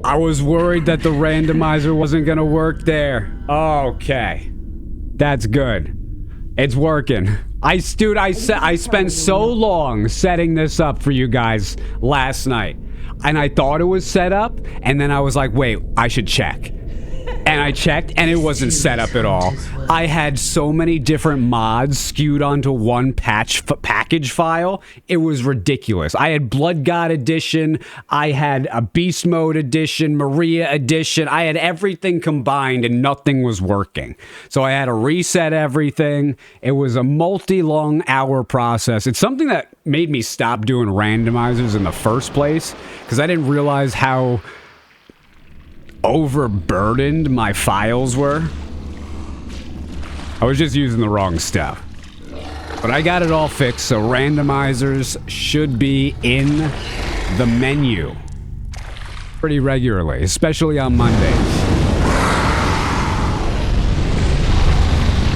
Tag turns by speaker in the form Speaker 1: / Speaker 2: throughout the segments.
Speaker 1: I was worried that the randomizer wasn't gonna work there. Okay. That's good. It's working. I spent so long setting this up for you guys last night. And I thought it was set up, and then I was like, wait, I should check. And I checked, and it wasn't set up at all. I had so many different mods skewed onto one package file. It was ridiculous. I had Blood God Edition. I had a Beast Mode Edition, Maria Edition. I had everything combined, and nothing was working. So I had to reset everything. It was a multi-long hour process. It's something that made me stop doing randomizers in the first place, because I didn't realize how overburdened my files were. I was just using the wrong stuff. But I got it all fixed, so randomizers should be in the menu pretty regularly, especially on Mondays.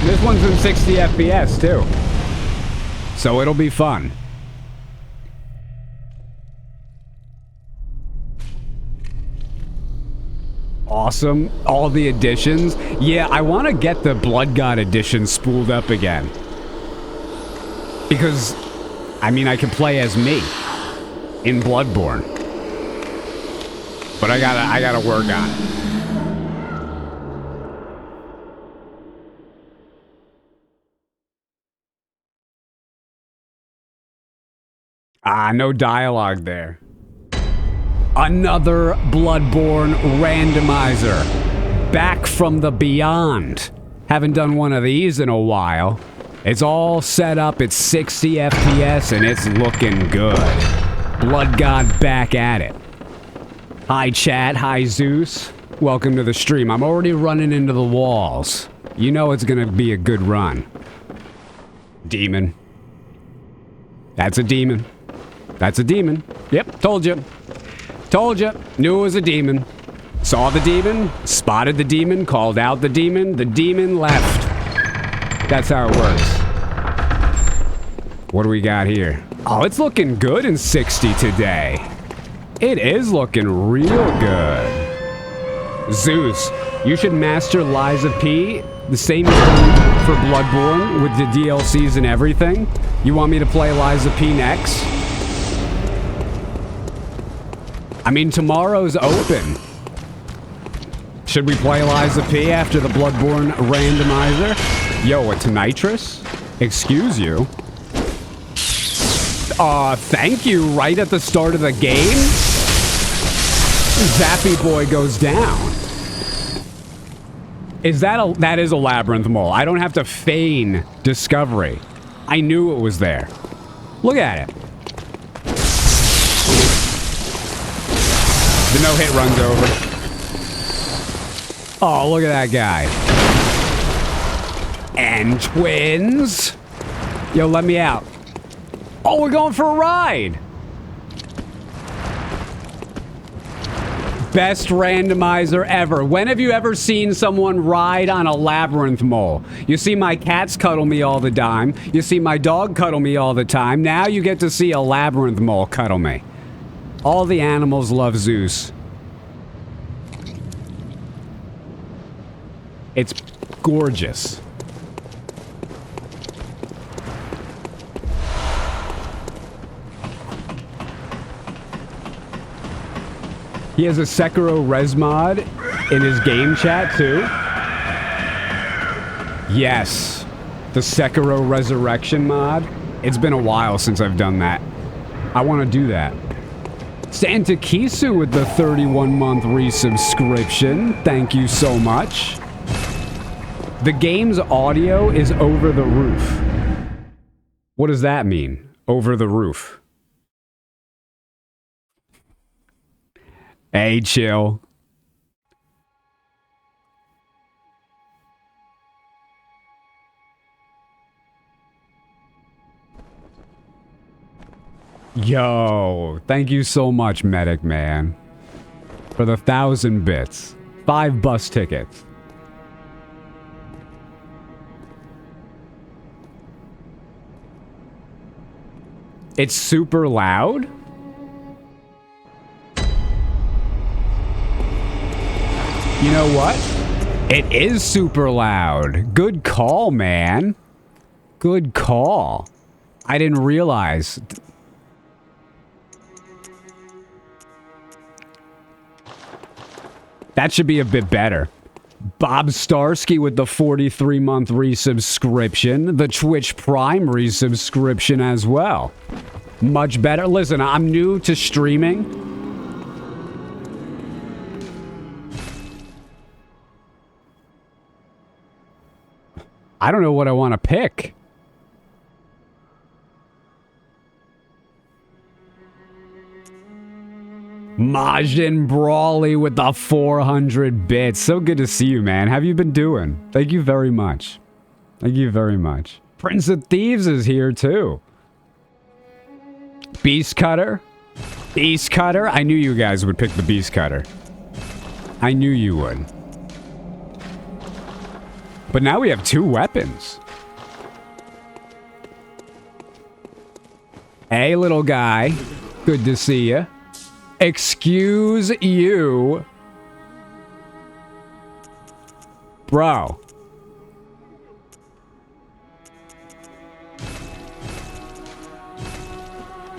Speaker 1: This one's in 60 FPS too, so it'll be fun. Awesome. All the editions. Yeah, I want to get the Blood God edition spooled up again. Because, I mean, I can play as me in Bloodborne. But I gotta work on it. No dialogue there. Another Bloodborne randomizer. Back from the beyond. Haven't done one of these in a while. It's all set up, it's 60 FPS, and it's looking good. Blood God back at it. Hi chat, hi Zeus. Welcome to the stream. I'm already running into the walls. You know it's gonna be a good run. Demon. That's a demon. That's a demon. Yep, told you. Told you. Knew it was a demon. Saw the demon, spotted the demon, called out the demon left. That's how it works. What do we got here? Oh, it's looking good in 60 today. It is looking real good. Zeus, you should master Liza P. The same thing for Bloodborne with the DLCs and everything. You want me to play Liza P next? I mean, tomorrow's open. Should we play Liza P after the Bloodborne randomizer? Yo, it's nitrous? Excuse you? Thank you, right at the start of the game? Zappy Boy goes down. That is a labyrinth mole. I don't have to feign discovery. I knew it was there. Look at it. The no-hit runs over. Oh, look at that guy. And twins. Yo, let me out. Oh, we're going for a ride. Best randomizer ever. When have you ever seen someone ride on a labyrinth mole? You see my cats cuddle me all the time. You see my dog cuddle me all the time. Now you get to see a labyrinth mole cuddle me. All the animals love Zeus. It's gorgeous. He has a Sekiro res mod in his game chat too. Yes, the Sekiro Resurrection mod. It's been a while since I've done that. I want to do that. Santa Kisu with the 31-month resubscription. Thank you so much. The game's audio is over the roof. What does that mean? Over the roof. Hey, chill. Yo, thank you so much, Medic Man, for the 1,000 bits. 5 bus tickets. It's super loud? You know what? It is super loud. Good call, man. Good call. I didn't realize. That should be a bit better. Bob Starsky with the 43-month resubscription. The Twitch Prime resubscription as well. Much better. Listen, I'm new to streaming. I don't know what I want to pick. Majin Brawley with the 400 bits. So good to see you, man. How have you been doing? Thank you very much. Thank you very much. Prince of Thieves is here, too. Beast Cutter. Beast Cutter. I knew you guys would pick the Beast Cutter. I knew you would. But now we have 2 weapons. Hey, little guy. Good to see you. Excuse you. Bro.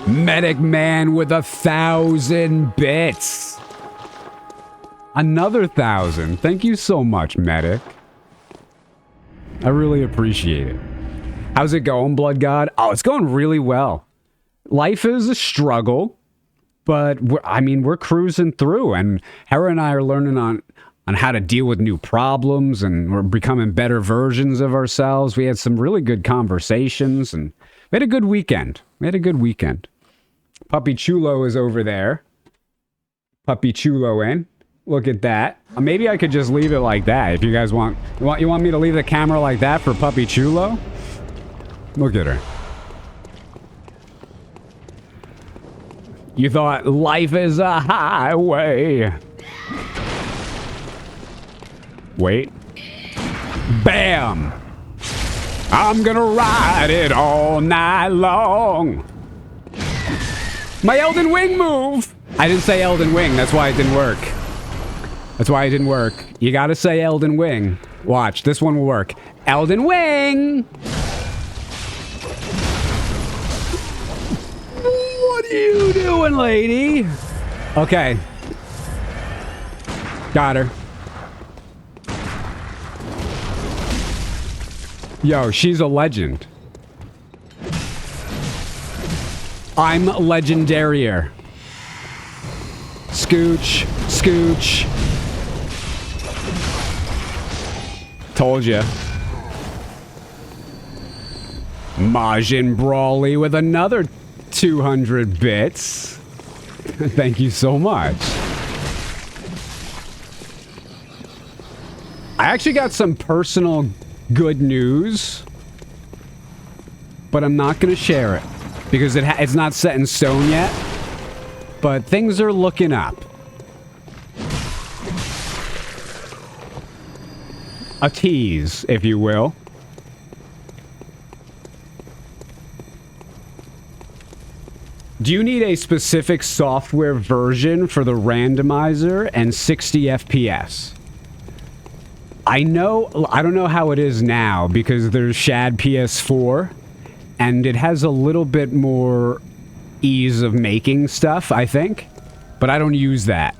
Speaker 1: Medic Man with 1,000 bits. Another 1,000. Thank you so much, Medic. I really appreciate it. How's it going, Blood God? Oh, it's going really well. Life is a struggle. But, we're cruising through, and Hera and I are learning on how to deal with new problems, and we're becoming better versions of ourselves. We had some really good conversations, and we had a good weekend. Puppy Chulo is over there. Puppy Chulo in. Look at that. Maybe I could just leave it like that, if you guys want. You want me to leave the camera like that for Puppy Chulo? Look at her. You thought life is a highway. Wait. Bam! I'm gonna ride it all night long. My Elden Wing move! I didn't say Elden Wing, that's why it didn't work. You gotta say Elden Wing. Watch, this one will work. Elden Wing! What are you doing, lady? Okay. Got her. Yo, she's a legend. I'm legendarier. Scooch. Scooch. Told ya. Majin Brawley with another 200 bits. Thank you so much. I actually got some personal good news, but I'm not going to share it because it's not set in stone yet, but things are looking up. A tease, if you will. Do you need a specific software version for the randomizer and 60 FPS? I don't know how it is now because there's Shad PS4 and it has a little bit more ease of making stuff, I think, but I don't use that.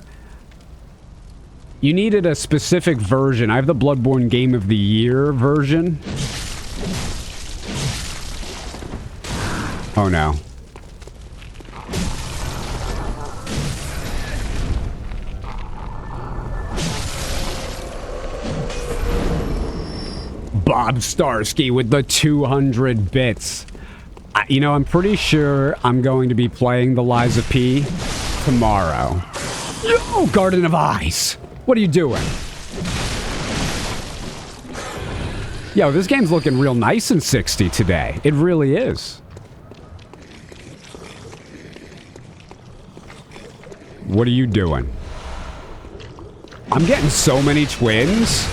Speaker 1: You needed a specific version. I have the Bloodborne Game of the Year version. Oh no. Bob Starsky with the 200 bits. I'm pretty sure I'm going to be playing the Liza P tomorrow. Yo, Garden of Eyes. What are you doing? Yo, this game's looking real nice in 60 today. It really is. What are you doing? I'm getting so many twins.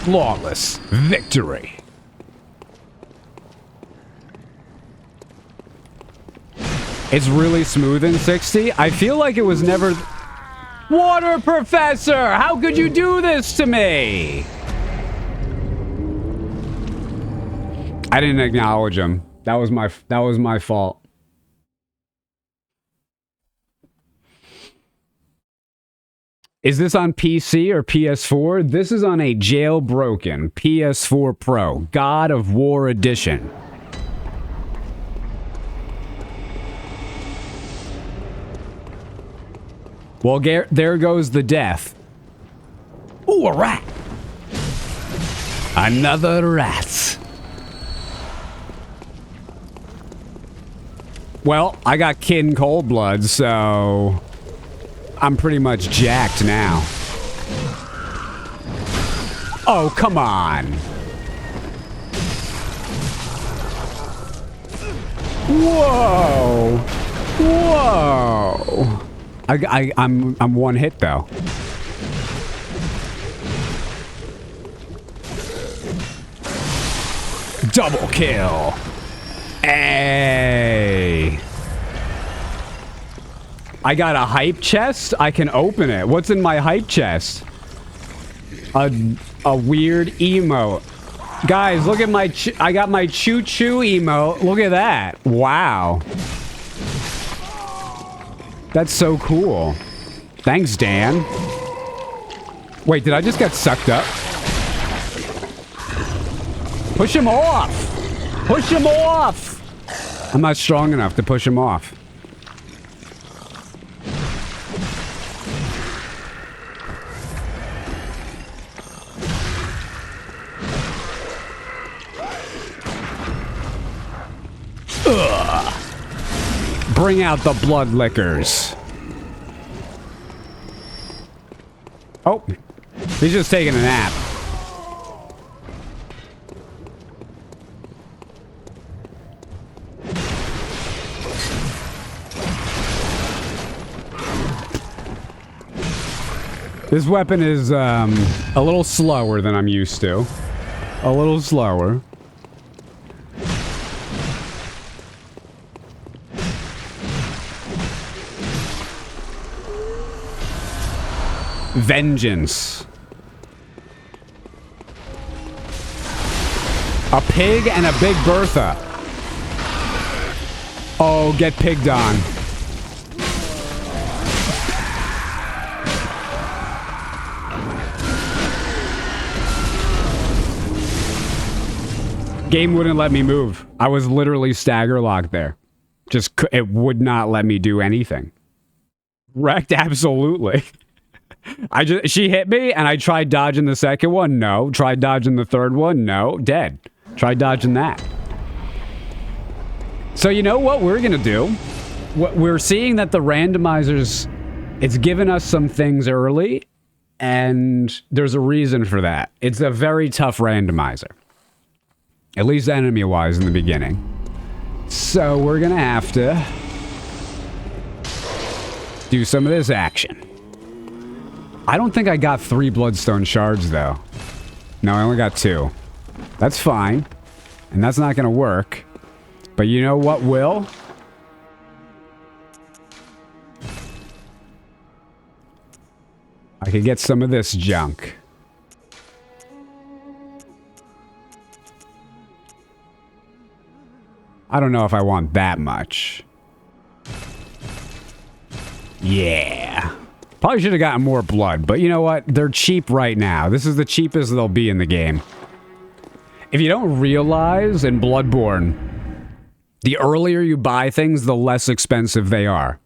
Speaker 1: flawless victory. It's really smooth in 60. I feel like it was never... Water Professor! How could you do this to me? I didn't acknowledge him. That was my fault. Is this on PC or PS4? This is on a jailbroken PS4 Pro, God of War Edition. Well, there goes the death. Ooh, a rat! Another rat. Well, I got Kid in Cold Blood, so... I'm pretty much jacked now. Oh, come on! Whoa! Whoa! I'm one hit though. Double kill. Hey. I got a hype chest. I can open it. What's in my hype chest? A weird emote. Guys, look at my I got my choo choo emote. Look at that. Wow. That's so cool. Thanks, Dan. Wait, did I just get sucked up? Push him off! Push him off! I'm not strong enough to push him off. Ugh. Bring out the blood lickers. Oh, he's just taking a nap. This weapon is a little slower than I'm used to. A little slower. Vengeance. A pig and a Big Bertha. Oh, get pigged on. Game wouldn't let me move. I was literally stagger locked there. It would not let me do anything. Wrecked, absolutely. She hit me and I tried dodging the second one. No. Tried dodging the third one. No. Dead. Tried dodging that. So you know what we're gonna do? We're seeing that the randomizers, it's given us some things early, and there's a reason for that. It's a very tough randomizer. At least enemy-wise in the beginning. So we're gonna have to do some of this action. I don't think I got 3 bloodstone shards, though. No, I only got 2. That's fine. And that's not gonna work. But you know what will? I could get some of this junk. I don't know if I want that much. Yeah. Probably should have gotten more blood, but you know what? They're cheap right now. This is the cheapest they'll be in the game. If you don't realize in Bloodborne, the earlier you buy things, the less expensive they are.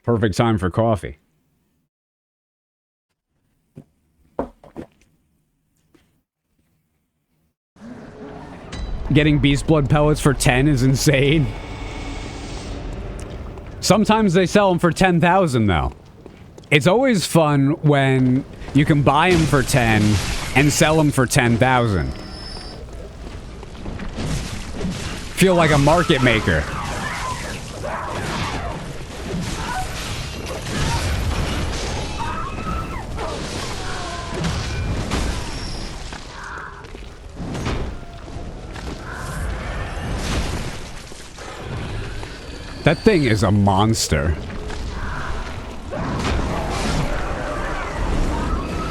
Speaker 1: Perfect time for coffee. Getting beast blood pellets for 10 is insane. Sometimes they sell them for 10,000 though. It's always fun when you can buy them for 10 and sell them for 10,000. feel like a market maker. That thing is a monster.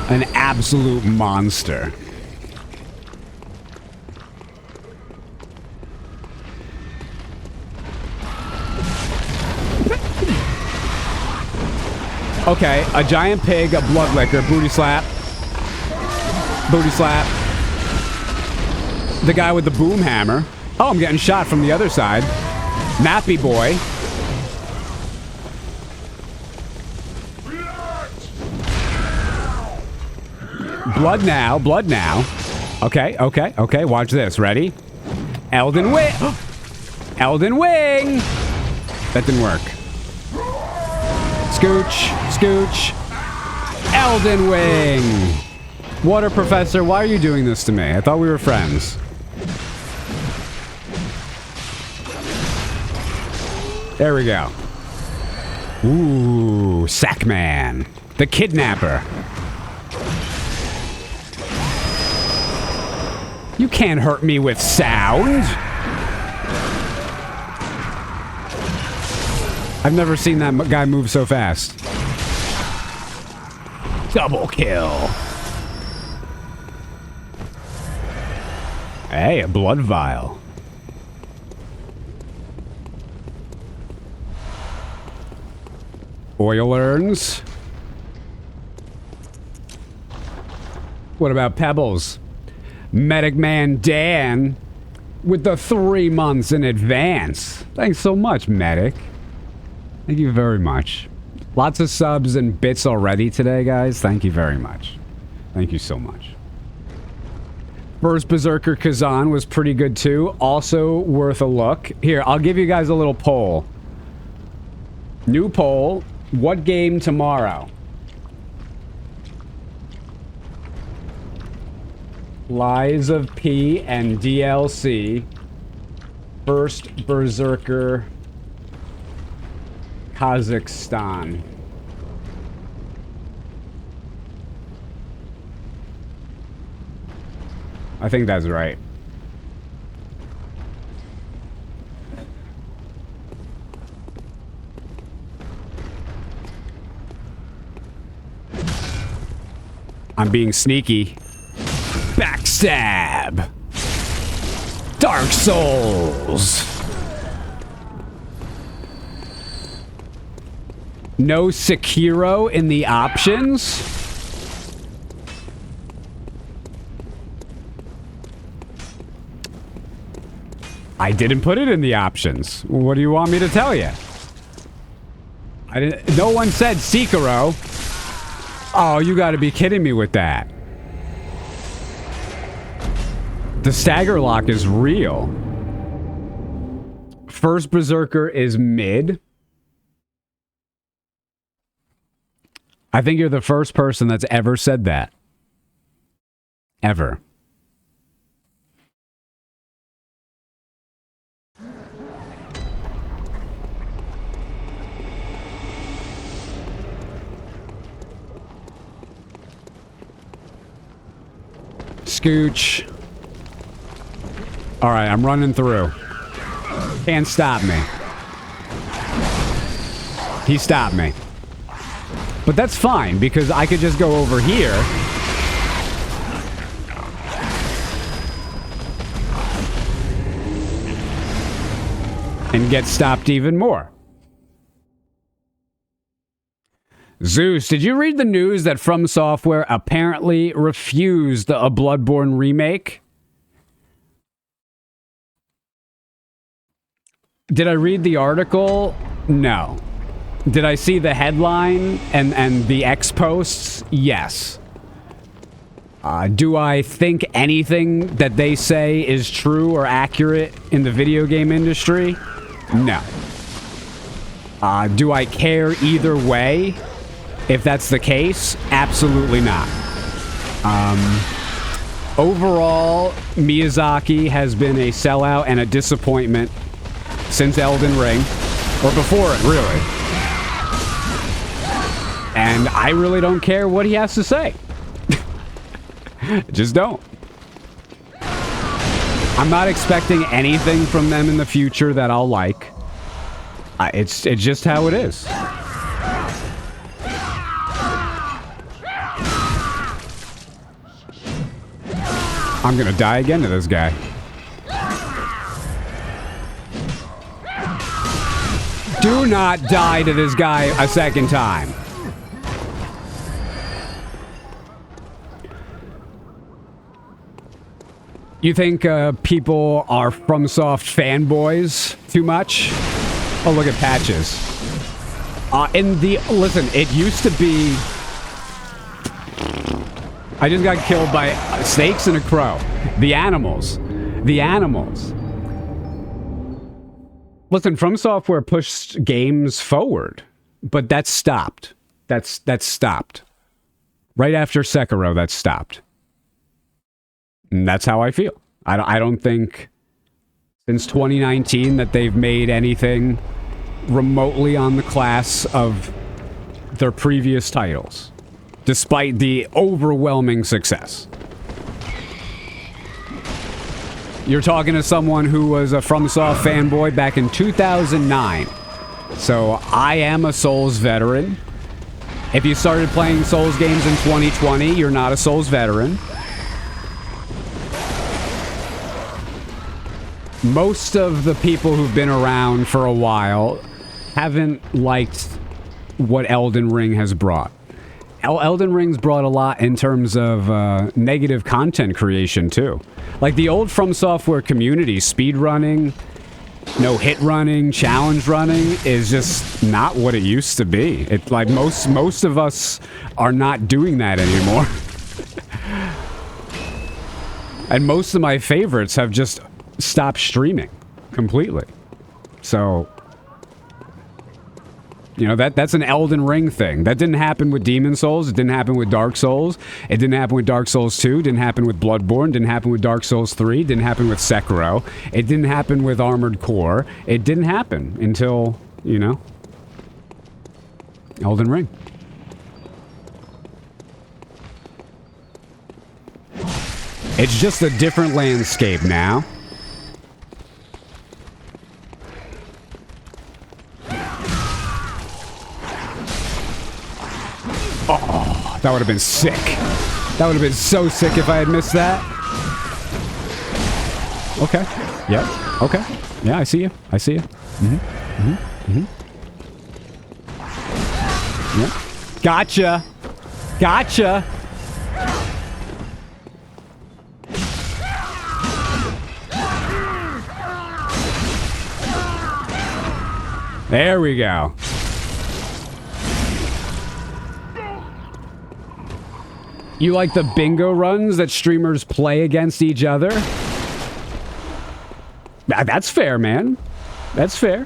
Speaker 1: An absolute monster. Okay, a giant pig, a blood licker, booty slap. Booty slap. The guy with the boom hammer. Oh, I'm getting shot from the other side. Nappy boy. Blood now, blood now. Okay, okay, okay, watch this. Ready? Elden Wing. Elden Wing. That didn't work. Scooch, scooch. Elden Wing. Water Professor, why are you doing this to me? I thought we were friends. There we go. Ooh, Sackman. The Kidnapper. You can't hurt me with sound. I've never seen that guy move so fast. Double kill. Hey, a blood vial. Oil urns. What about pebbles? Medic Man Dan with the 3 months in advance. Thanks so much, Medic. Thank you very much. Lots of subs and bits already today, guys. Thank you very much. Thank you so much. First Berserker Kazan was pretty good too. Also worth a look. Here, I'll give you guys a little poll. New poll. What game tomorrow? Lies of P and DLC. First Berserker Kazakhstan. I think that's right. I'm being sneaky. Backstab. Dark Souls. No Sekiro in the options? I didn't put it in the options. What do you want me to tell you? I didn't. No one said Sekiro. Oh, you gotta be kidding me with that. The stagger lock is real. First Berserker is mid. I think you're the first person that's ever said that. Ever. Scooch. Alright, I'm running through. Can't stop me. He stopped me. But that's fine, because I could just go over here. And get stopped even more. Zeus, did you read the news that From Software apparently refused a Bloodborne remake? Did I read the article? No. Did I see the headline and the X posts? Yes. Do I think anything that they say is true or accurate in the video game industry? No. Do I care either way? If that's the case, absolutely not. Overall, Miyazaki has been a sellout and a disappointment since Elden Ring, or before it, really. And I really don't care what he has to say. Just don't. I'm not expecting anything from them in the future that I'll like. It's just how it is. I'm gonna die again to this guy. Do not die to this guy a second time. You think people are FromSoft fanboys too much? Oh, look at Patches. Listen, it used to be... I just got killed by snakes and a crow. The animals. The animals. Listen, From Software pushed games forward, but that's stopped. That's stopped. Right after Sekiro, that stopped. And that's how I feel. I don't think since 2019 that they've made anything remotely on the class of their previous titles, despite the overwhelming success. You're talking to someone who was a FromSoft fanboy back in 2009. So I am a Souls veteran. If you started playing Souls games in 2020, you're not a Souls veteran. Most of the people who've been around for a while haven't liked what Elden Ring has brought. Elden Ring's brought a lot in terms of negative content creation, too. Like the old From Software community, speedrunning, no hit running, challenge running is just not what it used to be. It's like most of us are not doing that anymore. And most of my favorites have just stopped streaming completely. So, you know, that's an Elden Ring thing. That didn't happen with Demon Souls. It didn't happen with Dark Souls. It didn't happen with Dark Souls 2. Didn't happen with Bloodborne. Didn't happen with Dark Souls 3. Didn't happen with Sekiro. It didn't happen with Armored Core. It didn't happen until, you know, Elden Ring. It's just a different landscape now. Oh, that would have been sick. That would have been so sick if I had missed that. Okay. Yep. Okay. Yeah, I see you. I see you. Mm-hmm. Mm-hmm. Mm-hmm. Yep. Gotcha. Gotcha. There we go. You like the bingo runs that streamers play against each other? That's fair, man. That's fair.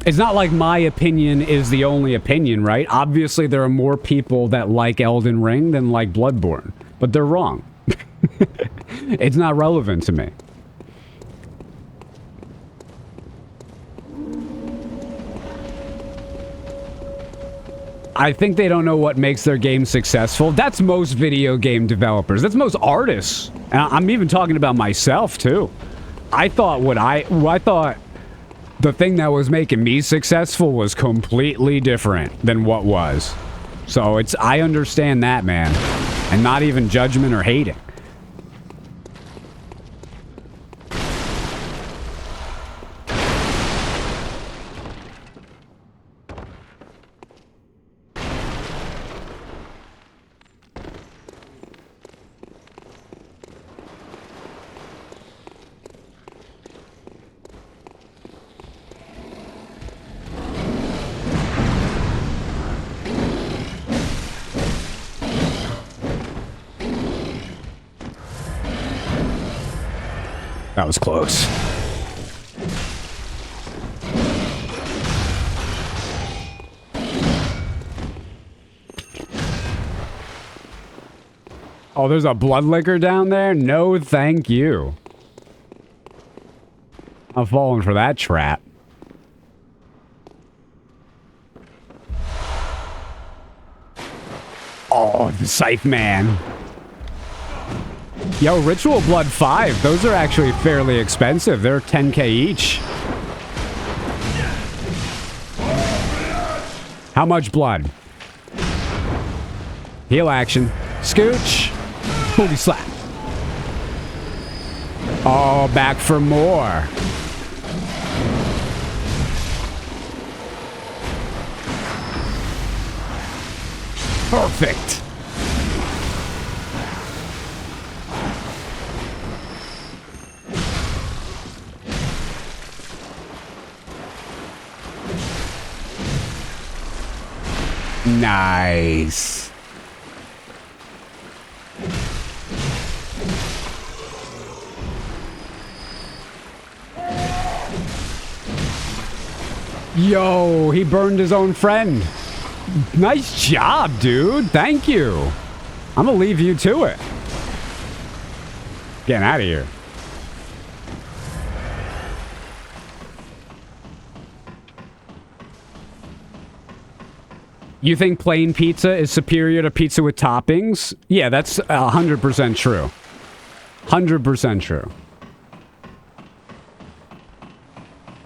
Speaker 1: It's not like my opinion is the only opinion, right? Obviously, there are more people that like Elden Ring than like Bloodborne. But they're wrong. It's not relevant to me. I think they don't know what makes their game successful. That's most video game developers. That's most artists. And I'm even talking about myself, too. I thought the thing that was making me successful was completely different than what was. So I understand that, man. And not even judgment or hating. That was close. Oh, there's a blood liquor down there? No, thank you. I'm falling for that trap. Oh, the Scythe Man. Yo, Ritual Blood 5. Those are actually fairly expensive. They're 10k each. How much blood? Heal action. Scooch. Booty slap. Oh, back for more. Perfect. Nice. Yo, he burned his own friend. Nice job, dude. Thank you. I'm gonna leave you to it. Getting out of here. You think plain pizza is superior to pizza with toppings? Yeah, that's 100% true. 100% true.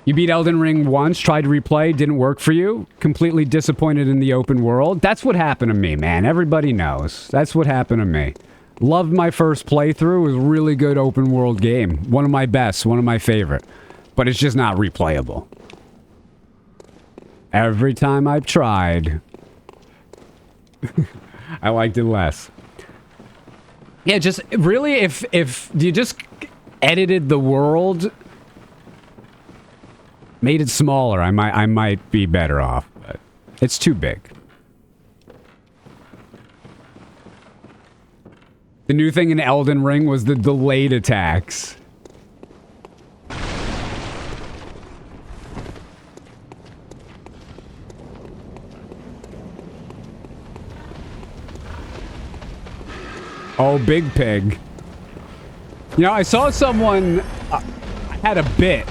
Speaker 1: You beat Elden Ring once, tried to replay, didn't work for you. Completely disappointed in the open world. That's what happened to me, man. Everybody knows. That's what happened to me. Loved my first playthrough. It was a really good open world game. One of my best, one of my favorite. But it's just not replayable. Every time I've tried, I liked it less. Yeah, just really, if you just edited the world, made it smaller, I might be better off, but it's too big. The new thing in Elden Ring was the delayed attacks. Oh, Big Pig. You know, I saw someone had a bit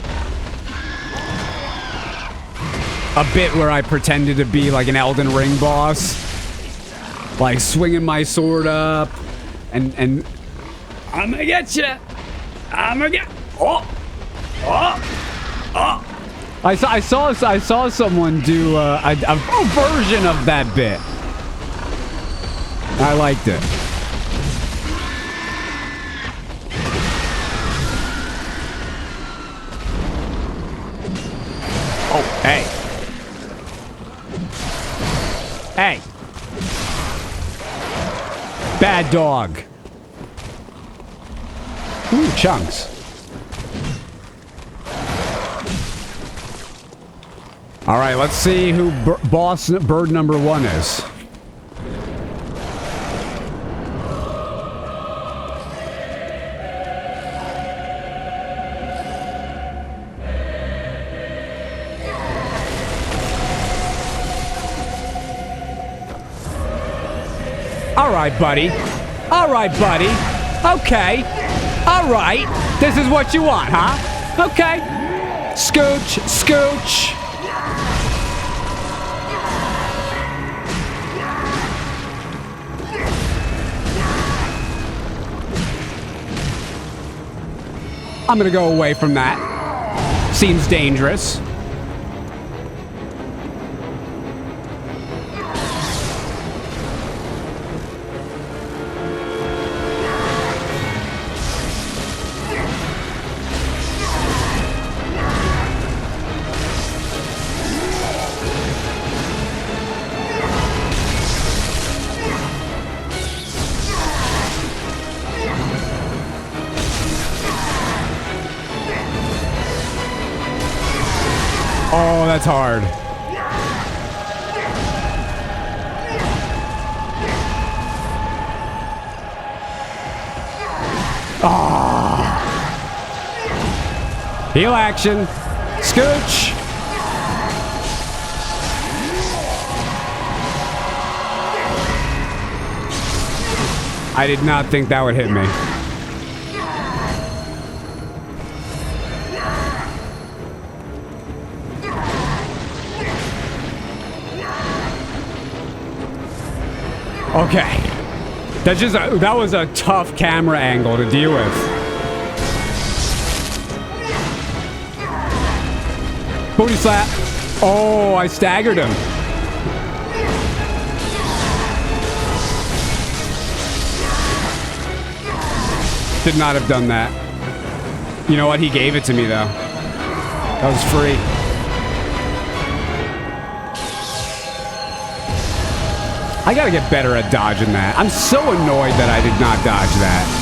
Speaker 1: where I pretended to be like an Elden Ring boss, like swinging my sword up, and I'm gonna get you. I'm gonna get. Oh. I saw someone do a version of that bit. I liked it. Oh, hey. Hey. Bad dog. Ooh, chunks. All right, let's see who boss bird number 1 is. All right, buddy. All right, buddy. Okay. All right. This is what you want, huh? Okay. Scooch, scooch. I'm gonna go away from that. Seems dangerous. Oh, that's hard. Ah. Heal action. Scooch. I did not think that would hit me. Okay. That was a tough camera angle to deal with. Booty slap. Oh, I staggered him. Should not have done that. You know what? He gave it to me, though. That was free. I gotta get better at dodging that. I'm so annoyed that I did not dodge that.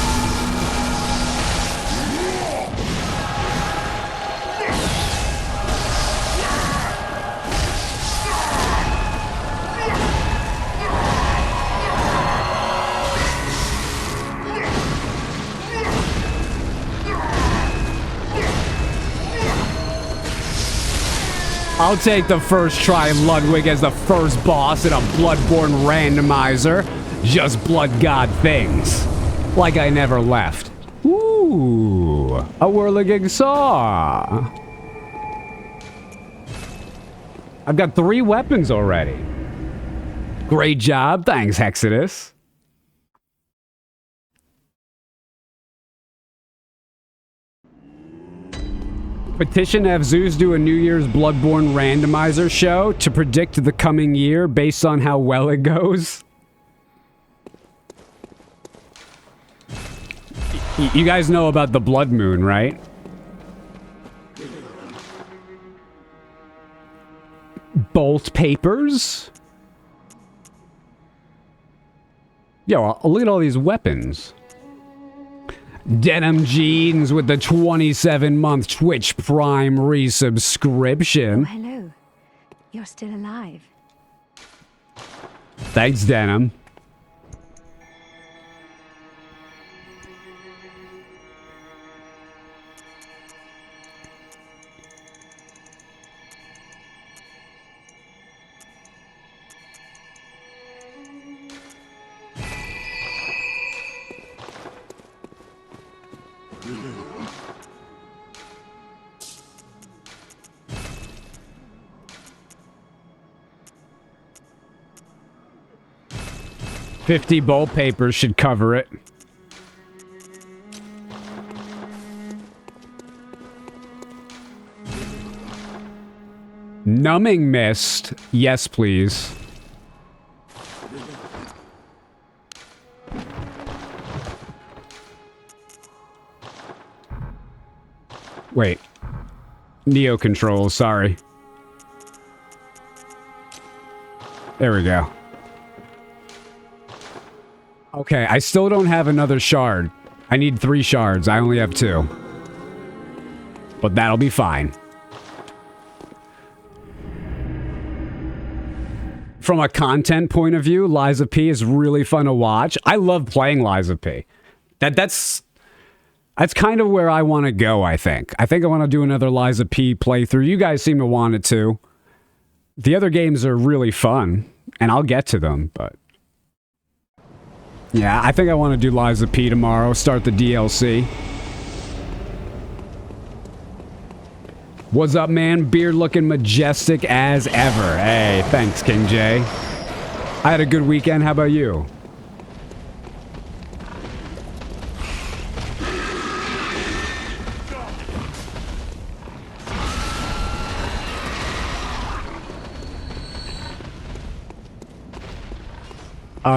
Speaker 1: I'll take the first try Ludwig as the first boss in a Bloodborne randomizer. Just blood god things. Like I never left. Ooh, a whirligig saw. I've got 3 weapons already. Great job. Thanks, Hexodus. Petition to have Zeus do a New Year's Bloodborne randomizer show to predict the coming year based on how well it goes. You guys know about the blood moon, right? Bolt papers? Yo, look at all these weapons. Denim Jeans with the 27-month Twitch Prime resubscription.
Speaker 2: Oh, hello. You're still alive.
Speaker 1: Thanks, Denim. $50 bolt papers should cover it. Numbing mist. Yes, please. Wait. Neo controls, sorry. There we go. Okay, I still don't have another shard. I need 3 shards. I only have 2. But that'll be fine. From a content point of view, Lies of P is really fun to watch. I love playing Lies of P. That's kind of where I want to go, I think. I think I want to do another Lies of P playthrough. You guys seem to want it too. The other games are really fun, and I'll get to them, but... yeah, I think I want to do Lies of P tomorrow, start the DLC. What's up, man? Beard looking majestic as ever. Hey, thanks, King J. I had a good weekend. How about you?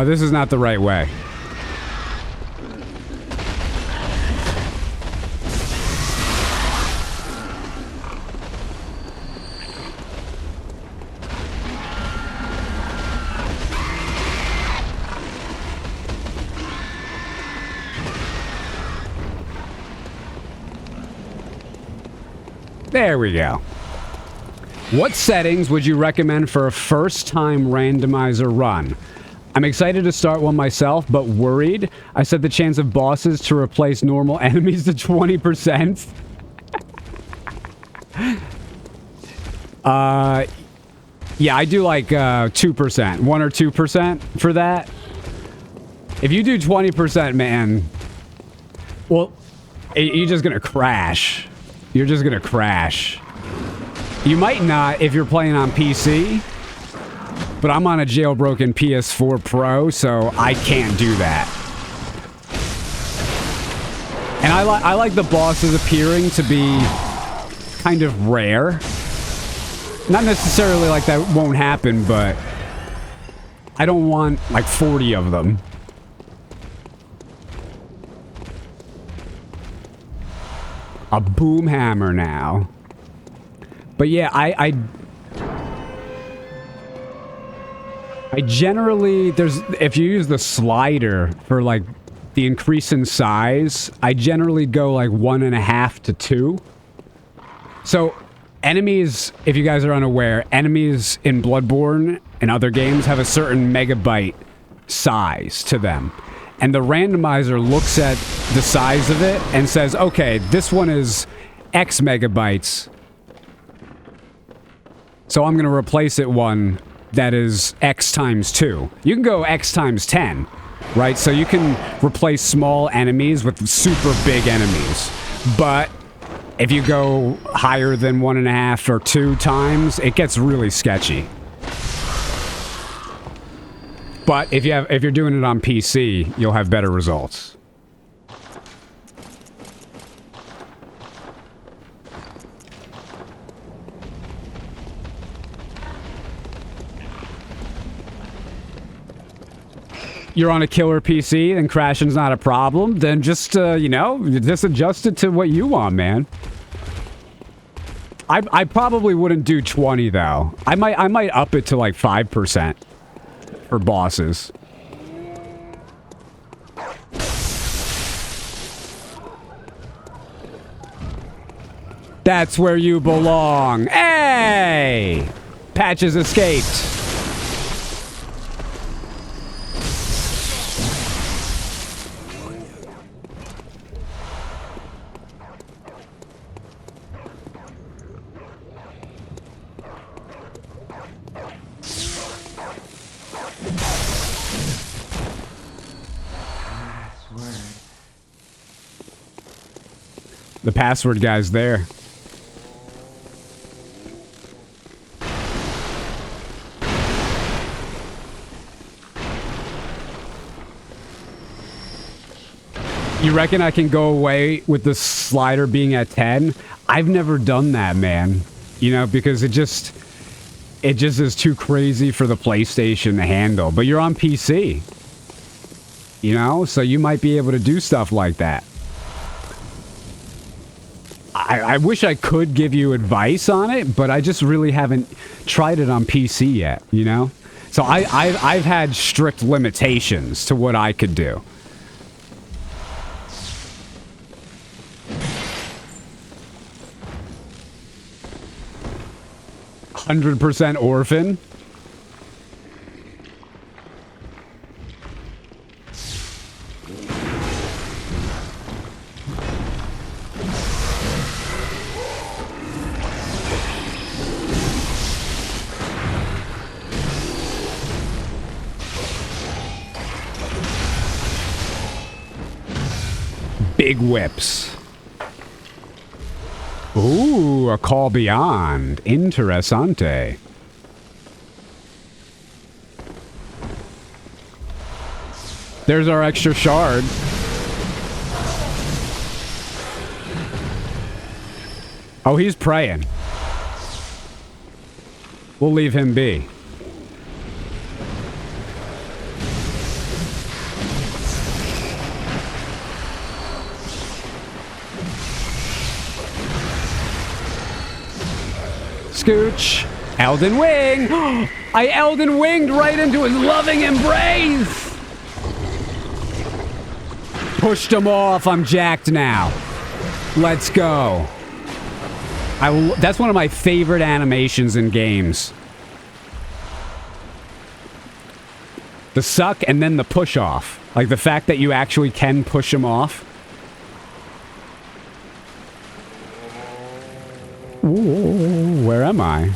Speaker 1: This is not the right way. There we go. What settings would you recommend for a first-time randomizer run? I'm excited to start one myself, but worried. I set the chance of bosses to replace normal enemies to 20%. Yeah, I do like 2%. 1 or 2% for that. If you do 20%, man, well, you're just gonna crash. You're just gonna crash. You might not if you're playing on PC, but I'm on a jailbroken PS4 Pro, so I can't do that. And I like the bosses appearing to be kind of rare. Not necessarily like that won't happen, but I don't want like 40 of them. A boom hammer now. But yeah, I generally, if you use the slider for like the increase in size, I generally go like 1.5 to 2. So enemies, if you guys are unaware, enemies in Bloodborne and other games have a certain megabyte size to them. And the randomizer looks at the size of it and says, okay, this one is X megabytes. So I'm going to replace it one that is X times 2. You can go X times 10, right? So you can replace small enemies with super big enemies. But if you go higher than 1.5 or 2 times, it gets really sketchy. But if you're doing it on PC, you'll have better results. You're on a killer PC and crashing's not a problem, then just, you know, just adjust it to what you want, man. I probably wouldn't do 20, though. I might up it to, like, 5% for bosses. That's where you belong. Hey! Patches escaped. The password guy's there. You reckon I can go away with the slider being at 10? I've never done that, man. You know, because it just is too crazy for the PlayStation to handle. But you're on PC. You know, so you might be able to do stuff like that. I wish I could give you advice on it, but I just really haven't tried it on PC yet, you know? So I've had strict limitations to what I could do. "100% orphan." Big whips. Ooh, a call beyond. Interessante. There's our extra shard. Oh, he's praying. We'll leave him be. Scooch. Elden Wing. I Elden Winged right into his loving embrace. Pushed him off. I'm jacked now. Let's go. That's one of my favorite animations in games. The suck and then the push off. Like the fact that you actually can push him off. Ooh, where am I?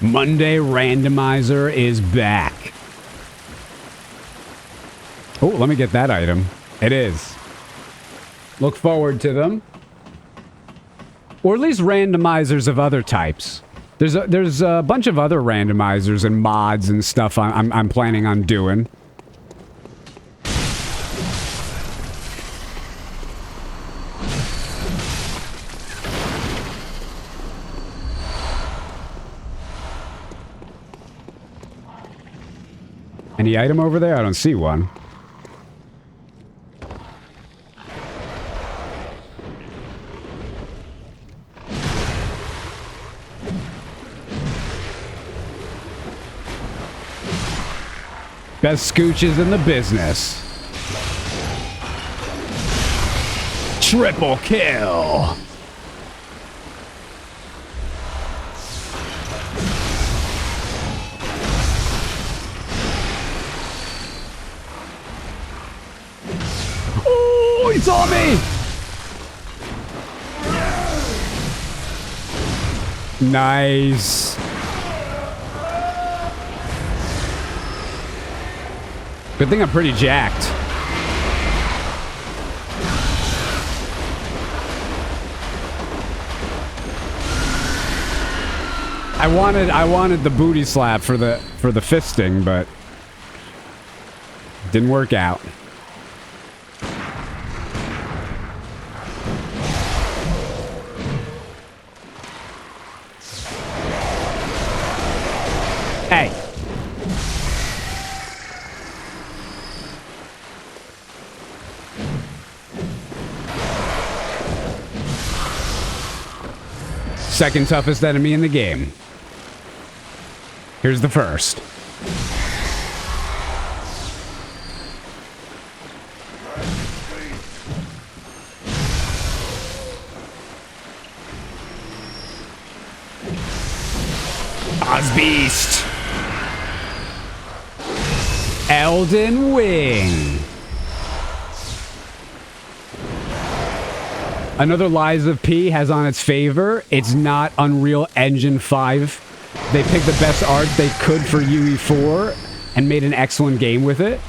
Speaker 1: Monday Randomizer is back. Oh, let me get that item. It is. Look forward to them. Or at least randomizers of other types. There's a bunch of other randomizers and mods and stuff I'm planning on doing. Any item over there? I don't see one. Best scooches in the business. Triple kill. Oh, he saw me. Nice. Good thing I'm pretty jacked. I wanted the booty slap for the fisting, but didn't work out. Hey. Second toughest enemy in the game. Here's the first. Ozbeast. Elden Wing. Another Lies of P has on its favor, it's not Unreal Engine 5. They picked the best art they could for UE4 and made an excellent game with it.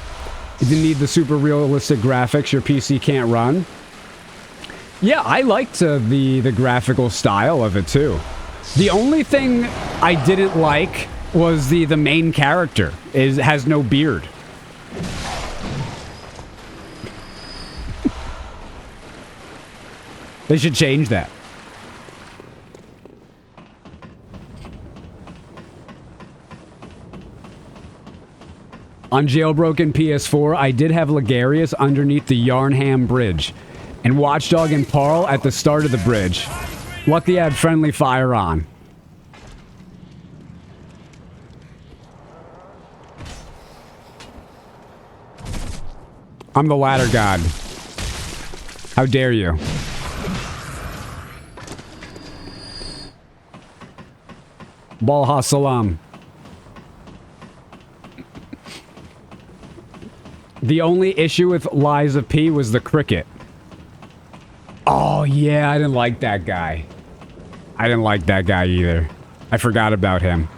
Speaker 1: It didn't need the super realistic graphics your PC can't run. Yeah, I liked the graphical style of it too. The only thing I didn't like was the main character has no beard. They should change that. On jailbroken PS4, I did have Ligarius underneath the Yarnham Bridge, and Watchdog and Parl at the start of the bridge. Luckily I had friendly fire on. I'm the ladder god. How dare you? Balha Salam. The only issue with Lies of P was the cricket. Oh yeah, I didn't like that guy. I didn't like that guy either. I forgot about him.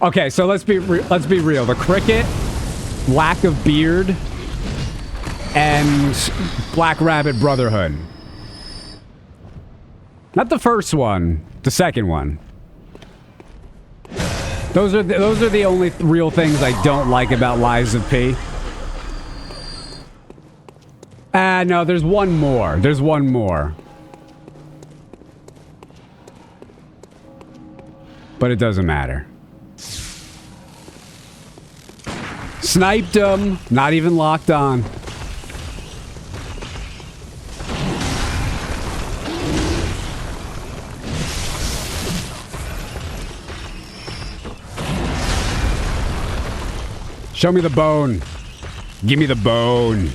Speaker 1: Okay, so let's be real. The cricket, lack of beard, and Black Rabbit Brotherhood. Not the first one, the second one. Those are the only real things I don't like about Lies of P. No, there's one more. There's one more. But it doesn't matter. Sniped him. Not even locked on. Show me the bone. Give me the bone.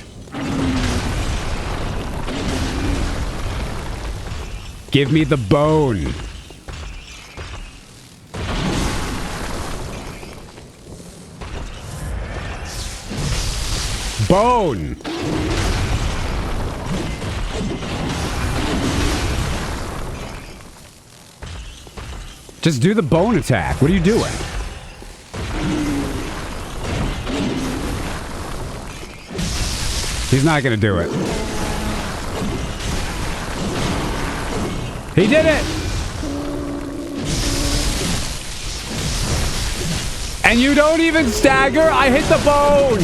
Speaker 1: Give me the bone. Bone. Just do the bone attack. What are you doing? He's not gonna do it. He did it! And you don't even stagger? I hit the bone!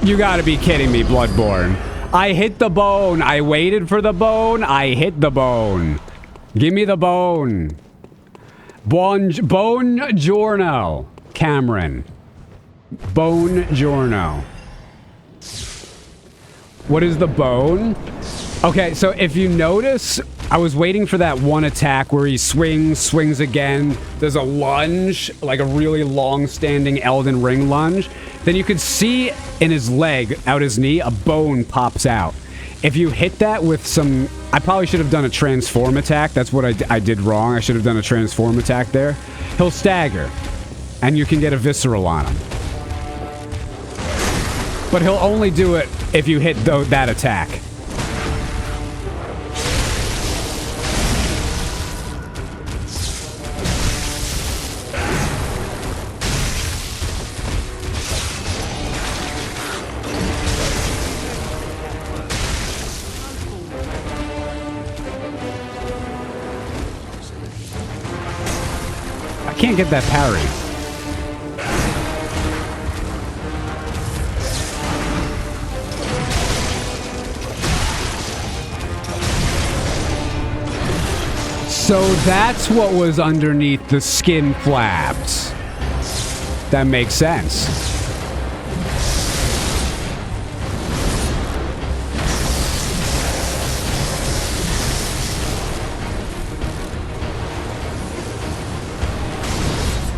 Speaker 1: You gotta be kidding me, Bloodborne. I hit the bone. I waited for the bone. I hit the bone. Give me the bone. Buongiorno, Cameron. Buongiorno. What is the bone? Okay, so if you notice, I was waiting for that one attack where he swings again. There's a lunge, like a really long-standing Elden Ring lunge. Then you could see in his leg, out his knee, a bone pops out. If you hit that with some... I probably should have done a transform attack. That's what I did wrong. I should have done a transform attack there. He'll stagger, and you can get a visceral on him. But he'll only do it if you hit that attack. I can't get that parry. So that's what was underneath the skin flabs. That makes sense.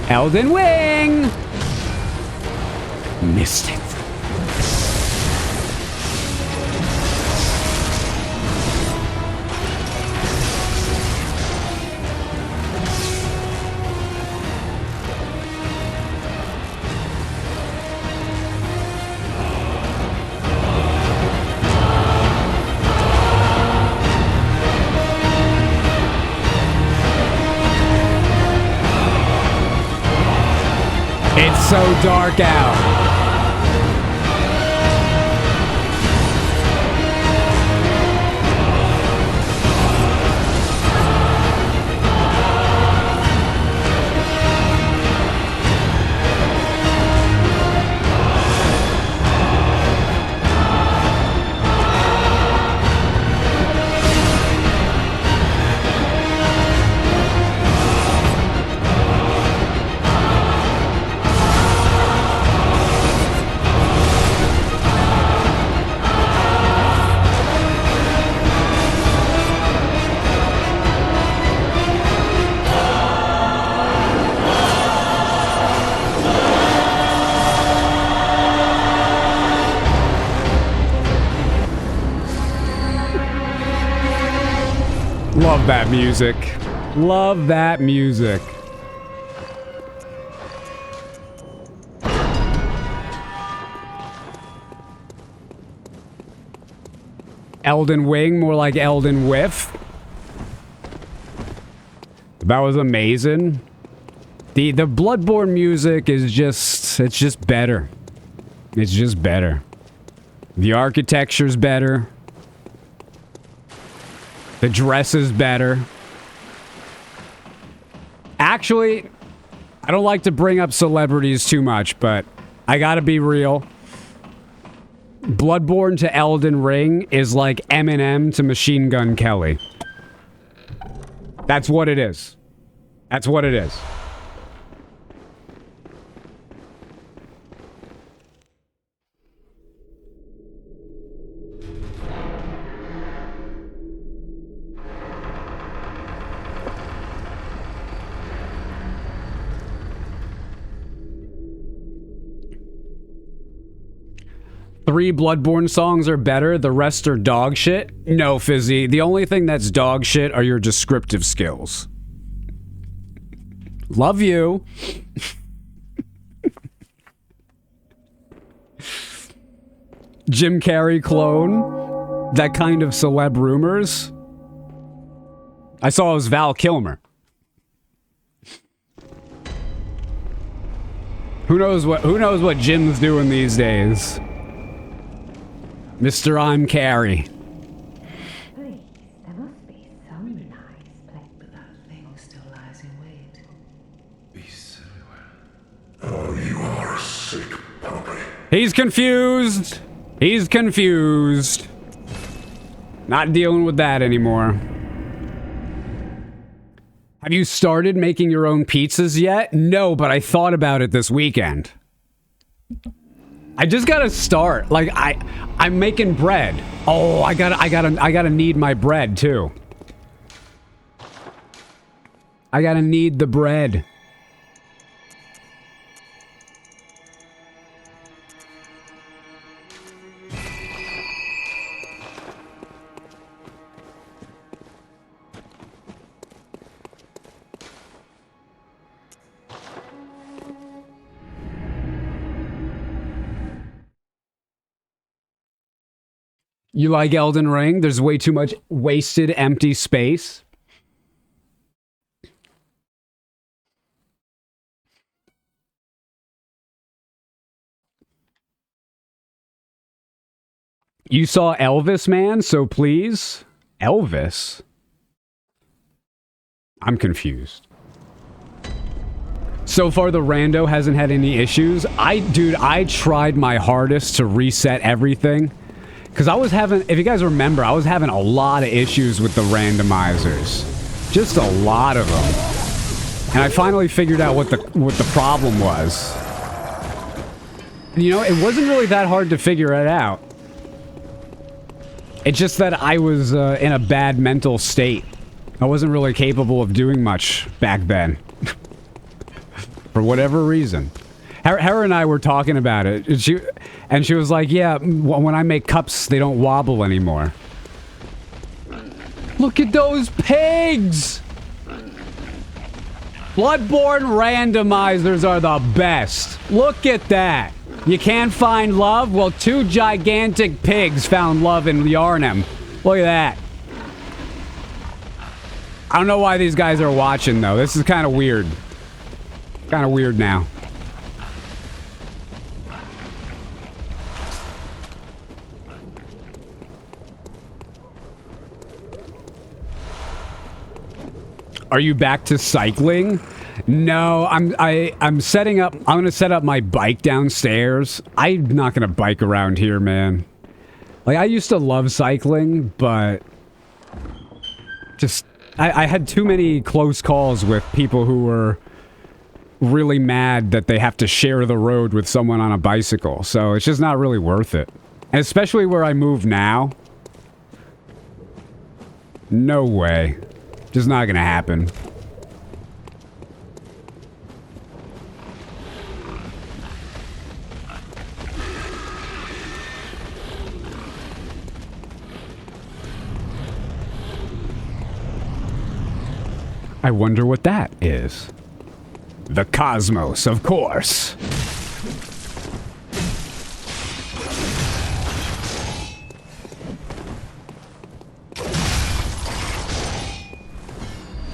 Speaker 1: Elden Wing! Missed it. It's so dark out. Love that music. Love that music. Elden Wing, more like Elden Whiff. That was amazing. The Bloodborne music is just, it's just better. It's just better. The architecture's better. The dress is better. Actually, I don't like to bring up celebrities too much, but I gotta be real. Bloodborne to Elden Ring is like Eminem to Machine Gun Kelly. That's what it is. That's what it is. Three Bloodborne songs are better, the rest are dog shit? No, Fizzy. The only thing that's dog shit are your descriptive skills. Love you. Jim Carrey clone? That kind of celeb rumors? I saw it was Val Kilmer. Who knows what Jim's doing these days? Mr. I'm Carrie.
Speaker 2: Please, there must be some nice place.
Speaker 3: But that thing still lies in wait.
Speaker 4: Beasts everywhere. Oh, you are a sick puppy.
Speaker 1: He's confused. He's confused. Not dealing with that anymore. Have you started making your own pizzas yet? No, but I thought about it this weekend. I just gotta start. Like I'm making bread. Oh, I gotta need my bread too. I gotta need the bread. You like Elden Ring? There's way too much wasted empty space. You saw Elvis, man, so please. Elvis? I'm confused. So far, the rando hasn't had any issues. Dude, I tried my hardest to reset everything. Because I was having, if you guys remember, I was having a lot of issues with the randomizers. Just a lot of them. And I finally figured out what the problem was. You know, it wasn't really that hard to figure it out. It's just that I was in a bad mental state. I wasn't really capable of doing much back then. For whatever reason. Hera and I were talking about it, and she was like, yeah, when I make cups, they don't wobble anymore. Look at those pigs! Bloodborne randomizers are the best. Look at that. You can't find love? Well, two gigantic pigs found love in Yarnum. Look at that. I don't know why these guys are watching, though. This is kind of weird. Kind of weird now. Are you back to cycling? No, I'm setting up. I'm gonna set up my bike downstairs. I'm not gonna bike around here, man. Like, I used to love cycling, but just I had too many close calls with people who were really mad that they have to share the road with someone on a bicycle. So it's just not really worth it. And especially where I move now. No way. Just not gonna happen. I wonder what that is. The cosmos, of course.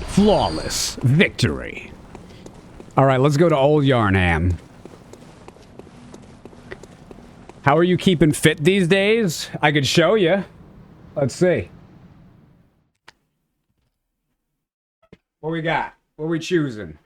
Speaker 1: Flawless victory. All right, let's go to Old Yarnham. How are you keeping fit these days? I could show you. Let's see. What we got? What we choosing?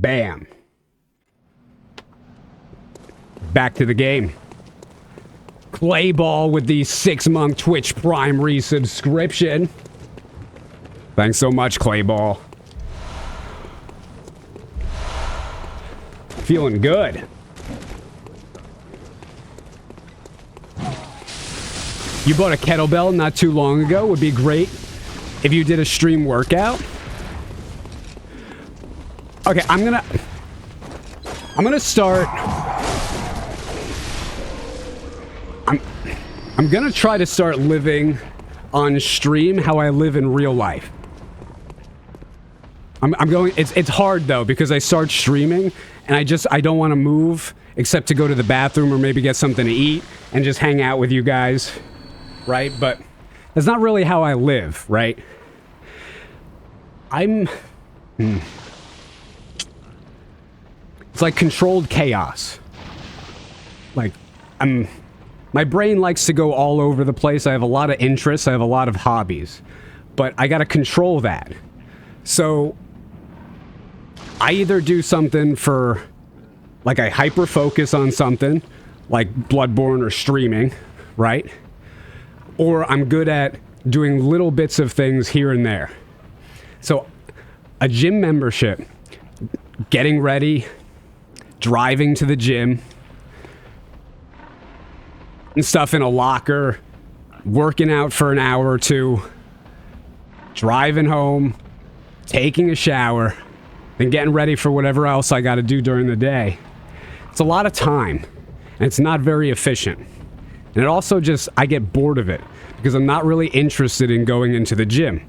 Speaker 1: Bam. Back to the game. Clayball with the 6-month Twitch Prime resubscription. Thanks so much, Clayball. Feeling good. You bought a kettlebell not too long ago. Would be great if you did a stream workout. Okay, I'm gonna start. I'm gonna try to start living on stream how I live in real life. I'm going. It's hard though because I start streaming and I don't want to move except to go to the bathroom or maybe get something to eat and just hang out with you guys, right? But that's not really how I live, right? It's like controlled chaos. Like my brain likes to go all over the place. I have a lot of interests. I have a lot of hobbies. But I gotta control that. So I either do something for, like I hyper-focus on something, like Bloodborne or streaming, right? Or I'm good at doing little bits of things here and there. So a gym membership, getting ready, driving to the gym, and stuff in a locker, working out for an hour or two, driving home, taking a shower, then getting ready for whatever else I got to do during the day. It's a lot of time, and it's not very efficient. And it also just, I get bored of it because I'm not really interested in going into the gym.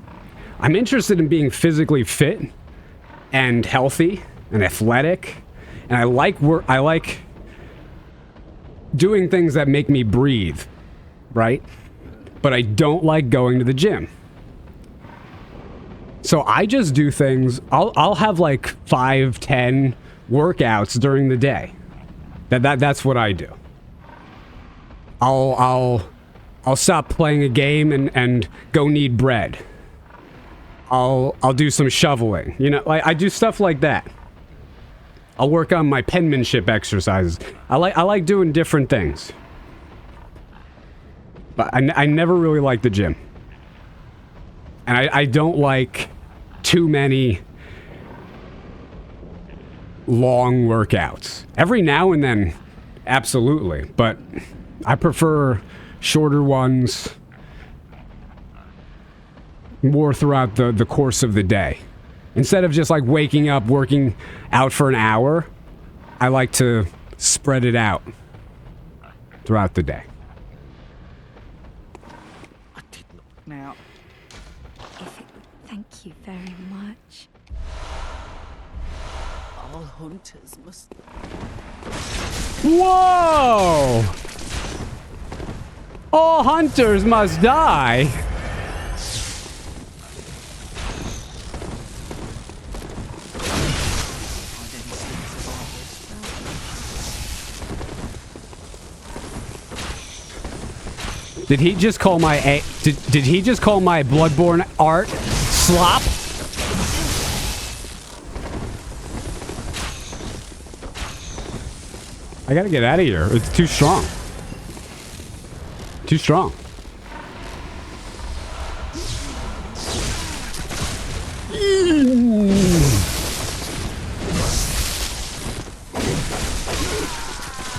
Speaker 1: I'm interested in being physically fit and healthy and athletic, and I like doing things that make me breathe, right? But I don't like going to the gym. So I just do things, I'll have like 5-10 workouts during the day. That's what I do. I'll stop playing a game and go knead bread. I'll do some shoveling. You know, I do stuff like that. I'll work on my penmanship exercises. I like doing different things. But I never really liked the gym. And I don't like too many long workouts. Every now and then, absolutely. But I prefer shorter ones more throughout the course of the day. Instead of just like waking up, working out for an hour, I like to spread it out throughout the day.
Speaker 5: I did not. Now,
Speaker 2: Thank you very much.
Speaker 5: all hunters must.
Speaker 1: Whoa! All hunters must die. Did he just call my did he just call my Bloodborne art slop? I gotta get out of here. It's too strong. Too strong.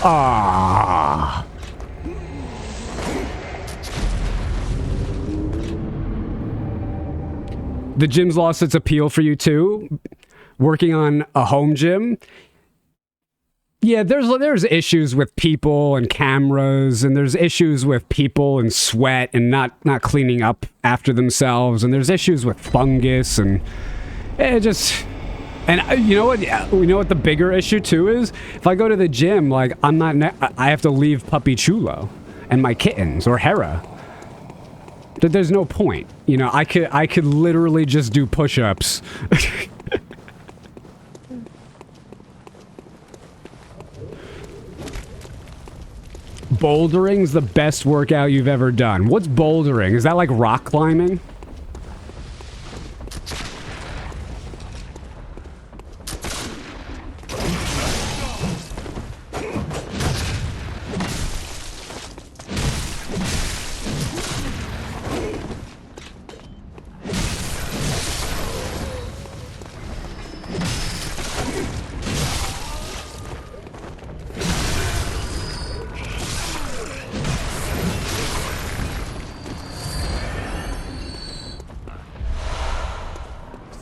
Speaker 1: Ah. The gym's lost its appeal for you too? Working on a home gym? Yeah, there's issues with people and cameras, and there's issues with people and sweat and not cleaning up after themselves, and there's issues with fungus and it just. And you know what? You know what the bigger issue too is? If I go to the gym, like I have to leave Puppy Chulo and my kittens or Hera. There's no point. You know, I could literally just do push-ups. Bouldering's the best workout you've ever done. What's bouldering? Is that like rock climbing?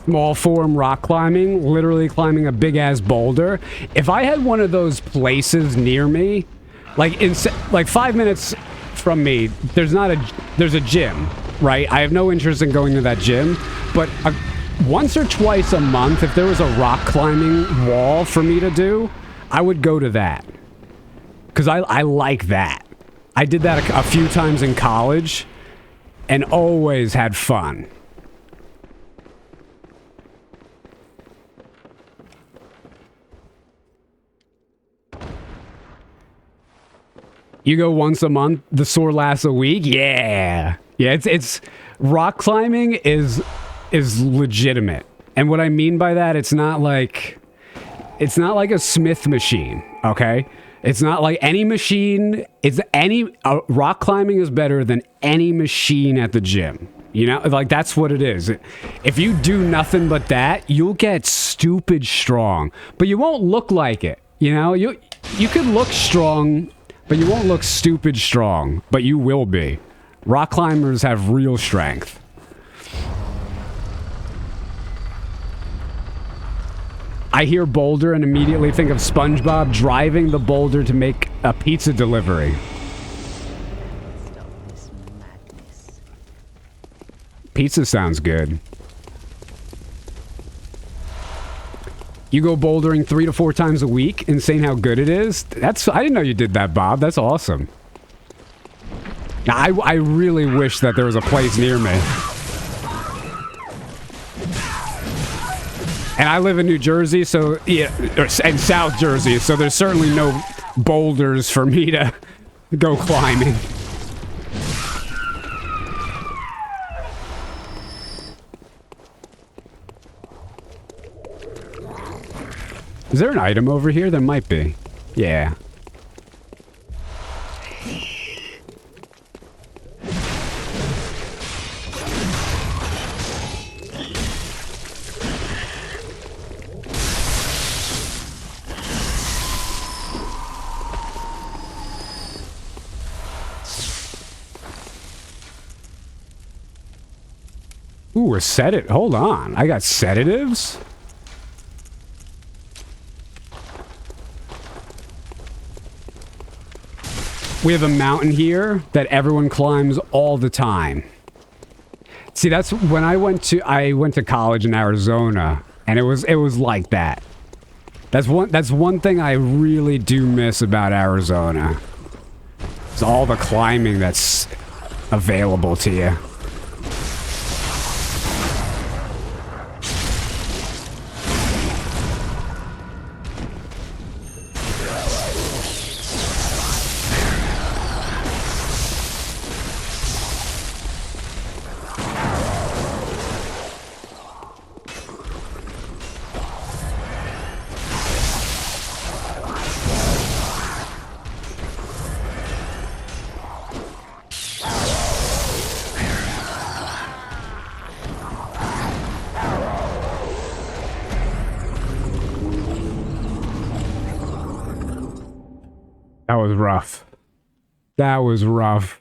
Speaker 1: small form rock climbing, literally climbing a big ass boulder. If I had one of those places near me, like 5 minutes from me, there's a gym, right? I have no interest in going to that gym, but once or twice a month, if there was a rock climbing wall for me to do, I would go to that. Because I like that. I did that a few times in college and always had fun. You go once a month, the sore lasts a week? Yeah. Yeah, it's rock climbing is legitimate. And what I mean by that, it's not like a Smith machine, okay? It's not like any machine, rock climbing is better than any machine at the gym. You know, like that's what it is. If you do nothing but that, you'll get stupid strong, but you won't look like it. You know, you could look strong, but you won't look stupid strong, but you will be. Rock climbers have real strength. I hear boulder and immediately think of SpongeBob driving the boulder to make a pizza delivery.
Speaker 2: Stop this madness.
Speaker 1: Pizza sounds good. You go bouldering 3 to 4 times a week? Insane how good it is? I didn't know you did that, Bob. That's awesome. Now, I really wish that there was a place near me. And I live in New Jersey, so yeah, and South Jersey, so there's certainly no boulders for me to go climbing. Is there an item over here? There might be. Yeah. Ooh, a sedative. Hold on. I got sedatives? We have a mountain here that everyone climbs all the time. See, that's when I went to college in Arizona, and it was like that. That's one thing I really do miss about Arizona. It's all the climbing that's available to you. That was rough. That was rough.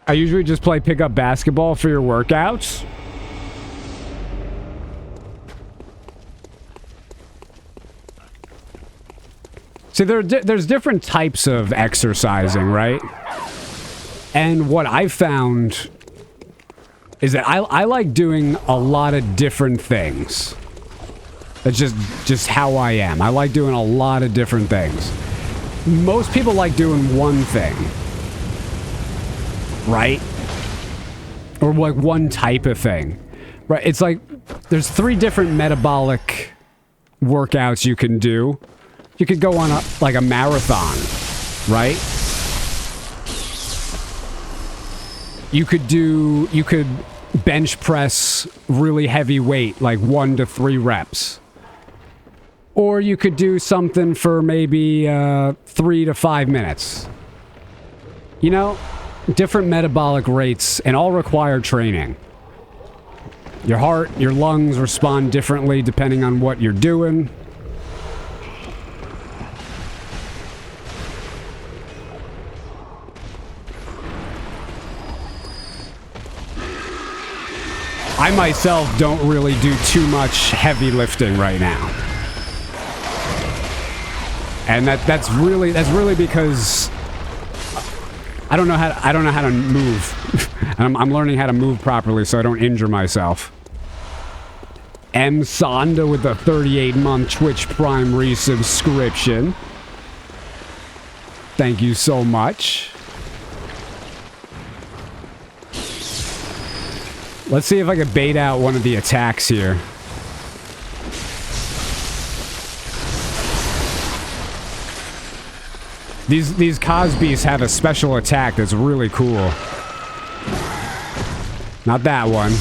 Speaker 1: I usually just play pickup basketball for your workouts. See, there's different types of exercising, right? And what I found is that I like doing a lot of different things. That's just how I am. I like doing a lot of different things. Most people like doing one thing, right? Or like one type of thing, right? It's like there's 3 different metabolic workouts you can do. You could go on like a marathon, right? You could bench press really heavy weight, like 1 to 3 reps. Or you could do something for maybe 3 to 5 minutes. You know, different metabolic rates and all require training. Your heart, your lungs respond differently depending on what you're doing. I myself don't really do too much heavy lifting right now. And that's really because I don't know how to move. I'm learning how to move properly so I don't injure myself. M. Sonda with the 38-month Twitch Prime resubscription. Thank you so much. Let's see if I can bait out one of the attacks here. These Cosbys have a special attack that's really cool. Not that one.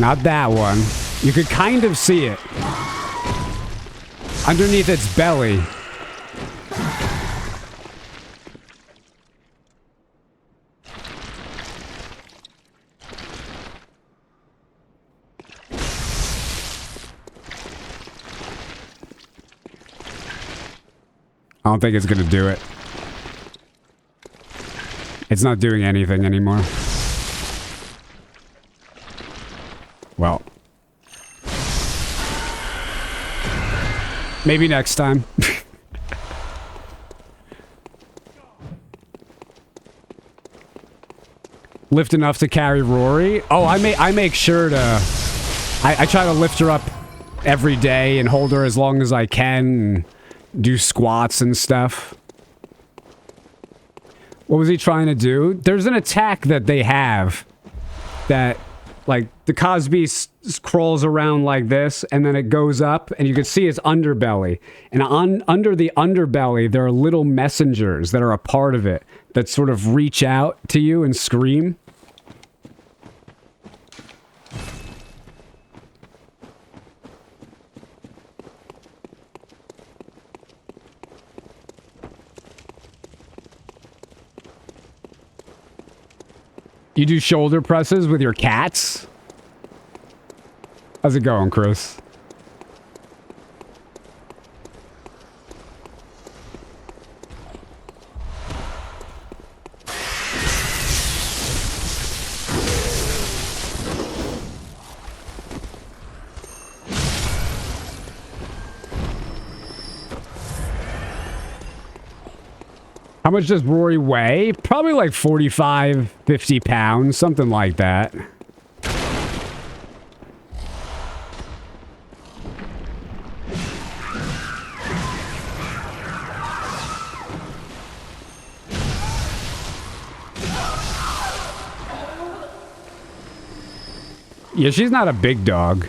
Speaker 1: Not that one. You could kind of see it. Underneath its belly. I don't think it's gonna do it. It's not doing anything anymore. Well. Maybe next time. Lift enough to carry Rory? Oh, I make sure to... I try to lift her up every day and hold her as long as I can and do squats and stuff. What was he trying to do? There's an attack that they have that, like, the Cosby crawls around like this, and then it goes up, and you can see his underbelly. And under the underbelly, there are little messengers that are a part of it that sort of reach out to you and scream. You do shoulder presses with your cats? How's it going, Chris? How much does Rory weigh? Probably like 45, 50 pounds, something like that. Yeah, she's not a big dog.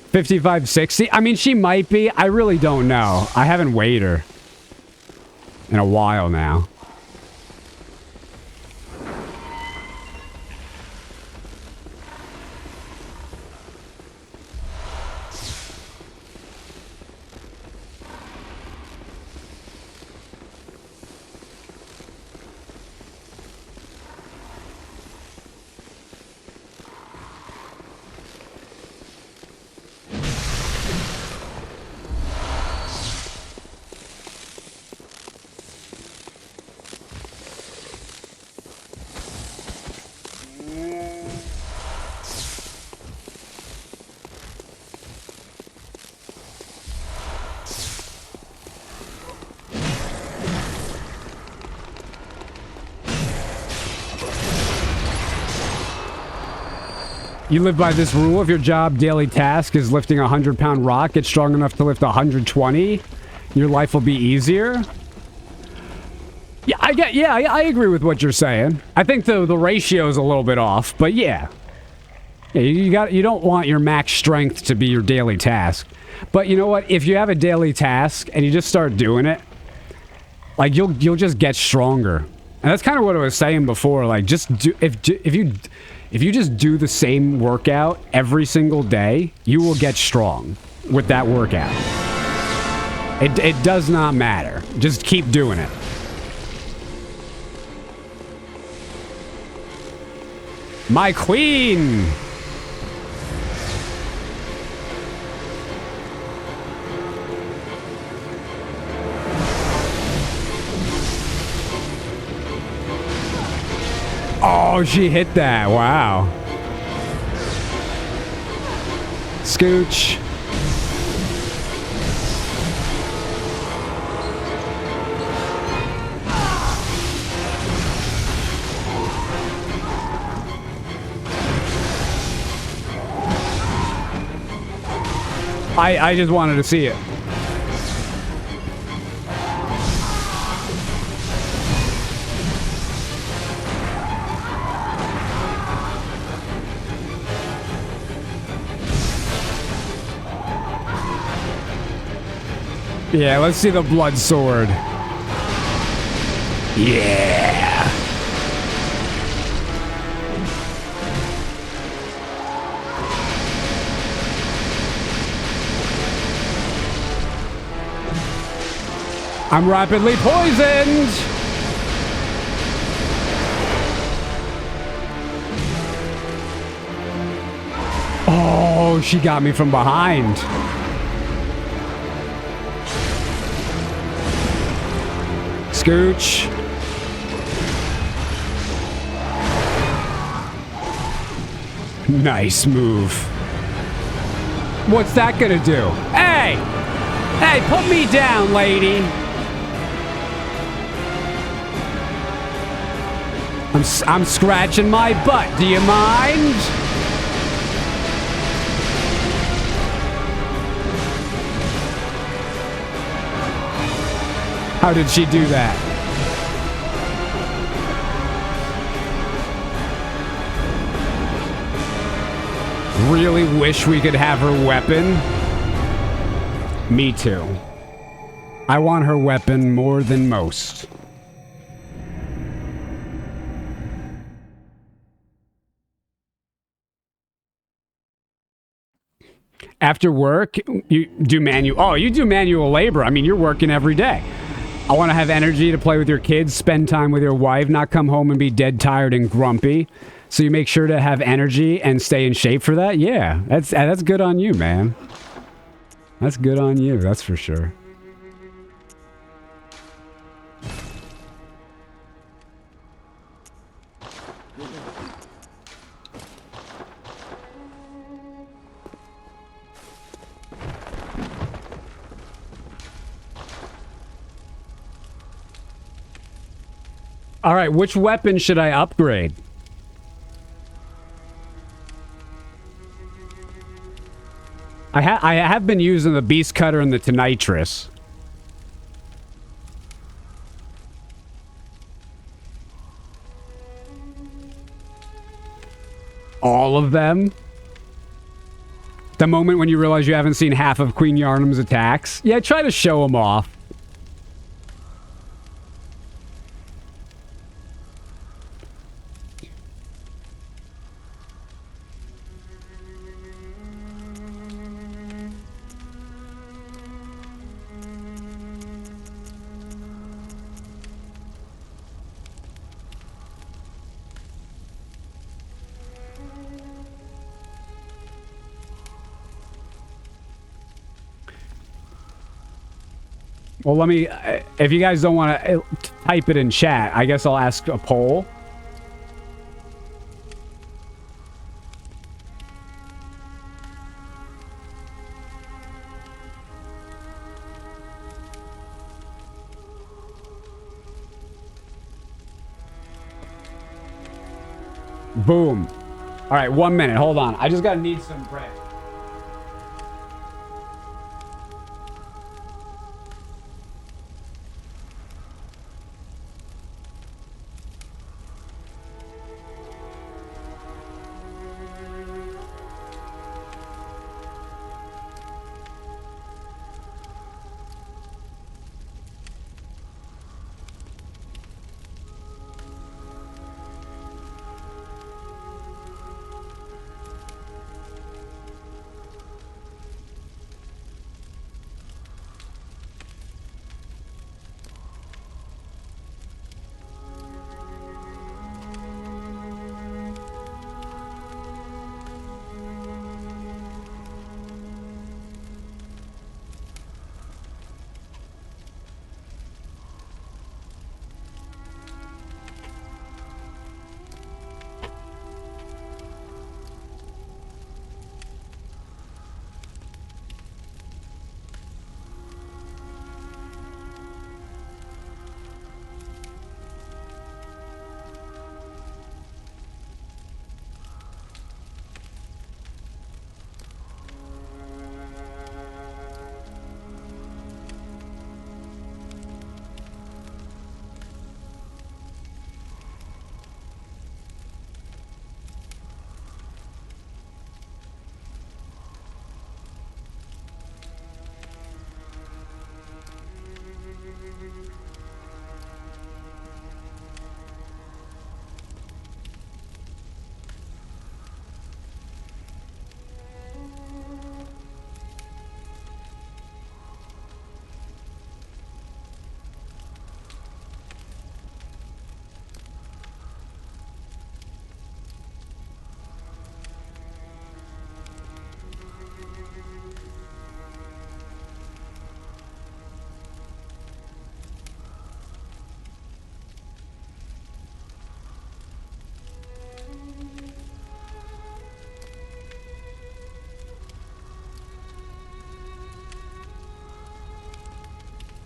Speaker 1: 55, 60? I mean, she might be. I really don't know. I haven't weighed her in a while now. You live by this rule. If your job daily task is lifting a 100-pound rock, get strong enough to lift 120, your life will be easier. Yeah, I agree with what you're saying. I think the ratio is a little bit off, but yeah. Yeah, you don't want your max strength to be your daily task. But you know what? If you have a daily task and you just start doing it, like you'll just get stronger. And that's kind of what I was saying before. Like, just do if you just do the same workout every single day, you will get strong with that workout. It does not matter. Just keep doing it. My queen! Oh, she hit that. Wow. Scooch. I just wanted to see it. Yeah, let's see the blood sword. Yeah. I'm rapidly poisoned. Oh, she got me from behind. Scooch. Nice move. What's that gonna do? Hey! Hey, put me down, lady. I'm scratching my butt. Do you mind? How did she do that? Really wish we could have her weapon. Me too. I want her weapon more than most. After work, you do manual. Oh, you do manual labor. I mean, you're working every day. I want to have energy to play with your kids, spend time with your wife, not come home and be dead tired and grumpy. So you make sure to have energy and stay in shape for that? Yeah, that's good on you, man. That's good on you, that's for sure. All right, which weapon should I upgrade? I have been using the Beast Cutter and the Tonitrus. All of them? The moment when you realize you haven't seen half of Queen Yarnum's attacks? Yeah, try to show them off. Well, let me... if you guys don't want to type it in chat, I guess I'll ask a poll. Boom. All right, 1 minute. Hold on. I just gotta need some bread.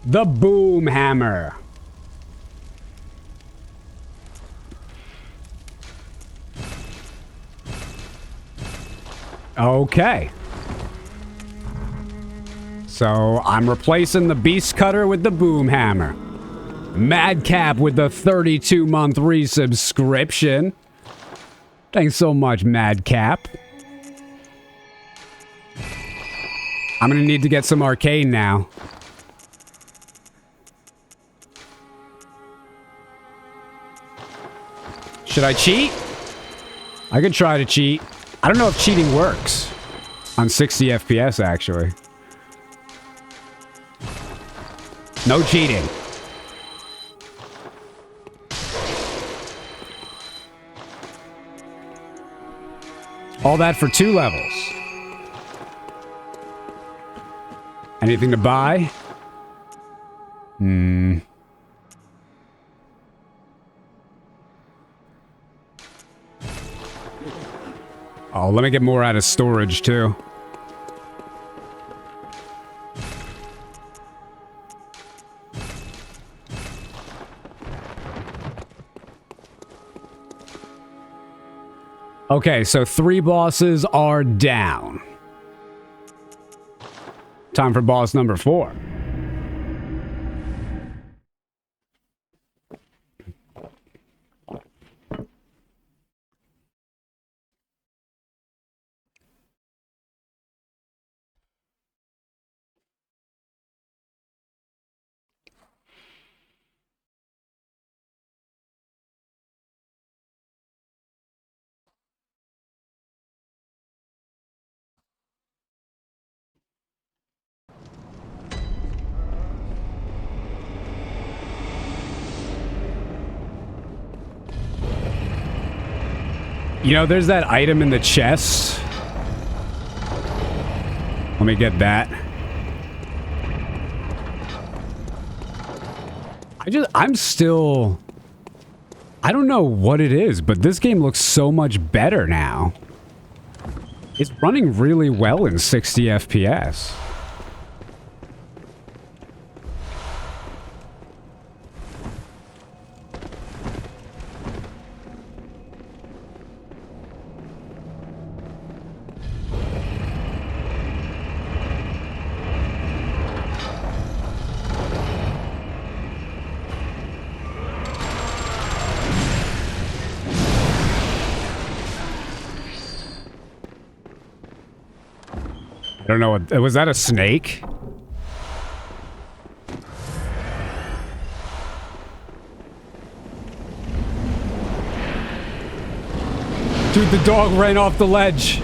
Speaker 1: The boom hammer. Okay. So I'm replacing the beast cutter with the boom hammer. Madcap with the 32-month resubscription. Thanks so much, Madcap. I'm gonna need to get some arcane now. Should I cheat? I could try to cheat. I don't know if cheating works on 60 FPS, actually. No cheating. All that for 2 levels. Anything to buy? Oh, let me get more out of storage, too. Okay, so 3 bosses are down. Time for boss number 4. You know, there's that item in the chest. Let me get that. I'm still... I don't know what it is, but this game looks so much better now. It's running really well in 60 FPS. I don't know what... Was that a snake? Dude, the dog ran off the ledge.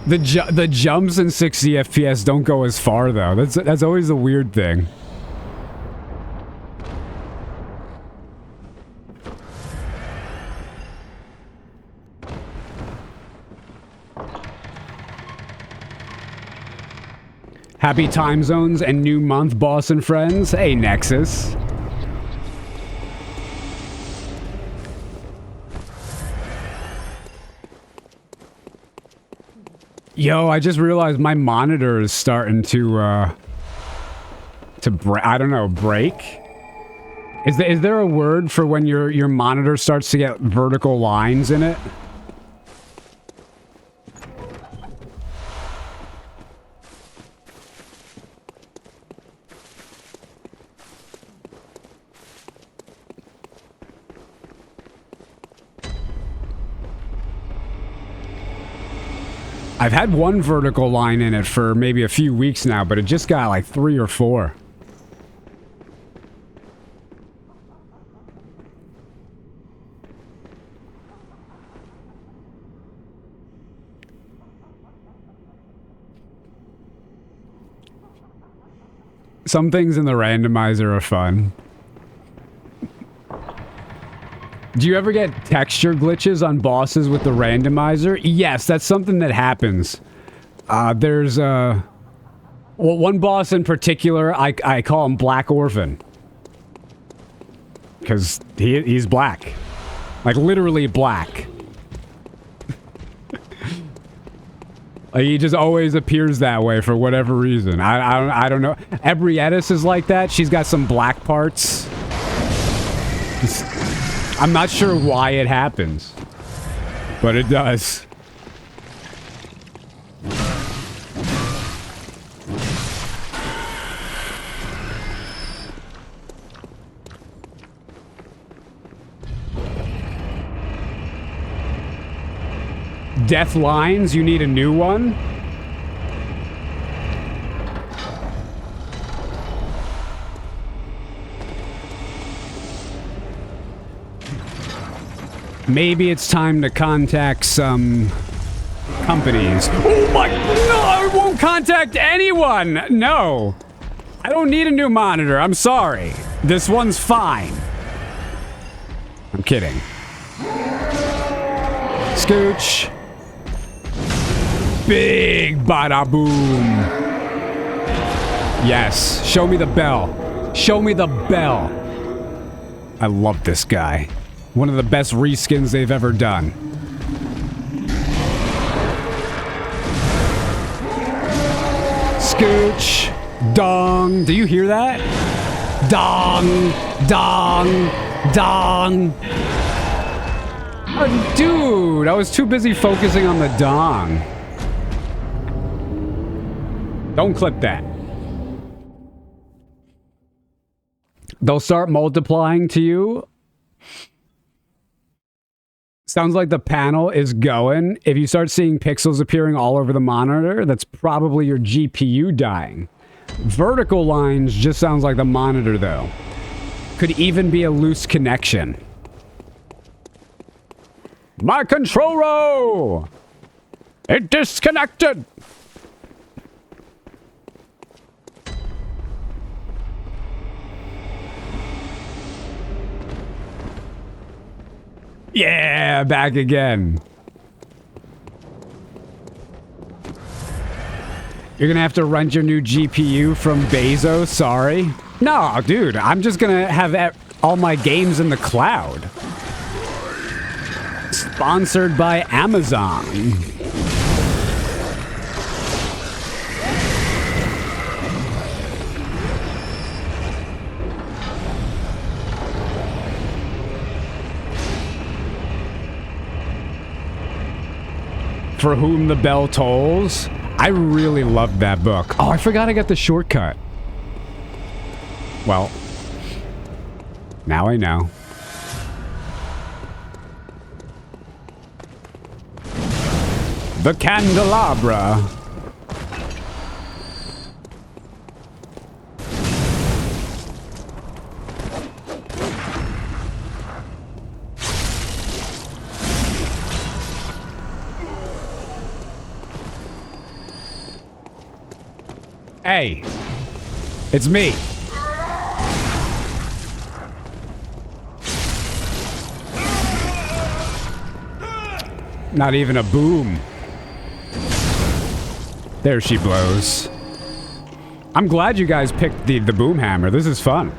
Speaker 1: The jumps in 60 FPS don't go as far, though. That's always a weird thing. Happy time zones and new month, boss and friends. Hey, Nexus. Yo, I just realized my monitor is starting to I don't know, break? Is there a word for when your monitor starts to get vertical lines in it? I've had one vertical line in it for maybe a few weeks now, but it just got like 3 or 4. Some things in the randomizer are fun. Do you ever get texture glitches on bosses with the randomizer? Yes, that's something that happens. There's well, one boss in particular, I call him Black Orphan. Because he's black. Like, literally black. Like, he just always appears that way for whatever reason. I don't know. Ebrietis is like that. She's got some black parts. I'm not sure why it happens, but it does. Death lines, you need a new one? Maybe it's time to contact some companies. Oh my, no, I won't contact anyone. No, I don't need a new monitor. I'm sorry. This one's fine. I'm kidding. Scooch. Big bada boom. Yes, show me the bell. Show me the bell. I love this guy. One of the best reskins they've ever done. Scooch. Dong. Do you hear that? Dong. Dong. Dong. Oh, dude, I was too busy focusing on the dong. Don't clip that. They'll start multiplying to you. Sounds like the panel is going. If you start seeing pixels appearing all over the monitor, that's probably your GPU dying. Vertical lines just sounds like the monitor, though. Could even be a loose connection. My controller! It disconnected! Yeah, back again. You're gonna have to rent your new GPU from Bezos, sorry. No, dude, I'm just gonna have all my games in the cloud. Sponsored by Amazon. For Whom the Bell Tolls. I really loved that book. Oh, I forgot I got the shortcut. Well, now I know. The candelabra. Hey, it's me. Not even a boom. There she blows. I'm glad you guys picked the boom hammer. This is fun.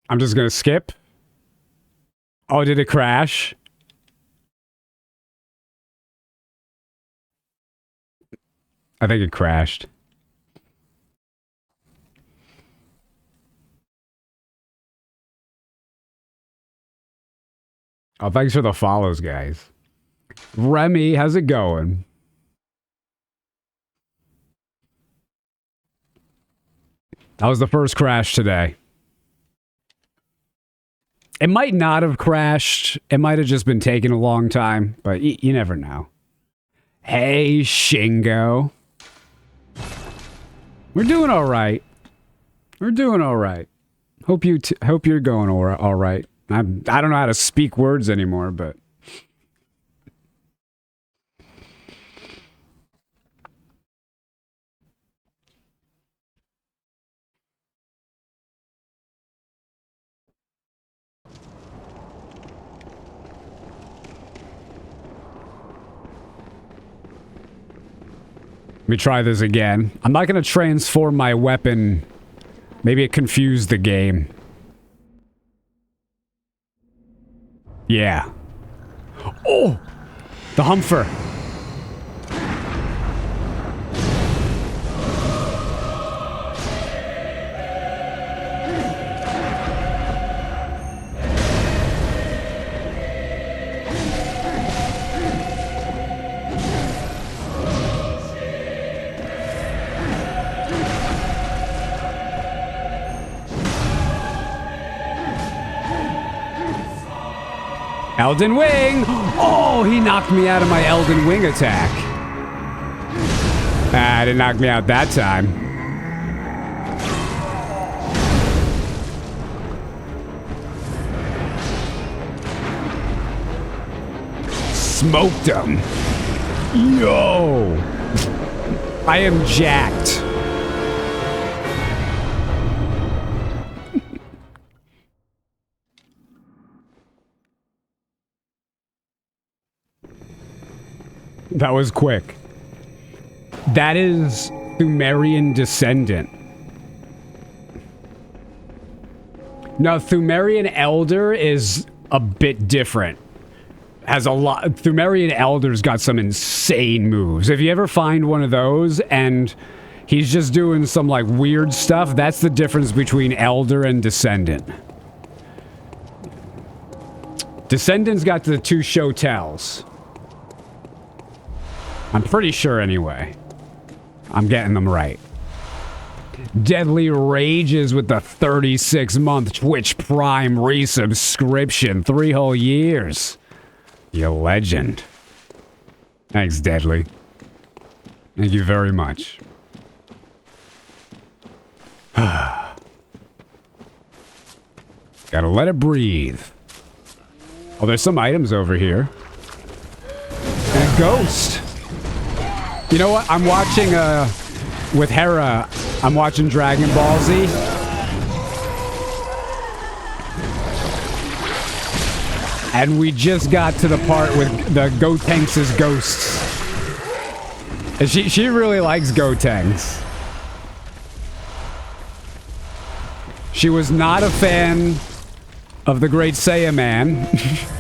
Speaker 1: I'm just gonna skip. Oh, did it crash? I think it crashed. Oh, thanks for the follows, guys. Remy, how's it going? That was the first crash today. It might not have crashed. It might have just been taking a long time, but you never know. Hey, Shingo. We're doing all right. We're doing all right. Hope you're going all right. I don't know how to speak words anymore, but Let me try this again. I'm not gonna transform my weapon. Maybe it confused the game. Yeah. Oh! The Humfer. Elden Wing! Oh, he knocked me out of my Elden Wing attack. Ah, didn't knock me out that time. Smoked him. Yo! I am jacked. That was quick. That is Thumerian Descendant. No, Thumerian Elder is a bit different. Has a lot. Thumerian Elder's got some insane moves. If you ever find one of those and he's just doing some like weird stuff, that's the difference between Elder and Descendant. Descendant's got the two show tells. I'm pretty sure anyway. I'm getting them right. Deadly Rages with the 36-month Twitch Prime resubscription. 3 whole years. You legend. Thanks, Deadly. Thank you very much. Gotta let it breathe. Oh, there's some items over here. And a ghost. You know what? I'm watching, with Hera, I'm watching Dragon Ball Z. And we just got to the part with the Gotenks' ghosts. And she really likes Gotenks. She was not a fan of the Great Saiyaman.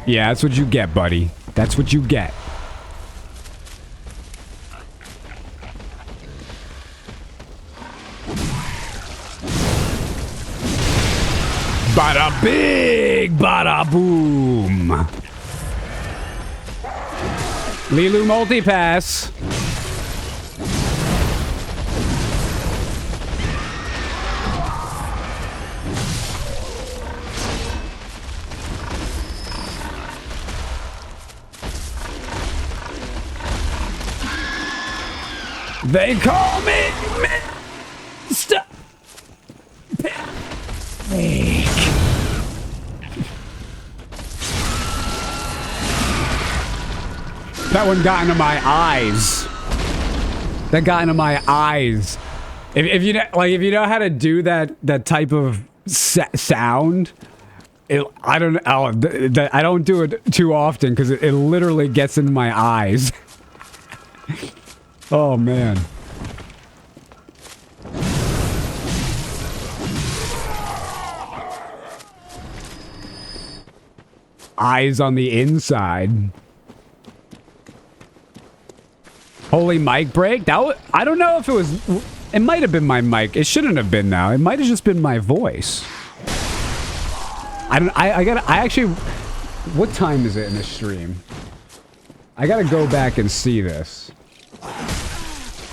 Speaker 1: Yeah, that's what you get, buddy. That's what you get. Bada big, bada boom. Lilu multipass. They call me Mr. Pig. That one got into my eyes. That got into my eyes. If you know, like, if you know how to do that type of sound, I don't I don't do it too often because it literally gets in my eyes. Oh, man. Eyes on the inside. Holy mic break? I don't know if it was... It might have been my mic. It shouldn't have been now. It might have just been my voice. I actually... What time is it in this stream? I gotta go back and see this.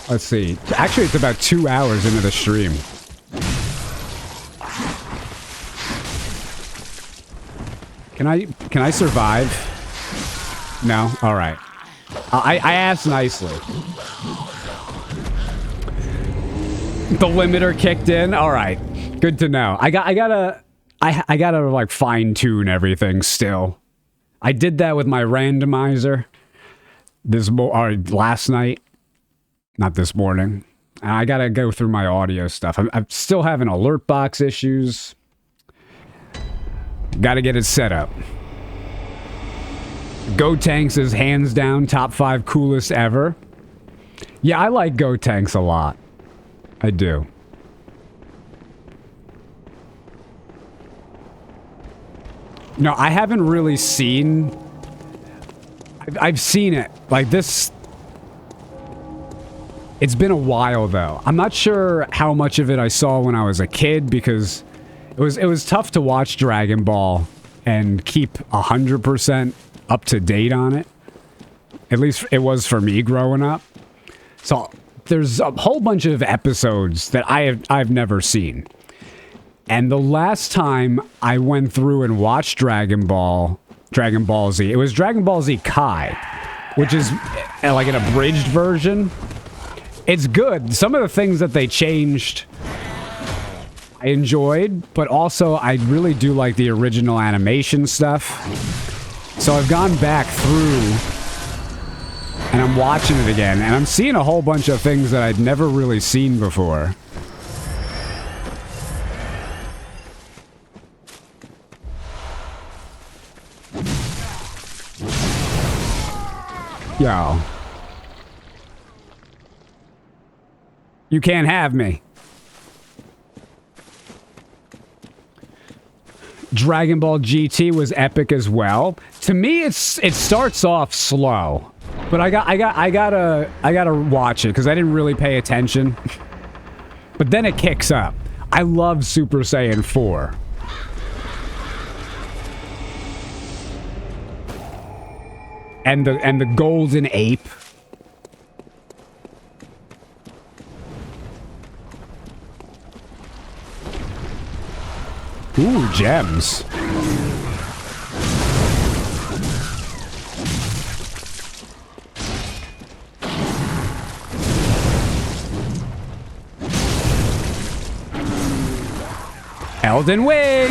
Speaker 1: Let's see. Actually, it's about 2 hours into the stream. Can I survive? No? Alright. I asked nicely. The limiter kicked in? Alright. Good to know. I gotta like fine tune everything still. I did that with my randomizer last night. Not this morning. And I gotta go through my audio stuff. I'm still having alert box issues. Gotta get it set up. Gotenks is hands down top 5 coolest ever. Yeah, I like Gotenks a lot. I do. No, I haven't really seen... I've seen it. Like, this... It's been a while, though. I'm not sure how much of it I saw when I was a kid, because it was tough to watch Dragon Ball and keep 100% up to date on it. At least it was for me growing up. So there's a whole bunch of episodes that I've never seen. And the last time I went through and watched Dragon Ball Z, it was Dragon Ball Z Kai, which is like an abridged version. It's good. Some of the things that they changed, I enjoyed, but also I really do like the original animation stuff. So I've gone back through and I'm watching it again, and I'm seeing a whole bunch of things that I'd never really seen before. Yo. You can't have me. Dragon Ball GT was epic as well. To me, it starts off slow, but I gotta watch it because I didn't really pay attention. But then it kicks up. I love Super Saiyan 4. And the golden ape. Ooh, gems. Elden Wing!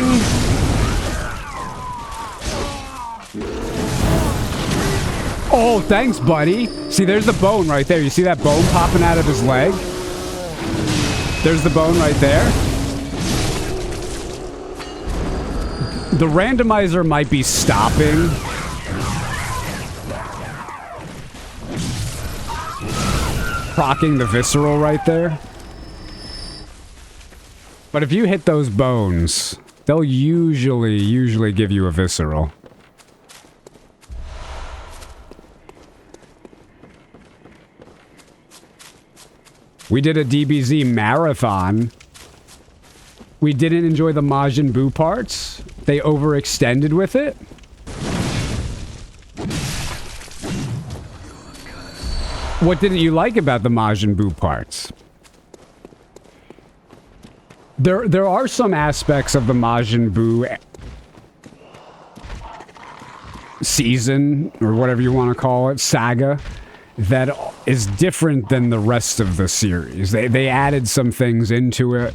Speaker 1: Oh, thanks, buddy. See, there's the bone right there. You see that bone popping out of his leg? There's the bone right there. The randomizer might be stopping. Procking the visceral right there. But if you hit those bones, they'll usually give you a visceral. We did a DBZ marathon. We didn't enjoy the Majin Buu parts. They overextended with it. What didn't you like about the Majin Buu parts? There are some aspects of the Majin Buu season, or whatever you want to call it, saga, that is different than the rest of the series. They added some things into it.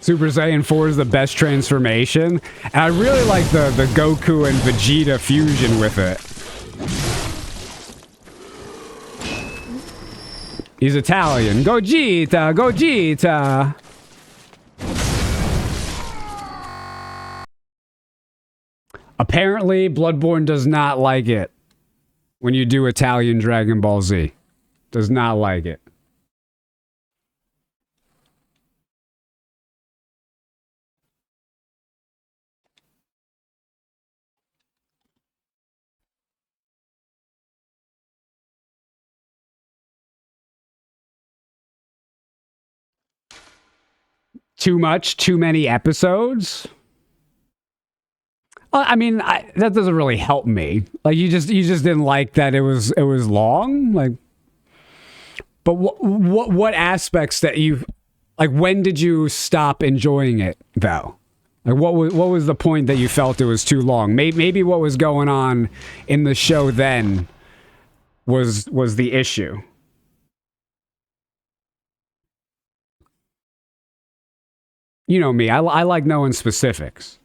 Speaker 1: Super Saiyan 4 is the best transformation. And I really like the Goku and Vegeta fusion with it. He's Italian. Gogeta! Gogeta! Apparently, Bloodborne does not like it when you do Italian Dragon Ball Z. Does not like it. Too much? Too many episodes? I mean, that doesn't really help me. Like, you just didn't like that it was long? Like, but what aspects that you... Like, when did you stop enjoying it, though? Like, what was the point that you felt it was too long? Maybe what was going on in the show then was the issue. You know me, I like knowing specifics.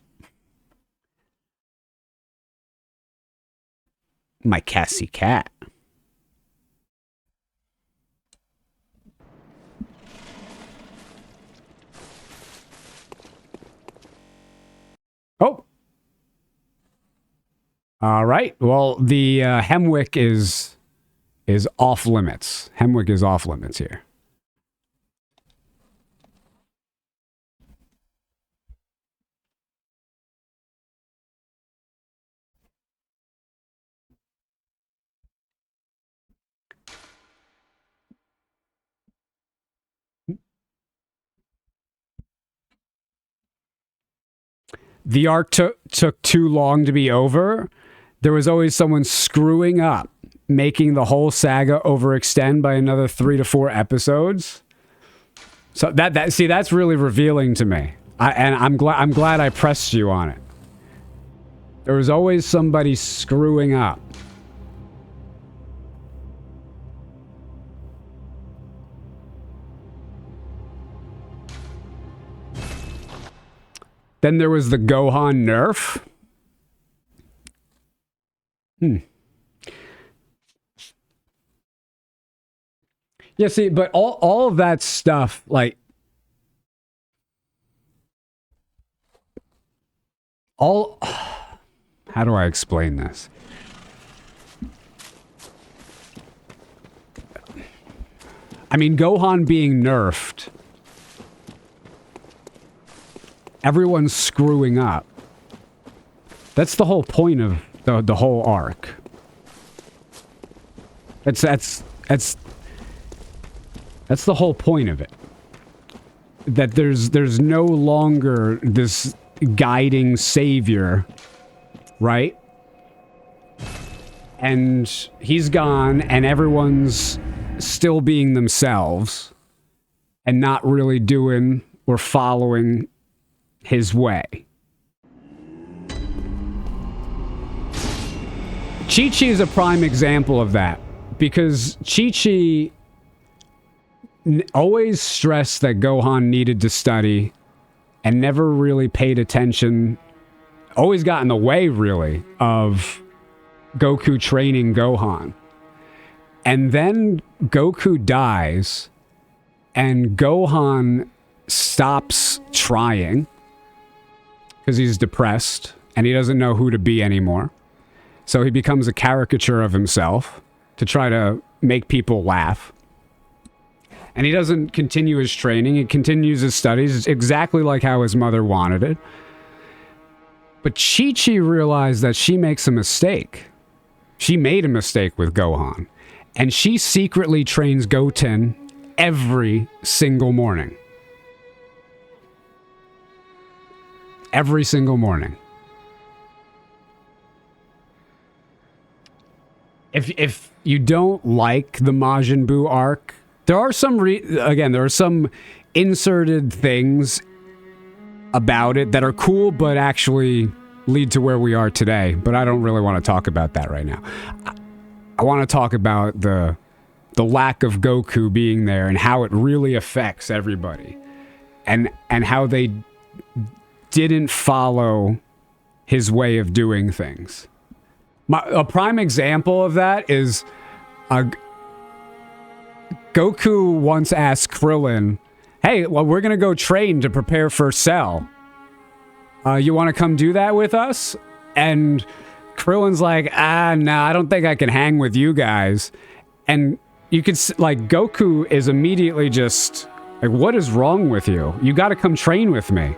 Speaker 1: My Cassie cat. Oh. All right. Well, the Hemwick is off limits. Hemwick is off limits here. The arc took too long to be over. There was always someone screwing up, making the whole saga overextend by another 3 to 4 episodes. So that's really revealing to me. I'm glad I pressed you on it. There was always somebody screwing up. Then there was the Gohan nerf. Yeah, see, but all of that stuff, like, how do I explain this? I mean, Gohan being nerfed, everyone's screwing up. That's the whole point of the whole arc. That's the whole point of it. That there's no longer this guiding savior, right? And he's gone, and everyone's still being themselves and not really doing or following his way. Chi-Chi is a prime example of that, because Chi-Chi always stressed that Gohan needed to study and never really paid attention, always got in the way, really, of Goku training Gohan. And then Goku dies, and Gohan stops trying because he's depressed and he doesn't know who to be anymore. So he becomes a caricature of himself to try to make people laugh. And he doesn't continue his training. He continues his studies exactly like how his mother wanted it. But Chi-Chi realized that she makes a mistake. She made a mistake with Gohan. And she secretly trains Goten every single morning. Every single morning. If you don't like the Majin Buu arc, there are some there are some inserted things about it that are cool, but actually lead to where we are today. But I don't really want to talk about that right now. I want to talk about the lack of Goku being there and how it really affects everybody, and how they didn't follow his way of doing things. A prime example of that is Goku once asked Krillin, "Hey, well, we're gonna go train to prepare for Cell. You want to come do that with us?" And Krillin's like, no, I don't think I can hang with you guys. And you could, like, Goku is immediately just like, what is wrong with you? You got to come train with me.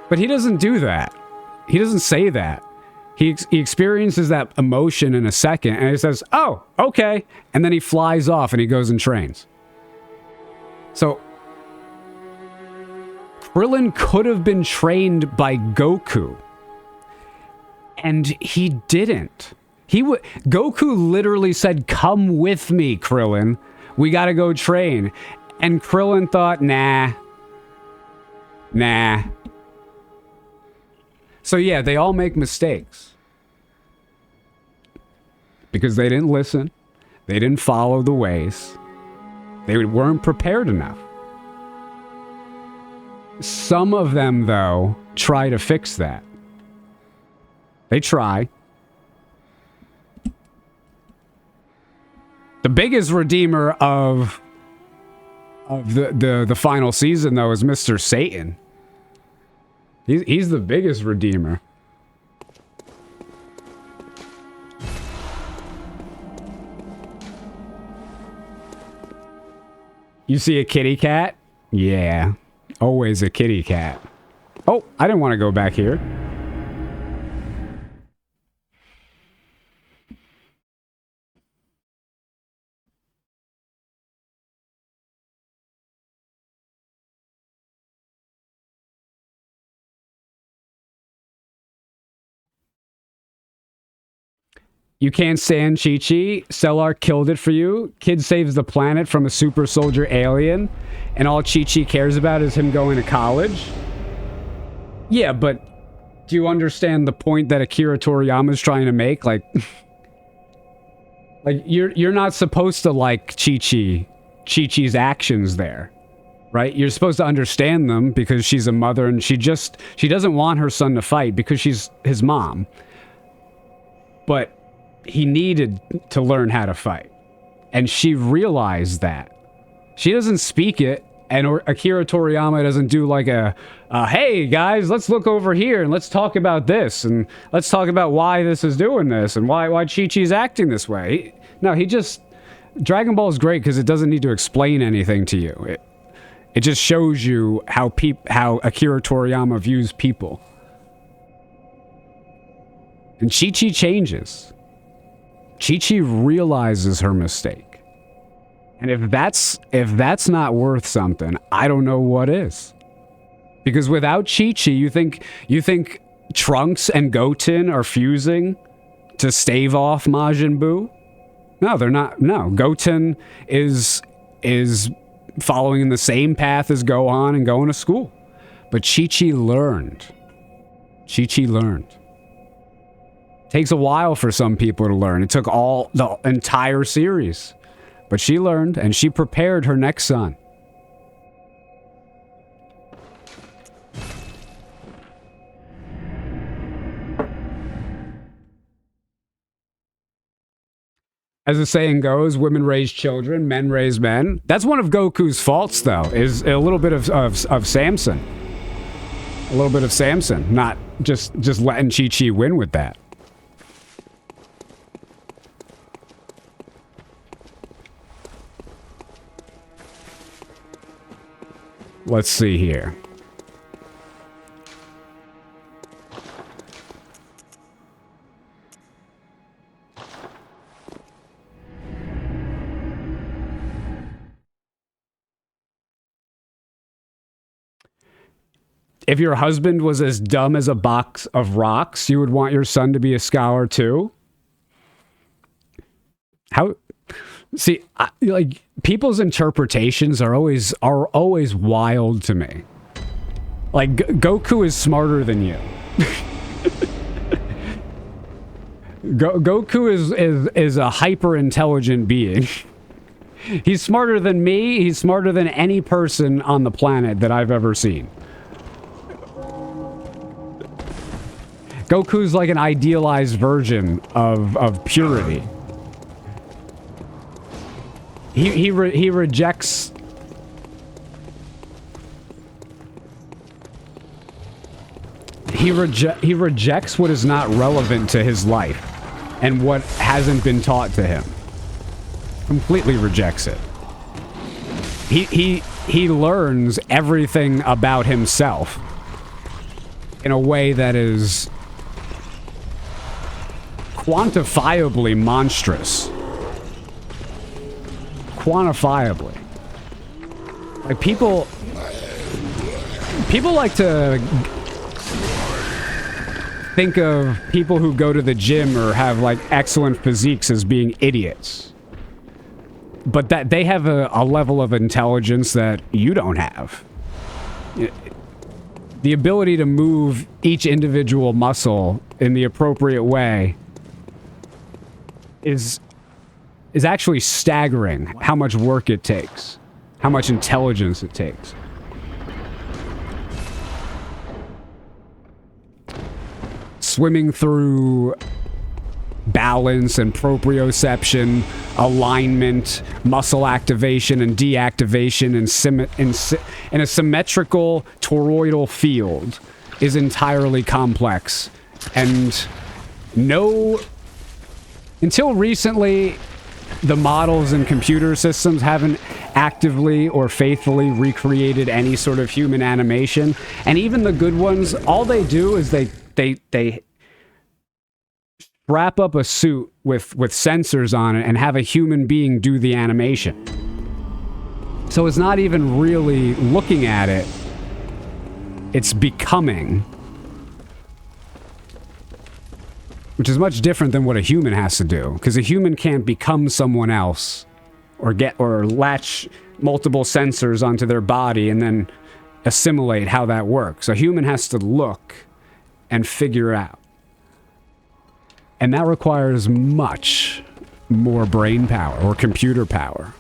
Speaker 1: But he doesn't do that. He doesn't say that. He experiences that emotion in a second, and he says, oh, okay. And then he flies off and he goes and trains. So Krillin could have been trained by Goku, and he didn't. Goku literally said, come with me, Krillin. We gotta go train. And Krillin thought, nah. So yeah, they all make mistakes. Because they didn't listen. They didn't follow the ways. They weren't prepared enough. Some of them, though, try to fix that. They try. The biggest redeemer of the final season, though, is Mr. Satan. He's the biggest redeemer. You see a kitty cat? Yeah. Always a kitty cat. Oh, I didn't want to go back here. You can't stand Chi-Chi. Cellar killed it for you. Kid saves the planet from a super soldier alien. And all Chi-Chi cares about is him going to college. Yeah, but do you understand the point that Akira Toriyama's trying to make? Like, you're not supposed to like Chi-Chi's actions there. Right? You're supposed to understand them because she's a mother and she doesn't want her son to fight because she's his mom. But he needed to learn how to fight. And she realized that. She doesn't speak it, and Akira Toriyama doesn't do like hey guys, let's look over here and let's talk about this, and let's talk about why this is doing this, and why Chi-Chi's acting this way. No, he just... Dragon Ball is great because it doesn't need to explain anything to you. It just shows you how Akira Toriyama views people. And Chi-Chi changes. Chi-Chi realizes her mistake. And if that's not worth something, I don't know what is. Because without Chi-Chi, you think Trunks and Goten are fusing to stave off Majin Buu? No, they're not. No, Goten is following in the same path as Gohan and going to school. But Chi-Chi learned. Chi-Chi learned. Takes a while for some people to learn. It took the entire series. But she learned, and she prepared her next son. As the saying goes, women raise children, men raise men. That's one of Goku's faults, though, is a little bit of Samson. A little bit of Samson, not just letting Chi-Chi win with that. Let's see here. If your husband was as dumb as a box of rocks, you would want your son to be a scholar too? How... See, like, people's interpretations are always wild to me. Like, Goku is smarter than you. Goku is a hyper-intelligent being. He's smarter than me. He's smarter than any person on the planet that I've ever seen. Goku's like an idealized version of purity. He rejects... He rejects what is not relevant to his life and what hasn't been taught to him. Completely rejects it. He learns everything about himself in a way that is quantifiably monstrous. Quantifiably. Like, people like to think of people who go to the gym or have like excellent physiques as being idiots. But that they have a level of intelligence that you don't have. The ability to move each individual muscle in the appropriate way is is actually staggering how much work it takes, how much intelligence it takes. Swimming through balance and proprioception, alignment, muscle activation and deactivation in a symmetrical toroidal field is entirely complex. And until recently, the models and computer systems haven't actively or faithfully recreated any sort of human animation. And even the good ones, all they do is they wrap up a suit with sensors on it and have a human being do the animation. So it's not even really looking at it. It's becoming. Which is much different than what a human has to do. Because a human can't become someone else or latch multiple sensors onto their body and then assimilate how that works. A human has to look and figure out. And that requires much more brain power or computer power.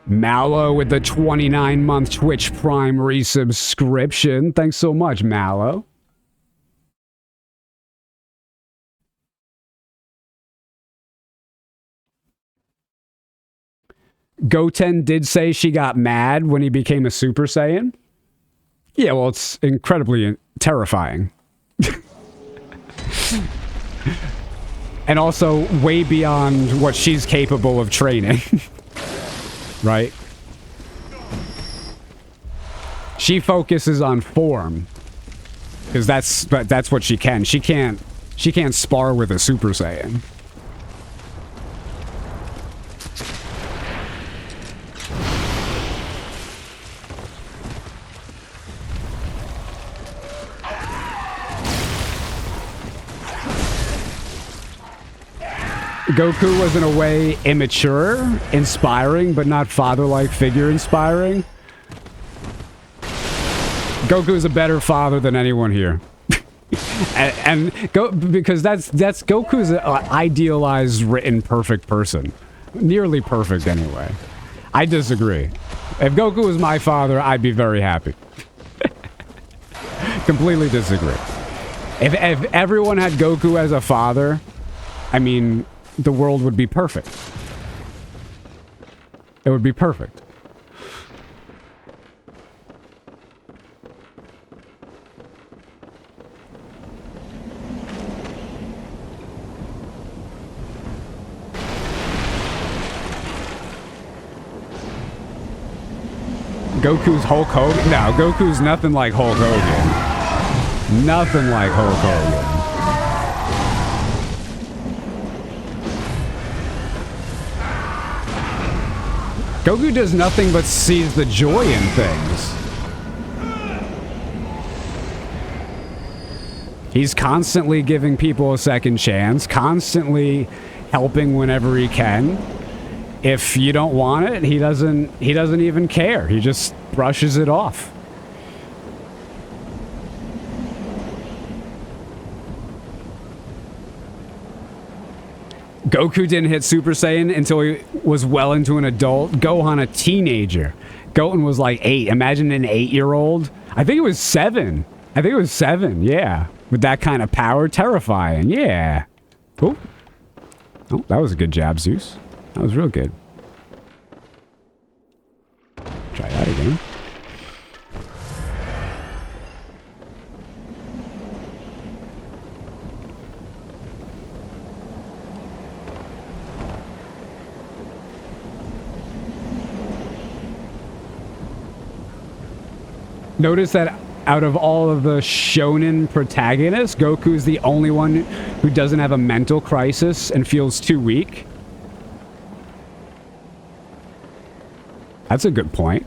Speaker 1: Mallow with the 29-month Twitch Prime resubscription. Thanks so much, Mallow. Goten did say she got mad when he became a Super Saiyan. Yeah, well, it's incredibly terrifying. And also way beyond what she's capable of training. Right? She focuses on form. Because that's what she can. She can't spar with a Super Saiyan. Goku was in a way immature, inspiring, but not father-like figure inspiring. Goku's a better father than anyone here. Because that's Goku's idealized, written, perfect person. Nearly perfect, anyway. I disagree. If Goku was my father, I'd be very happy. Completely disagree. If everyone had Goku as a father, I mean, the world would be perfect. It would be perfect. Goku's Hulk Hogan? No, Goku's nothing like Hulk Hogan. Nothing like Hulk Hogan. Goku does nothing but sees the joy in things. He's constantly giving people a second chance, constantly helping whenever he can. If you don't want it, he doesn't even care. He just brushes it off. Goku didn't hit Super Saiyan until he was well into an adult. Gohan, a teenager. Goten was like 8. Imagine an 8-year-old. I think it was 7. Yeah. With that kind of power. Terrifying. Yeah. Cool. Oh, that was a good jab, Zeus. That was real good. Try that again. Notice that out of all of the shonen protagonists, Goku's the only one who doesn't have a mental crisis and feels too weak. That's a good point.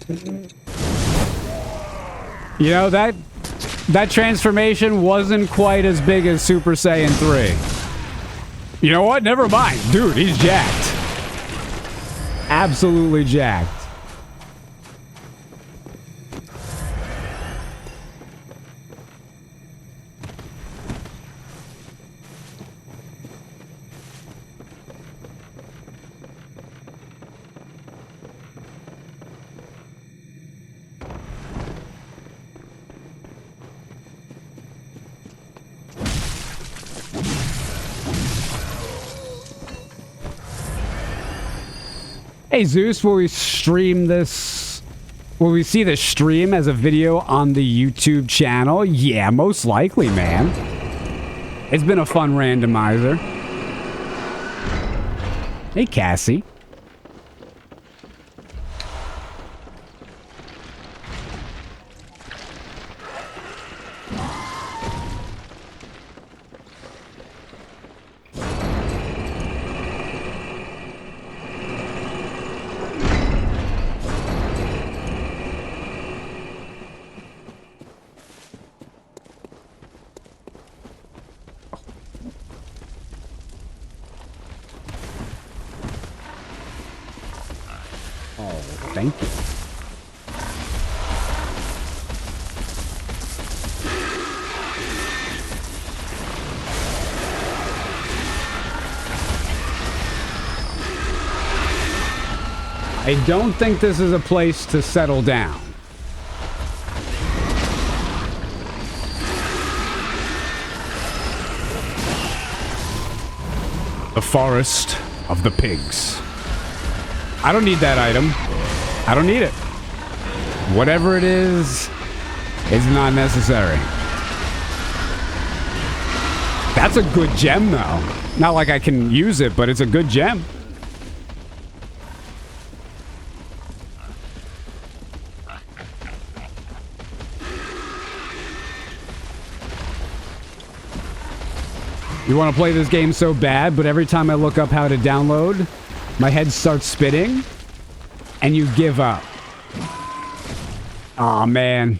Speaker 1: You know, that transformation wasn't quite as big as Super Saiyan 3. You know what? Never mind. Dude, he's jacked. Absolutely jacked. Hey Zeus, will we stream this? Will we see this stream as a video on the YouTube channel? Yeah, most likely, man. It's been a fun randomizer. Hey, Cassie. Thank you. I don't think this is a place to settle down. The forest of the pigs. I don't need that item. I don't need it. Whatever it is not necessary. That's a good gem, though. Not like I can use it, but it's a good gem. You want to play this game so bad, but every time I look up how to download, my head starts spinning, and you give up. Aw, man.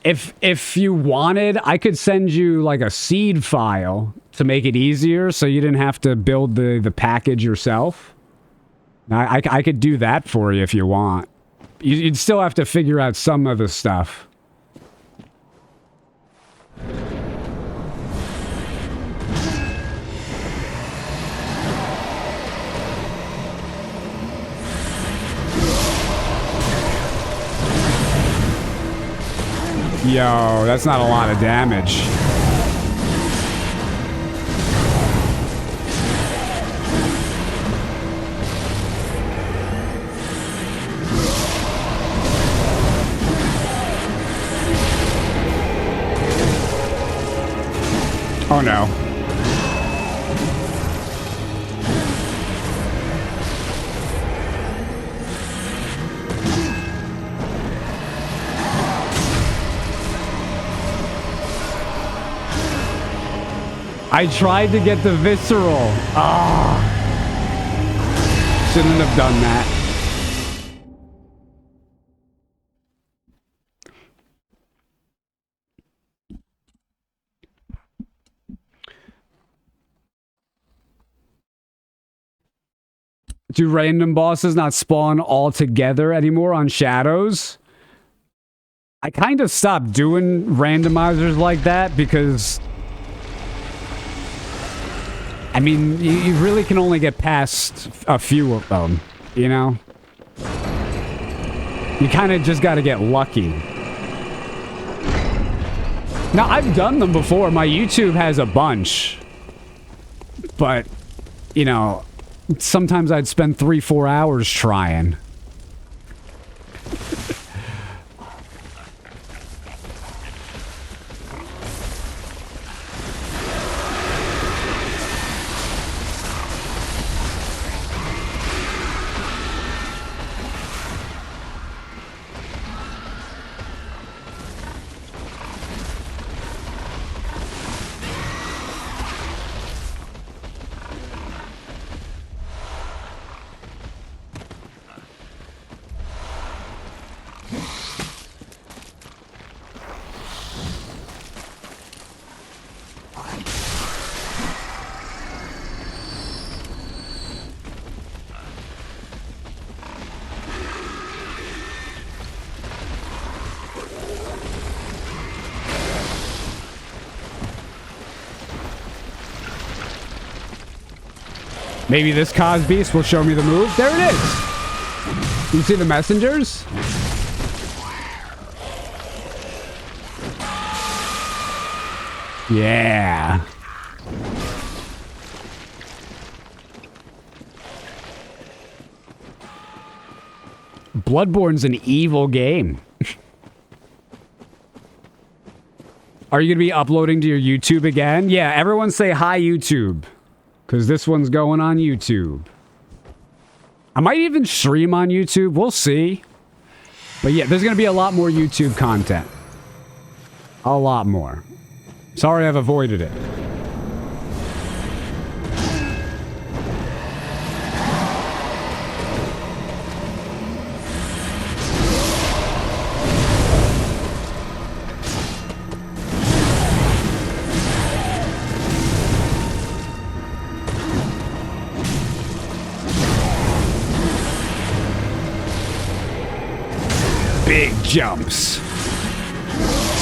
Speaker 1: If you wanted, I could send you like a seed file to make it easier so you didn't have to build the package yourself. I could do that for you if you want. You'd still have to figure out some of the stuff. Yo, that's not a lot of damage. Oh no. I tried to get the visceral. Ah. Shouldn't have done that. Do random bosses not spawn all together anymore on shadows? I kind of stopped doing randomizers like that because, I mean, you really can only get past a few of them, you know? You kind of just got to get lucky. Now, I've done them before. My YouTube has a bunch. But, you know, sometimes I'd spend 3-4 hours trying. Maybe this Cos Beast will show me the move. There it is. You see the messengers? Yeah. Bloodborne's an evil game. Are you going to be uploading to your YouTube again? Yeah, everyone say hi, YouTube. Because this one's going on YouTube. I might even stream on YouTube. We'll see. But yeah, there's going to be a lot more YouTube content. A lot more. Sorry I've avoided it. Big jumps.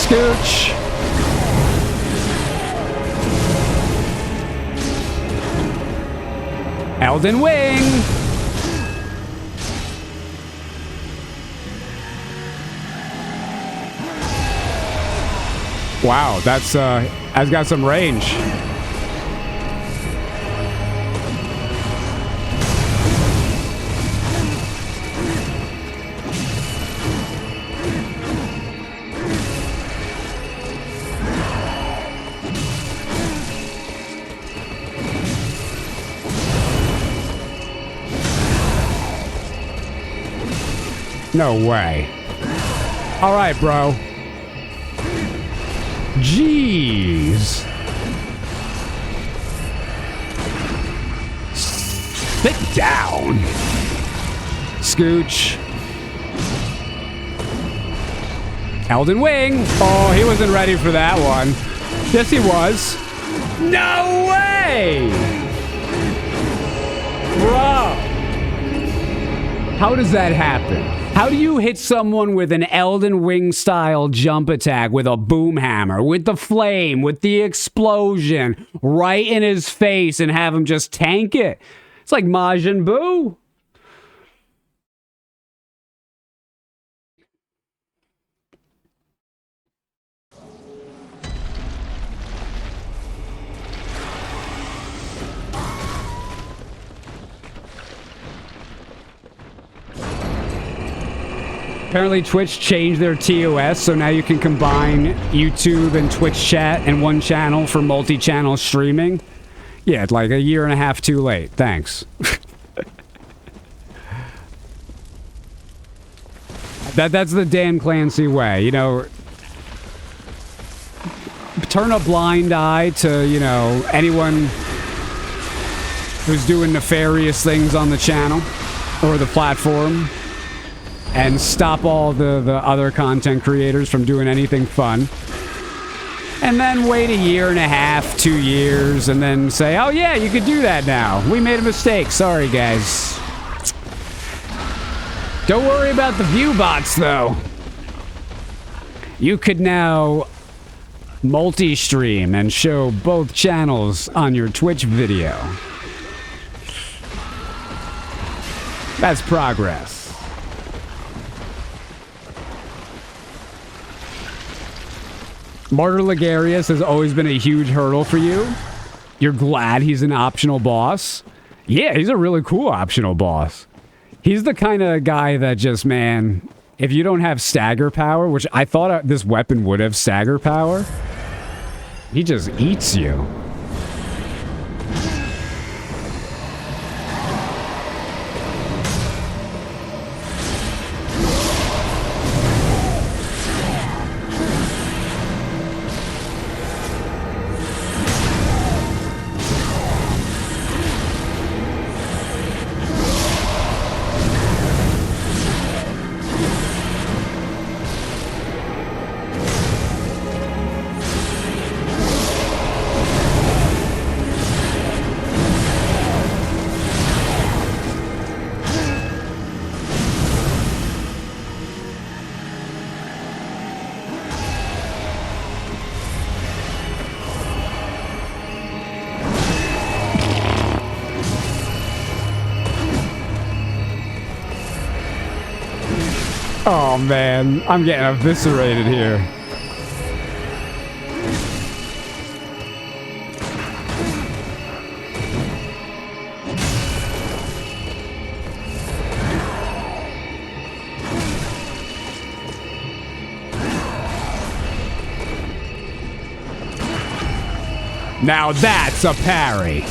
Speaker 1: Scooch. Elden Wing. Wow, that's got some range. No way. All right, bro. Jeez. Sit down. Scooch. Elden Wing. Oh, he wasn't ready for that one. Yes, he was. No way! Bro. How does that happen? How do you hit someone with an Elden Ring style jump attack with a boom hammer, with the flame, with the explosion, right in his face and have him just tank it? It's like Majin Buu. Apparently Twitch changed their TOS, so now you can combine YouTube and Twitch chat in one channel for multi-channel streaming. Yeah, it's like a year and a half too late. Thanks. That's the Dan Clancy way, you know. Turn a blind eye to, you know, anyone who's doing nefarious things on the channel or the platform. And stop all the other content creators from doing anything fun. And then wait a year and a half, 2 years, and then say, oh yeah, you could do that now. We made a mistake. Sorry, guys. Don't worry about the view bots, though. You could now multi-stream and show both channels on your Twitch video. That's progress. Martyr Ligarius has always been a huge hurdle for you. You're glad he's an optional boss. Yeah, he's a really cool optional boss. He's the kind of guy that just, man, if you don't have stagger power, which I thought this weapon would have stagger power, he just eats you. Oh man, I'm getting eviscerated here. Now that's a parry.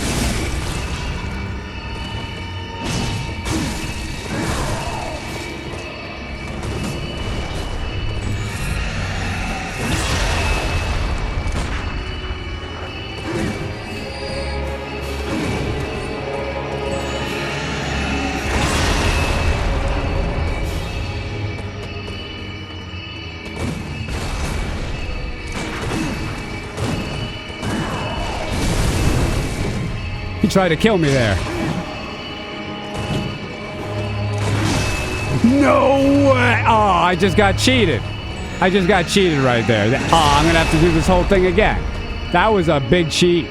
Speaker 1: He tried to kill me there. No way! Oh, I just got cheated. I just got cheated right there. Oh, I'm gonna have to do this whole thing again. That was a big cheat.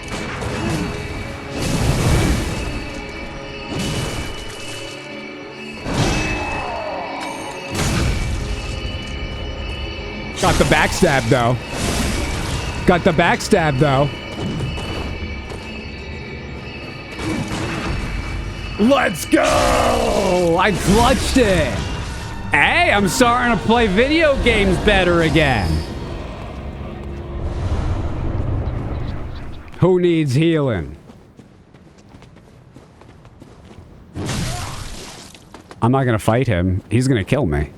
Speaker 1: Got the backstab though. Got the backstab though. Let's go! I clutched it! Hey, I'm starting to play video games better again. Who needs healing? I'm not gonna fight him. He's gonna kill me.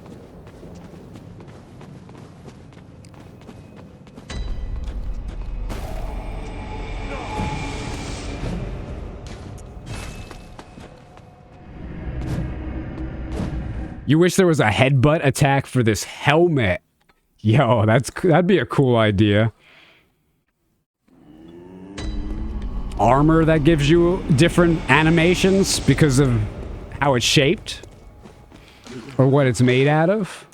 Speaker 1: You wish there was a headbutt attack for this helmet. Yo, that'd be a cool idea. Armor that gives you different animations because of how it's shaped or what it's made out of.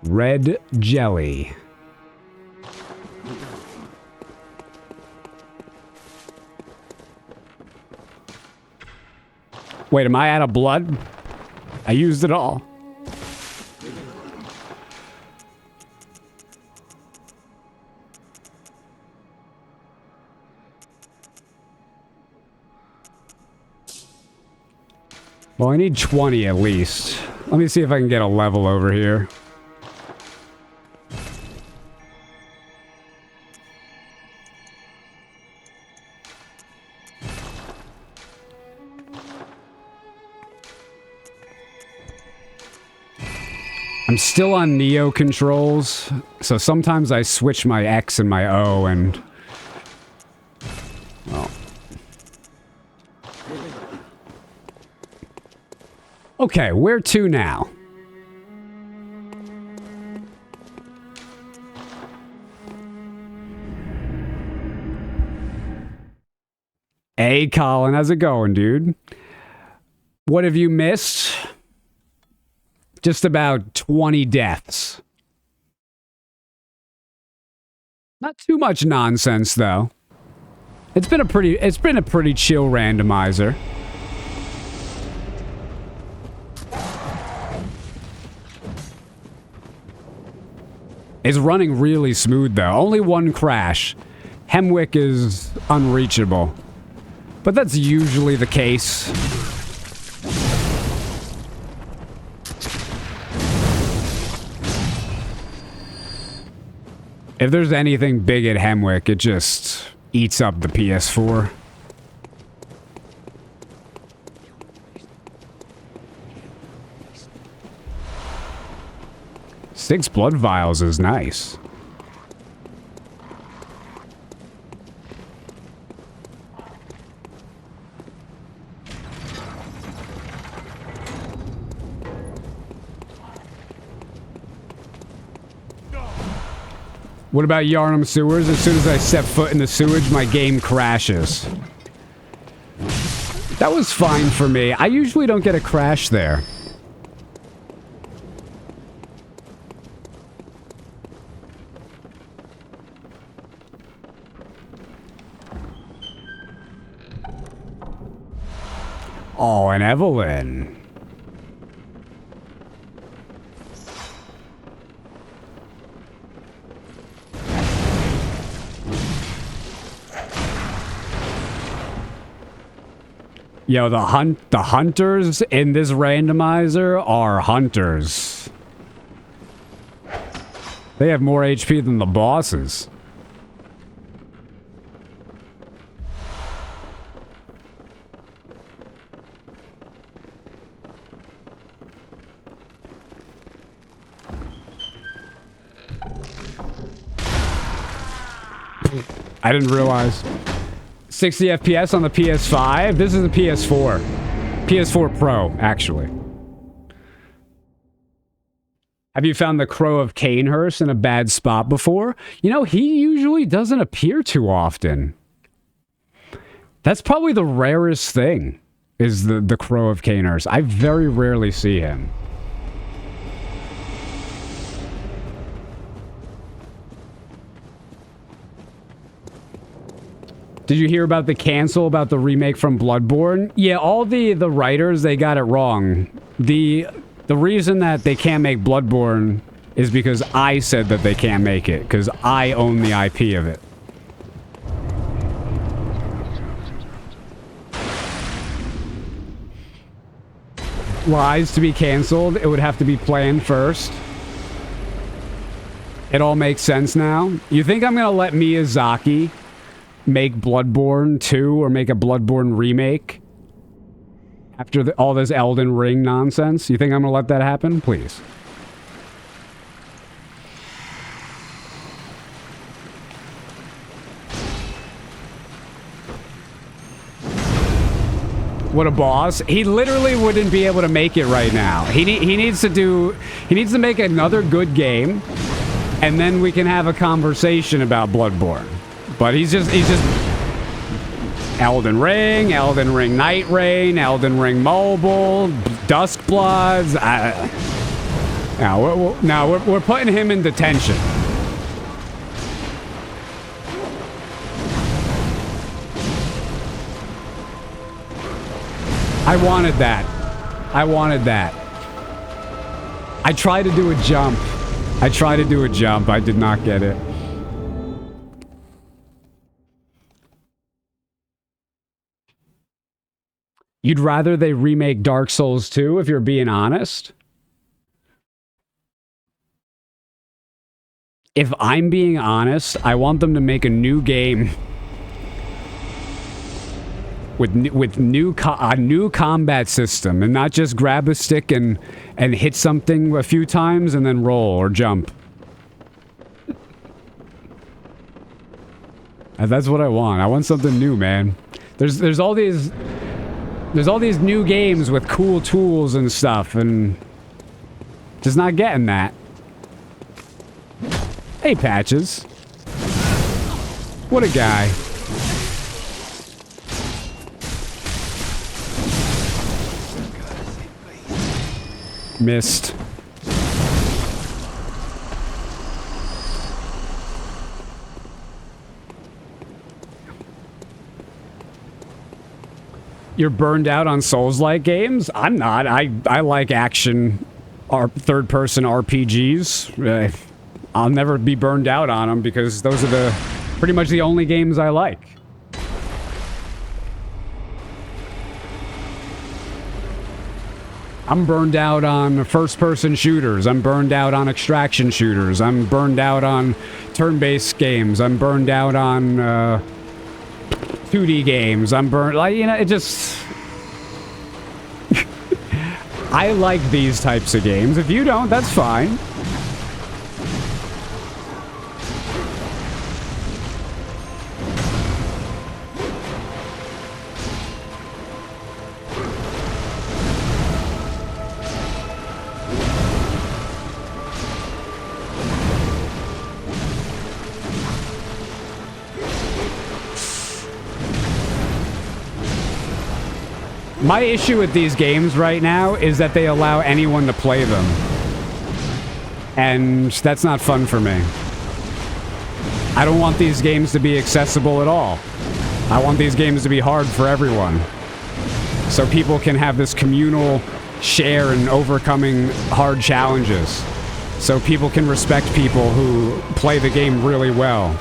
Speaker 1: Red jelly. Wait, am I out of blood? I used it all. Well, I need 20 at least. Let me see if I can get a level over here. I'm still on Neo controls, so sometimes I switch my X and my O and... well... okay, where to now? Hey, Colin, how's it going, dude? What have you missed? Just about 20 deaths. Not too much nonsense, though. It's been a pretty chill randomizer. It's running really smooth, though. Only one crash. Hemwick is unreachable. But that's usually the case. If there's anything big at Hemwick, it just eats up the PS4. Six blood vials is nice. What about Yarnum Sewers? As soon as I step foot in the sewage, my game crashes. That was fine for me. I usually don't get a crash there. Oh, and Evelyn. Yo, the hunters in this randomizer are hunters. They have more HP than the bosses. I didn't realize. 60 FPS on the PS5. This is a PS4. PS4 Pro, actually. Have you found the Crow of Canehurst in a bad spot before? You know, he usually doesn't appear too often. That's probably the rarest thing, is the Crow of Canehurst. I very rarely see him. Did you hear about the cancel about the remake from Bloodborne? Yeah, all the writers, they got it wrong. The reason that they can't make Bloodborne is because I said that they can't make it, because I own the IP of it. Lies to be canceled, it would have to be planned first. It all makes sense now. You think I'm gonna let Miyazaki make Bloodborne 2 or make a Bloodborne remake after all this Elden Ring nonsense? You think I'm gonna let that happen? Please. What a boss. He literally wouldn't be able to make it right now. He needs to make another good game, and then we can have a conversation about Bloodborne. But he's just Elden Ring Night Rain, Elden Ring Mobile, Duskbloods. Now we're putting him in detention. I wanted that. I tried to do a jump. I did not get it. You'd rather they remake Dark Souls 2 if you're being honest? If I'm being honest, I want them to make a new game with a new combat system, and not just grab a stick and hit something a few times and then roll or jump. That's what I want. I want something new, man. There's all these new games with cool tools and stuff, and just not getting that. Hey, Patches. What a guy. Missed. You're burned out on Souls-like games? I'm not. I like action third-person RPGs. I'll never be burned out on them because those are pretty much the only games I like. I'm burned out on first-person shooters. I'm burned out on extraction shooters. I'm burned out on turn-based games. I'm burned out on 2D games. I'm burned, like, you know, it just... I like these types of games. If you don't, that's fine. My issue with these games right now is that they allow anyone to play them. And that's not fun for me. I don't want these games to be accessible at all. I want these games to be hard for everyone. so people can have this communal share in overcoming hard challenges, so people can respect people who play the game really well.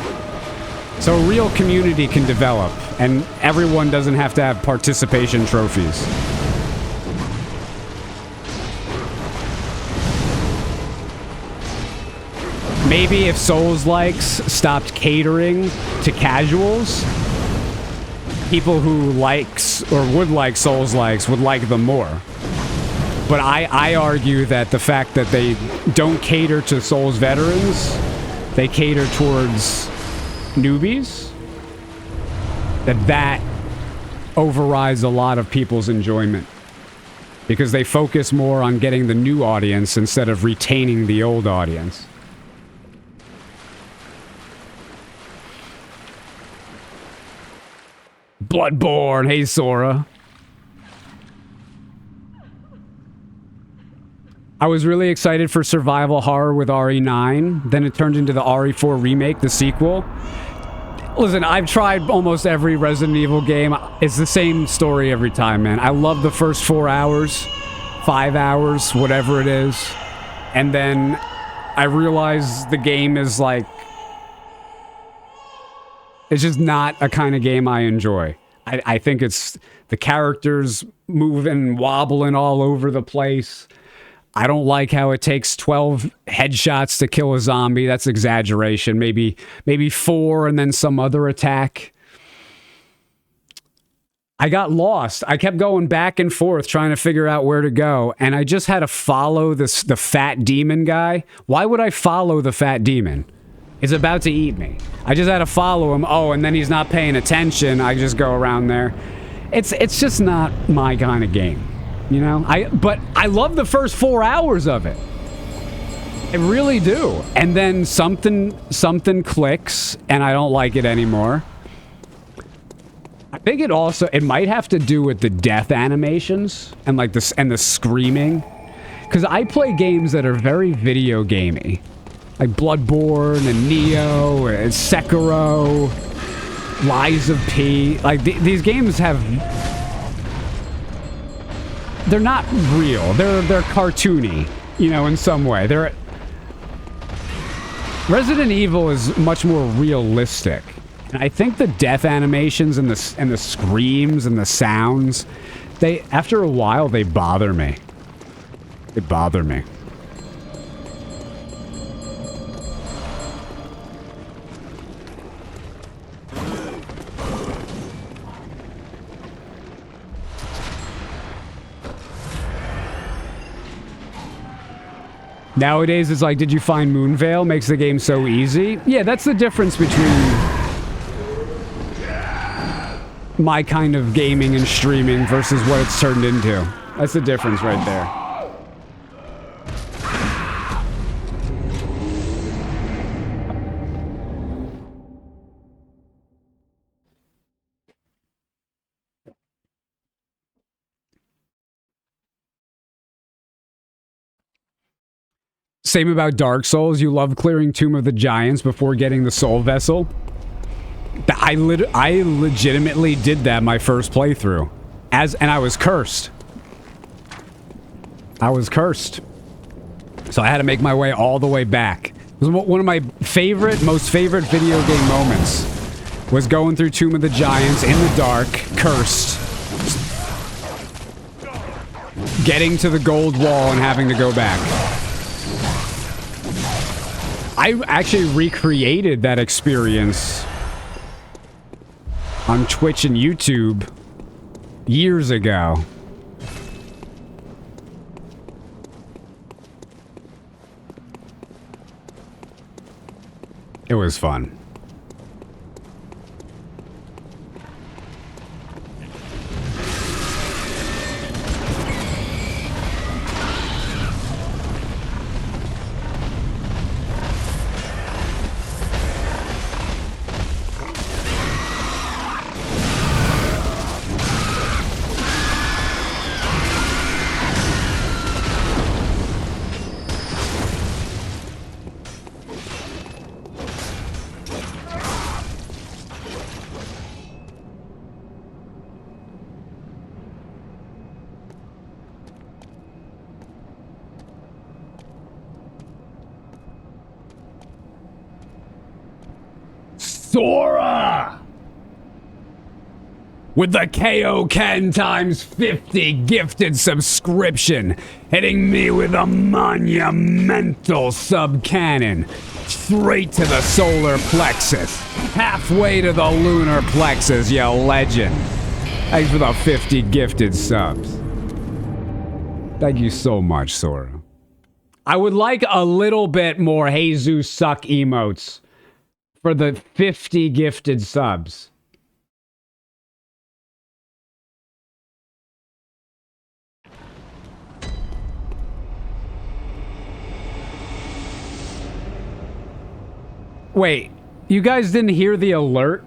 Speaker 1: So a real community can develop, and everyone doesn't have to have participation trophies. Maybe if Souls-likes stopped catering to casuals, people who likes or would like Souls-likes would like them more. But I argue that the fact that they don't cater to Souls veterans, they cater towards newbies, that overrides a lot of people's enjoyment. Because they focus more on getting the new audience instead of retaining the old audience. Bloodborne, hey Sora. I was really excited for survival horror with RE9. Then it turned into the RE4 remake, the sequel. Listen, I've tried almost every Resident Evil game. It's the same story every time, man. I love the first 4 hours, 5 hours, whatever it is. And then I realize the game is like... It's just not a kind of game I enjoy. I think it's the characters moving, wobbling all over the place. I don't like how it takes 12 headshots to kill a zombie. That's exaggeration. Maybe 4 and then some other attack. I got lost. I kept going back and forth trying to figure out where to go, and I just had to follow the fat demon guy. Why would I follow the fat demon? He's about to eat me. I just had to follow him. Oh, and then he's not paying attention. I just go around there. It's just not my kind of game. You know, but I love the first 4 hours of it. I really do. And then something clicks, and I don't like it anymore. I think it might have to do with the death animations and like the screaming, because I play games that are very video gamey, like Bloodborne and Neo and Sekiro, Lies of P. Like these games have. They're not real. They're cartoony, you know, in some way. Resident Evil is much more realistic. And I think the death animations and the screams and the sounds, after a while they bother me. They bother me. Nowadays, it's like, did you find Moonveil? Makes the game so easy. Yeah, that's the difference between my kind of gaming and streaming versus what it's turned into. That's the difference right there. Same about Dark Souls. You love clearing Tomb of the Giants before getting the Soul Vessel. I legitimately did that my first playthrough. And I was cursed. I was cursed. So I had to make my way all the way back. It was one of my most favorite video game moments. Was going through Tomb of the Giants in the dark, cursed. Getting to the gold wall and having to go back. I actually recreated that experience on Twitch and YouTube years ago. It was fun. Sora! With the KO Ken times 50 gifted subscription, hitting me with a monumental sub-cannon. Straight to the solar plexus. Halfway to the lunar plexus, you legend. Thanks for the 50 gifted subs. Thank you so much, Sora. I would like a little bit more Jesus suck emotes for the 50 gifted subs. Wait, you guys didn't hear the alert?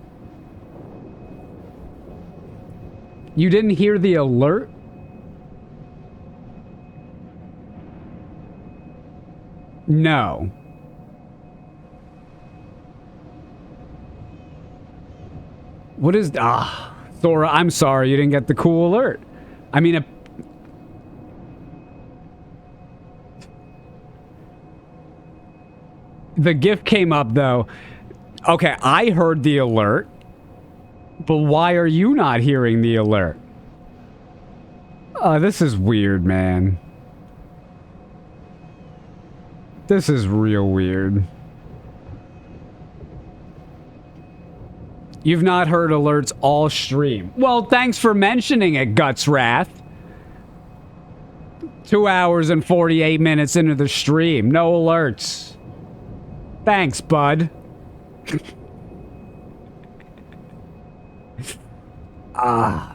Speaker 1: You didn't hear the alert? No. What is... Thora, I'm sorry you didn't get the cool alert. I mean, the gift came up, though. Okay, I heard the alert. But why are you not hearing the alert? Oh, this is weird, man. This is real weird. You've not heard alerts all stream. Well, thanks for mentioning it, Guts Wrath. 2 hours and 48 minutes into the stream. No alerts. Thanks, bud.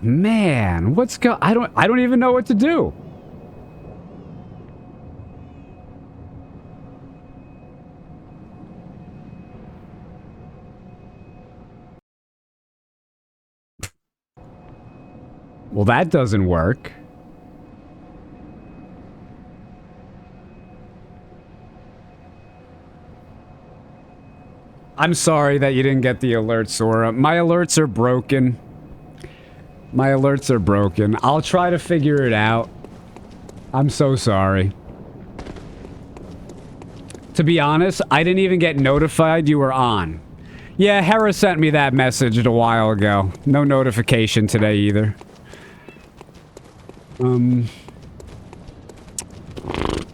Speaker 1: Man. I don't even know what to do. Well, that doesn't work. I'm sorry that you didn't get the alert, Sora. My alerts are broken. My alerts are broken. I'll try to figure it out. I'm so sorry. To be honest, I didn't even get notified you were on. Yeah, Hera sent me that message a while ago. No notification today either.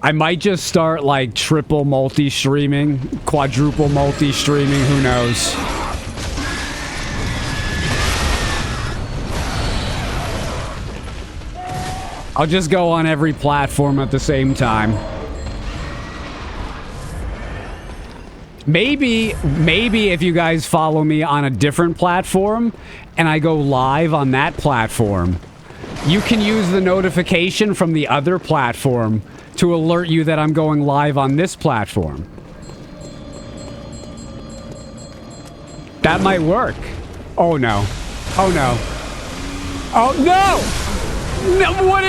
Speaker 1: I might just start like triple multi-streaming, quadruple multi-streaming, who knows. I'll just go on every platform at the same time. Maybe if you guys follow me on a different platform and I go live on that platform, you can use the notification from the other platform to alert you that I'm going live on this platform. That might work. Oh no. Oh no. Oh no! No, what?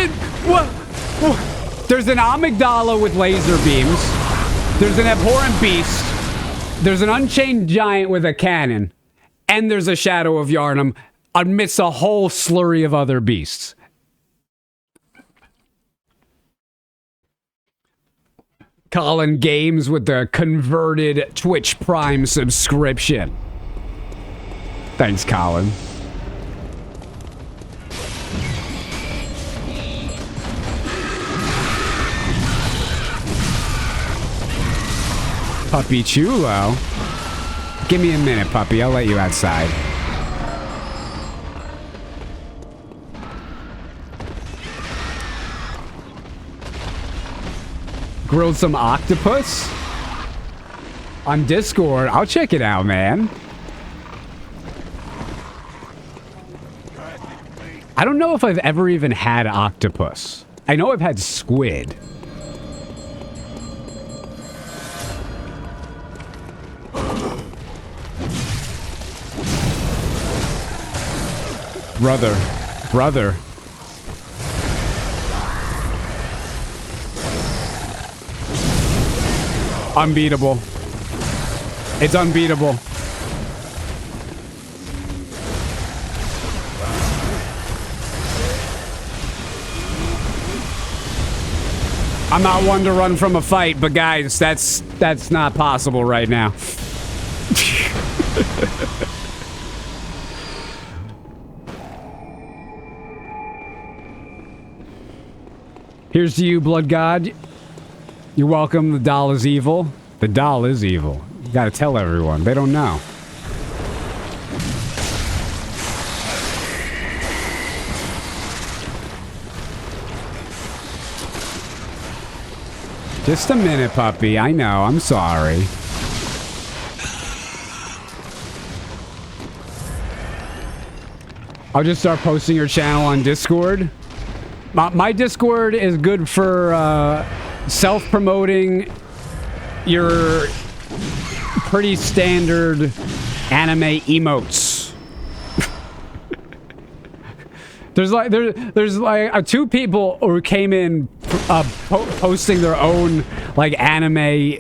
Speaker 1: There's an amygdala with laser beams. There's an abhorrent beast. There's an unchained giant with a cannon. And there's a shadow of Yharnam amidst a whole slurry of other beasts. Colin Games with the converted Twitch Prime subscription. Thanks, Colin. Puppy Chulo. Give me a minute, puppy. I'll let you outside. Grilled some octopus? On Discord? I'll check it out, man. I don't know if I've ever even had octopus. I know I've had squid. Brother. Unbeatable. It's unbeatable. I'm not one to run from a fight, but guys, that's not possible right now. Here's to you, Blood God. You're welcome. The doll is evil. The doll is evil. You gotta tell everyone. They don't know. Just a minute, puppy. I know. I'm sorry. I'll just start posting your channel on Discord. My Discord is good for self-promoting your pretty standard anime emotes. There's like two people who came in posting their own like anime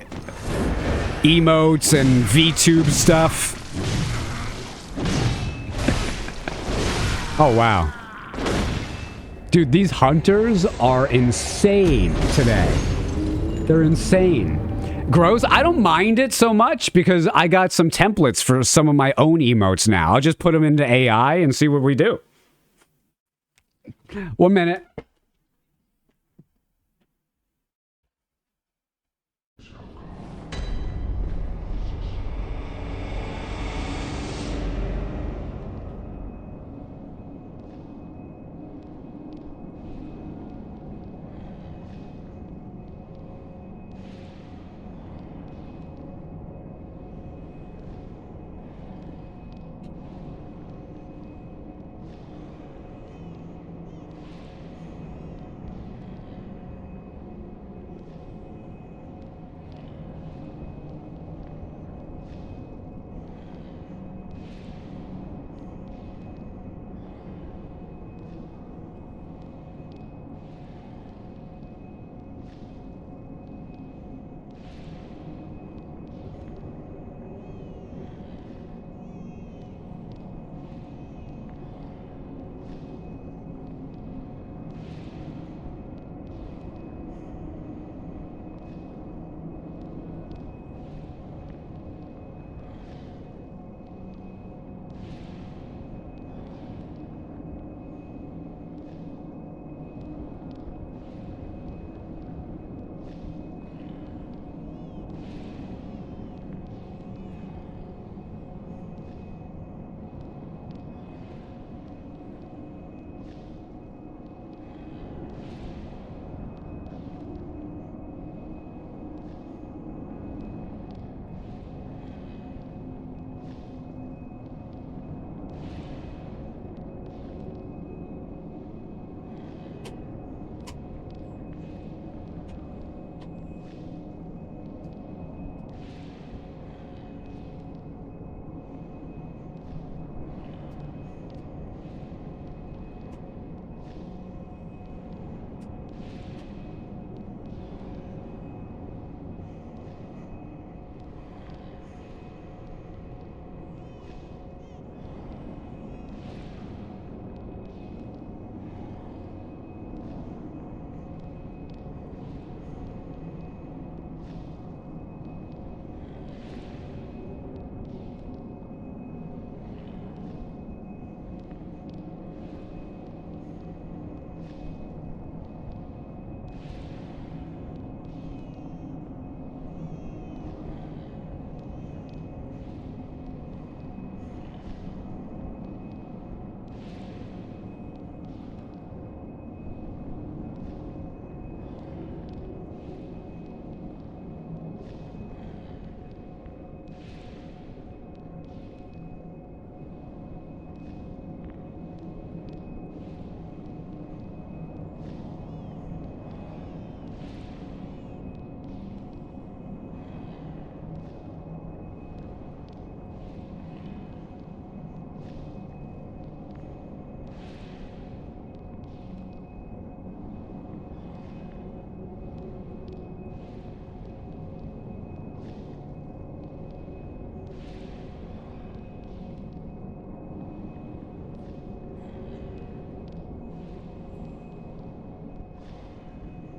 Speaker 1: emotes and VTube stuff. Oh wow. Dude, these hunters are insane today. They're insane. Gross. I don't mind it so much because I got some templates for some of my own emotes now. I'll just put them into AI and see what we do. 1 minute.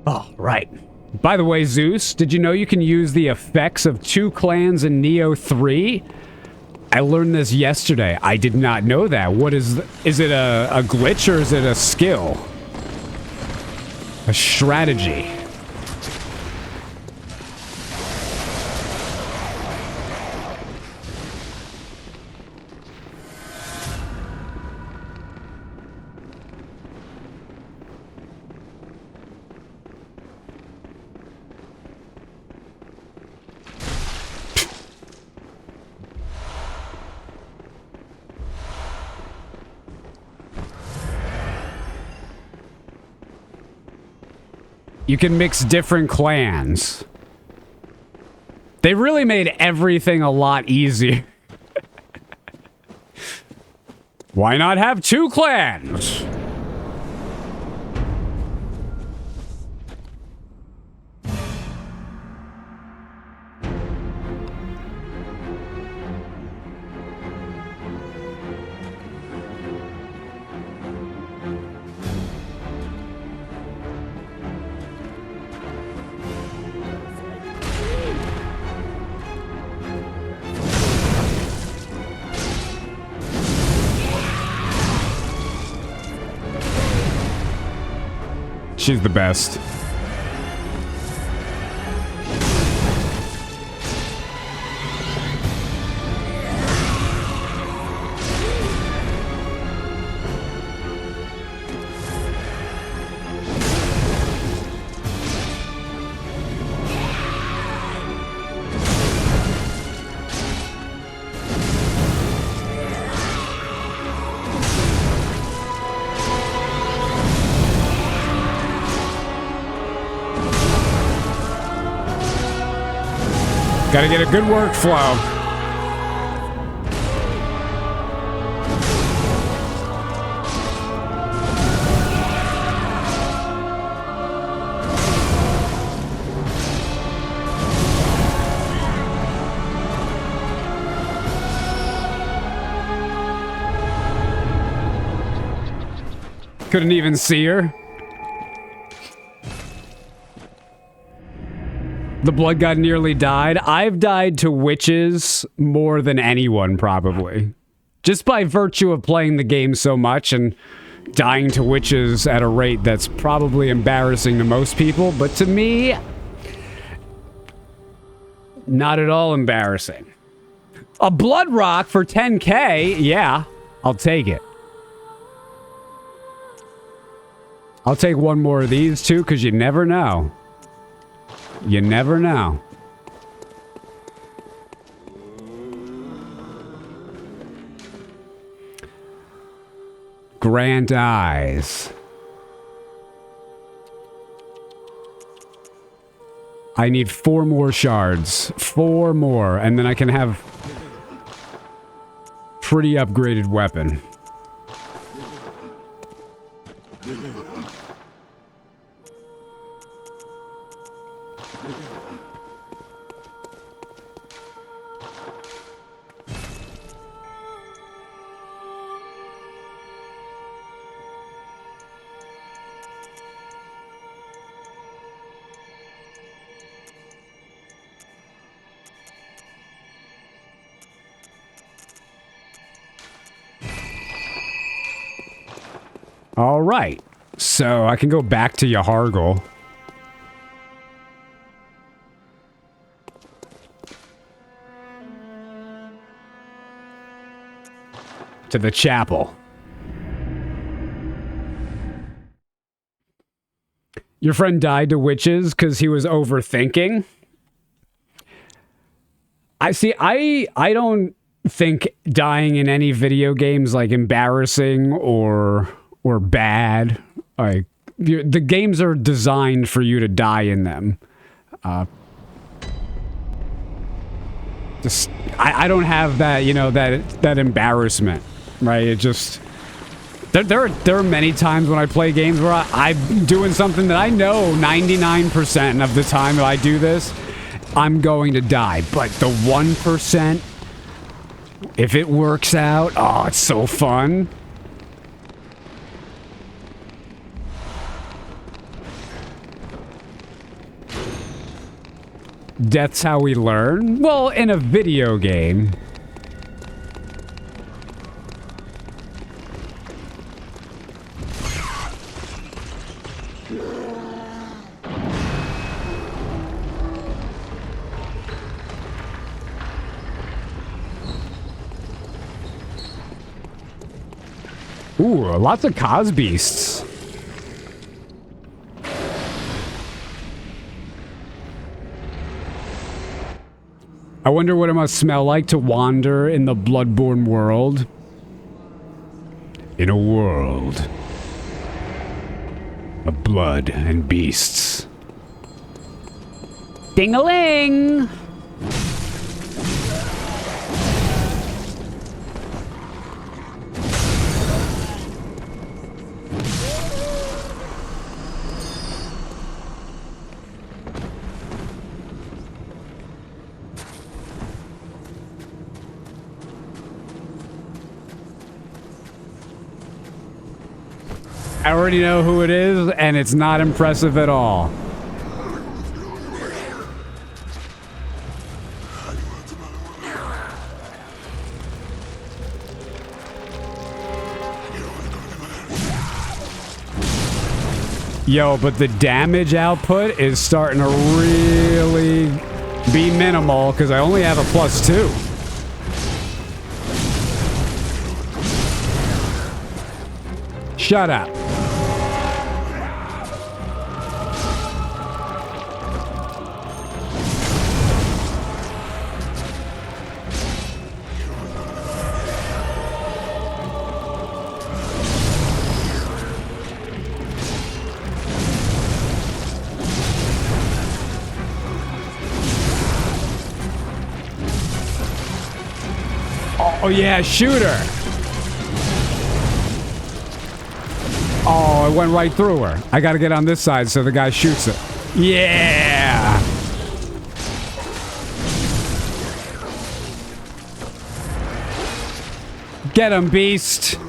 Speaker 1: Oh, right. By the way, Zeus, did you know you can use the effects of 2 clans in Neo 3? I learned this yesterday. I did not know that. What is it a glitch or is it a skill? A strategy. You can mix different clans. They really made everything a lot easier. Why not have 2 clans? She's the best. Gotta get a good workflow. Couldn't even see her. The blood god nearly died. I've died to witches more than anyone, probably. Just by virtue of playing the game so much and dying to witches at a rate that's probably embarrassing to most people, but to me, not at all embarrassing. A blood rock for 10k? Yeah, I'll take it. I'll take one more of these too, because you never know. You never know. Grant eyes. I need 4 more shards. 4 more, and then I can have pretty upgraded weapon. All right, so I can go back to Yahargul. To the chapel. Your friend died to witches because he was overthinking. I don't think dying in any video games like embarrassing or bad. Like the games are designed for you to die in them. Just I don't have that, you know, that embarrassment, right? It just there are many times when I play games where I'm doing something that I know 99% of the time that I do this, I'm going to die. But the 1%, if it works out, oh, it's so fun. Death's how we learn? Well, in a video game. Ooh, lots of Cos beasts. I wonder what it must smell like to wander in the Bloodborne world. In a world of blood and beasts. Ding-a-ling! I already know who it is, and it's not impressive at all. Yo, but the damage output is starting to really be minimal because I only have a +2. Shut up. Oh yeah, shoot her. Oh, it went right through her. I gotta get on this side so the guy shoots it. Yeah! Get him, beast!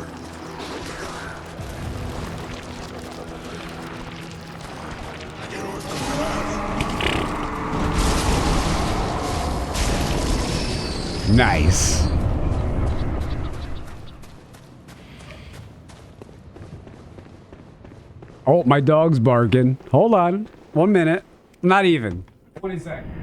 Speaker 1: Nice. Oh, my dog's barking. Hold on. 1 minute. Not even. 20 seconds.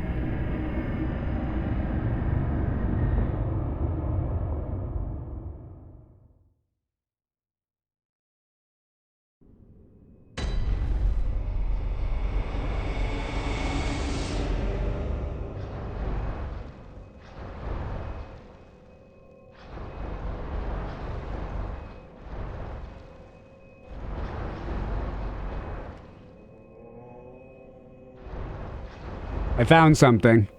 Speaker 1: I found something.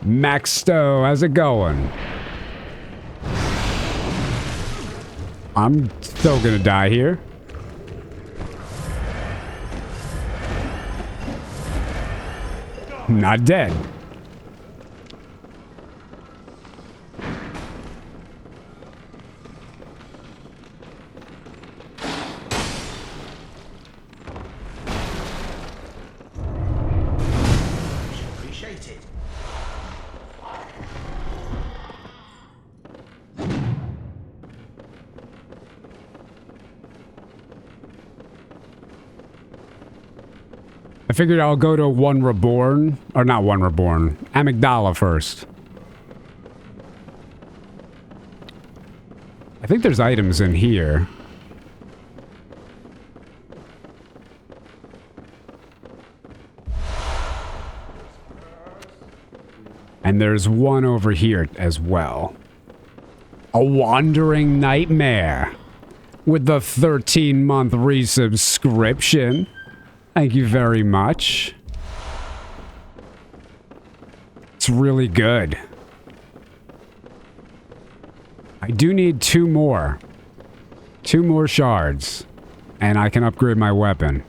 Speaker 1: Max Stowe, how's it going? I'm still gonna die here. Not dead. I figured I'll go to One Reborn, or not One Reborn, Amygdala first. I think there's items in here. And there's one over here as well. A Wandering Nightmare with the 13-month resubscription. Thank you very much. It's really good. I do need 2 more. 2 more shards. And I can upgrade my weapon.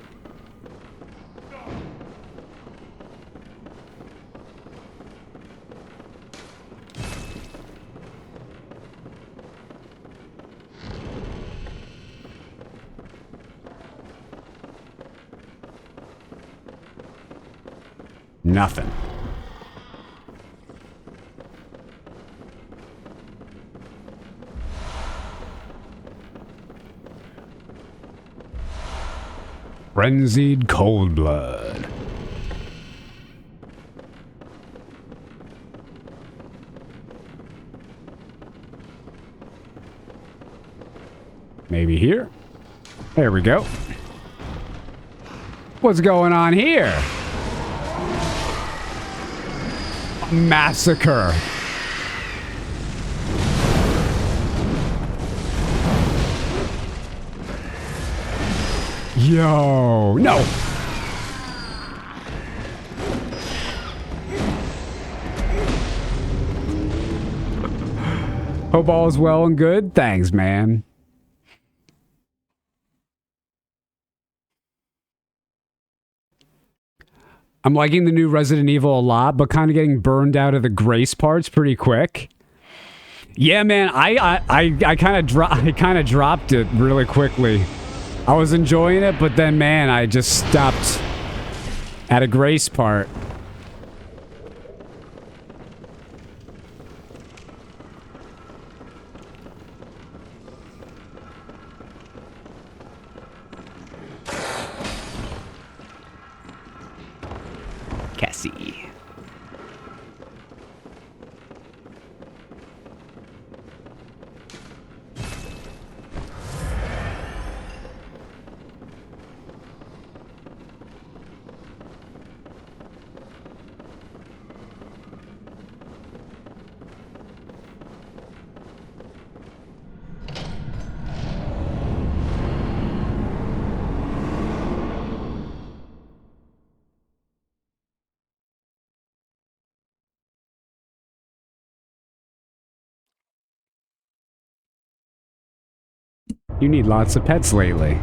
Speaker 1: Nothing. Frenzied Cold Blood. Maybe here. There we go. What's going on here? Massacre. Yo, no. Hope all is well and good. Thanks, man. I'm liking the new Resident Evil a lot, but kind of getting burned out of the grace parts pretty quick. Yeah, man, I kind of dropped it really quickly. I was enjoying it, but then, man, I just stopped at a grace part. Cassie. You need lots of pets lately.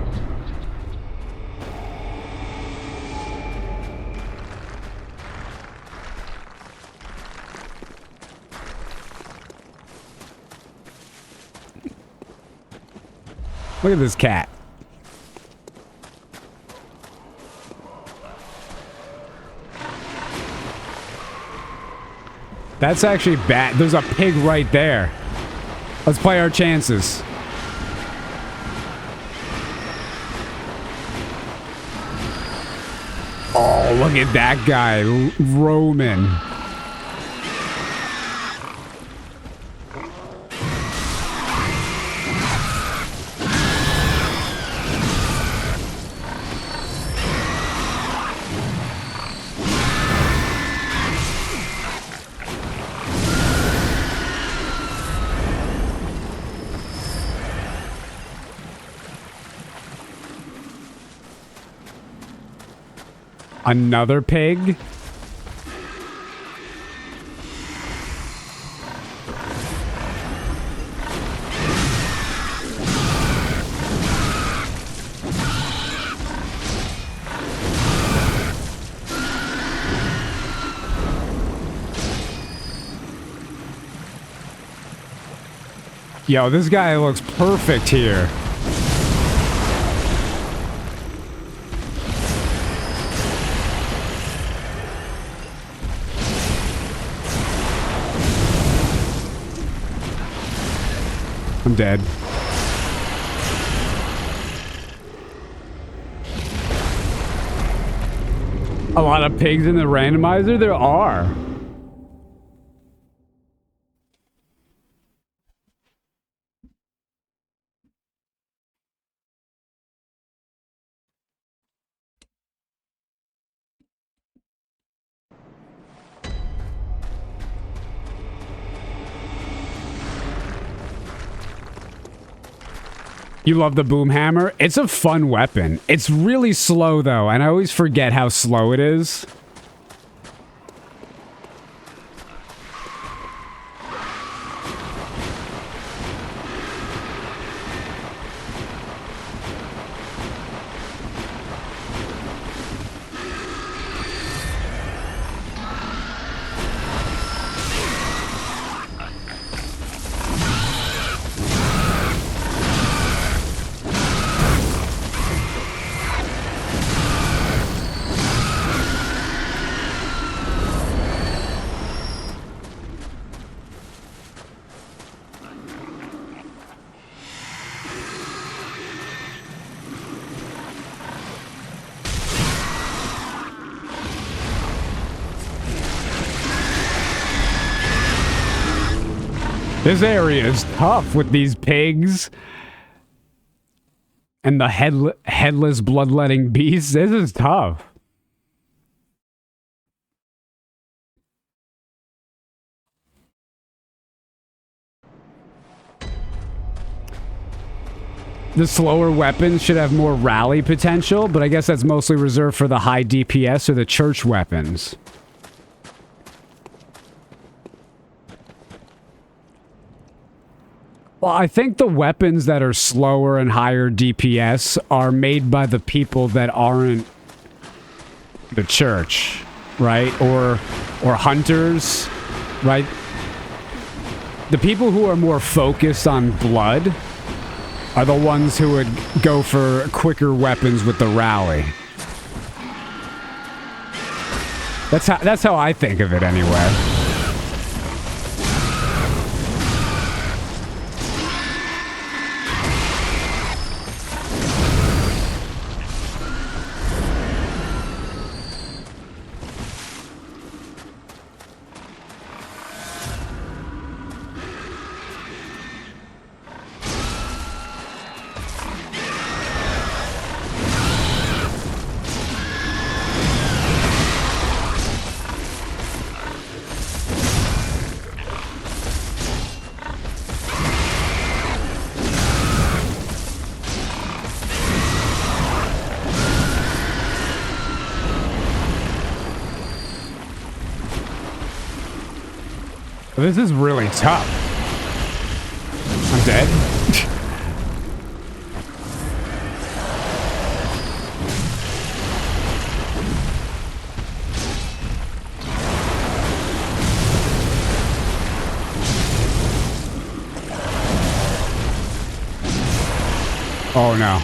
Speaker 1: Look at this cat. That's actually bad. There's a pig right there. Let's play our chances. Oh, look at that guy, Roman. Another pig? Yo, this guy looks perfect here. I'm dead. A lot of pigs in the randomizer? There are. You love the boom hammer? It's a fun weapon. It's really slow though, and I always forget how slow it is. This area is tough with these pigs. And the headless bloodletting beast. This is tough. The slower weapons should have more rally potential, but I guess that's mostly reserved for the high DPS or the church weapons. Well, I think the weapons that are slower and higher DPS are made by the people that aren't the church, right? Or hunters, right? The people who are more focused on blood are the ones who would go for quicker weapons with the rally. That's how I think of it anyway. This is really tough. I'm dead. Oh no.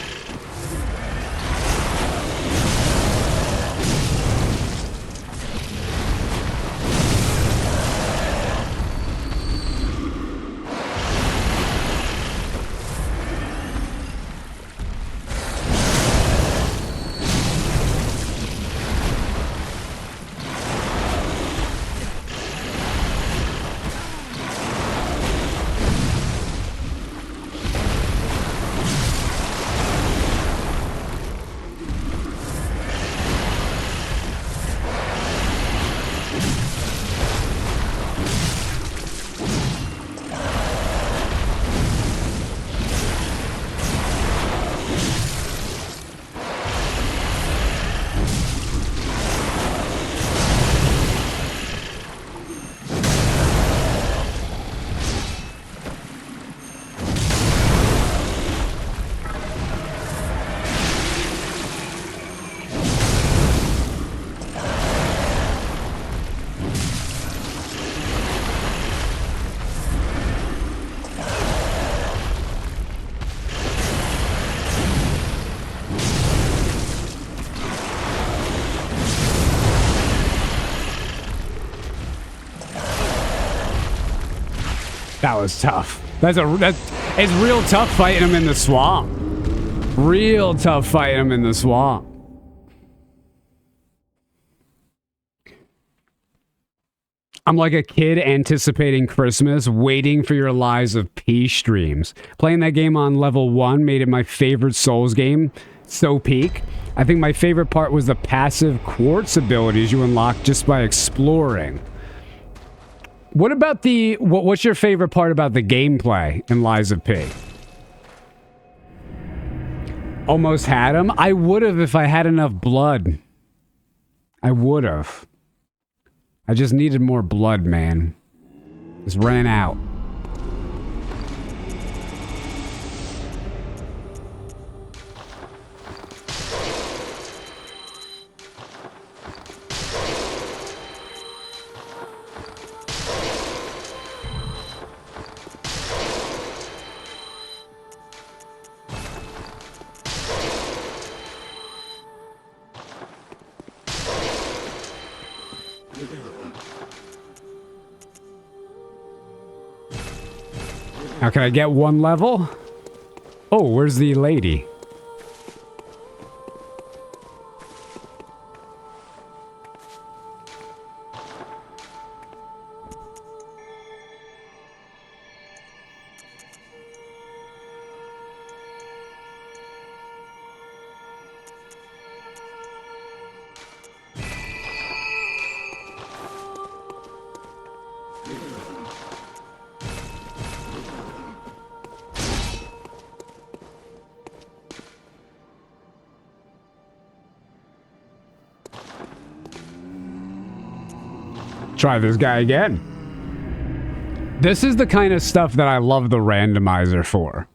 Speaker 1: That was tough. It's real tough fighting him in the swamp. Real tough fighting him in the swamp. I'm like a kid anticipating Christmas, waiting for your Lies of P streams. Playing that game on level 1 made it my favorite Souls game. So peak. I think my favorite part was the passive quartz abilities you unlock just by exploring. What about what's your favorite part about the gameplay in Lies of P? Almost had him. I would have if I had enough blood. I would have. I just needed more blood, man. Just ran out. Now, can I get one level? Oh, where's the lady? Try this guy again. This is the kind of stuff that I love the randomizer for.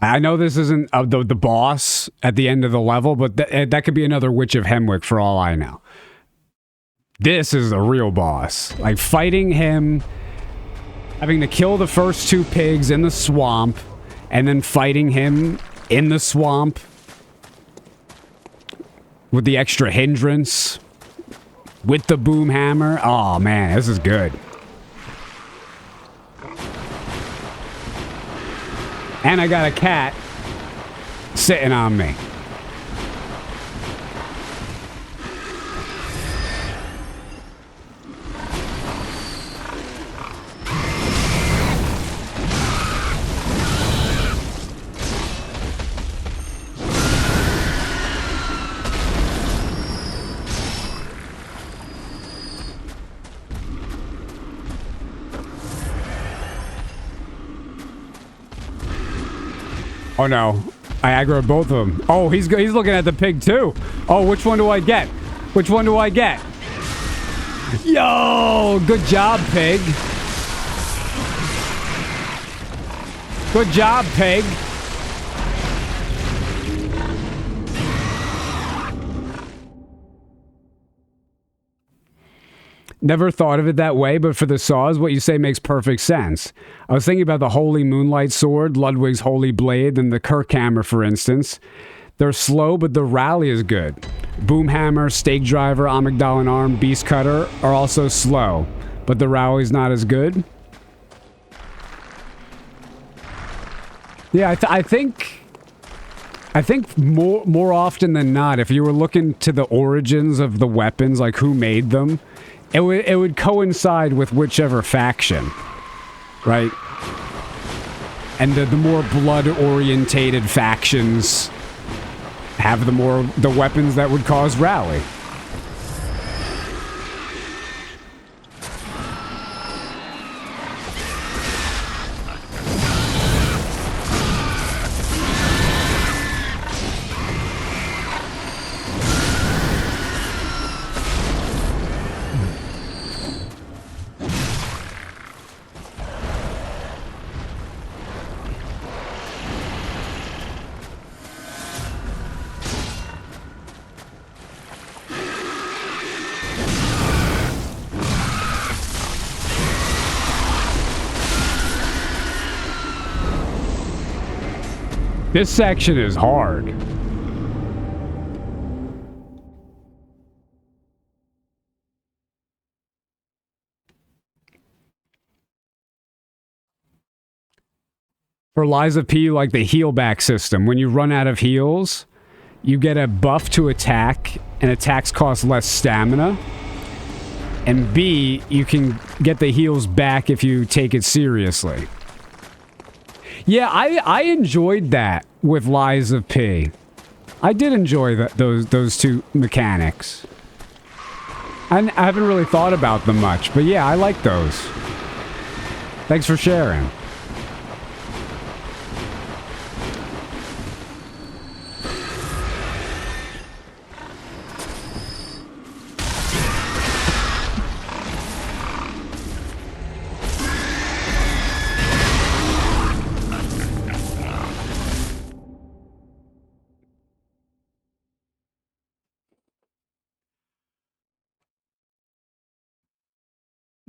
Speaker 1: I know this isn't the boss at the end of the level, but that could be another Witch of Hemwick for all I know. This is the real boss. Like, fighting him, having to kill the first 2 pigs in the swamp, and then fighting him in the swamp with the extra hindrance, with the boom hammer. Oh man, this is good. And I got a cat sitting on me. Oh no, I aggroed both of them. Oh, he's looking at the pig too. Oh, which one do I get? Which one do I get? Yo, good job, pig. Good job, pig. Never thought of it that way, but for the saws, what you say makes perfect sense. I was thinking about the Holy Moonlight Sword, Ludwig's Holy Blade, and the Kirkhammer, for instance. They're slow, but the rally is good. Boomhammer, Stake Driver, Amygdalin Arm, Beast Cutter are also slow, but the rally's not as good. Yeah, I think more often than not, if you were looking to the origins of the weapons, like who made them, it would coincide with whichever faction, right? And the more blood-orientated factions have the weapons that would cause rally. This section is hard. For Lies of P, you like the heal back system. When you run out of heals, you get a buff to attack, and attacks cost less stamina. And B, you can get the heals back if you take it seriously. Yeah, I enjoyed that with Lies of P. I did enjoy those two mechanics. I haven't really thought about them much, but yeah, I like those. Thanks for sharing.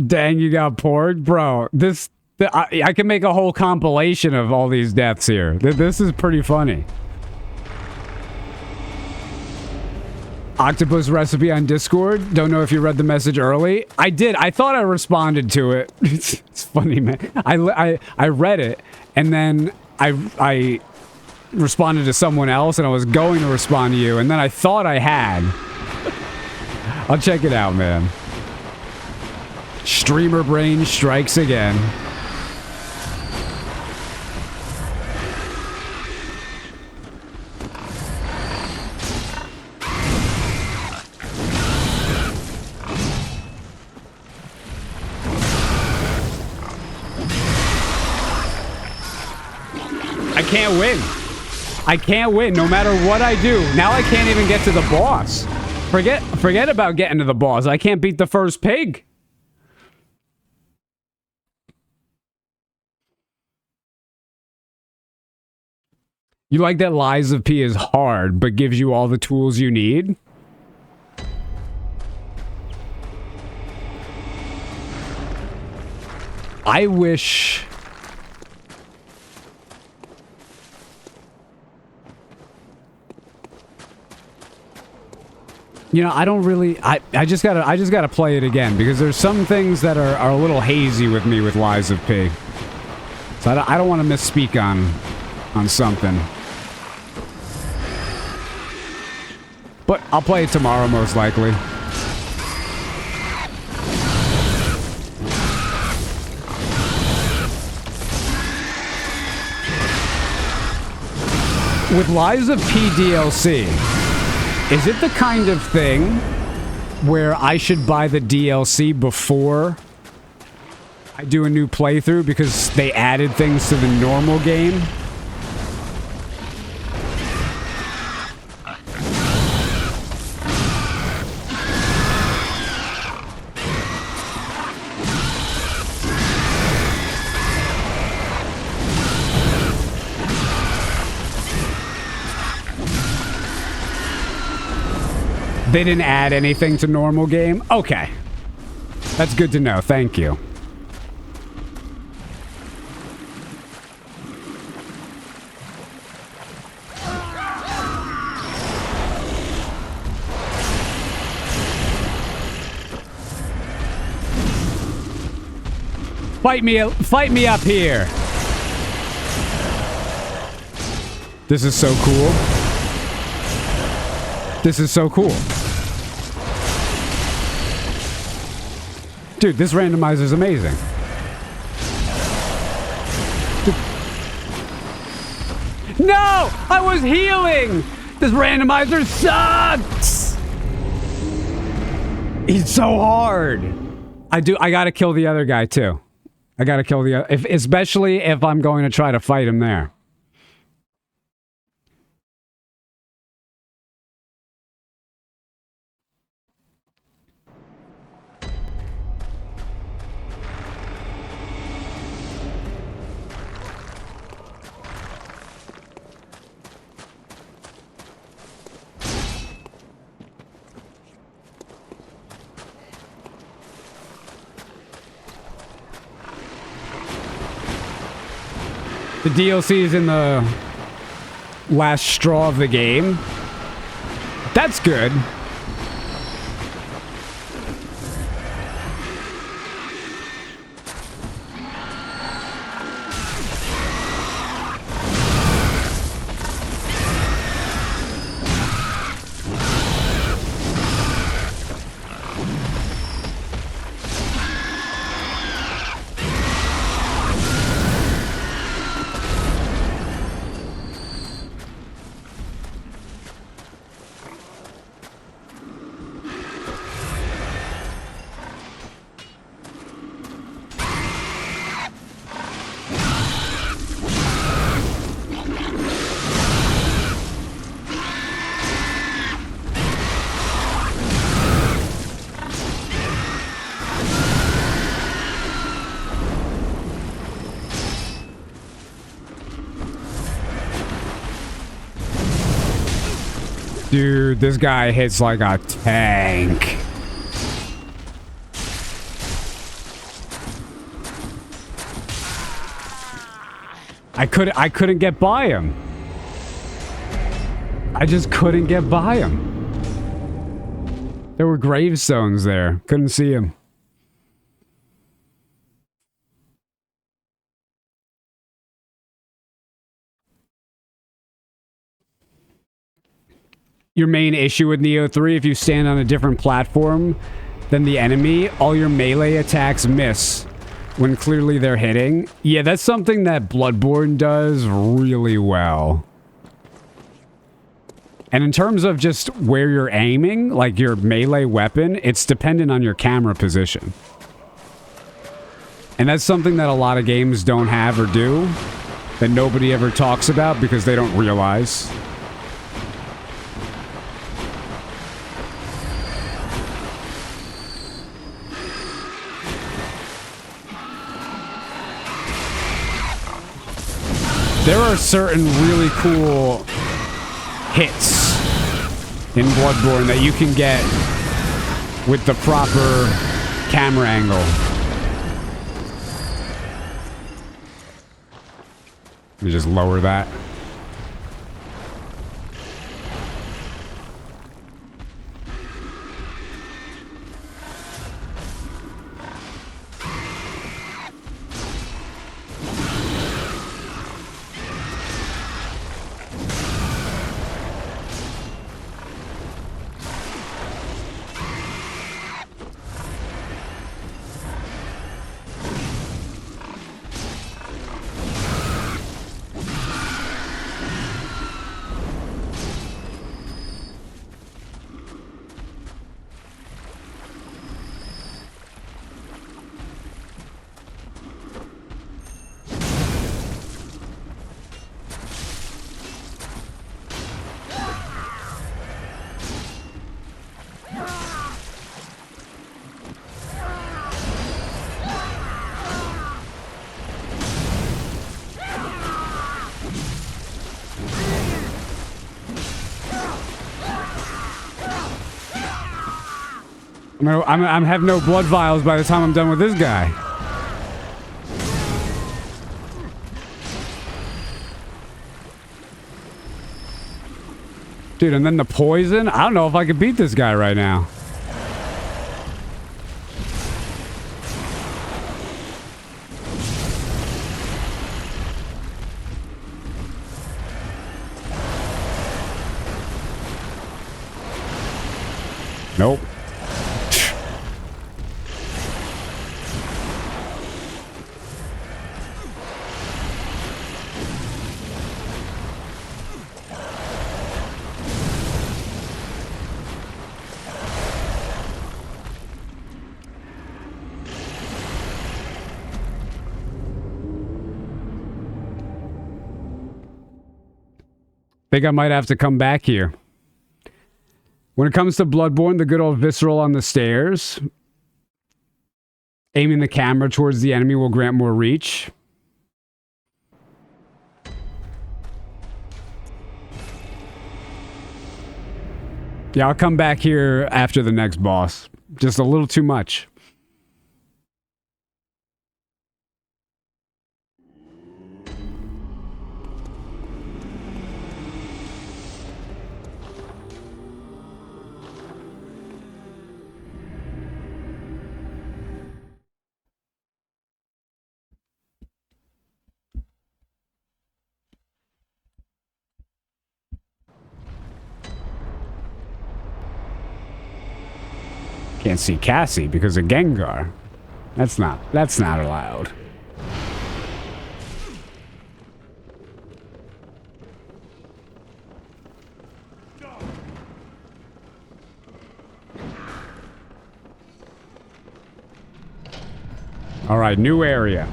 Speaker 1: Dang, you got poured? Bro, I can make a whole compilation of all these deaths here. This is pretty funny. Octopus recipe on Discord. Don't know if you read the message early. I did. I thought I responded to it. It's funny, man. I read it, and then I responded to someone else, and I was going to respond to you, and then I thought I had. I'll check it out, man. Streamer brain strikes again. I can't win. I can't win no matter what I do. Now I can't even get to the boss. Forget about getting to the boss. I can't beat the first pig. You like that Lies of P is hard, but gives you all the tools you need? I wish... You know, I don't really... I just gotta play it again, because there's some things that are a little hazy with me with Lies of P. So I don't want to misspeak on something. But I'll play it tomorrow, most likely. With Lies of P DLC, is it the kind of thing where I should buy the DLC before I do a new playthrough because they added things to the normal game? They didn't add anything to normal game? Okay. That's good to know. Thank you. Fight me up here. This is so cool. This is so cool. Dude, this randomizer is amazing. No! I was healing! This randomizer sucks! He's so hard. I gotta kill the other guy too. I gotta kill the other, especially if I'm going to try to fight him there. The DLC is in the last straw of the game. That's good. Dude, this guy hits like a tank. I couldn't get by him. I just couldn't get by him. There were gravestones there. Couldn't see him. Your main issue with Neo 3, if you stand on a different platform than the enemy, all your melee attacks miss when clearly they're hitting. Yeah, that's something that Bloodborne does really well. And in terms of just where you're aiming, like your melee weapon, it's dependent on your camera position. And that's something that a lot of games don't have or do, that nobody ever talks about because they don't realize. There are certain really cool hits in Bloodborne that you can get with the proper camera angle. Let me just lower that. I'm have no blood vials by the time I'm done with this guy. Dude, and then the poison? I don't know if I could beat this guy right now. Nope. Think I might have to come back here. When it comes to Bloodborne, the good old visceral on the stairs. Aiming the camera towards the enemy will grant more reach. Yeah, I'll come back here after the next boss. Just a little too much. Can't see Cassie because of Gengar. That's not allowed. All right, new area.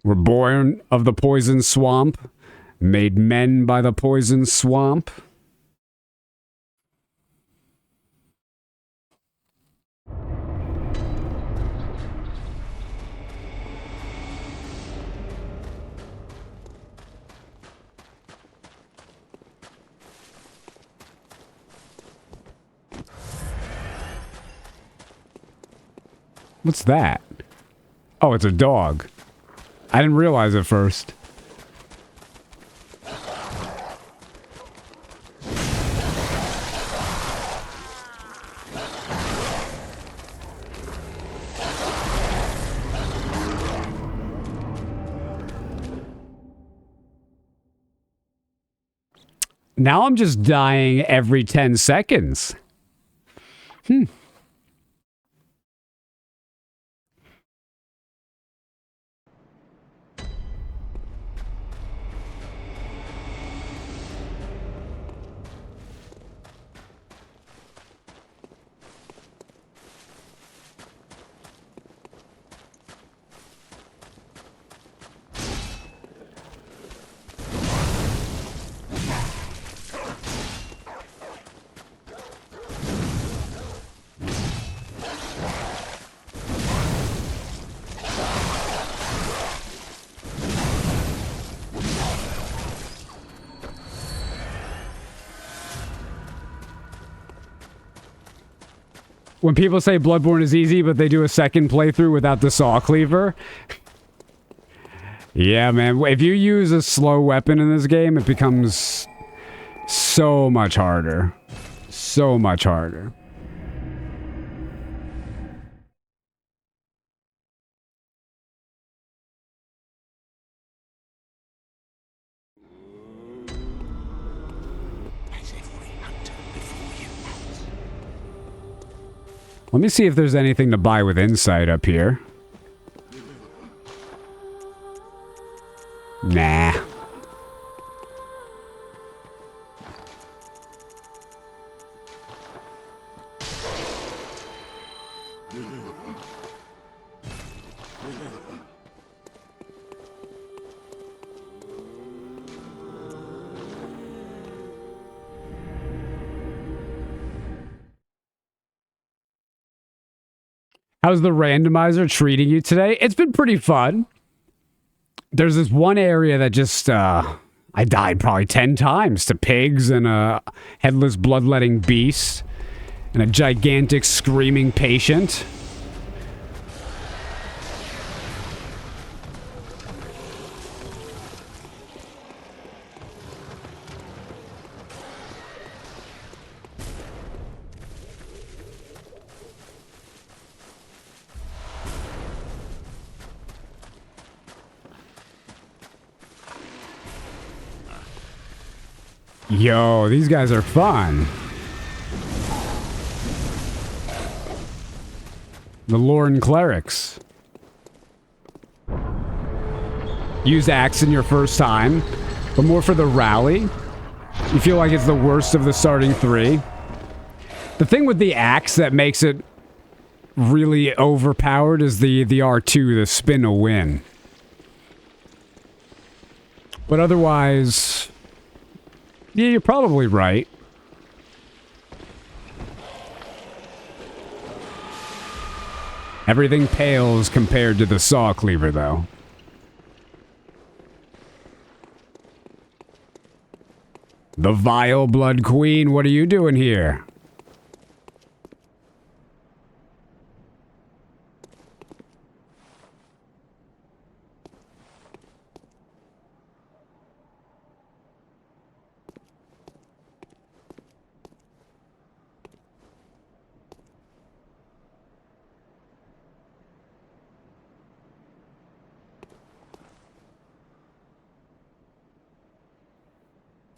Speaker 1: We're born of the poison swamp, made men by the poison swamp. What's that? Oh, it's a dog. I didn't realize at first. Now I'm just dying every 10 seconds. when people say Bloodborne is easy, but they do a second playthrough without the saw cleaver. Yeah, man. If you use a slow weapon in this game, it becomes so much harder. So much harder. Let me see if there's anything to buy with insight up here. Nah. How's the randomizer treating you today? It's been pretty fun. There's this one area that just, I died probably 10 times to pigs and a headless bloodletting beast and a gigantic screaming patient. Yo, these guys are fun. The Lorn Clerics. Use axe in your first time, but more for the rally. You feel like it's the worst of the starting three. The thing with the axe that makes it really overpowered is the R2, the spin to win. But otherwise... yeah, you're probably right. Everything pales compared to the saw cleaver, though. The Vile Blood Queen, what are you doing here?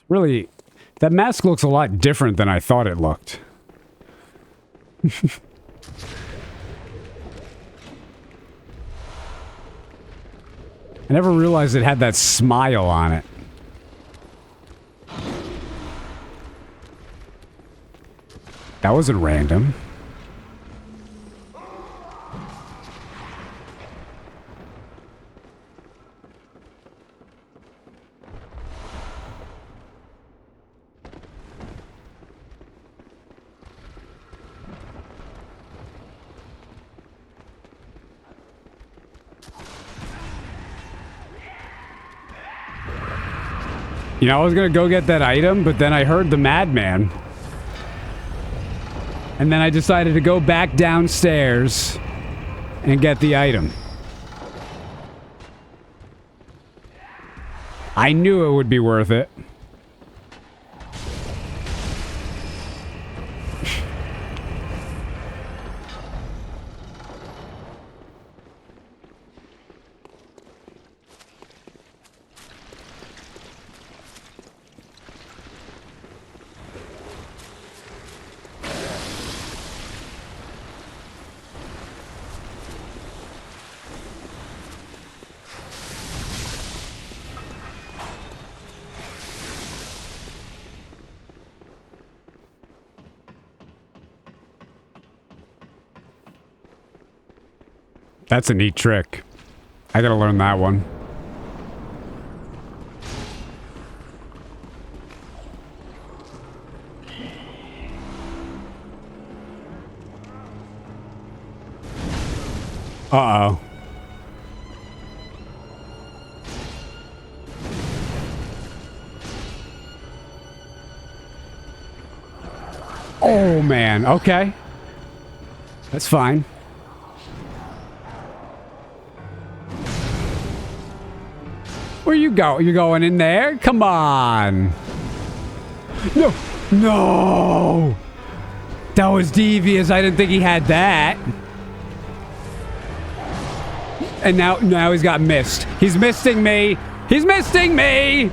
Speaker 1: Really, that mask looks a lot different than I thought it looked. I never realized it had that smile on it. That wasn't random. You know, I was gonna go get that item, but then I heard the madman. And then I decided to go back downstairs and get the item. I knew it would be worth it. That's a neat trick. I gotta learn that one. Uh-oh. Oh, man. Okay. That's fine. Where you go? You going in there? Come on. No. No. That was devious. I didn't think he had that. And now he's got missed. He's misting me. He's misting me.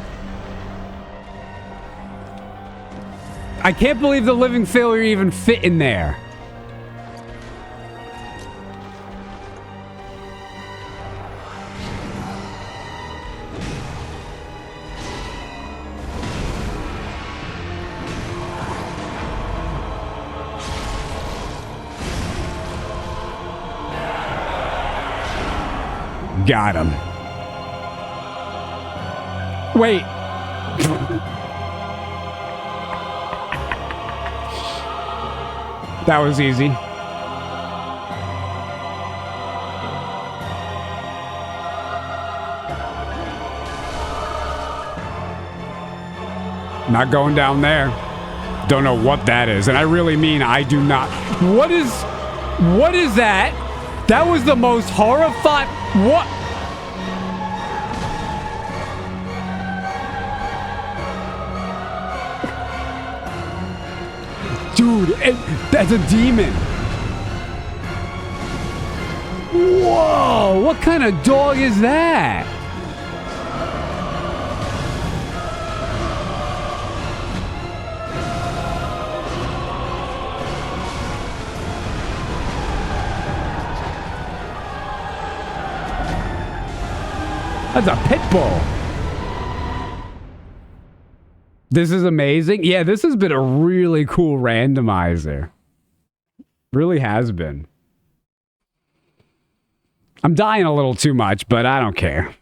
Speaker 1: I can't believe the living failure even fit in there. Got him. Wait. That was easy. Not going down there. Don't know what that is. And I really mean I do not. What is that? That was the most horrifying. What? Dude, that's a demon. Whoa, what kind of dog is that? That's a pit bull. This is amazing. Yeah, this has been a really cool randomizer. Really has been. I'm dying a little too much, but I don't care.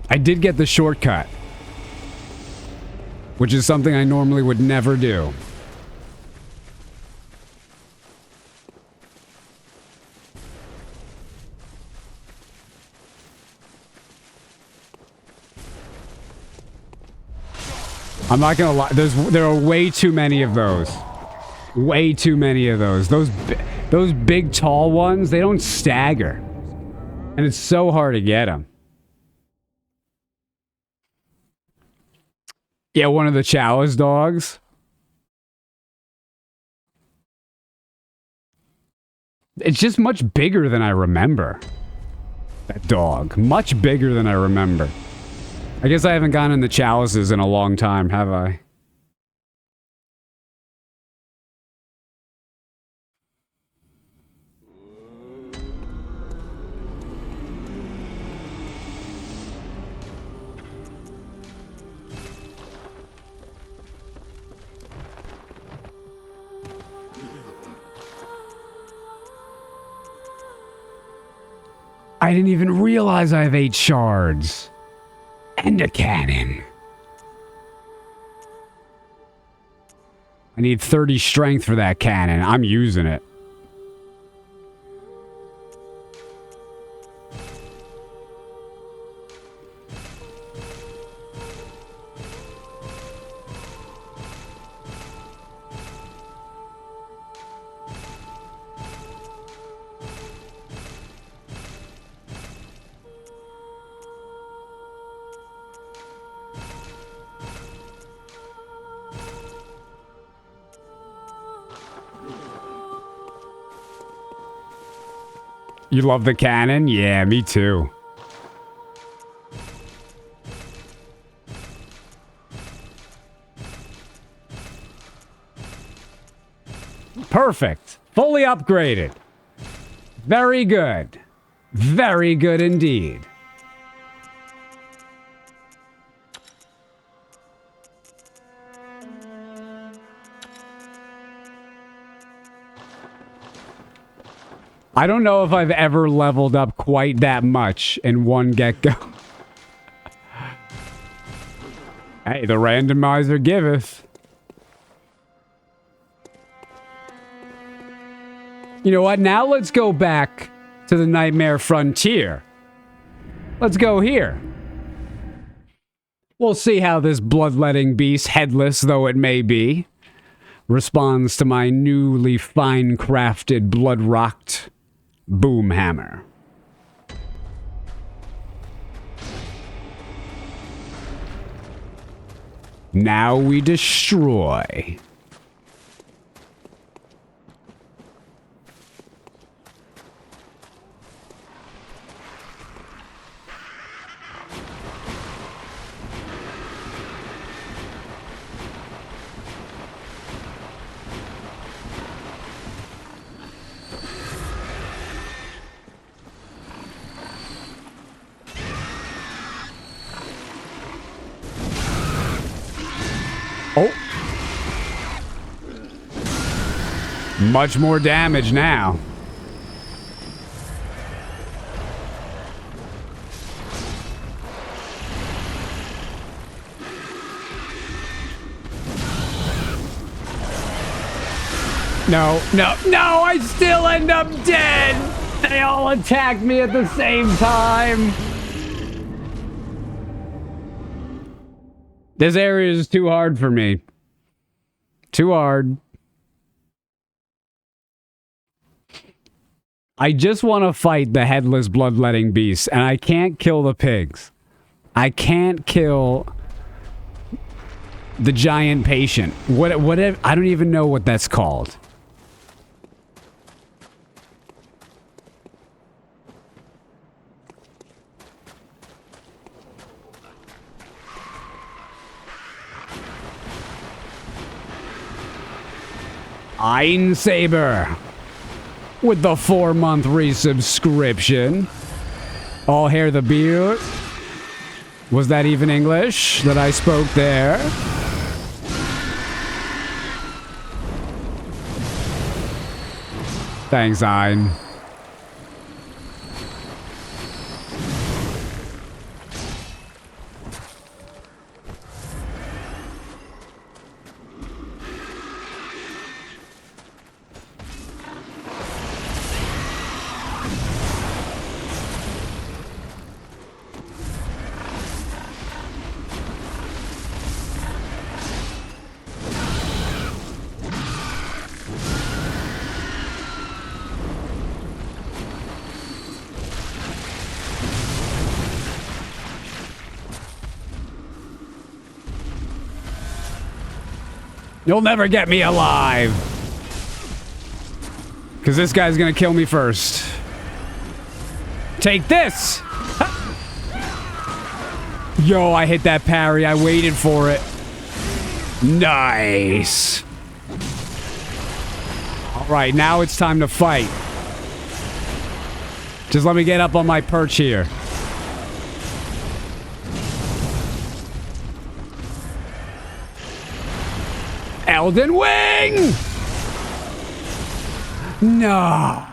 Speaker 1: I did get the shortcut, which is something I normally would never do. I'm not gonna lie. There are way too many of those. Way too many of those. Those big, tall ones, they don't stagger. And it's so hard to get them. Yeah, one of the Chalice dogs. It's just much bigger than I remember. That dog. Much bigger than I remember. I guess I haven't gone in the Chalices in a long time, have I? I didn't even realize I have 8 shards. And a cannon. I need 30 strength for that cannon. I'm using it. You love the cannon? Yeah, me too. Perfect. Fully upgraded. Very good. Very good indeed. I don't know if I've ever leveled up quite that much in one get-go. Hey, the randomizer giveth. You know what? Now let's go back to the Nightmare Frontier. Let's go here. We'll see how this bloodletting beast, headless though it may be, responds to my newly fine-crafted, blood-rocked boom hammer. Now we destroy. Oh. Much more damage now. No, no, no, I still end up dead! They all attacked me at the same time! This area is too hard for me. Too hard. I just want to fight the headless bloodletting beast, and I can't kill the pigs. I can't kill the giant patient. What I don't even know what that's called. Einsaber with the 4-month resubscription. All hair the beard. Was that even English that I spoke there? Thanks, Ein. You'll never get me alive. Because this guy's gonna kill me first. Take this! Yo, I hit that parry. I waited for it. Nice. Alright, now it's time to fight. Just let me get up on my perch here. Elden Wing! No.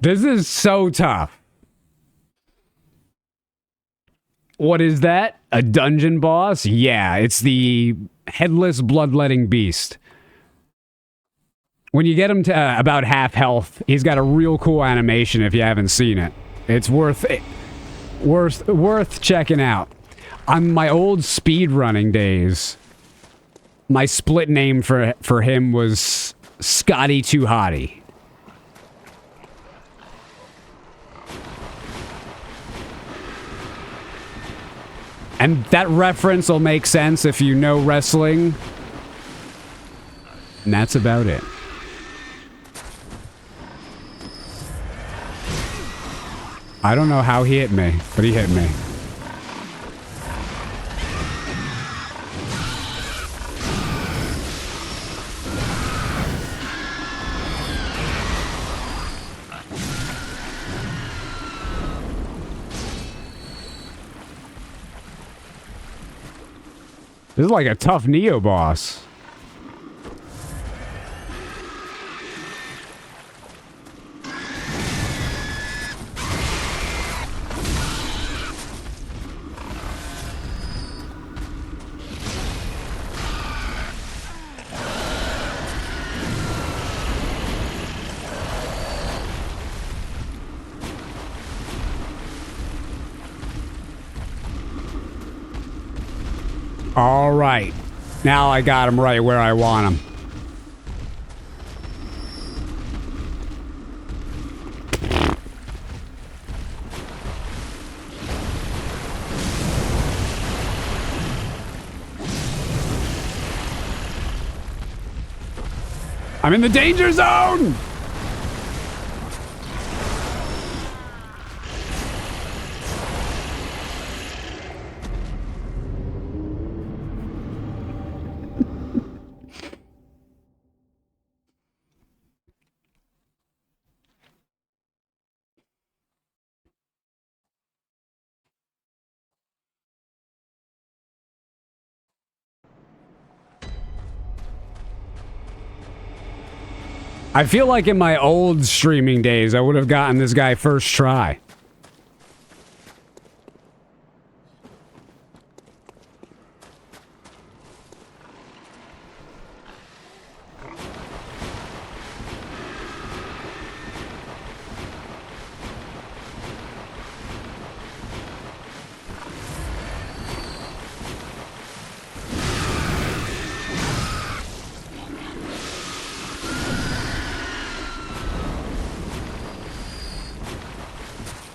Speaker 1: This is so tough. What is that? A dungeon boss? Yeah, it's the headless bloodletting beast. When you get him to about half health, he's got a real cool animation if you haven't seen it. It's worth checking out. On my old speedrunning days, my split name for him was Scotty Too Hottie. And that reference will make sense if you know wrestling. And that's about it. I don't know how he hit me, but he hit me. This is like a tough Neo boss. All right. Now I got him right where I want him. I'm in the danger zone! I feel like in my old streaming days, I would have gotten this guy first try.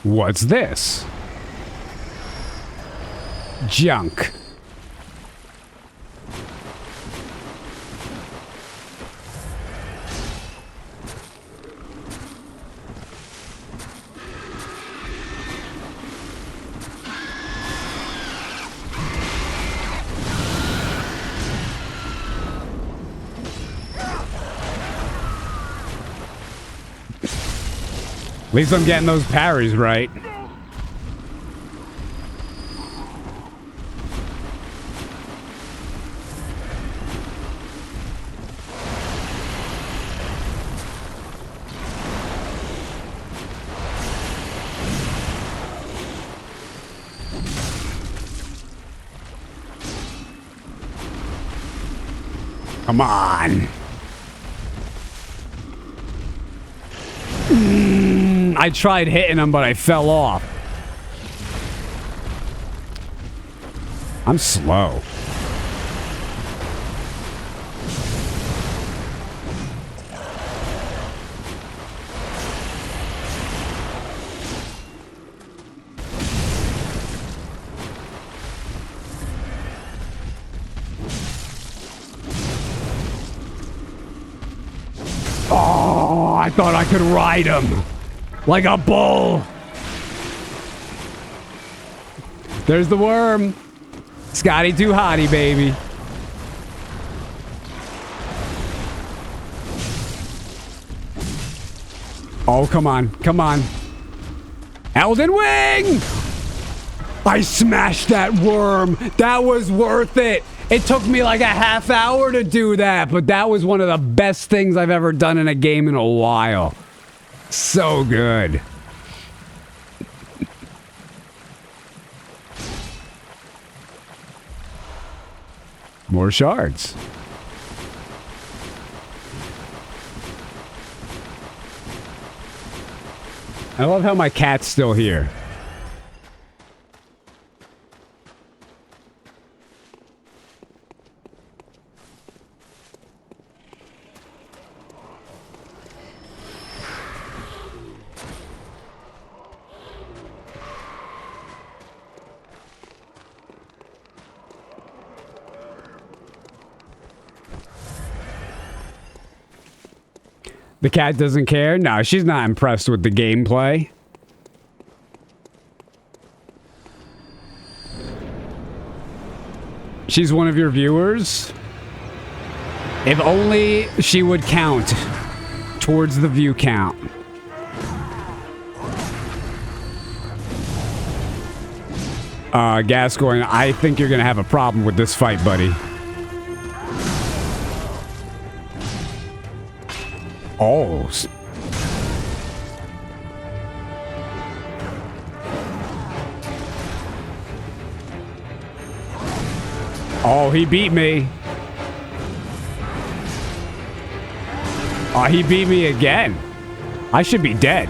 Speaker 1: What's this? Junk. At least I'm getting those parries right. Come on. I tried hitting him, but I fell off. I'm slow. Oh, I thought I could ride him. Like a bull. There's the worm. Scotty too hottie, baby. Oh, come on. Come on. Elden Wing! I smashed that worm. That was worth it. It took me like a half hour to do that, but that was one of the best things I've ever done in a game in a while. So good. More shards. I love how my cat's still here. The cat doesn't care? No, she's not impressed with the gameplay. She's one of your viewers? If only she would count towards the view count. Gascoigne, I think you're gonna have a problem with this fight, buddy. Oh. Oh, he beat me. Oh, he beat me again. I should be dead.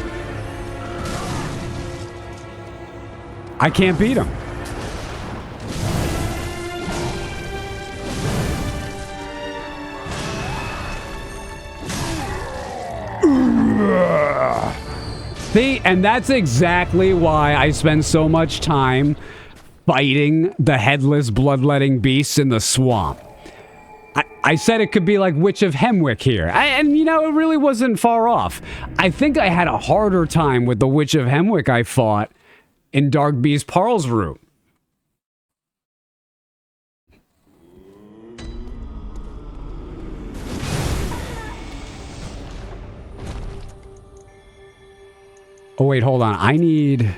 Speaker 1: I can't beat him. See, and that's exactly why I spend so much time fighting the headless bloodletting beasts in the swamp. I said it could be like Witch of Hemwick here. And, you know, it really wasn't far off. I think I had a harder time with the Witch of Hemwick I fought in Dark Beast Parl's room. Oh, wait, hold on. I need...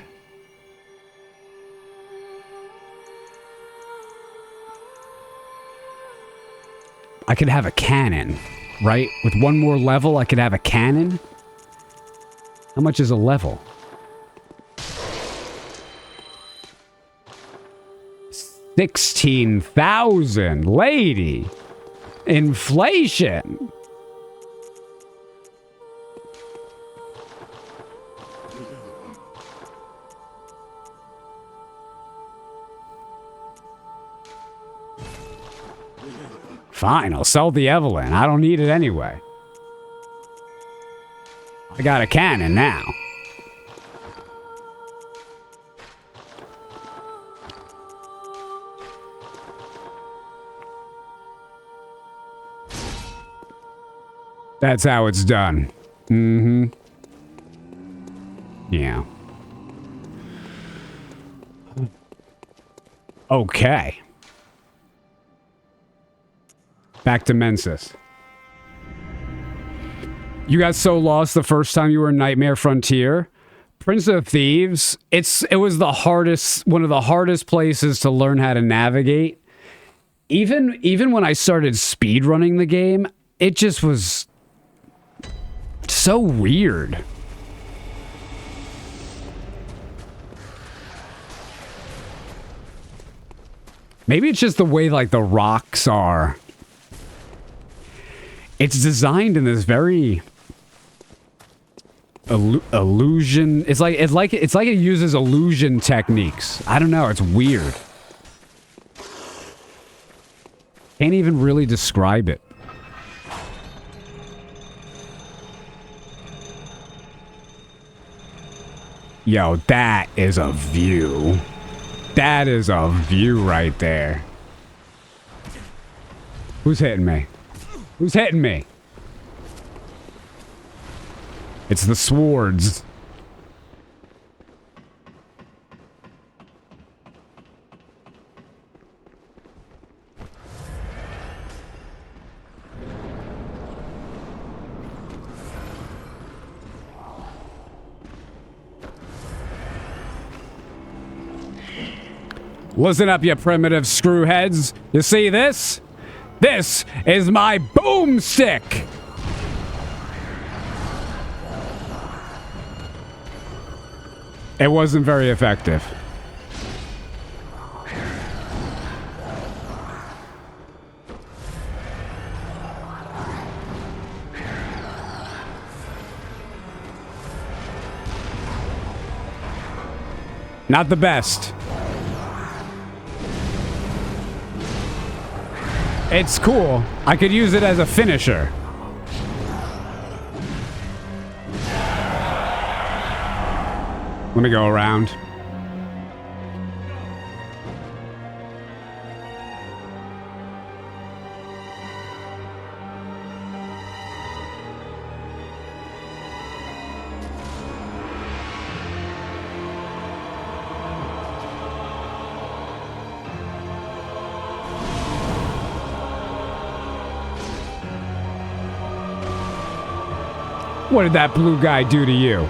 Speaker 1: I could have a cannon, right? With one more level, I could have a cannon. How much is a level? 16,000, lady. Inflation. Fine, I'll sell the Evelyn. I don't need it anyway. I got a cannon now. That's how it's done. Mm-hmm. Yeah. Okay. Back to Mensis. You got so lost the first time you were in Nightmare Frontier. Prince of Thieves, it was the hardest, one of the hardest places to learn how to navigate. Even when I started speedrunning the game, it just was so weird. Maybe it's just the way like the rocks are. It's designed in this very illusion. It's like it uses illusion techniques. I don't know. It's weird. Can't even really describe it. Yo, that is a view. That is a view right there. Who's hitting me? Who's hitting me? It's the swords. Listen up, you primitive screwheads. You see this? This is my boomstick! It wasn't very effective. Not the best. It's cool. I could use it as a finisher. Let me go around. What did that blue guy do to you?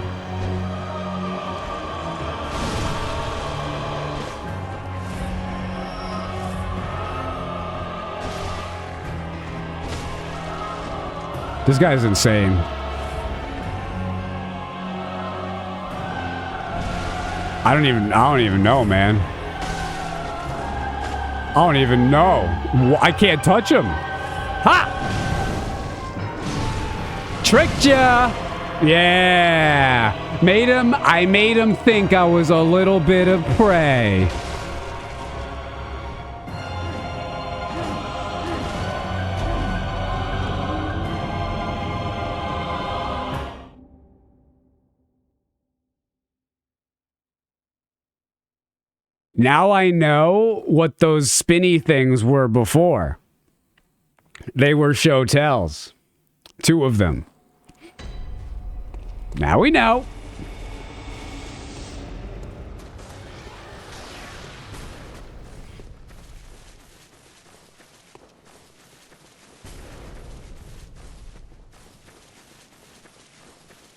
Speaker 1: This guy's insane. I don't even know, man. I don't even know. I can't touch him. Ha! Tricked ya! Yeah! I made him think I was a little bit of prey. Now I know what those spinny things were before. They were show tells. 2 of them. Now we know.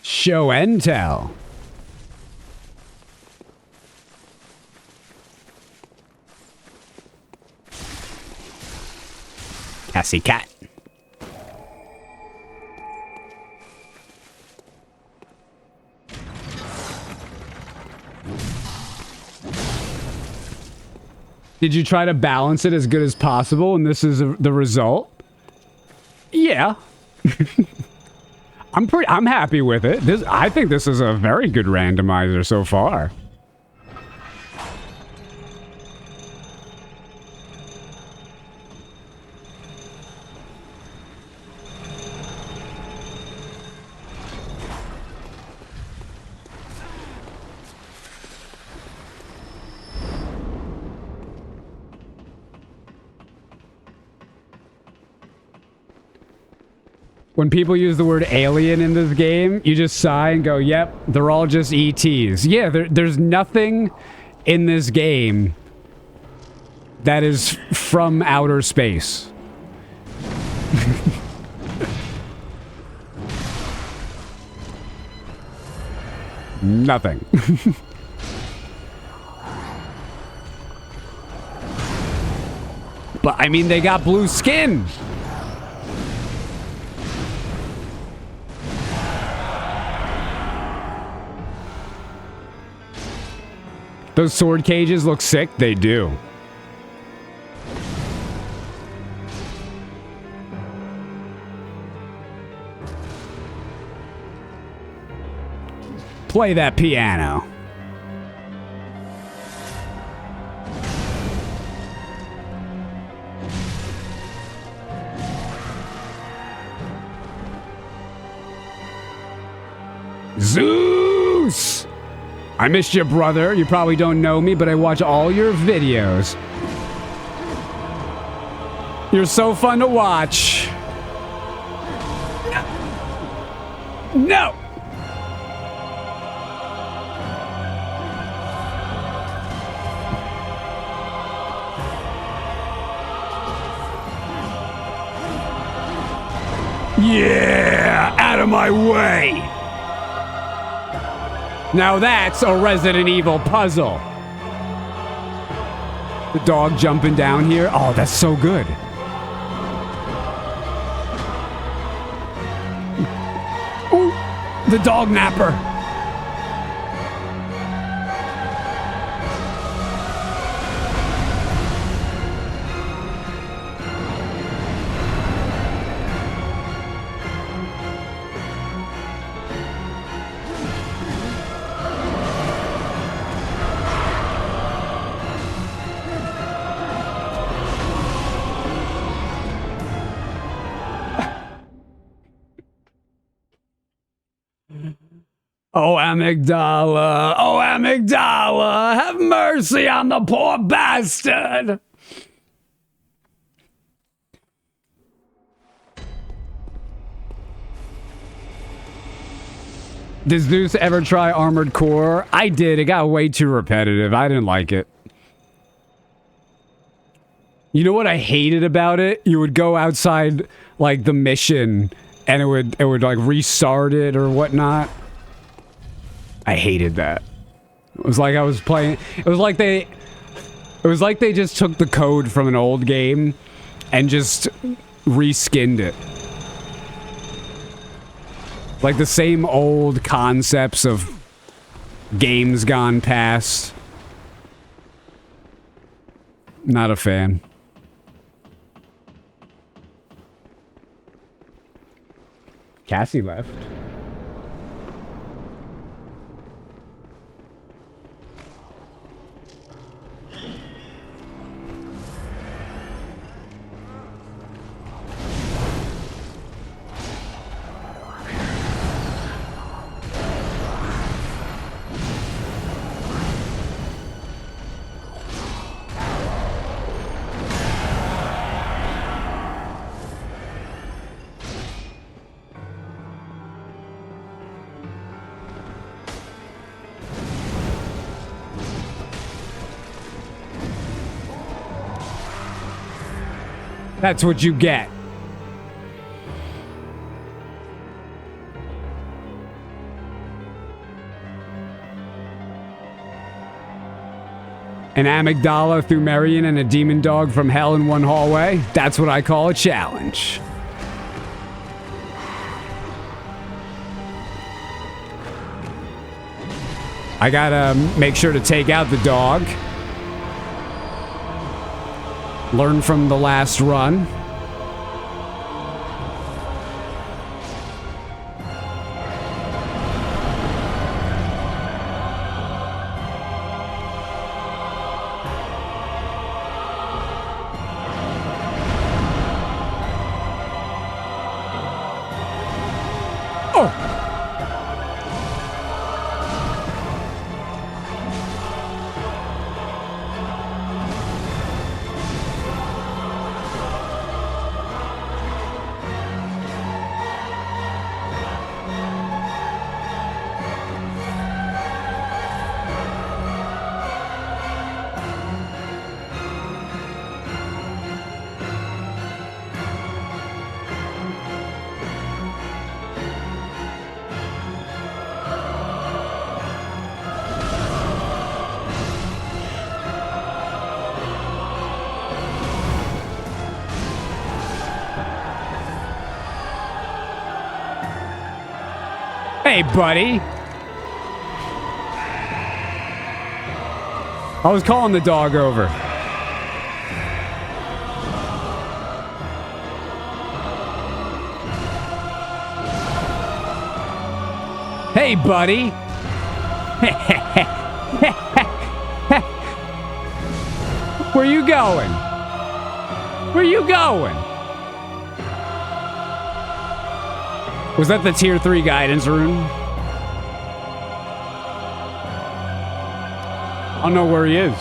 Speaker 1: Show and tell. Cassie cat. Did you try to balance it as good as possible and this is the result? Yeah. I'm happy with it. I think this is a very good randomizer so far. When people use the word alien in this game, you just sigh and go, yep, they're all just ETs. Yeah, there's nothing in this game that is from outer space. Nothing. But, I mean, they got blue skin. Those sword cages look sick? They do. Play that piano. Zeus! I missed you, brother. You probably don't know me, but I watch all your videos. You're so fun to watch. No! Yeah! Out of my way! Now that's a Resident Evil puzzle. The dog jumping down here. Oh, that's so good. Ooh, the dog napper. Oh, amygdala. Oh, amygdala. Have mercy on the poor bastard. Did Zeus ever try Armored Core? I did. It got way too repetitive. I didn't like it. You know what I hated about it? You would go outside, like, the mission, and it would like, restart it or whatnot. I hated that. It was like I was playing... It was like they just took the code from an old game and just reskinned it. Like the same old concepts of games gone past. Not a fan. Cassie left. That's what you get. An amygdala through Marion and a demon dog from hell in one hallway? That's what I call a challenge. I gotta make sure to take out the dog. Learn from the last run. Hey, buddy. I was calling the dog over. Hey, buddy. Where you going? Where you going? Was that the tier 3 guidance rune? I don't know where he is.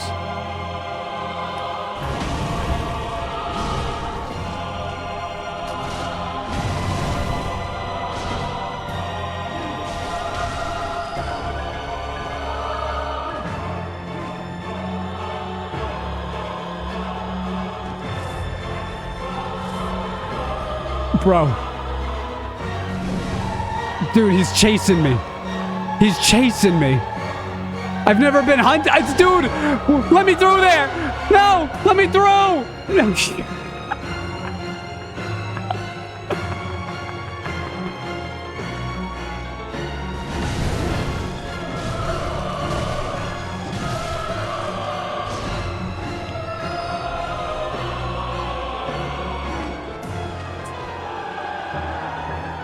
Speaker 1: Bro. Dude, he's chasing me. He's chasing me. I've never been hunted. Dude, let me through there. No, let me through. No.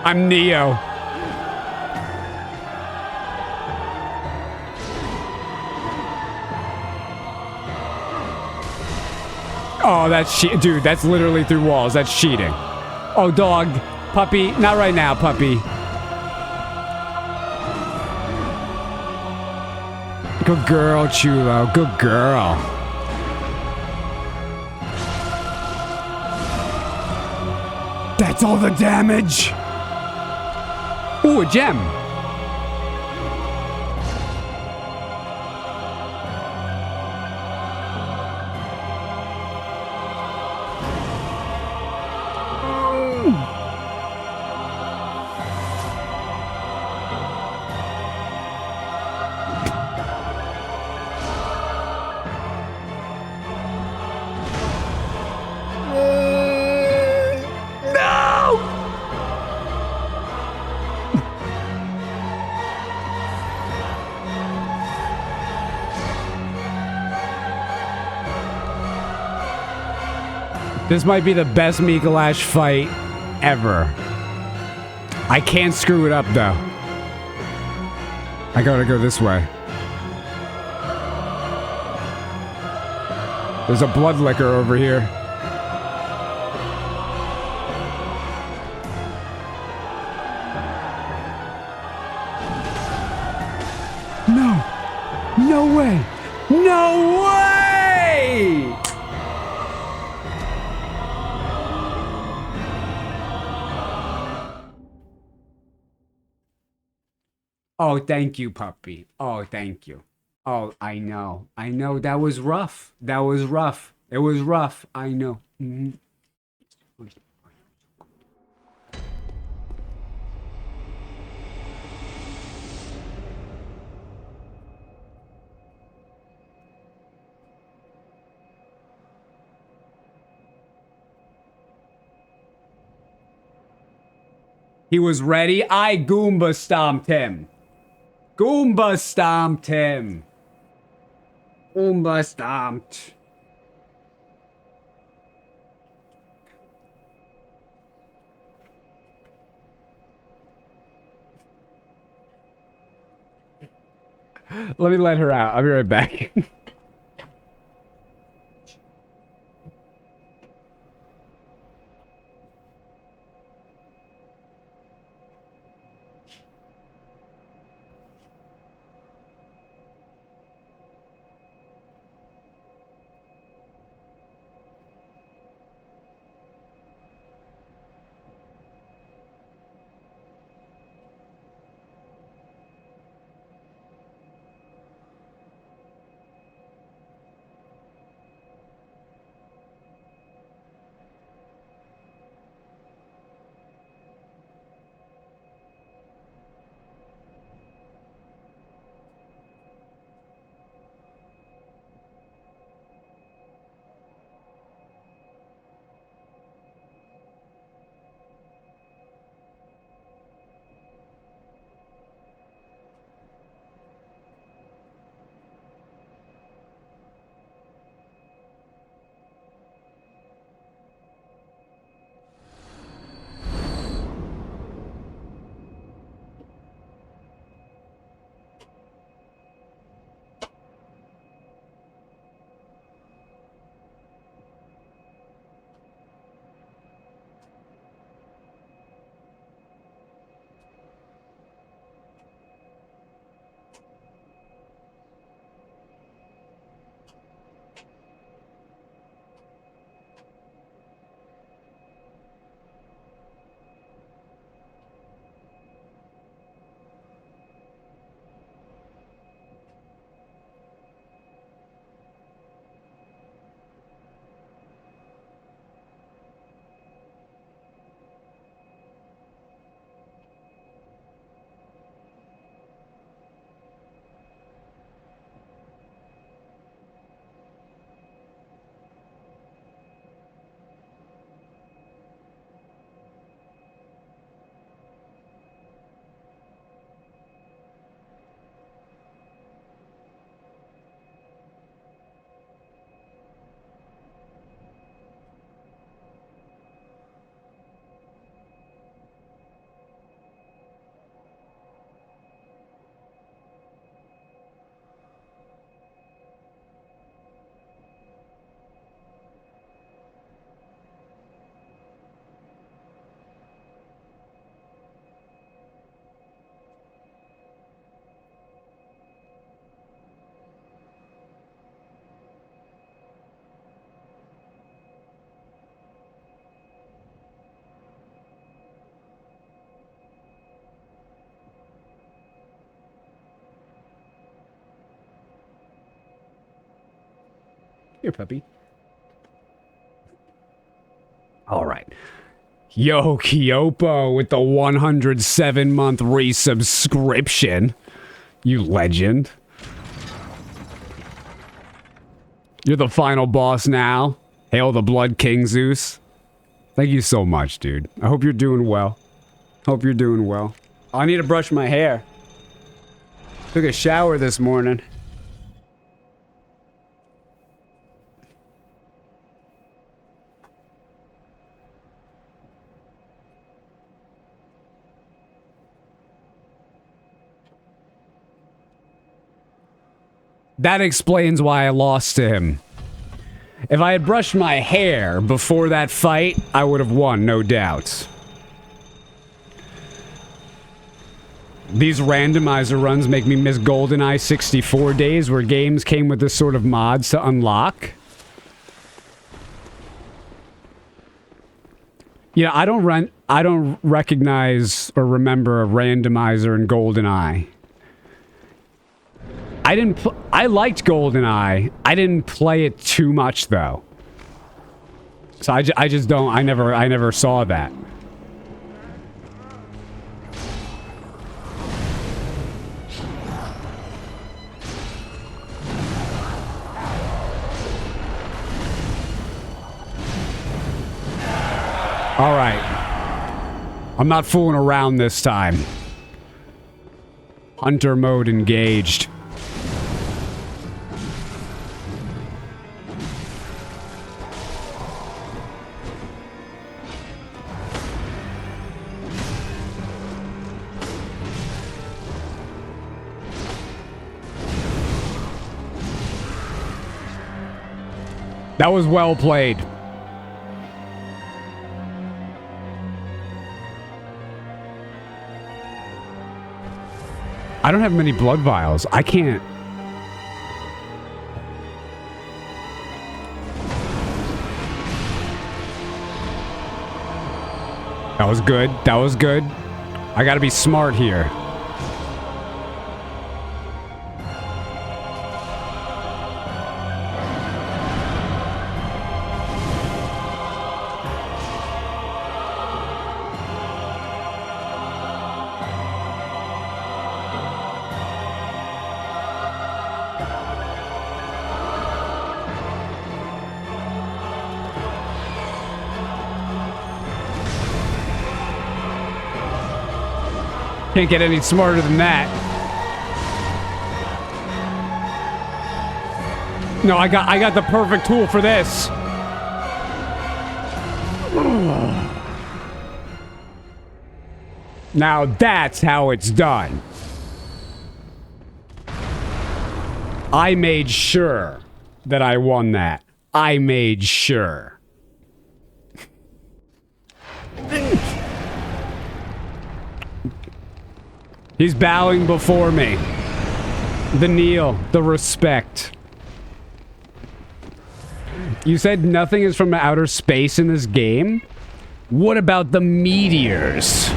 Speaker 1: I'm Neo. Oh, that's dude, that's literally through walls. That's cheating. Oh, dog. Puppy. Not right now, puppy. Good girl, Chulo. Good girl. That's all the damage. Ooh, a gem. This might be the best Mikolash fight ever. I can't screw it up, though. I gotta go this way. There's a blood liquor over here. No! No way! No way! Oh, thank you, puppy. Oh, thank you. Oh, I know. I know. That was rough. That was rough. It was rough. I know. Mm-hmm. He was ready. I Goomba stomped him. Goomba stomped him. Goomba stomped. Let me let her out. I'll be right back. Here, puppy. All right. Yo, Kyopo with the 107-month resubscription. You legend. You're the final boss now. Hail the Blood King Zeus. Thank you so much, dude. I hope you're doing well. Hope you're doing well. I need to brush my hair. Took a shower this morning. That explains why I lost to him. If I had brushed my hair before that fight, I would have won, no doubt. These randomizer runs make me miss GoldenEye 64 days, where games came with this sort of mods to unlock. Yeah, I don't recognize or remember a randomizer in GoldenEye. I liked GoldenEye. I didn't play it too much though. So I just don't. I never saw that. All right. I'm not fooling around this time. Hunter mode engaged. That was well played. I don't have many blood vials. I can't. That was good. That was good. I gotta be smart here. Can't get any smarter than that. No, I got the perfect tool for this. Now that's how it's done. I made sure that I won that. I made sure. He's bowing before me. The kneel, the respect. You said nothing is from outer space in this game? What about the meteors?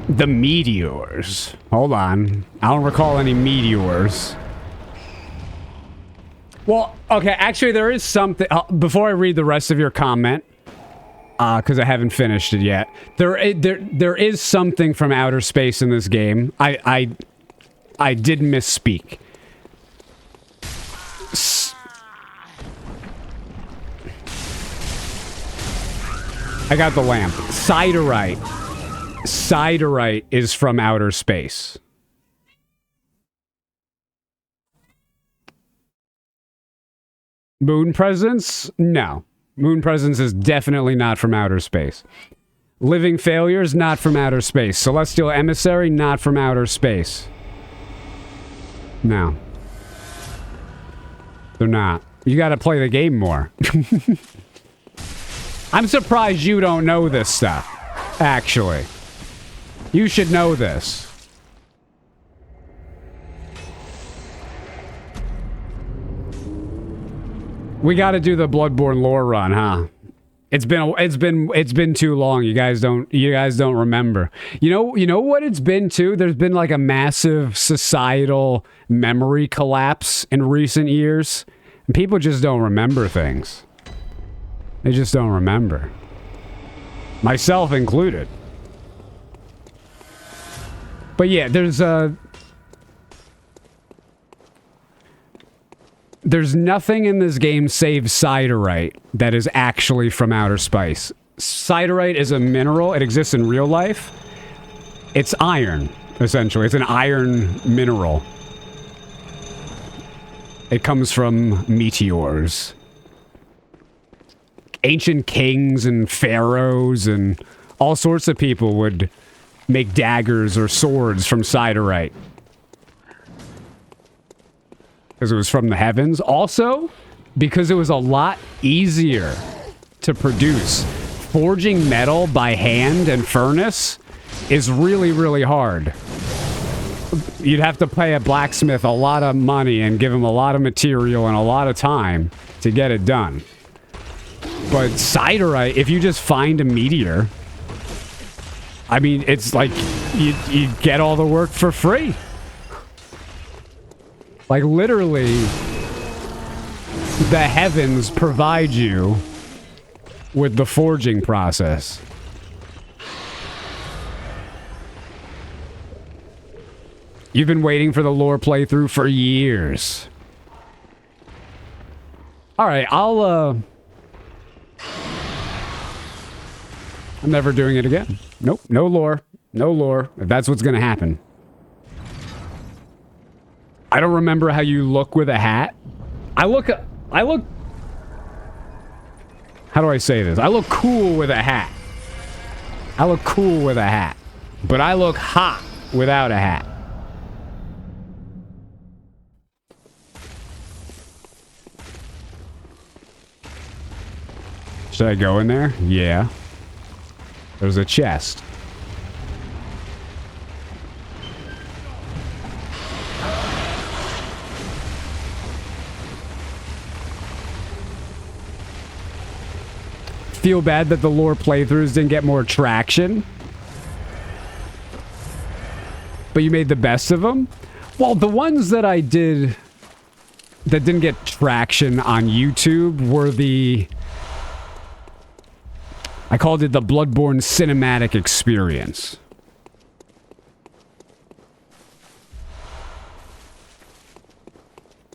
Speaker 1: The meteors. Hold on. I don't recall any meteors. Well, okay, actually there is something. Before I read the rest of your comment, because I haven't finished it yet. There is something from outer space in this game. I did misspeak. I got the lamp. Siderite. Siderite is from outer space. Moon presence? No. Moon presence is definitely not from outer space. Living failures, not from outer space. Celestial emissary, not from outer space. No. They're not. You gotta play the game more. I'm surprised you don't know this stuff, actually. You should know this. We got to do the Bloodborne lore run, huh? It's been too long. You guys don't remember. You know what it's been too? There's been like a massive societal memory collapse in recent years, and people just don't remember things. They just don't remember. Myself included. But yeah, there's nothing in this game save siderite that is actually from outer space. Siderite is a mineral. It exists in real life. It's iron, essentially. It's an iron mineral. It comes from meteors. Ancient kings and pharaohs and all sorts of people would make daggers or swords from siderite. Because it was from the heavens. Also, because it was a lot easier to produce. Forging metal by hand and furnace is really, really hard. You'd have to pay a blacksmith a lot of money and give him a lot of material and a lot of time to get it done. But siderite, if you just find a meteor, I mean, it's like you get all the work for free. Like, literally, the heavens provide you with the forging process. You've been waiting for the lore playthrough for years. Alright, I'm never doing it again. Nope, no lore. No lore. If that's what's gonna happen. I don't remember how you look with a hat. I look... How do I say this? I look cool with a hat. I look cool with a hat. But I look hot without a hat. Should I go in there? Yeah. There's a chest. Feel bad that the lore playthroughs didn't get more traction. But you made the best of them? Well, the ones that I did that didn't get traction on YouTube were the... I called it the Bloodborne cinematic experience.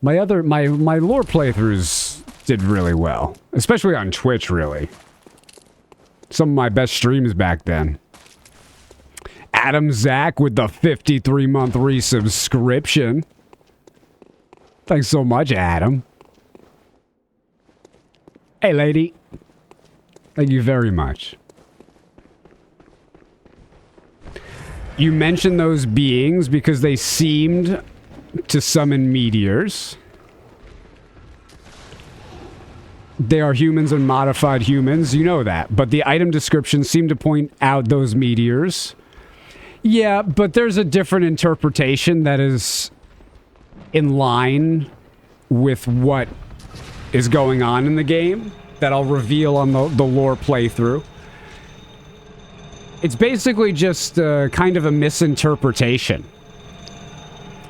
Speaker 1: My lore playthroughs did really well. Especially on Twitch, really. Some of my best streams back then. Adam Zach with the 53-month resubscription. Thanks so much, Adam. Hey, lady. Thank you very much. You mentioned those beings because they seemed to summon meteors. They are humans and modified humans, you know that. But the item descriptions seem to point out those meteors. Yeah, but there's a different interpretation that is in line with what is going on in the game that I'll reveal on the lore playthrough. It's basically just kind of a misinterpretation.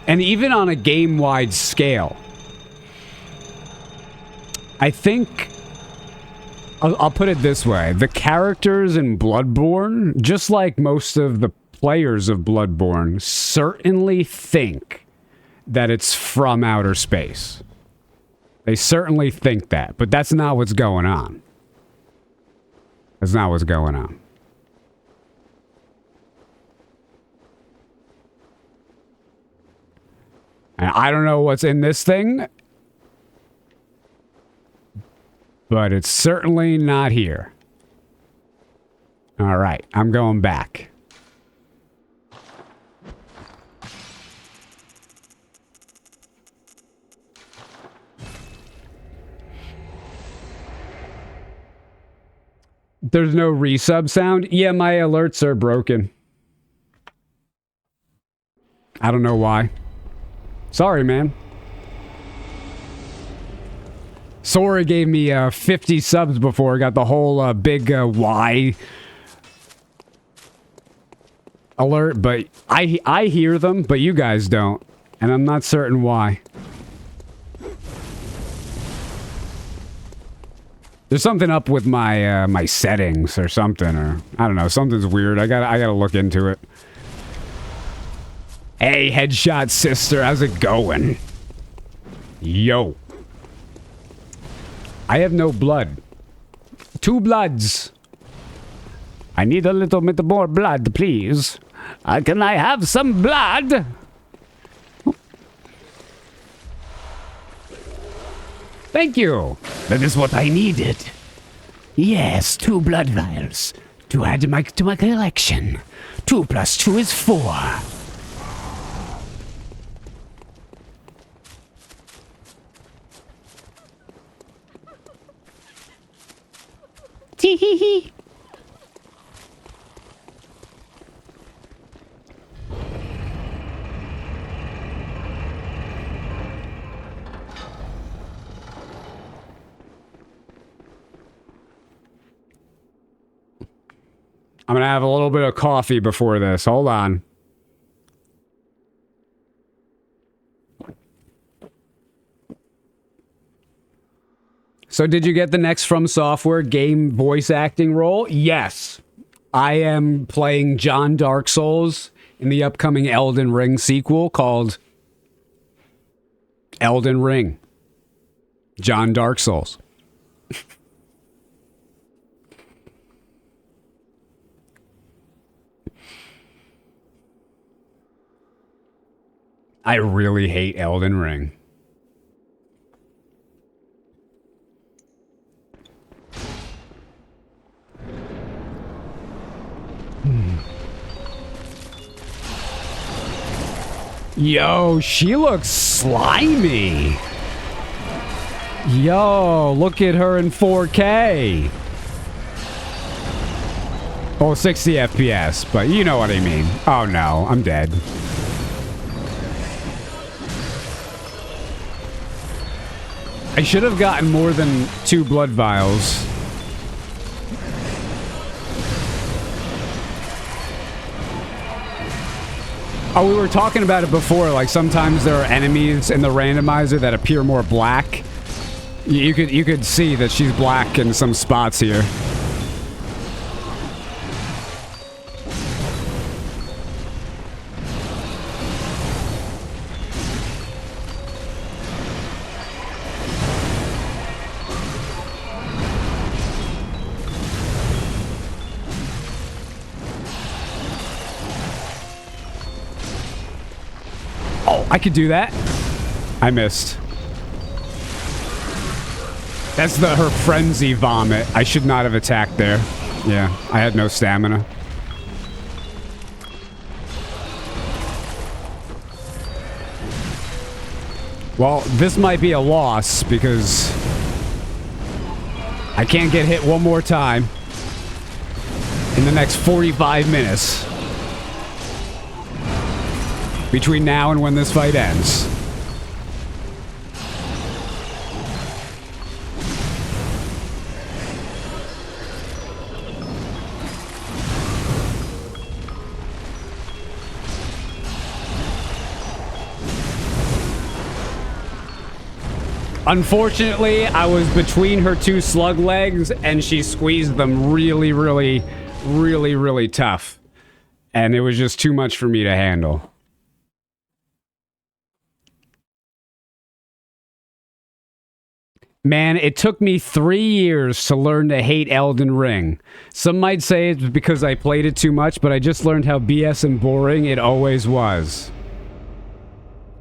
Speaker 1: And even on a game-wide scale. I think... I'll put it this way. The characters in Bloodborne, just like most of the players of Bloodborne, certainly think that it's from outer space. They certainly think that, but that's not what's going on. That's not what's going on. And I don't know what's in this thing, but it's certainly not here. All right, I'm going back. There's no resub sound? Yeah, my alerts are broken. I don't know why. Sorry, man. Sora gave me 50 subs before I got the whole big Y alert, but I hear them, but you guys don't, and I'm not certain why. There's something up with my my settings or something, or I don't know, something's weird. I gotta look into it. Hey, Headshot Sister, how's it going? Yo. I have no blood. 2 bloods. I need a little bit more blood, please. Can I have some blood? Thank you. That is what I needed. Yes, 2 blood vials to add to my collection. 2 plus 2 is 4. Tee-hee-hee. I'm gonna have a little bit of coffee before this. Hold on. So did you get the next From Software game voice acting role? Yes. I am playing John Dark Souls in the upcoming Elden Ring sequel called Elden Ring. John Dark Souls. I really hate Elden Ring. Yo, she looks slimy. Yo, look at her in 4K. Oh, 60 FPS, but you know what I mean. Oh no, I'm dead. I should have gotten more than 2 blood vials. Oh, we were talking about it before, like sometimes there are enemies in the randomizer that appear more black. You could see that she's black in some spots here. Oh, I could do that. I missed. That's her frenzy vomit. I should not have attacked there. Yeah, I had no stamina. Well, this might be a loss because I can't get hit one more time in the next 45 minutes between now and when this fight ends. Unfortunately, I was between her 2 slug legs and she squeezed them really tough. And it was just too much for me to handle. Man, it took me 3 years to learn to hate Elden Ring. Some might say it's because I played it too much, but I just learned how BS and boring it always was.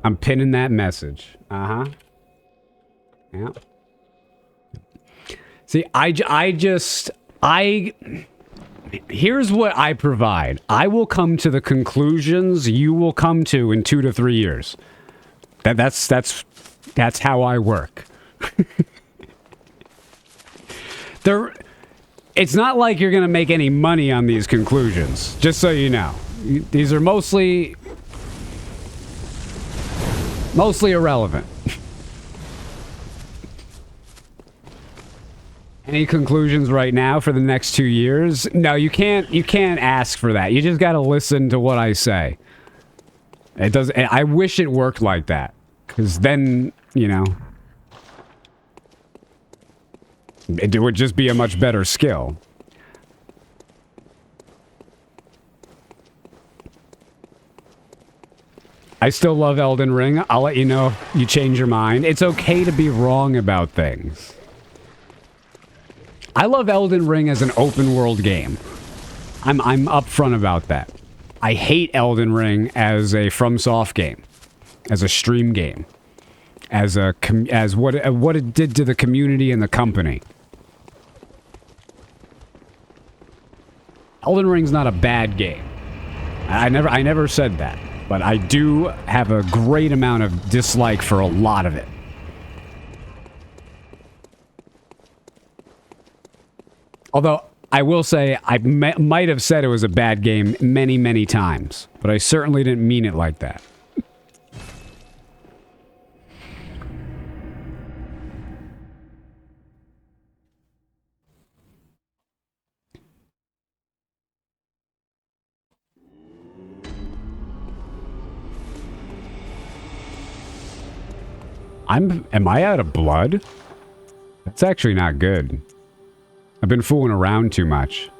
Speaker 1: I'm pinning that message. Uh-huh. Yeah. See, here's what I provide. I will come to the conclusions you will come to in 2 to 3 years. That's how I work. It's not like you're gonna make any money on these conclusions, just so you know. These are mostly irrelevant. Any conclusions right now for the next 2 years? No, you can't ask for that. You just gotta listen to what I say. I wish it worked like that. Because then, you know, it would just be a much better skill. I still love Elden Ring. I'll let you know if you change your mind. It's okay to be wrong about things. I love Elden Ring as an open world game. I'm upfront about that. I hate Elden Ring as a FromSoft game, as a stream game, as what it did to the community and the company. Elden Ring's not a bad game. I never said that, but I do have a great amount of dislike for a lot of it. Although, I will say, I might have said it was a bad game many, many times. But I certainly didn't mean it like that. Am I out of blood? That's actually not good. I've been fooling around too much.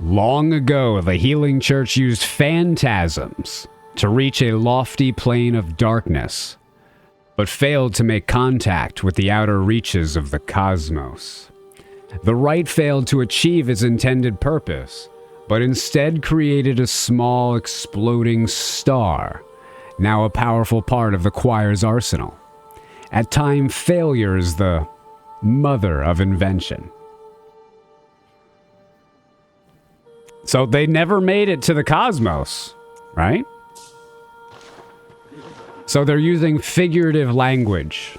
Speaker 1: Long ago, the Healing Church used phantasms to reach a lofty plane of darkness, but failed to make contact with the outer reaches of the cosmos. The rite failed to achieve its intended purpose, but instead created a small exploding star, now a powerful part of the choir's arsenal. At times, failure is the mother of invention. So they never made it to the cosmos, right? So they're using figurative language.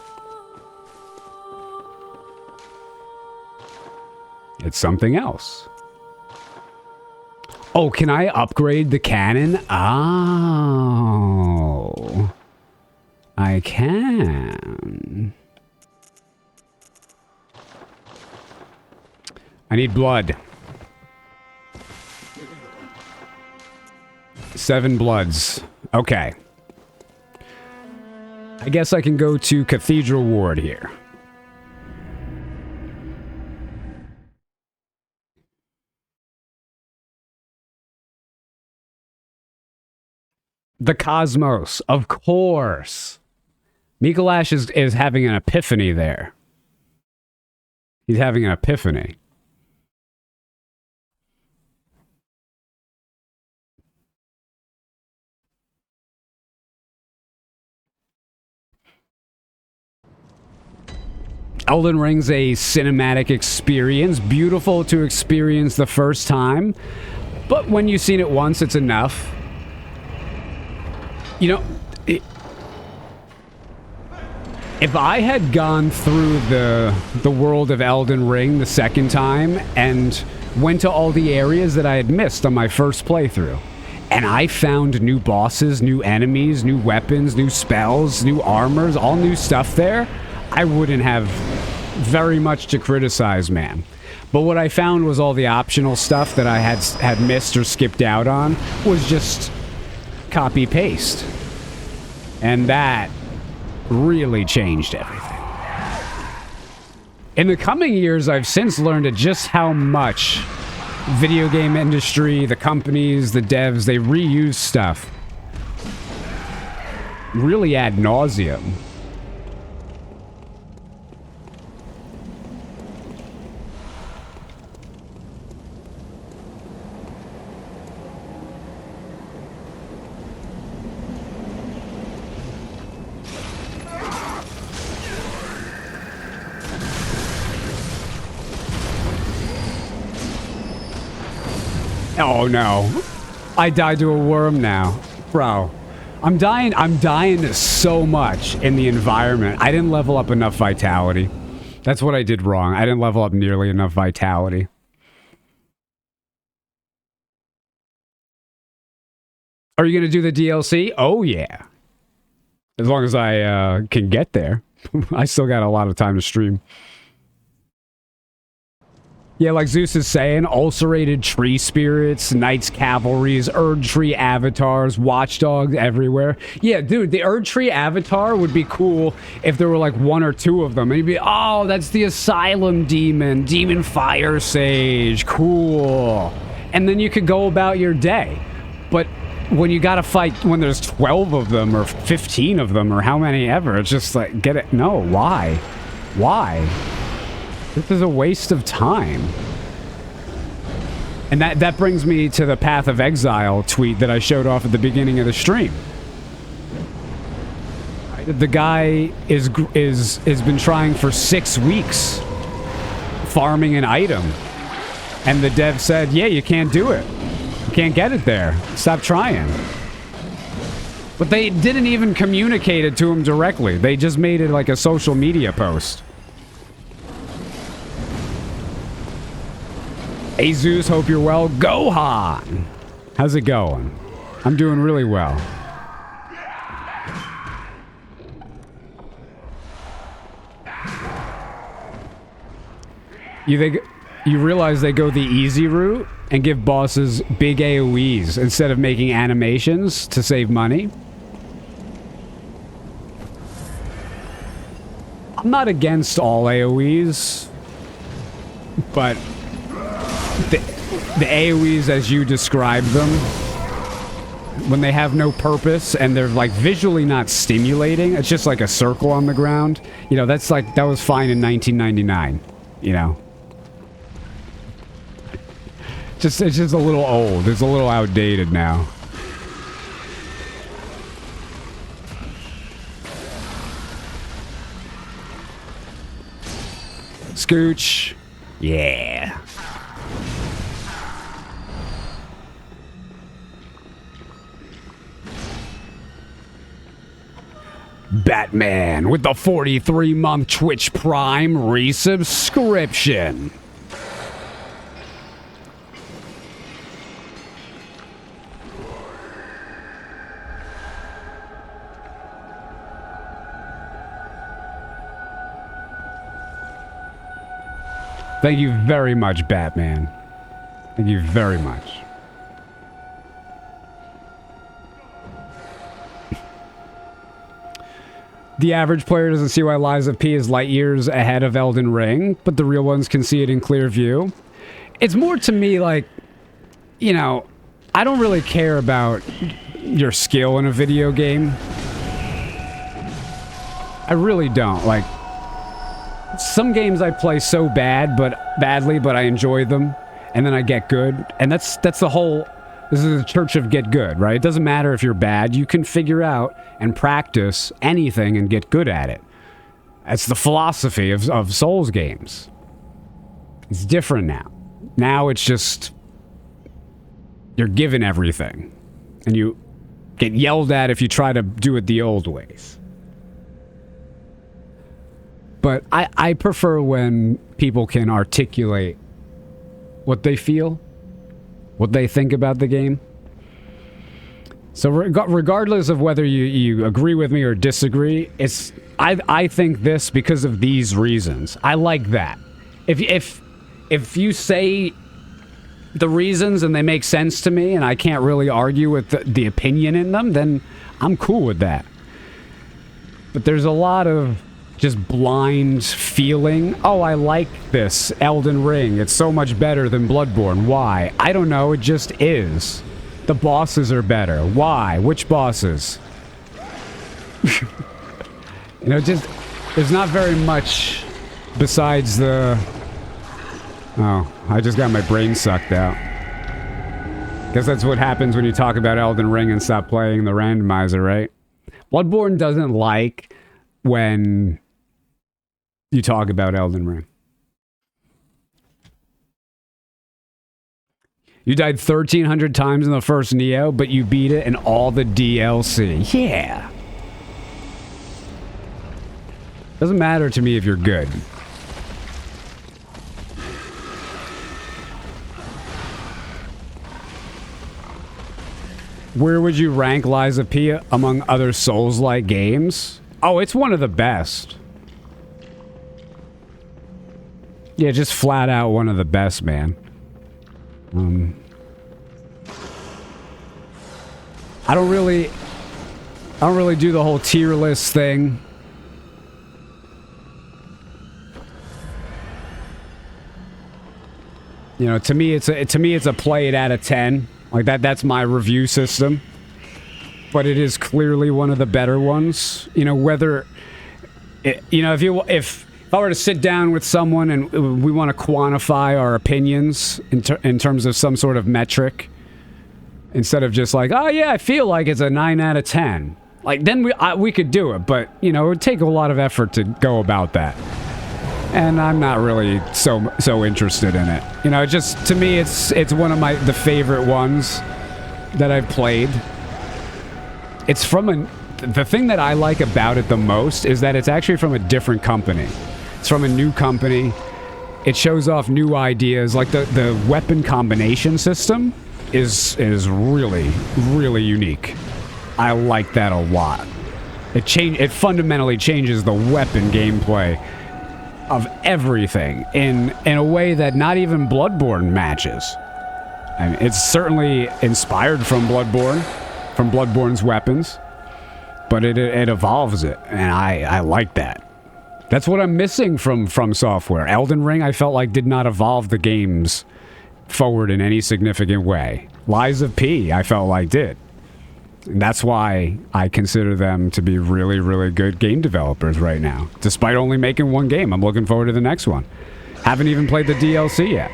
Speaker 1: It's something else. Oh, can I upgrade the cannon? Oh. I can. I need blood. 7 bloods. Okay. I guess I can go to Cathedral Ward here. The cosmos, of course. Mikolash is having an epiphany there. He's having an epiphany. Elden Ring's a cinematic experience, beautiful to experience the first time, but when you've seen it once, it's enough. You know, if I had gone through the world of Elden Ring the second time and went to all the areas that I had missed on my first playthrough, and I found new bosses, new enemies, new weapons, new spells, new armors, all new stuff there, I wouldn't have very much to criticize, man. But what I found was all the optional stuff that I had missed or skipped out on was just copy-paste. And that really changed everything. In the coming years, I've since learned just how much video game industry, the companies, the devs, they reuse stuff really ad nauseum. Oh no. I died to a worm now. Bro. I'm dying so much in the environment. I didn't level up enough vitality. That's what I did wrong. I didn't level up nearly enough vitality. Are you gonna do the DLC? Oh yeah. As long as I can get there. I still got a lot of time to stream. Yeah, like Zeus is saying, ulcerated tree spirits, knights cavalries, Erd tree avatars, watchdogs everywhere. Yeah, dude, the Erd tree avatar would be cool if there were like 1 or 2 of them. And you'd be, oh, that's the asylum demon, demon fire sage, cool. And then you could go about your day. But when you gotta fight, when there's 12 of them or 15 of them or how many ever, it's just like, get it, no, why? Why? This is a waste of time. And that brings me to the Path of Exile tweet that I showed off at the beginning of the stream. The guy has been trying for 6 weeks farming an item. And the dev said, yeah, you can't do it. You can't get it there. Stop trying. But they didn't even communicate it to him directly. They just made it like a social media post. Hey Zeus, hope you're well. Gohan! How's it going? I'm doing really well. You realize they go the easy route and give bosses big AoEs instead of making animations to save money? I'm not against all AoEs, but the AoEs as you describe them, when they have no purpose and they're like visually not stimulating, it's just like a circle on the ground. You know, that's like, that was fine in 1999, you know. it's just a little old. It's a little outdated now. Scooch. Yeah. Batman with the 43-month Twitch Prime resubscription. Thank you very much, Batman. Thank you very much. The average player doesn't see why Lies of P is light years ahead of Elden Ring, but the real ones can see it in clear view. It's more to me like, you know, I don't really care about your skill in a video game. I really don't. Like, some games I play so badly, but I enjoy them, and then I get good. And that's the whole... This is the church of get good, right? It doesn't matter if you're bad. You can figure out and practice anything and get good at it. That's the philosophy of Souls games. It's different now. Now it's just... You're given everything. And you get yelled at if you try to do it the old ways. But I prefer when people can articulate what they feel, what they think about the game. So regardless of whether you agree with me or disagree, I think this because of these reasons. I like that. If you say the reasons and they make sense to me and I can't really argue with the opinion in them, then I'm cool with that. But there's a lot of just blind feeling. Oh, I like this Elden Ring. It's so much better than Bloodborne. Why? I don't know. It just is. The bosses are better. Why? Which bosses? You know, just... There's not very much besides the... Oh, I just got my brain sucked out. Guess that's what happens when you talk about Elden Ring and stop playing the randomizer, right? Bloodborne doesn't like when you talk about Elden Ring. You died 1,300 times in the first Neo, but you beat it in all the DLC. Yeah. Doesn't matter to me if you're good. Where would you rank Lies of P among other Souls-like games? Oh, it's one of the best. Yeah, just flat out one of the best, man. I don't really do the whole tier list thing. You know, to me it's a play it out of 10. Like that's my review system. But it is clearly one of the better ones. You know, whether if I were to sit down with someone and we want to quantify our opinions in terms of some sort of metric, instead of just like, oh yeah, I feel like it's a 9 out of 10. Like, then we could do it, but, you know, it would take a lot of effort to go about that. And I'm not really so interested in it. You know, just, to me, it's one of the favorite ones that I've played. It's from the thing that I like about it the most is that it's actually from a different company. It's from a new company. It shows off new ideas. Like the weapon combination system is really, really unique. I like that a lot. It fundamentally changes the weapon gameplay of everything in a way that not even Bloodborne matches. I mean, it's certainly inspired from Bloodborne's weapons, but it evolves it, and I like that. That's what I'm missing from Software. Elden Ring, I felt like, did not evolve the games forward in any significant way. Lies of P, I felt like, did. And that's why I consider them to be really, really good game developers right now. Despite only making one game, I'm looking forward to the next one. Haven't even played the DLC yet.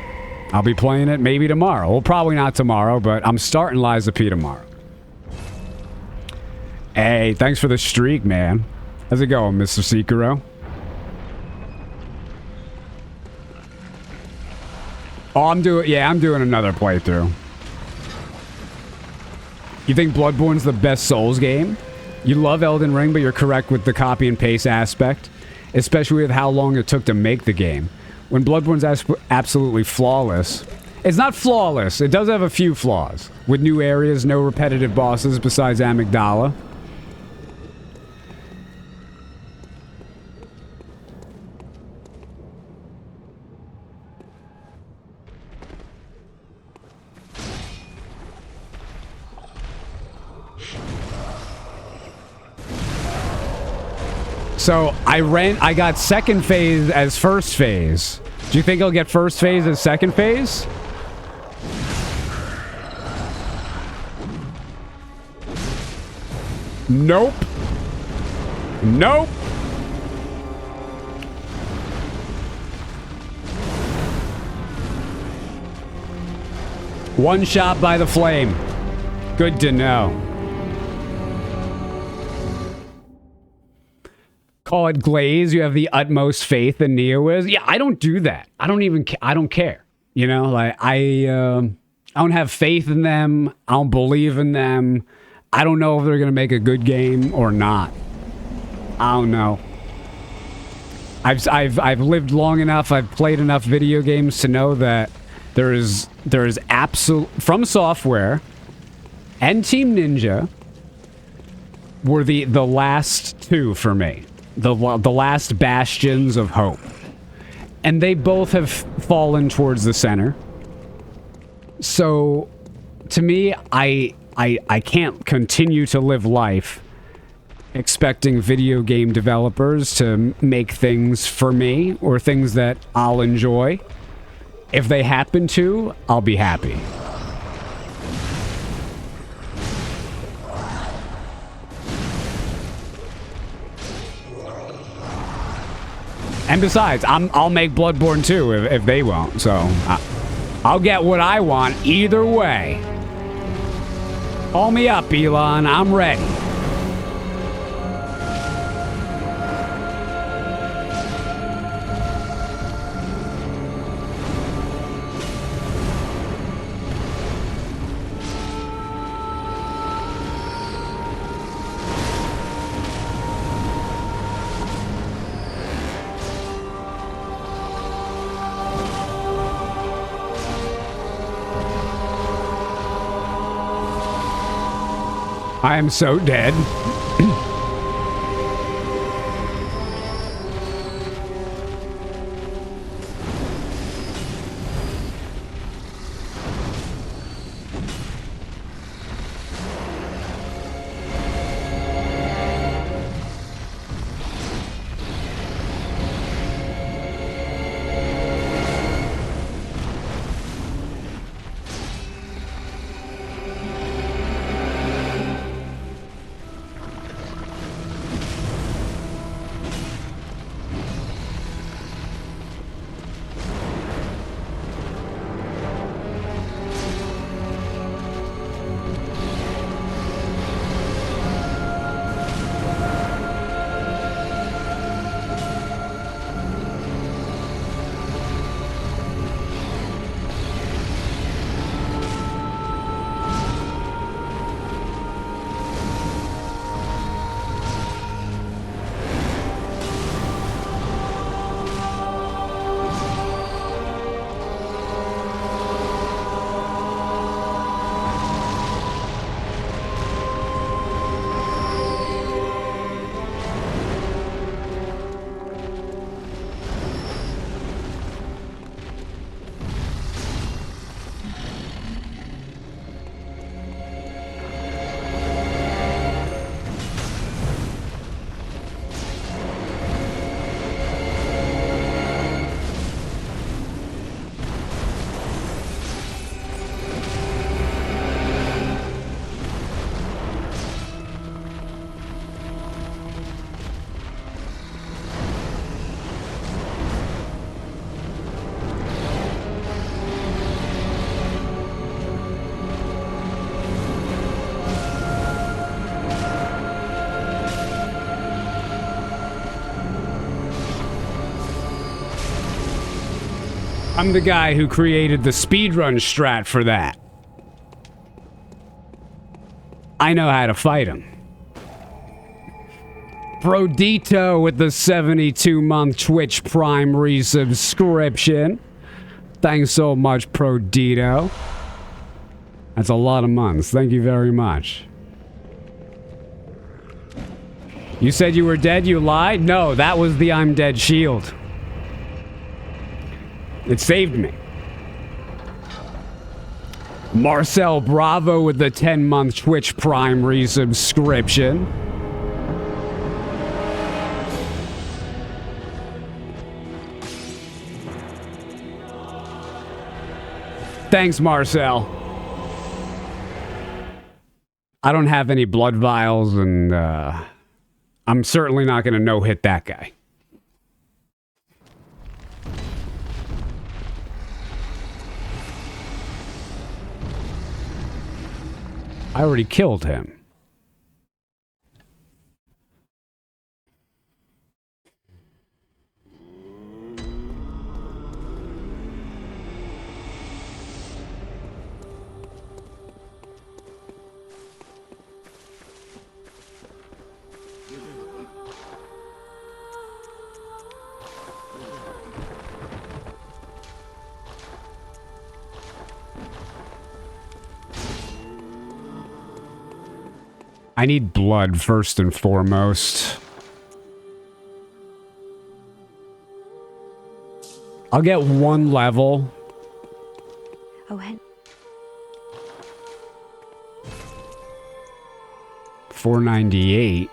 Speaker 1: I'll be playing it maybe tomorrow. Well, probably not tomorrow, but I'm starting Lies of P tomorrow. Hey, thanks for the streak, man. How's it going, Mr. Sekiro? Oh, I'm doing another playthrough. You think Bloodborne's the best Souls game? You love Elden Ring, but you're correct with the copy and paste aspect, especially with how long it took to make the game. When Bloodborne's absolutely flawless. It's not flawless. It does have a few flaws. With new areas, no repetitive bosses besides Amygdala. So I got second phase as first phase. Do you think I'll get first phase as second phase? Nope. Nope. One shot by the flame. Good to know. Call it glaze. You have the utmost faith in Neowiz. Yeah, I don't do that. I don't care. You know, like I don't have faith in them. I don't believe in them. I don't know if they're gonna make a good game or not. I don't know. I've lived long enough. I've played enough video games to know that there is absolute From Software and Team Ninja were the last two for me. The last bastions of hope. And they both have fallen towards the center. So, to me, I can't continue to live life expecting video game developers to make things for me or things that I'll enjoy. If they happen to, I'll be happy. And besides, I'll make Bloodborne too if they won't. So I'll get what I want either way. Call me up, Elon. I'm ready. I am so dead. I'm the guy who created the speedrun strat for that. I know how to fight him. Brodito with the 72-month Twitch Prime resubscription. Thanks so much, Prodito. That's a lot of months. Thank you very much. You said you were dead, you lied? No, that was the I'm dead shield. It saved me. Marcel Bravo with the 10-month Twitch Prime resubscription. Thanks, Marcel. I don't have any blood vials, and I'm certainly not going to no-hit that guy. I already killed him. I need blood first and foremost. I'll get one level.
Speaker 2: Oh, hen.
Speaker 1: 498.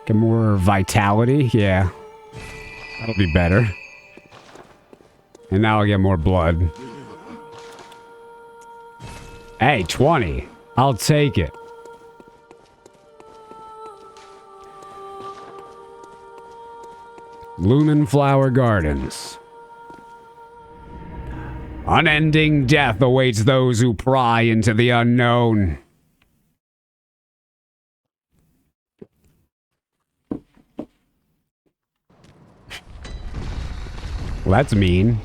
Speaker 1: Get more vitality. Yeah. That'll be better. And now I'll get more blood. Hey, 20. I'll take it. Lumen Flower Gardens. Unending death awaits those who pry into the unknown. Well, that's mean.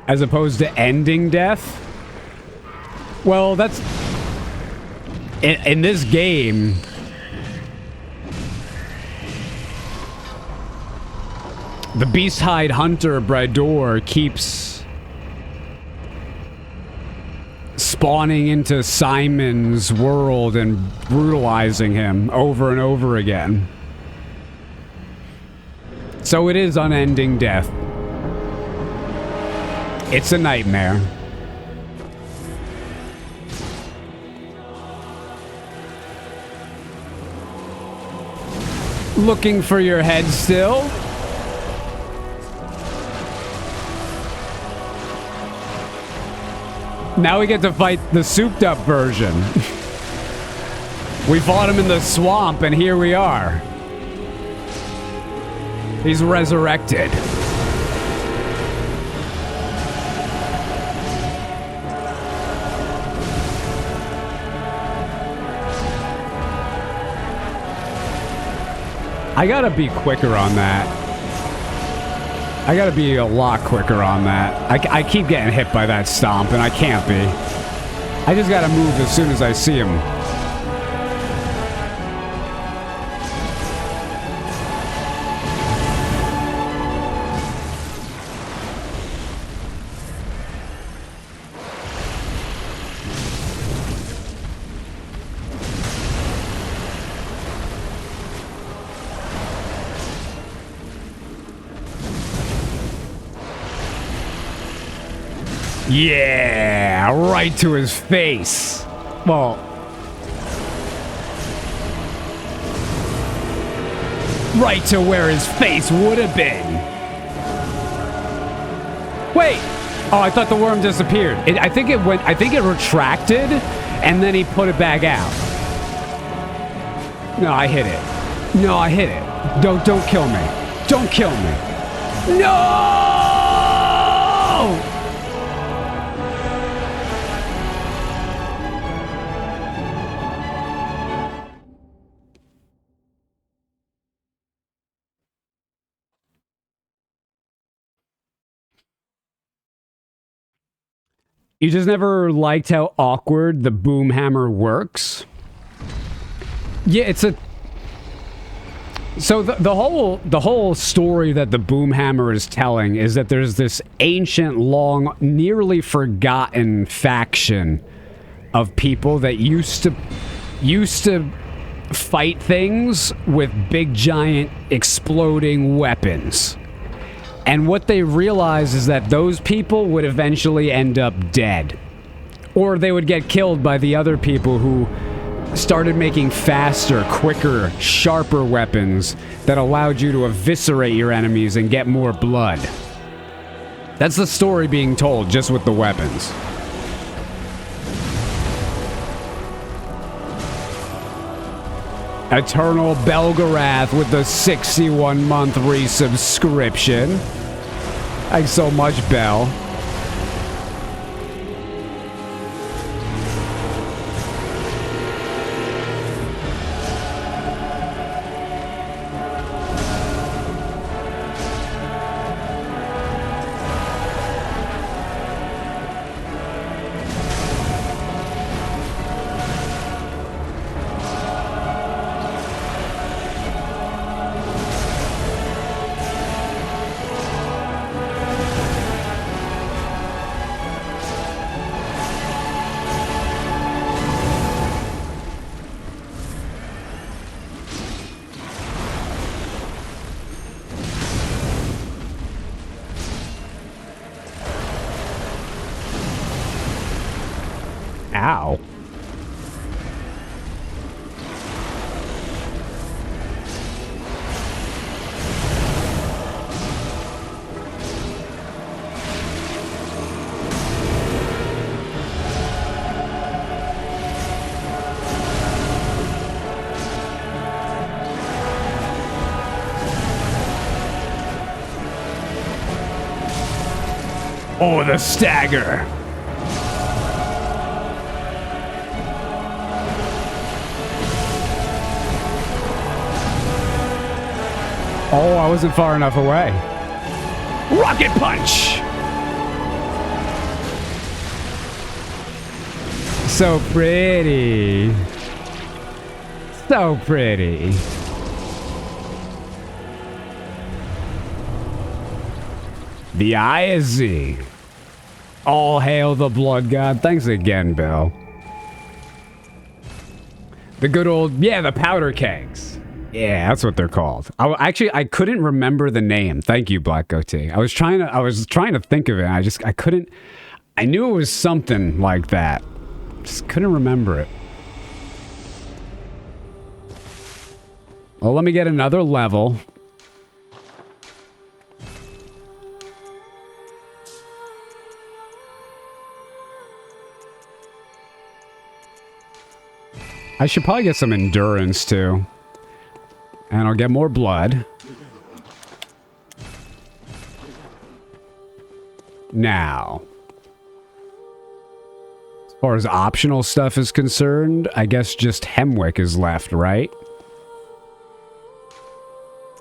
Speaker 1: As opposed to ending death? Well, that's... In this game... The Beasthide Hunter Brador keeps... spawning into Simon's world and brutalizing him over and over again. So it is unending death. It's a nightmare. Looking for your head still? Now we get to fight the souped up version. We fought him in the swamp and here we are. He's resurrected. I gotta be quicker on that. I gotta be a lot quicker on that. I keep getting hit by that stomp, and I can't be. I just gotta move as soon as I see him. Yeah, right to his face. Well, right to where his face would have been. Wait. Oh, I thought the worm disappeared. I think it went. I think it retracted, and then he put it back out. No, I hit it. No, I hit it. Don't kill me. Don't kill me. No! You just never liked how awkward the boom hammer works? Yeah, it's a... So the whole story that the boom hammer is telling is that there's this ancient, long, nearly forgotten faction of people that used to fight things with big, giant, exploding weapons. And what they realize is that those people would eventually end up dead. Or they would get killed by the other people who started making faster, quicker, sharper weapons that allowed you to eviscerate your enemies and get more blood. That's the story being told, just with the weapons. Eternal Belgarath with the 61-month resubscription. Thanks so much, Bell. Ow. Oh, the stagger. Oh, I wasn't far enough away. Rocket punch! So pretty. So pretty. The Eye of Z. All hail the blood god. Thanks again, Bill. The good old, yeah, the powder kegs. Yeah, that's what they're called. I couldn't remember the name. Thank you, Black Goatee. I was trying to think of it. I couldn't. I knew it was something like that. Just couldn't remember it. Well, let me get another level. I should probably get some endurance too. And I'll get more blood. Now, as far as optional stuff is concerned, I guess just Hemwick is left, right?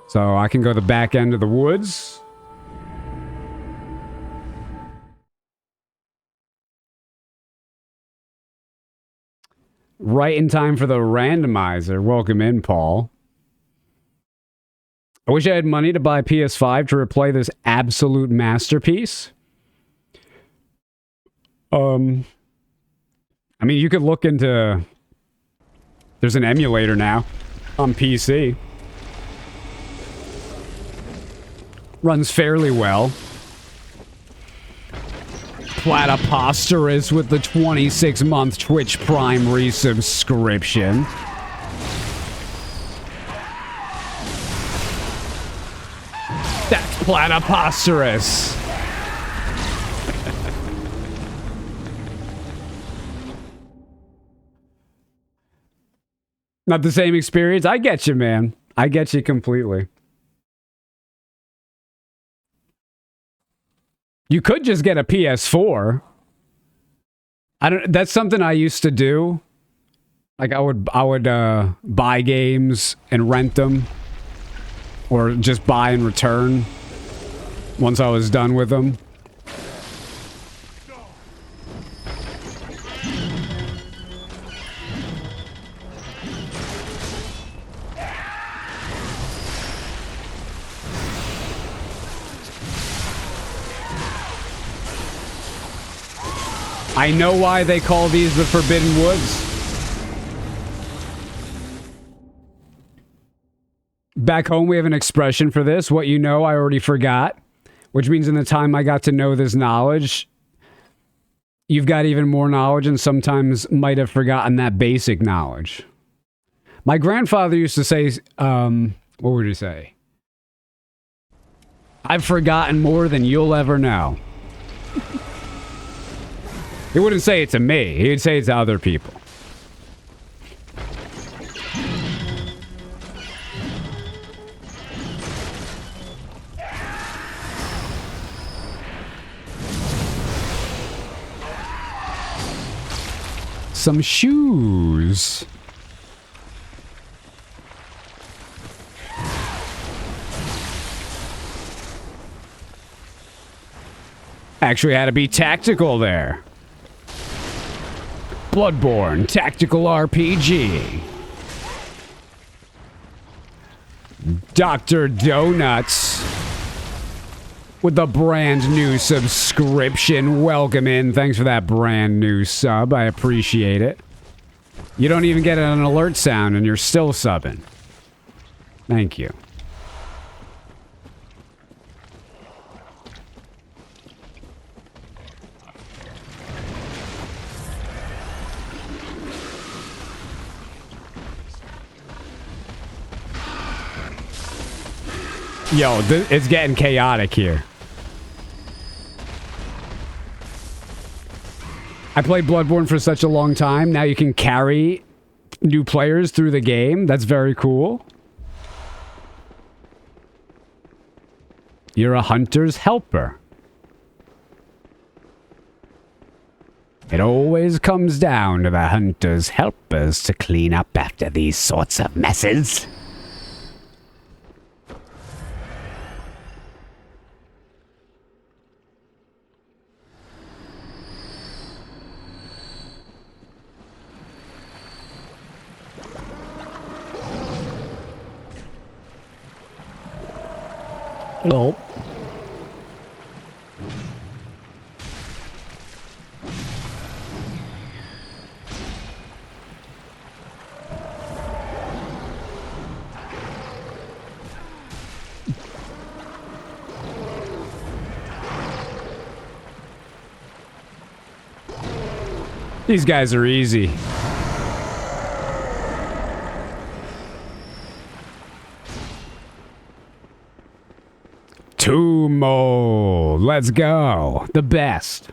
Speaker 1: So I can go the back end of the woods. Right in time for the randomizer. Welcome in, Paul. I wish I had money to buy PS5 to replay this absolute masterpiece. I mean, you could look into... There's an emulator now on PC. Runs fairly well. Platyposterous with the 26-month Twitch Prime resubscription. That's Platyposterous. Not the same experience? I get you, man. I get you completely. You could just get a PS4. That's something I used to do. Like I would buy games and rent them. Or just buy and return once I was done with them. I know why they call these the Forbidden Woods. Back home, we have an expression for this. What you know, I already forgot. Which means in the time I got to know this knowledge, you've got even more knowledge and sometimes might have forgotten that basic knowledge. My grandfather used to say, what would he say? I've forgotten more than you'll ever know. He wouldn't say it to me. He'd say it to other people. Some shoes. Actually had to be tactical there. Bloodborne Tactical RPG. Dr. Donuts with a brand new subscription. Welcome in. Thanks for that brand new sub. I appreciate it. You don't even get an alert sound and you're still subbing. Thank you. Yo, it's getting chaotic here. I played Bloodborne for such a long time. Now you can carry new players through the game. That's very cool. You're a hunter's helper. It always comes down to the hunter's helpers to clean up after these sorts of messes. Nope. These guys are easy. Tumo, let's go. The best.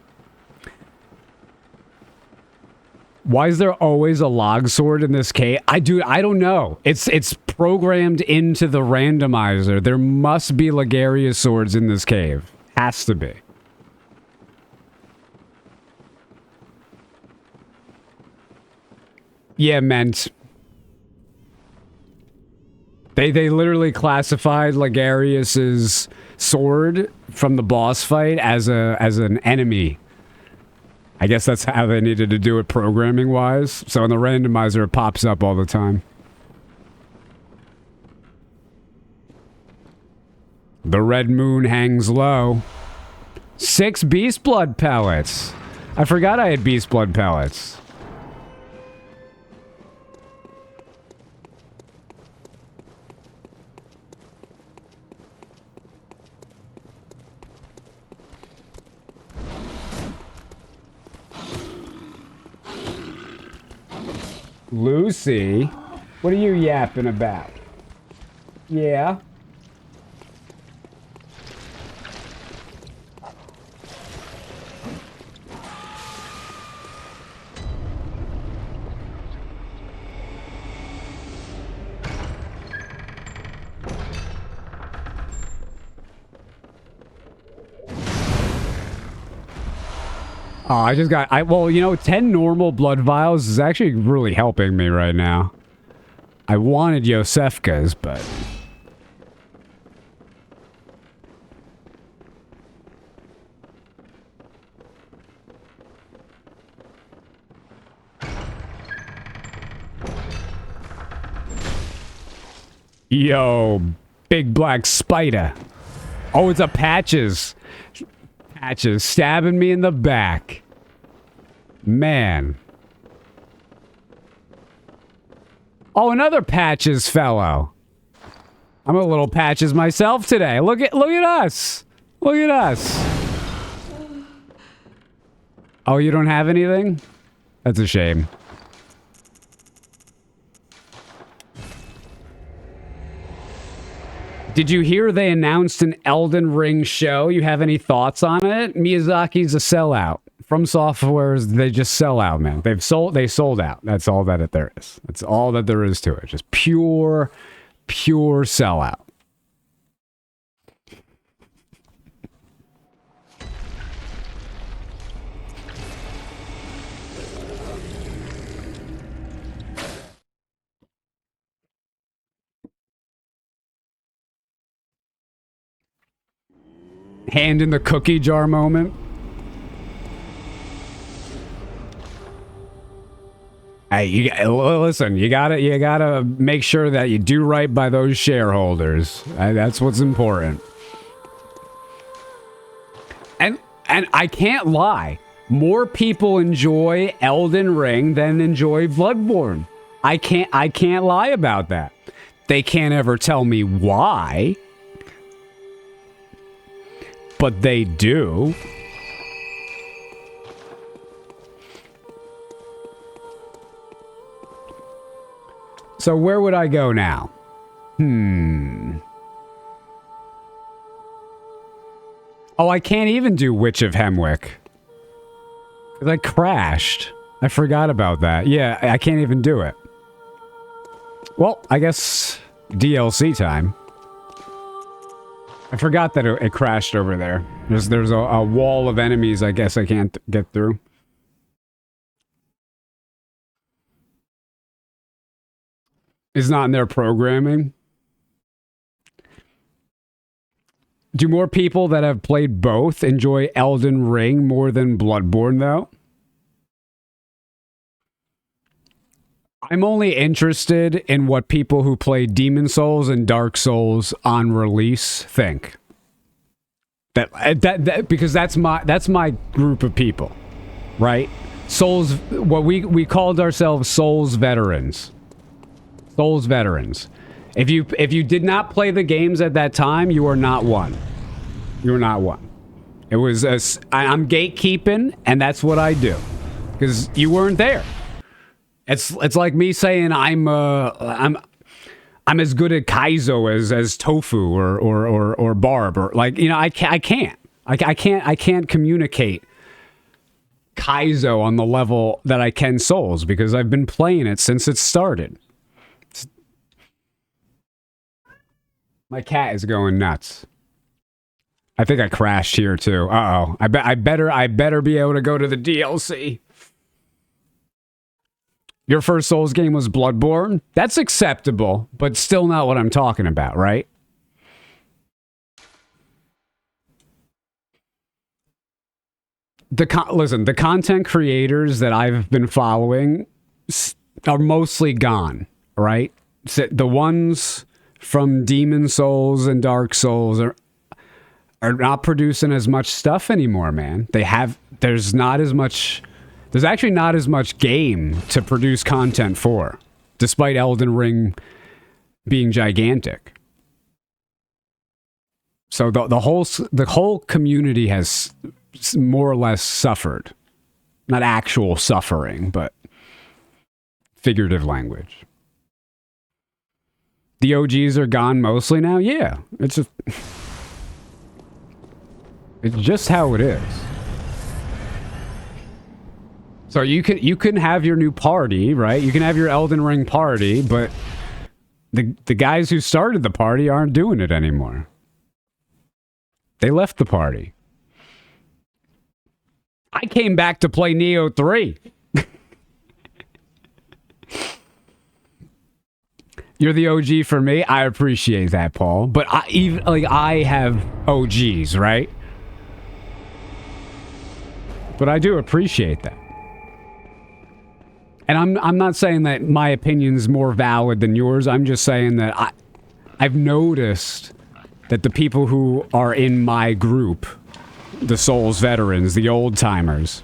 Speaker 1: Why is there always a log sword in this cave? I don't know. It's programmed into the randomizer. There must be Lagaria swords in this cave. Has to be. Yeah, meant. They literally classified Lagarius's sword from the boss fight as an enemy. I guess that's how they needed to do it programming wise. So in the randomizer it pops up all the time. The red moon hangs low. 6 beast blood pellets. I forgot I had beast blood pellets. Lucy? What are you yapping about? Yeah? Oh, I just got... well, you know, 10 normal blood vials is actually really helping me right now. I wanted Yosefka's, but... Yo, big black spider. Oh, it's a Patches. Patches stabbing me in the back. Man. Oh, another Patches fellow. I'm a little Patches myself today. Look at us. Look at us. Oh, you don't have anything? That's a shame. Did you hear they announced an Elden Ring show? You have any thoughts on it? Miyazaki's a sellout. From Software's, they just sell out, man. They sold out. That's all that there is. That's all that there is to it. Just pure sellout. Hand in the cookie jar moment. Hey, listen, you gotta make sure that you do right by those shareholders. That's what's important. And I can't lie. More people enjoy Elden Ring than enjoy Bloodborne. I can't lie about that. They can't ever tell me why. But they do. So where would I go now? Oh, I can't even do Witch of Hemwick. Because I crashed. I forgot about that. Yeah, I can't even do it. Well, I guess DLC time. I forgot that it crashed over there. There's a wall of enemies I guess I can't get through. It's not in their programming. Do more people that have played both enjoy Elden Ring more than Bloodborne, though? I'm only interested in what people who play Demon Souls and Dark Souls on release think. That because that's my group of people, right? Souls, what we called ourselves Souls veterans. Souls veterans. If you did not play the games at that time, you are not one. You are not one. It was I'm gatekeeping, and that's what I do, because you weren't there. It's like me saying I'm as good at Kaizo as Tofu or Barb, or like, you know, I can't communicate Kaizo on the level that I can Souls, because I've been playing it since it started. My cat is going nuts. I think I crashed here too. Uh-oh. I better be able to go to the DLC. Your first Souls game was Bloodborne? That's acceptable, but still not what I'm talking about, right? Listen, the content creators that I've been following are mostly gone, right? So the ones from Demon Souls and Dark Souls are not producing as much stuff anymore, man. There's actually not as much game to produce content for, despite Elden Ring being gigantic. So the whole community has more or less suffered. Not actual suffering, but figurative language. The OGs are gone mostly now? Yeah. It's just how it is. So you can have your new party, right? You can have your Elden Ring party, but the guys who started the party aren't doing it anymore. They left the party. I came back to play Neo 3. You're the OG for me. I appreciate that, Paul. But I have OGs, right? But I do appreciate that. And I'm not saying that my opinion's more valid than yours. I'm just saying that I've noticed that the people who are in my group, the Souls veterans, the old timers,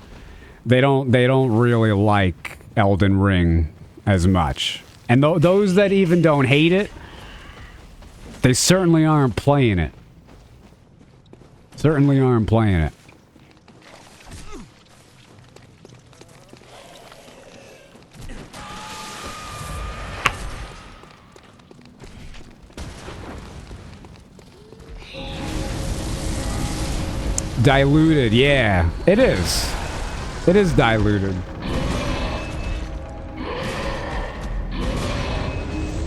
Speaker 1: They don't really like Elden Ring as much. And those that even don't hate it, they certainly aren't playing it. Certainly aren't playing it. Diluted, yeah. It is. It is diluted.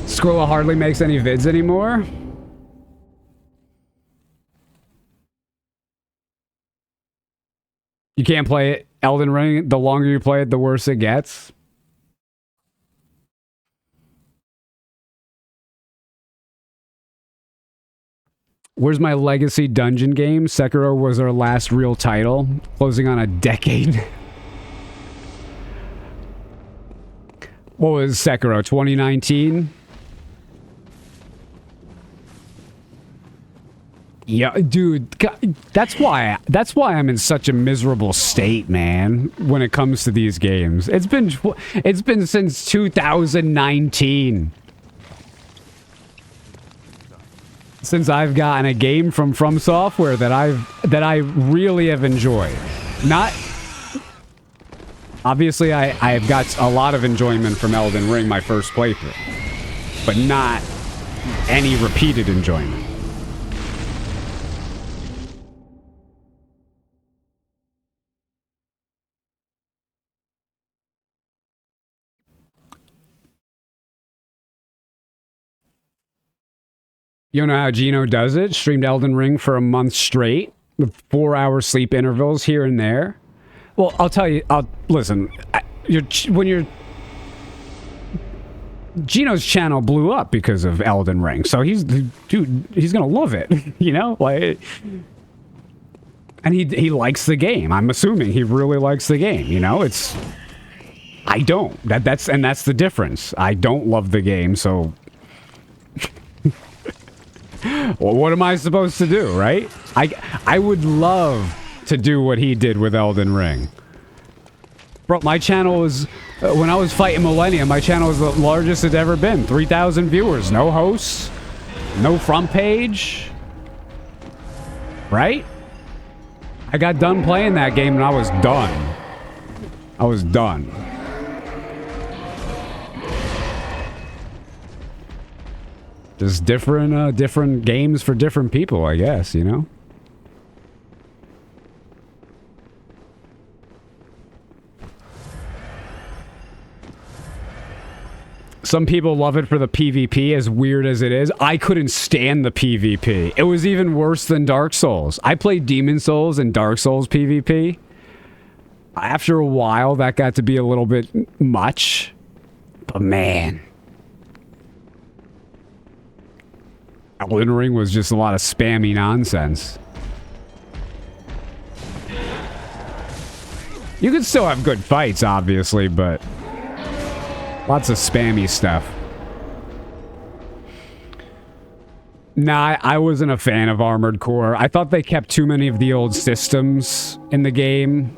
Speaker 1: Squirrel hardly makes any vids anymore. You can't play it. Elden Ring, the longer you play it, the worse it gets. Where's my legacy dungeon game? Sekiro was our last real title, closing on a decade. What was Sekiro, 2019? Yeah, dude, that's why I'm in such a miserable state, man, when it comes to these games. It's been since 2019 since I've gotten a game from Software that I really have enjoyed. Not obviously I've got a lot of enjoyment from Elden Ring, my first playthrough, but not any repeated enjoyment. You know how Gino does it? Streamed Elden Ring for a month straight with 4-hour sleep intervals here and there. Well, I'll tell you. Listen. Gino's channel blew up because of Elden Ring, so he's gonna love it. You know, like, and he likes the game. I'm assuming he really likes the game. You know, it's. I don't. That's the difference. I don't love the game, so. Well, what am I supposed to do, right? I would love to do what he did with Elden Ring. Bro, my channel was... when I was fighting Millennium, my channel was the largest it's ever been. 3,000 viewers. No hosts. No front page. Right? I got done playing that game and I was done. I was done. Just different games for different people, I guess, you know? Some people love it for the PvP, as weird as it is. I couldn't stand the PvP. It was even worse than Dark Souls. I played Demon Souls and Dark Souls PvP. After a while, that got to be a little bit much. But man... Elden Ring was just a lot of spammy nonsense. You could still have good fights, obviously, but... lots of spammy stuff. Nah, I wasn't a fan of Armored Core. I thought they kept too many of the old systems in the game.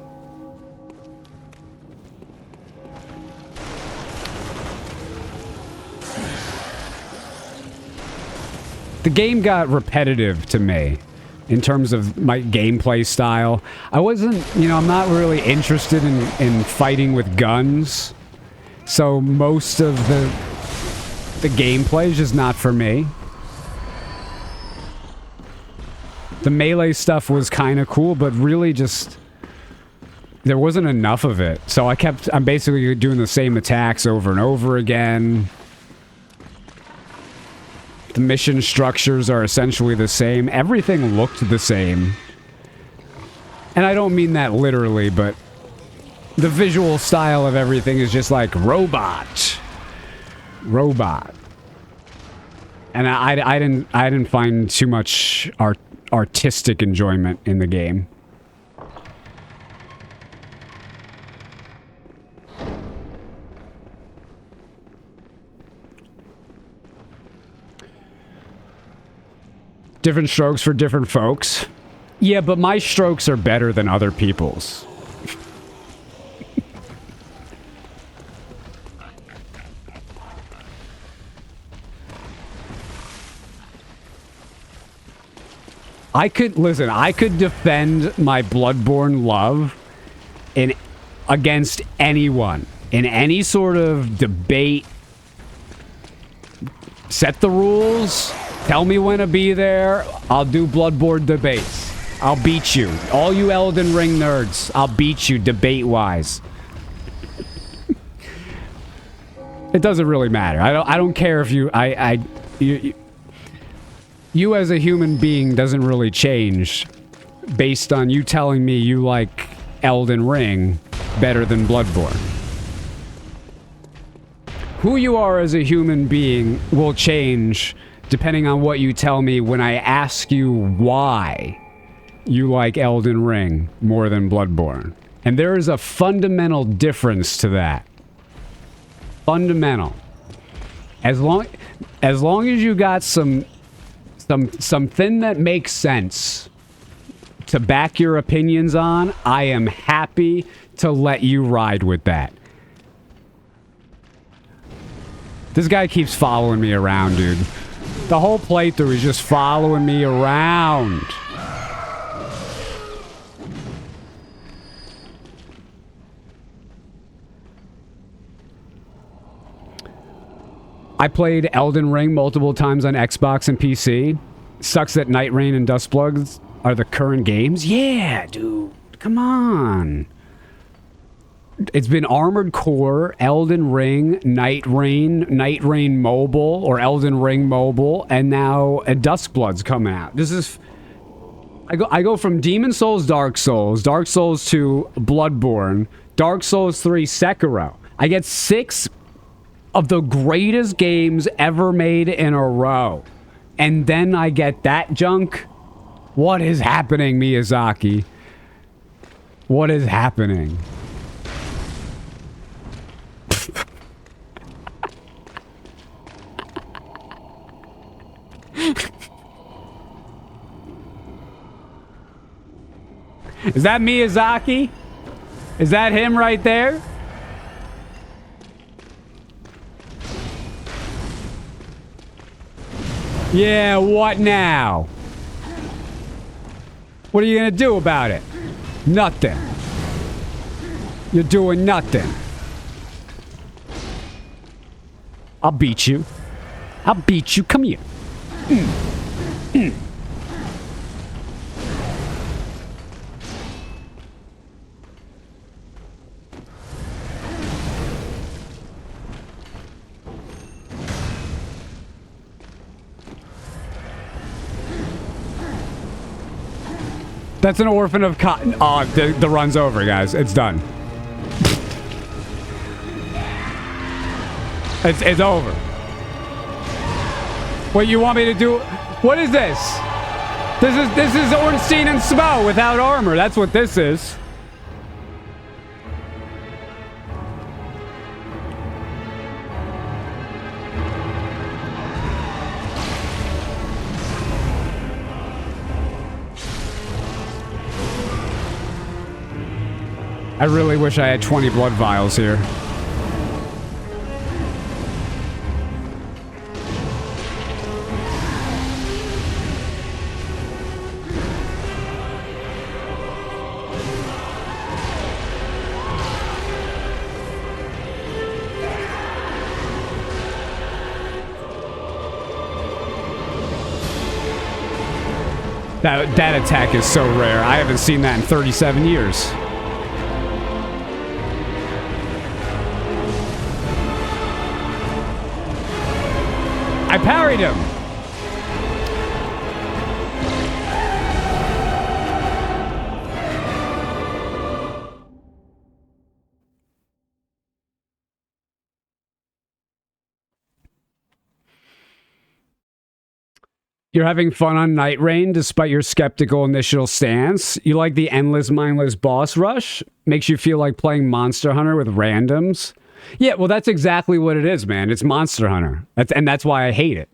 Speaker 1: The game got repetitive to me in terms of my gameplay style. I wasn't, you know, I'm not really interested in fighting with guns. So most of the gameplay is just not for me. The melee stuff was kind of cool, but really just... there wasn't enough of it. So I'm basically doing the same attacks over and over again. The mission structures are essentially the same. Everything looked the same. And I don't mean that literally, but the visual style of everything is just like robot. Robot. And I didn't find too much artistic enjoyment in the game. Different strokes for different folks. Yeah, but my strokes are better than other people's. I could defend my Bloodborne love against anyone in any sort of debate. Set the rules. Tell me when to be there. I'll do Bloodborne debates. I'll beat you. All you Elden Ring nerds, I'll beat you debate-wise. It doesn't really matter. I don't care if you you as a human being doesn't really change based on you telling me you like Elden Ring better than Bloodborne. Who you are as a human being will change depending on what you tell me when I ask you why you like Elden Ring more than Bloodborne. And there is a fundamental difference to that. Fundamental. As long as you got something that makes sense to back your opinions on, I am happy to let you ride with that. This guy keeps following me around, dude. The whole playthrough is just following me around. I played Elden Ring multiple times on Xbox and PC. Sucks that Night Rain and Dustbloods are the current games. Yeah, dude. Come on. It's been Armored Core, Elden Ring, Night Rain Mobile, or Elden Ring Mobile, and now Dustblood's coming out. This is... I go from Demon Souls, Dark Souls to Bloodborne, Dark Souls 3, Sekiro. I get 6 of the greatest games ever made in a row. And then I get that junk? What is happening, Miyazaki? What is happening? Is that Miyazaki? Is that him right there? Yeah, what now? What are you gonna do about it? Nothing. You're doing nothing. I'll beat you. I'll beat you. Come here. That's an orphan of cotton. Oh, the run's over, guys. It's done. It's over. What you want me to do? What is this? This is Ornstein and Smo without armor. That's what this is. I really wish I had 20 blood vials here. That attack is so rare. I haven't seen that in 37 years. I parried him. You're having fun on Night Rain despite your skeptical initial stance. You like the endless, mindless boss rush? Makes you feel like playing Monster Hunter with randoms? Yeah, well, that's exactly what it is, man. It's Monster Hunter. That's why I hate it.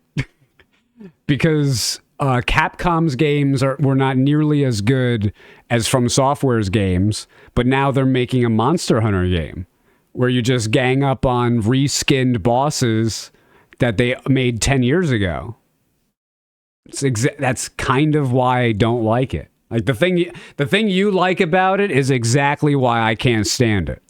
Speaker 1: Because Capcom's games were not nearly as good as From Software's games, but now they're making a Monster Hunter game where you just gang up on reskinned bosses that they made 10 years ago. That's kind of why I don't like it. Like the thing you like about it is exactly why I can't stand it.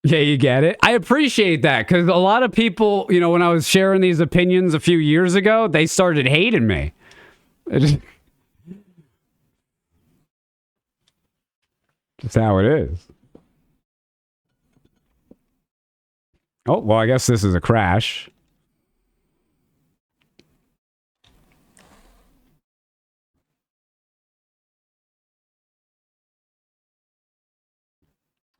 Speaker 1: Yeah, you get it. I appreciate that because a lot of people, you know, when I was sharing these opinions a few years ago, they started hating me. Just how it is. Oh, well, I guess this is a crash.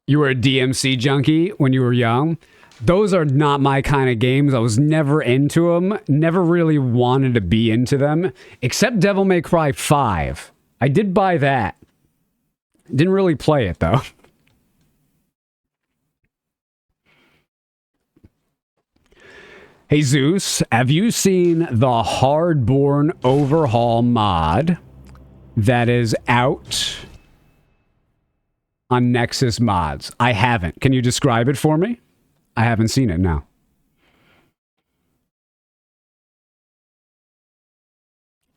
Speaker 1: You were a DMC junkie when you were young. Those are not my kind of games. I was never into them. Never really wanted to be into them. Except Devil May Cry 5. I did buy that. Didn't really play it, though. Hey, Zeus, have you seen the Hardborn Overhaul mod that is out on Nexus Mods? I haven't. Can you describe it for me? I haven't seen it now.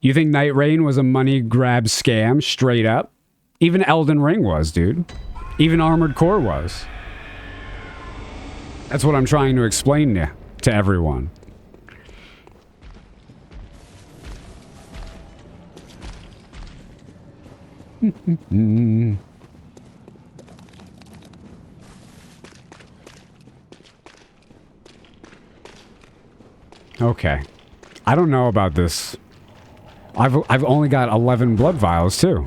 Speaker 1: You think Night Rain was a money grab scam straight up? Even Elden Ring was, dude. Even Armored Core was. That's what I'm trying to explain to everyone. Okay. I don't know about this. I've only got 11 blood vials too.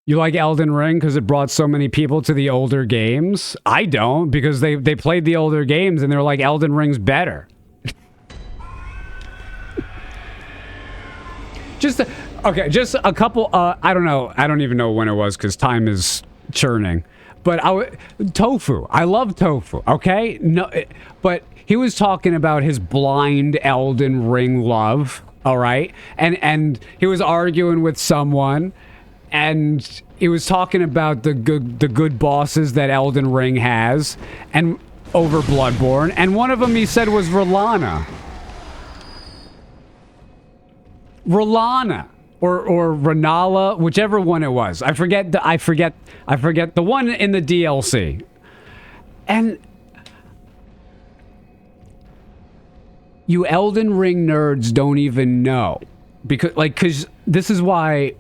Speaker 1: You like Elden Ring because it brought so many people to the older games? I don't, because they played the older games and they're like, Elden Ring's better. Just a couple, I don't know. I don't even know when it was because time is churning. But Tofu. I love Tofu, okay? No, but he was talking about his blind Elden Ring love, all right? And he was arguing with someone. And he was talking about the good bosses that Elden Ring has, and over Bloodborne, and one of them he said was R'Lana, or Renala, whichever one it was. I forget the one in the DLC, and you Elden Ring nerds don't even know because this is why.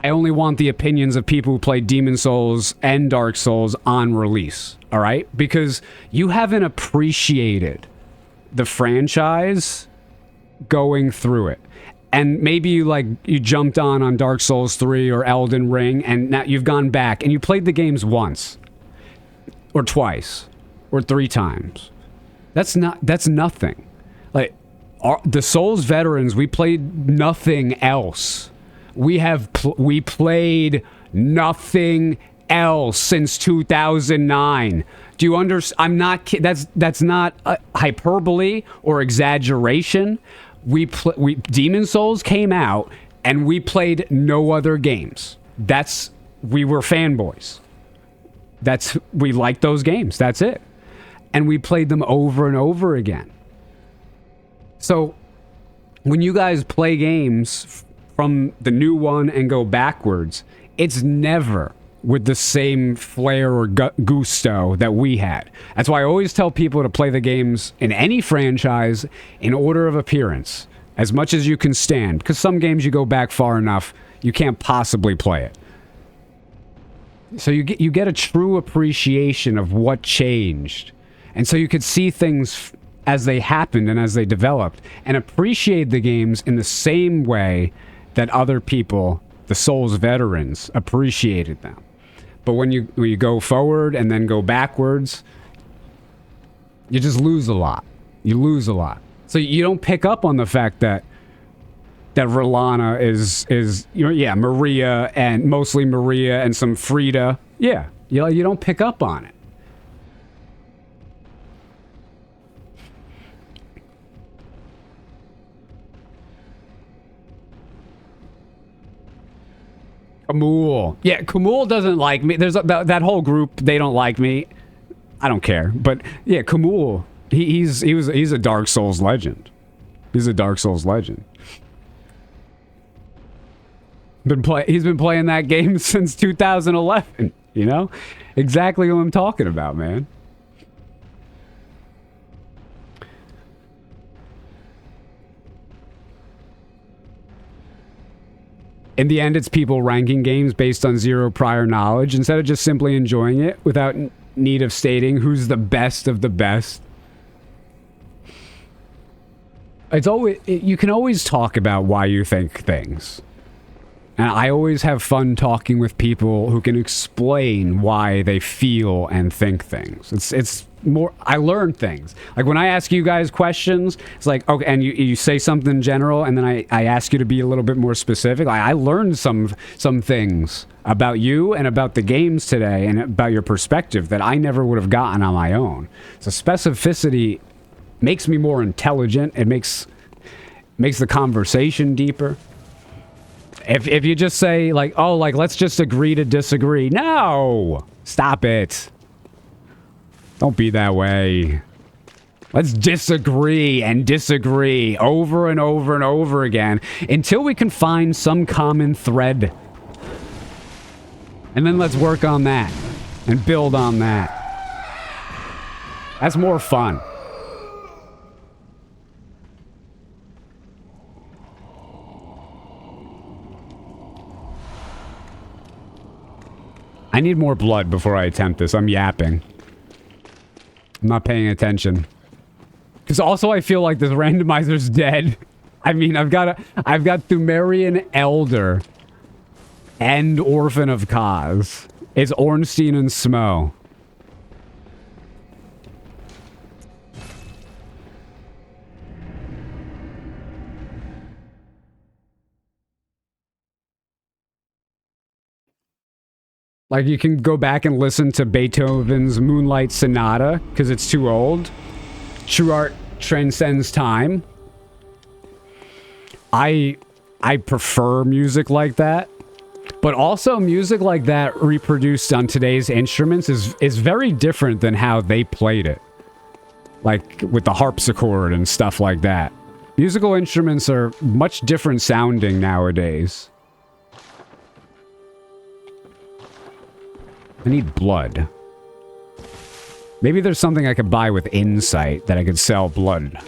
Speaker 1: I only want the opinions of people who play Demon Souls and Dark Souls on release, all right? Because you haven't appreciated the franchise going through it. And maybe you jumped on Dark Souls 3 or Elden Ring, and now you've gone back and you played the games once or twice or 3 times. That's nothing. Like the Souls veterans, we played nothing else. We played nothing else since 2009. Do you understand? I'm not. That's not hyperbole or exaggeration. Demon Souls came out and we played no other games. We were fanboys. We liked those games. That's it. And we played them over and over again. So when you guys play games from the new one and go backwards, it's never with the same flair or gusto that we had. That's why I always tell people to play the games in any franchise in order of appearance, as much as you can stand, because some games you go back far enough, you can't possibly play it. So you get a true appreciation of what changed. And so you could see things as they happened and as they developed and appreciate the games in the same way that other people, the Souls veterans, appreciated them. But when you go forward and then go backwards, you just lose a lot. You lose a lot. So you don't pick up on the fact that Rolana is Maria, and mostly Maria and some Frida. Yeah, you don't pick up on it. Kamul. Yeah, Kamul doesn't like me. There's that whole group. They don't like me. I don't care. But yeah, Kamul. He's a Dark Souls legend. He's a Dark Souls legend. He's been playing that game since 2011. You know, exactly what I'm talking about, man. In the end, it's people ranking games based on zero prior knowledge instead of just simply enjoying it without need of stating who's the best of the best. It's always, you can always talk about why you think things. And I always have fun talking with people who can explain why they feel and think things. It's more, I learn things. Like when I ask you guys questions, it's like, okay, and you say something general, and then I ask you to be a little bit more specific. I learned some things about you and about the games today and about your perspective that I never would have gotten on my own. So specificity makes me more intelligent. It makes the conversation deeper. If you just say like, oh, like let's just agree to disagree. No! Stop it. Don't be that way. Let's disagree and disagree over and over and over again until we can find some common thread. And then let's work on that and build on that. That's more fun. I need more blood before I attempt this. I'm yapping. I'm not paying attention. Because also I feel like this randomizer's dead. I mean, I've got Thumerian Elder and Orphan of Kaz. It's Ornstein and Smo. Like, you can go back and listen to Beethoven's Moonlight Sonata, because it's too old. True art transcends time. I prefer music like that. But also, music like that reproduced on today's instruments is very different than how they played it. Like, with the harpsichord and stuff like that. Musical instruments are much different sounding nowadays. I need blood. Maybe there's something I could buy with insight that I could sell blood.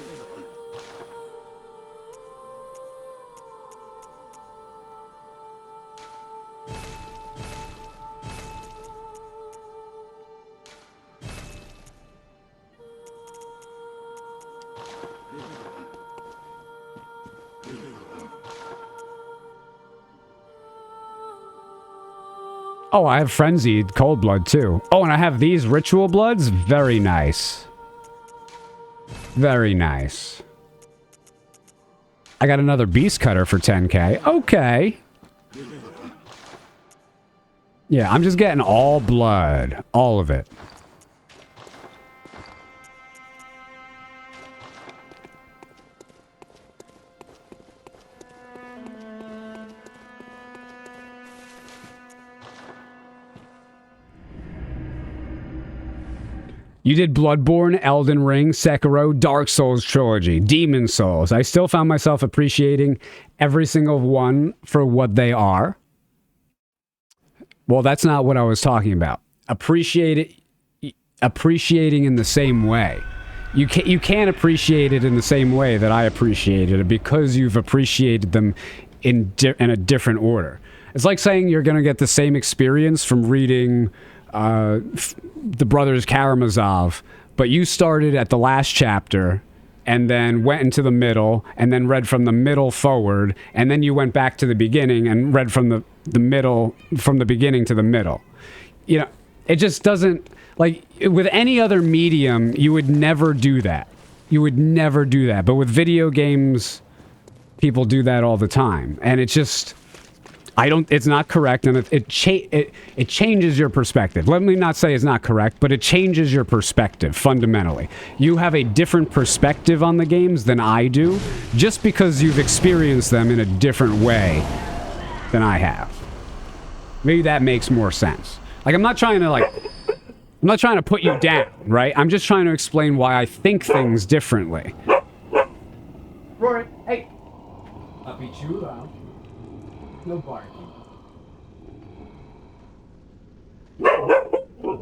Speaker 1: Oh, I have Frenzied Cold Blood, too. Oh, and I have these Ritual Bloods. Very nice. Very nice. I got another Beast Cutter for 10k. Okay. Yeah, I'm just getting all blood. All of it. You did Bloodborne, Elden Ring, Sekiro, Dark Souls trilogy, Demon Souls. I still found myself appreciating every single one for what they are. Well, that's not what I was talking about. Appreciating in the same way. You can't appreciate it in the same way that I appreciated it because you've appreciated them in a different order. It's like saying you're going to get the same experience from reading the Brothers Karamazov, but you started at the last chapter and then went into the middle and then read from the middle forward, and then you went back to the beginning and read from the middle, from the beginning to the middle. You know, it just doesn't, like, with any other medium, you would never do that. You would never do that. But with video games, people do that all the time. And it's just, it's not correct, and it changes your perspective. Let me not say it's not correct, but it changes your perspective fundamentally. You have a different perspective on the games than I do, just because you've experienced them in a different way than I have. Maybe that makes more sense. Like, I'm not trying to put you down, right? I'm just trying to explain why I think things differently. Rory, hey. Puppy chulo. No barking.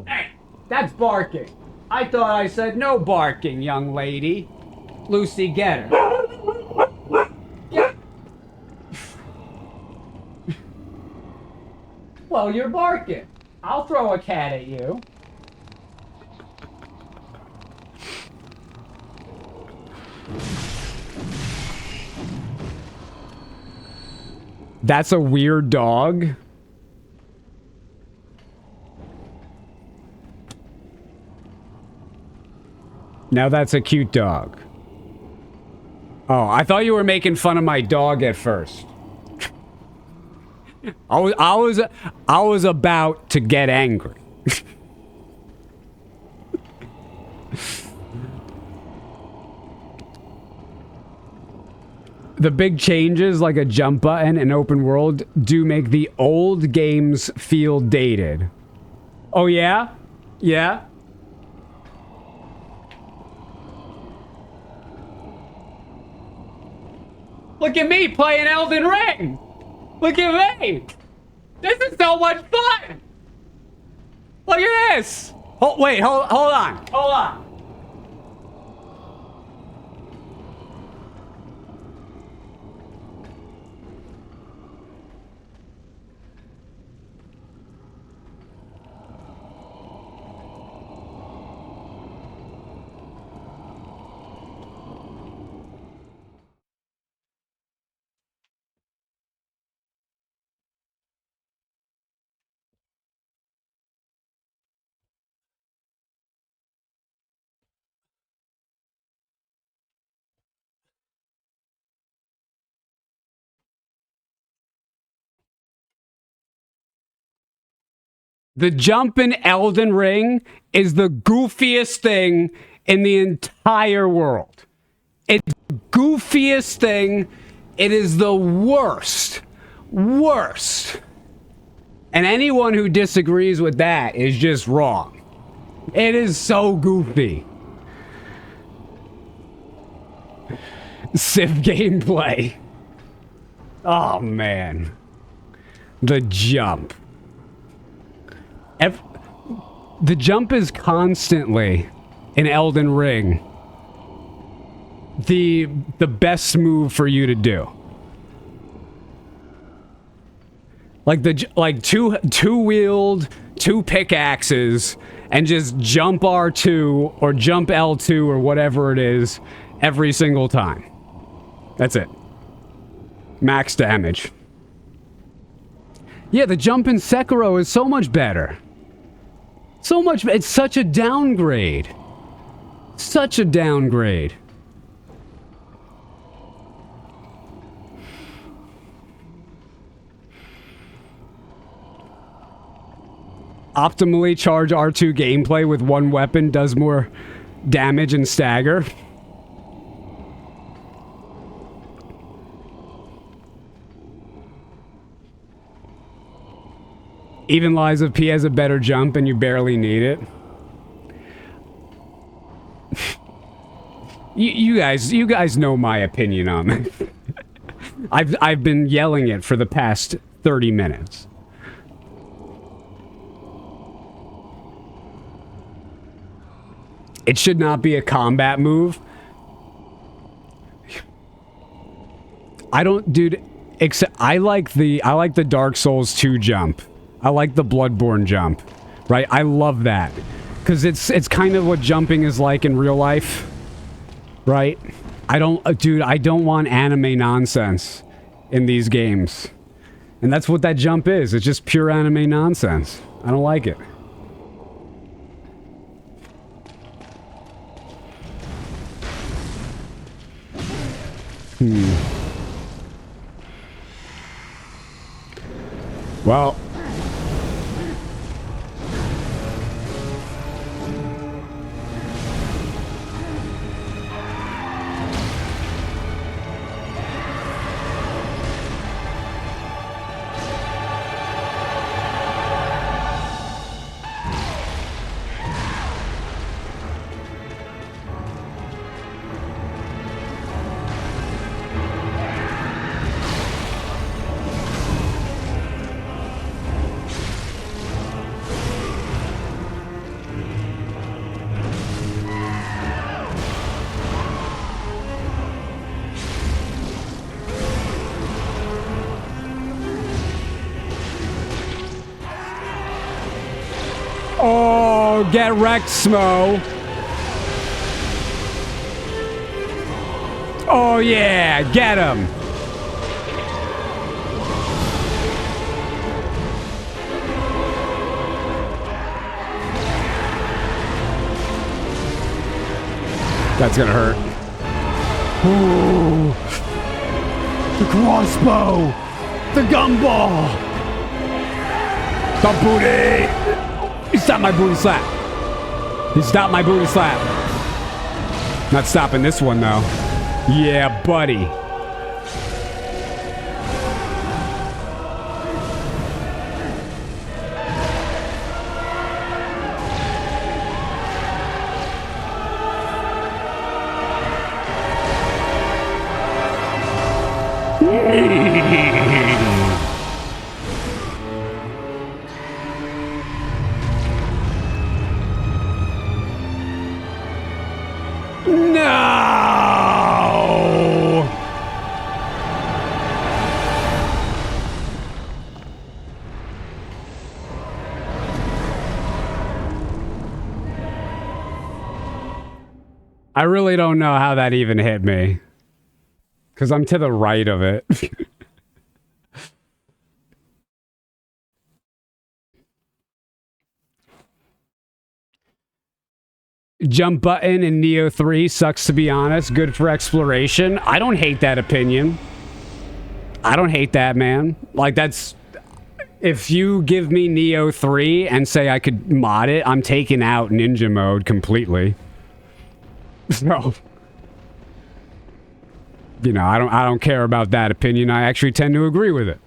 Speaker 1: Hey, that's barking. I thought I said no barking, young lady. Lucy, get her. Get. Well, you're barking. I'll throw a cat at you. That's a weird dog. Now that's a cute dog. Oh, I thought you were making fun of my dog at first. I was about to get angry. The big changes, like a jump button and open world, do make the old games feel dated. Oh yeah? Yeah? Look at me playing Elden Ring! Look at me! This is so much fun! Look at this! Oh, wait, hold on. Hold on. The jump in Elden Ring is the goofiest thing in the entire world. It's the goofiest thing. It is the worst. Worst. And anyone who disagrees with that is just wrong. It is so goofy. Civ gameplay. Oh, man. The jump. The jump is constantly, in Elden Ring, the best move for you to do. Like two-wheeled, two pickaxes, and just jump R2 or jump L2 or whatever it is every single time. That's it. Max damage. Yeah, the jump in Sekiro is so much better. So much. It's such a downgrade. Such a downgrade. Optimally charge R2 gameplay with one weapon does more damage and stagger. Even lies if P has a better jump and you barely need it. you guys know my opinion on it. I've been yelling it for the past 30 minutes. It should not be a combat move. I don't, dude. Except I like the Dark Souls 2 jump. I like the Bloodborne jump, right? I love that. Because it's kind of what jumping is like in real life. Right? Dude, I don't want anime nonsense in these games. And that's what that jump is. It's just pure anime nonsense. I don't like it. Well. Oh, get wrecked, Smo. Oh, yeah, get him. That's gonna hurt. Ooh. The crossbow. The gumball. The booty. He stopped my booty slap. He stopped my booty slap. Not stopping this one, though. Yeah, buddy. No! I really don't know how that even hit me. Because I'm to the right of it. Jump button in Neo 3 sucks, to be honest. Good for exploration. I don't hate that opinion. I don't hate that, man. Like, that's... If you give me Neo 3 and say I could mod it, I'm taking out ninja mode completely. So... You know, I don't care about that opinion. I actually tend to agree with it.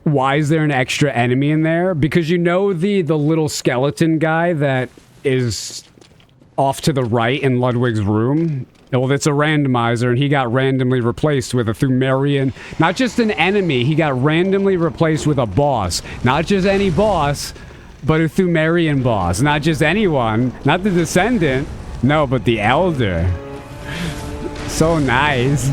Speaker 1: Why is there an extra enemy in there? Because you know the little skeleton guy that is off to the right in Ludwig's room? Well, it's a randomizer, and he got randomly replaced with a Thumerian. Not just an enemy, he got randomly replaced with a boss. Not just any boss, but a Thumerian boss. Not just anyone, not the Descendant. No, but the Elder. So nice.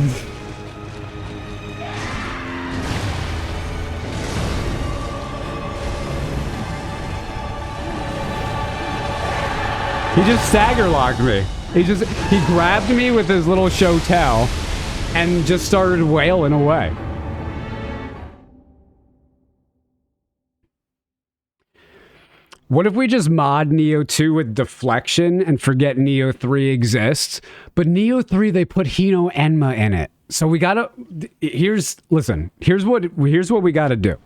Speaker 1: He just stagger locked me. He grabbed me with his little show tell and just started wailing away. What if we just mod Neo 2 with deflection and forget Neo 3 exists? But Neo 3, they put Hino Enma in it. So we gotta... Here's what we gotta do.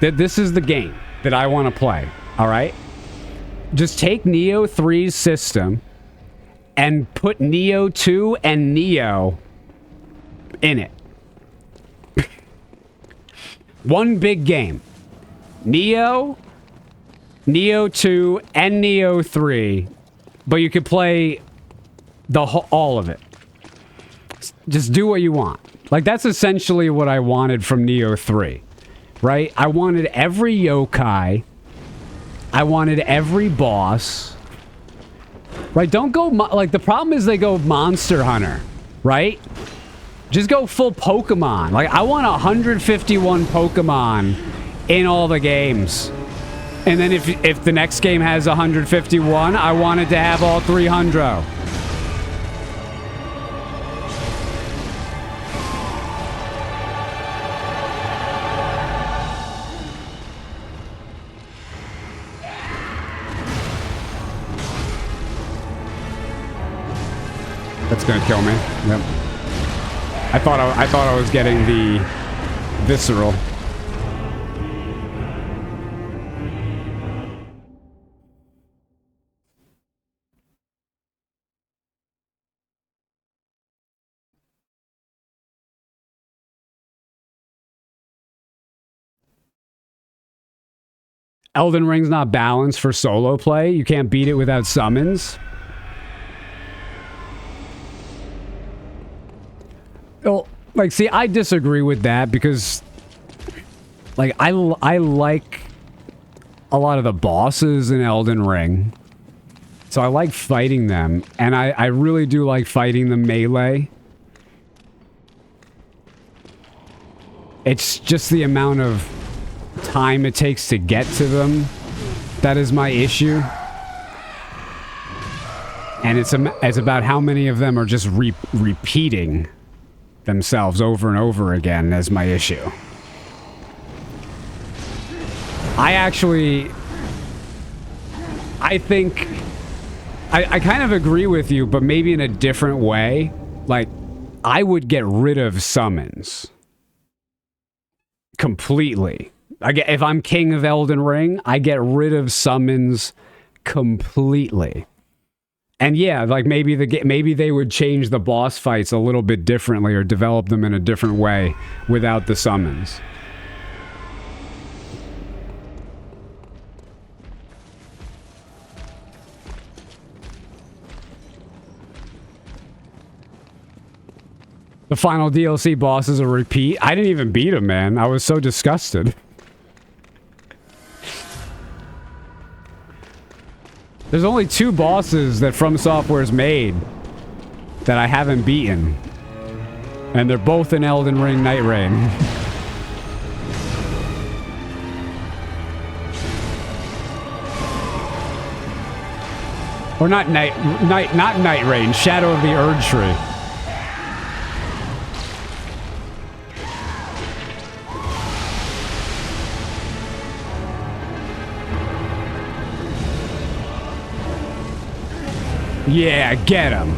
Speaker 1: This is the game that I want to play, alright? Just take Neo 3's system and put Neo 2 and Neo in it. One big game. Neo 2, and Neo 3. But you could play all of it. Just do what you want. Like, that's essentially what I wanted from Neo 3. Right? I wanted every yokai. I wanted every boss. Right? Don't go... Like, the problem is they go Monster Hunter. Right? Just go full Pokemon. Like, I want 151 Pokemon in all the games. And then if the next game has 151, I wanted to have all 300. That's gonna kill me. Yep. I thought I was getting the visceral. Elden Ring's not balanced for solo play. You can't beat it without summons. Well, like, see, I disagree with that because, like, I like a lot of the bosses in Elden Ring. So I like fighting them, and I really do like fighting the melee. It's just the amount of time it takes to get to them that is my issue. And it's about how many of them are just repeating themselves over and over again as my issue. I think I kind of agree with you, but maybe in a different way. Like, I would get rid of summons completely. If I'm king of Elden Ring, I get rid of summons completely. And yeah, like maybe they would change the boss fights a little bit differently or develop them in a different way without the summons. The final DLC boss is a repeat. I didn't even beat him, man. I was so disgusted. There's only 2 bosses that From Software's made that I haven't beaten. And they're both in Elden Ring Night Rain. Or not Night Rain, Shadow of the Erd Tree. Yeah, get him.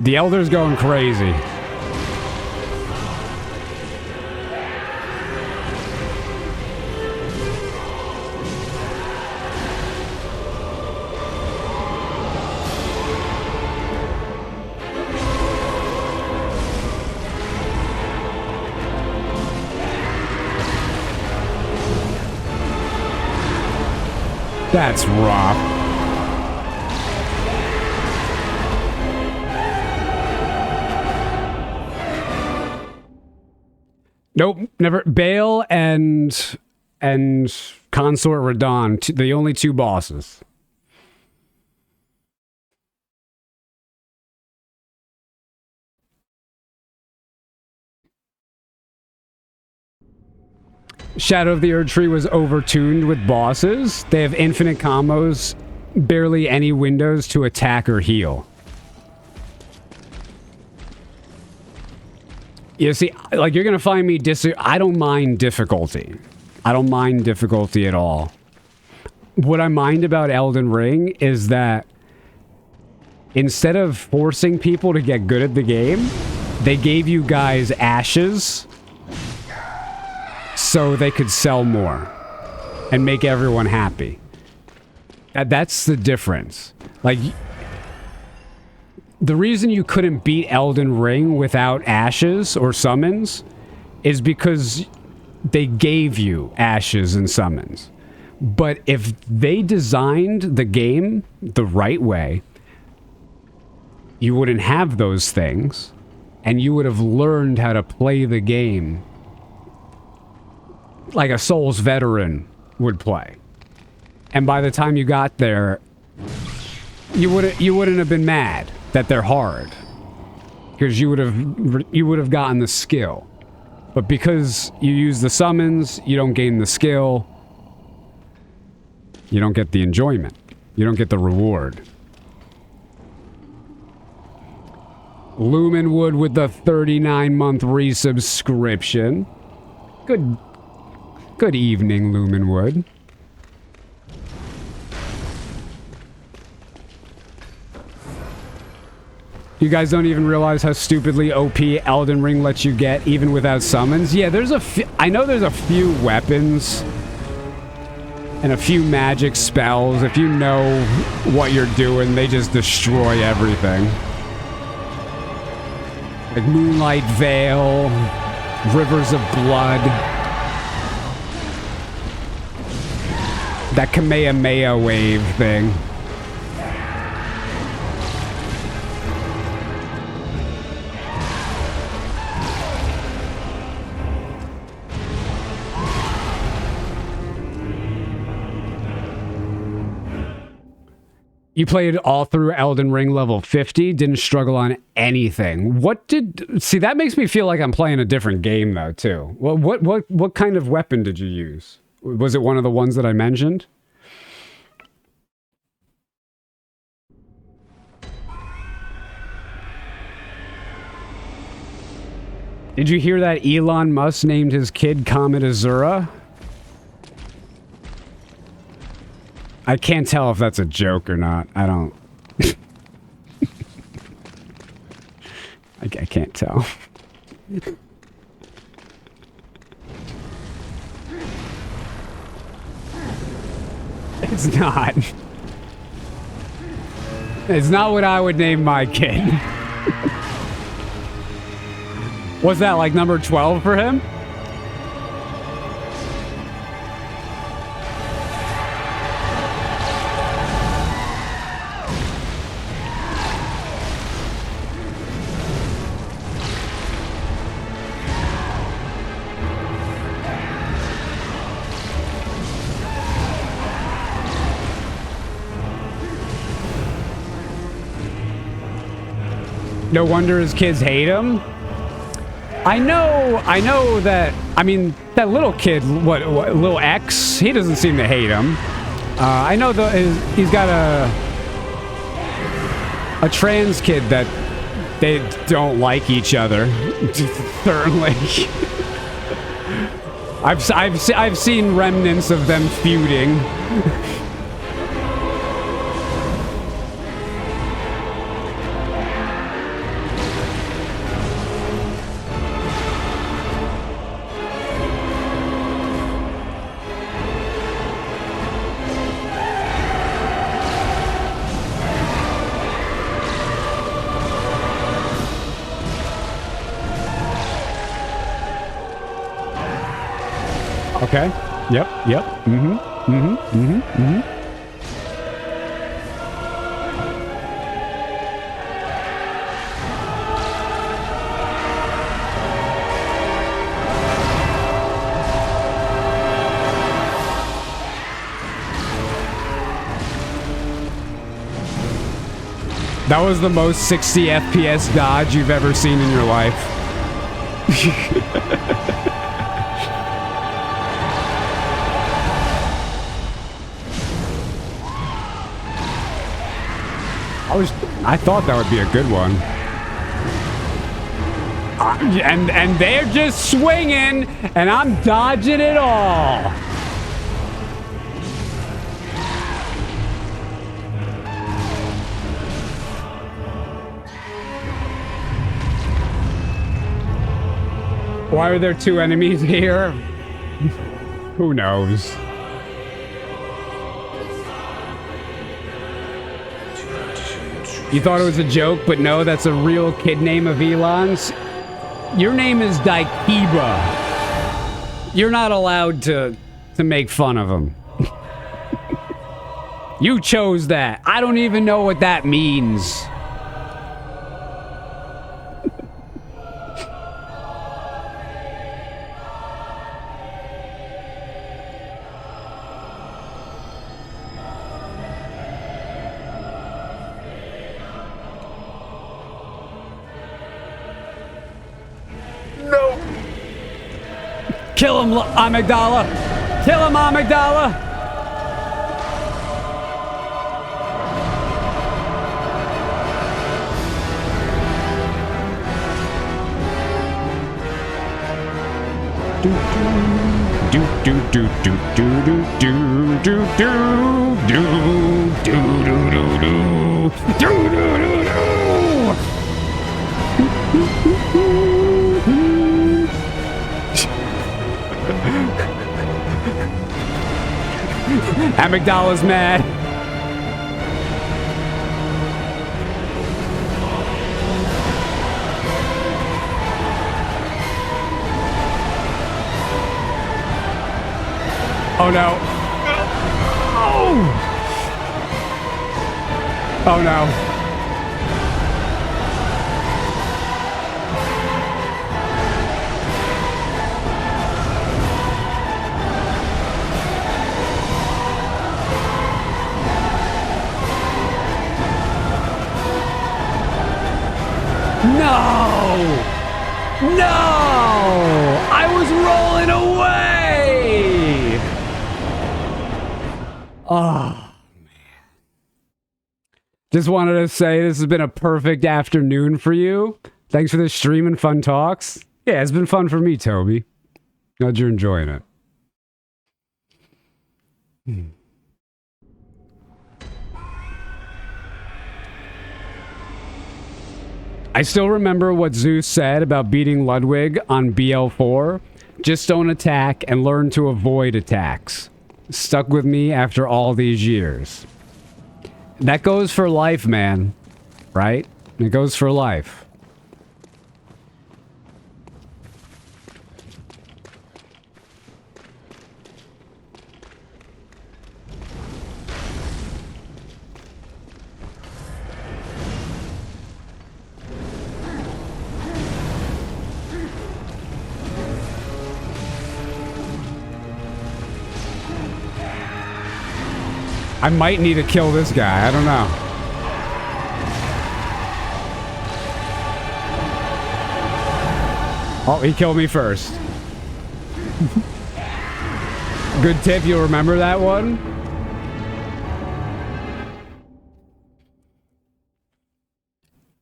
Speaker 1: The Elder's going crazy. That's rough. Nope, never. Bale and Consort Radon, the only 2 bosses. Shadow of the Erd Tree was overtuned with bosses. They have infinite combos, barely any windows to attack or heal. You see, like, you're gonna find me I don't mind difficulty. I don't mind difficulty at all. What I mind about Elden Ring is that instead of forcing people to get good at the game, they gave you guys ashes so they could sell more and make everyone happy. That's the difference. Like, the reason you couldn't beat Elden Ring without ashes or summons is because they gave you ashes and summons. But if they designed the game the right way, you wouldn't have those things, and you would have learned how to play the game like a Souls veteran would play. And by the time you got there, you wouldn't have been mad that they're hard. Because you would have gotten the skill. But because you use the summons, you don't gain the skill. You don't get the enjoyment. You don't get the reward. Lumenwood with the 39-month resubscription. Good evening, Lumenwood. You guys don't even realize how stupidly OP Elden Ring lets you get even without summons? Yeah, I know there's a few weapons and a few magic spells. If you know what you're doing, they just destroy everything. Like Moonlight Veil, Rivers of Blood. That Kamehameha wave thing. You played all through Elden Ring level 50, didn't struggle on anything. See, that makes me feel like I'm playing a different game though, too. Well, what kind of weapon did you use? Was it one of the ones that I mentioned? Did you hear that Elon Musk named his kid Comet Azura? I can't tell if that's a joke or not. I don't... I can't tell. It's not. It's not what I would name my kid. Was that like number 12 for him? No wonder his kids hate him. I know that, I mean, that little kid, what little X, he doesn't seem to hate him. I know he's got a trans kid that they don't like each other. Certainly. I've seen remnants of them feuding. Okay. Yep. That was the most 60 FPS dodge you've ever seen in your life. I thought that would be a good one. And they're just swinging, and I'm dodging it all. Why are there two enemies here? Who knows? You thought it was a joke, but no, that's a real kid name of Elon's. Your name is Daikiba. You're not allowed to make fun of him. You chose that. I don't even know what that means. Kill him, Amygdala! Kill him, Amygdala! Do do do do do do do do do do do do do do Amygdala's mad. Oh no. Oh! Oh no. No! No! I was rolling away! Oh, man. Just wanted to say this has been a perfect afternoon for you. Thanks for the stream and fun talks. Yeah, it's been fun for me, Toby. Glad you're enjoying it. I still remember what Zeus said about beating Ludwig on BL4. Just don't attack and learn to avoid attacks. Stuck with me after all these years. That goes for life, man. Right? It goes for life. I might need to kill this guy. I don't know. Oh, he killed me first. Good tip. You'll remember that one?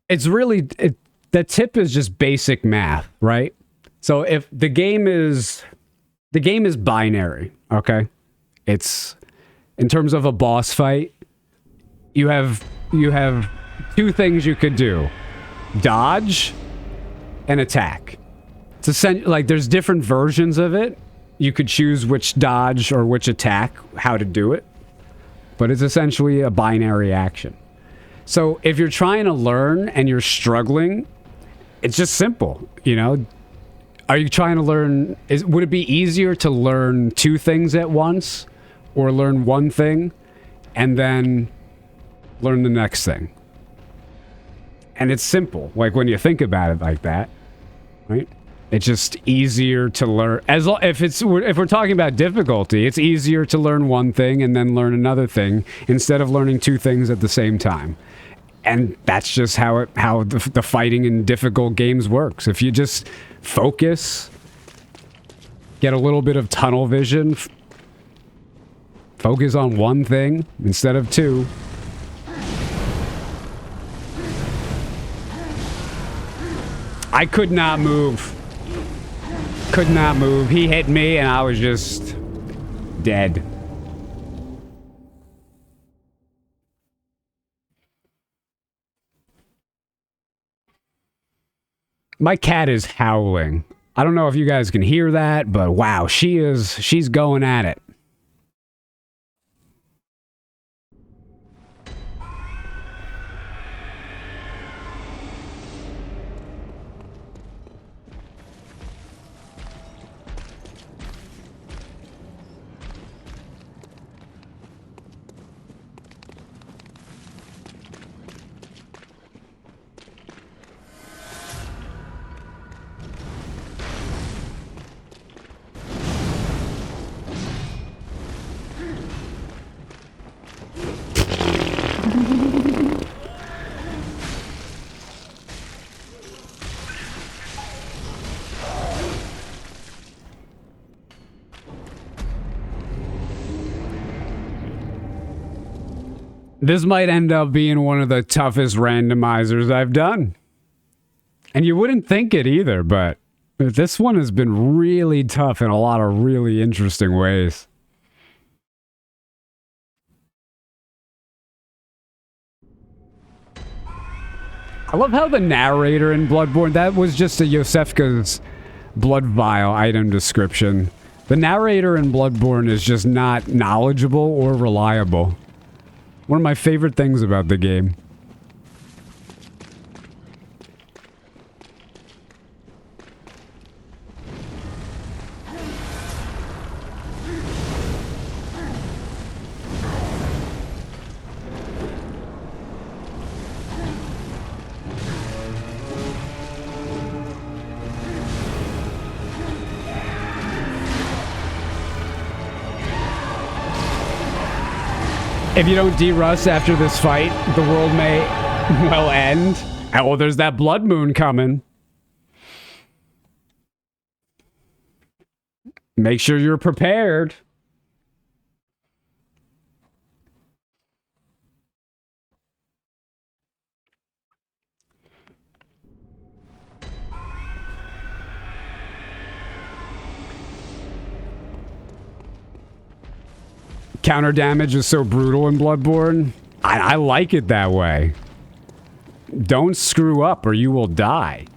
Speaker 1: It's really... the tip is just basic math, right? So if the game is... The game is binary, okay? It's... In terms of a boss fight, you have two things you could do. Dodge and attack. It's essentially like there's different versions of it. You could choose which dodge or which attack, how to do it. But it's essentially a binary action. So if you're trying to learn and you're struggling, it's just simple, you know? Are you trying to learn... Would it be easier to learn two things at once? Or learn one thing, and then learn the next thing. And it's simple, like when you think about it like that, right? It's just easier to learn. If we're talking about difficulty, it's easier to learn one thing and then learn another thing instead of learning two things at the same time. And that's just how the fighting in difficult games works. If you just focus, get a little bit of tunnel vision. Focus on one thing instead of two. I could not move. Could not move. He hit me and I was just dead. My cat is howling. I don't know if you guys can hear that, but wow, she's going at it. This might end up being one of the toughest randomizers I've done. And you wouldn't think it either, but this one has been really tough in a lot of really interesting ways. I love how the narrator in Bloodborne, that was just a Yosefka's blood vial item description. The narrator in Bloodborne is just not knowledgeable or reliable. One of my favorite things about the game. If you don't de-rust after this fight, the world may well end. Oh, there's that blood moon coming. Make sure you're prepared. Counter damage is so brutal in Bloodborne. I like it that way. Don't screw up or you will die.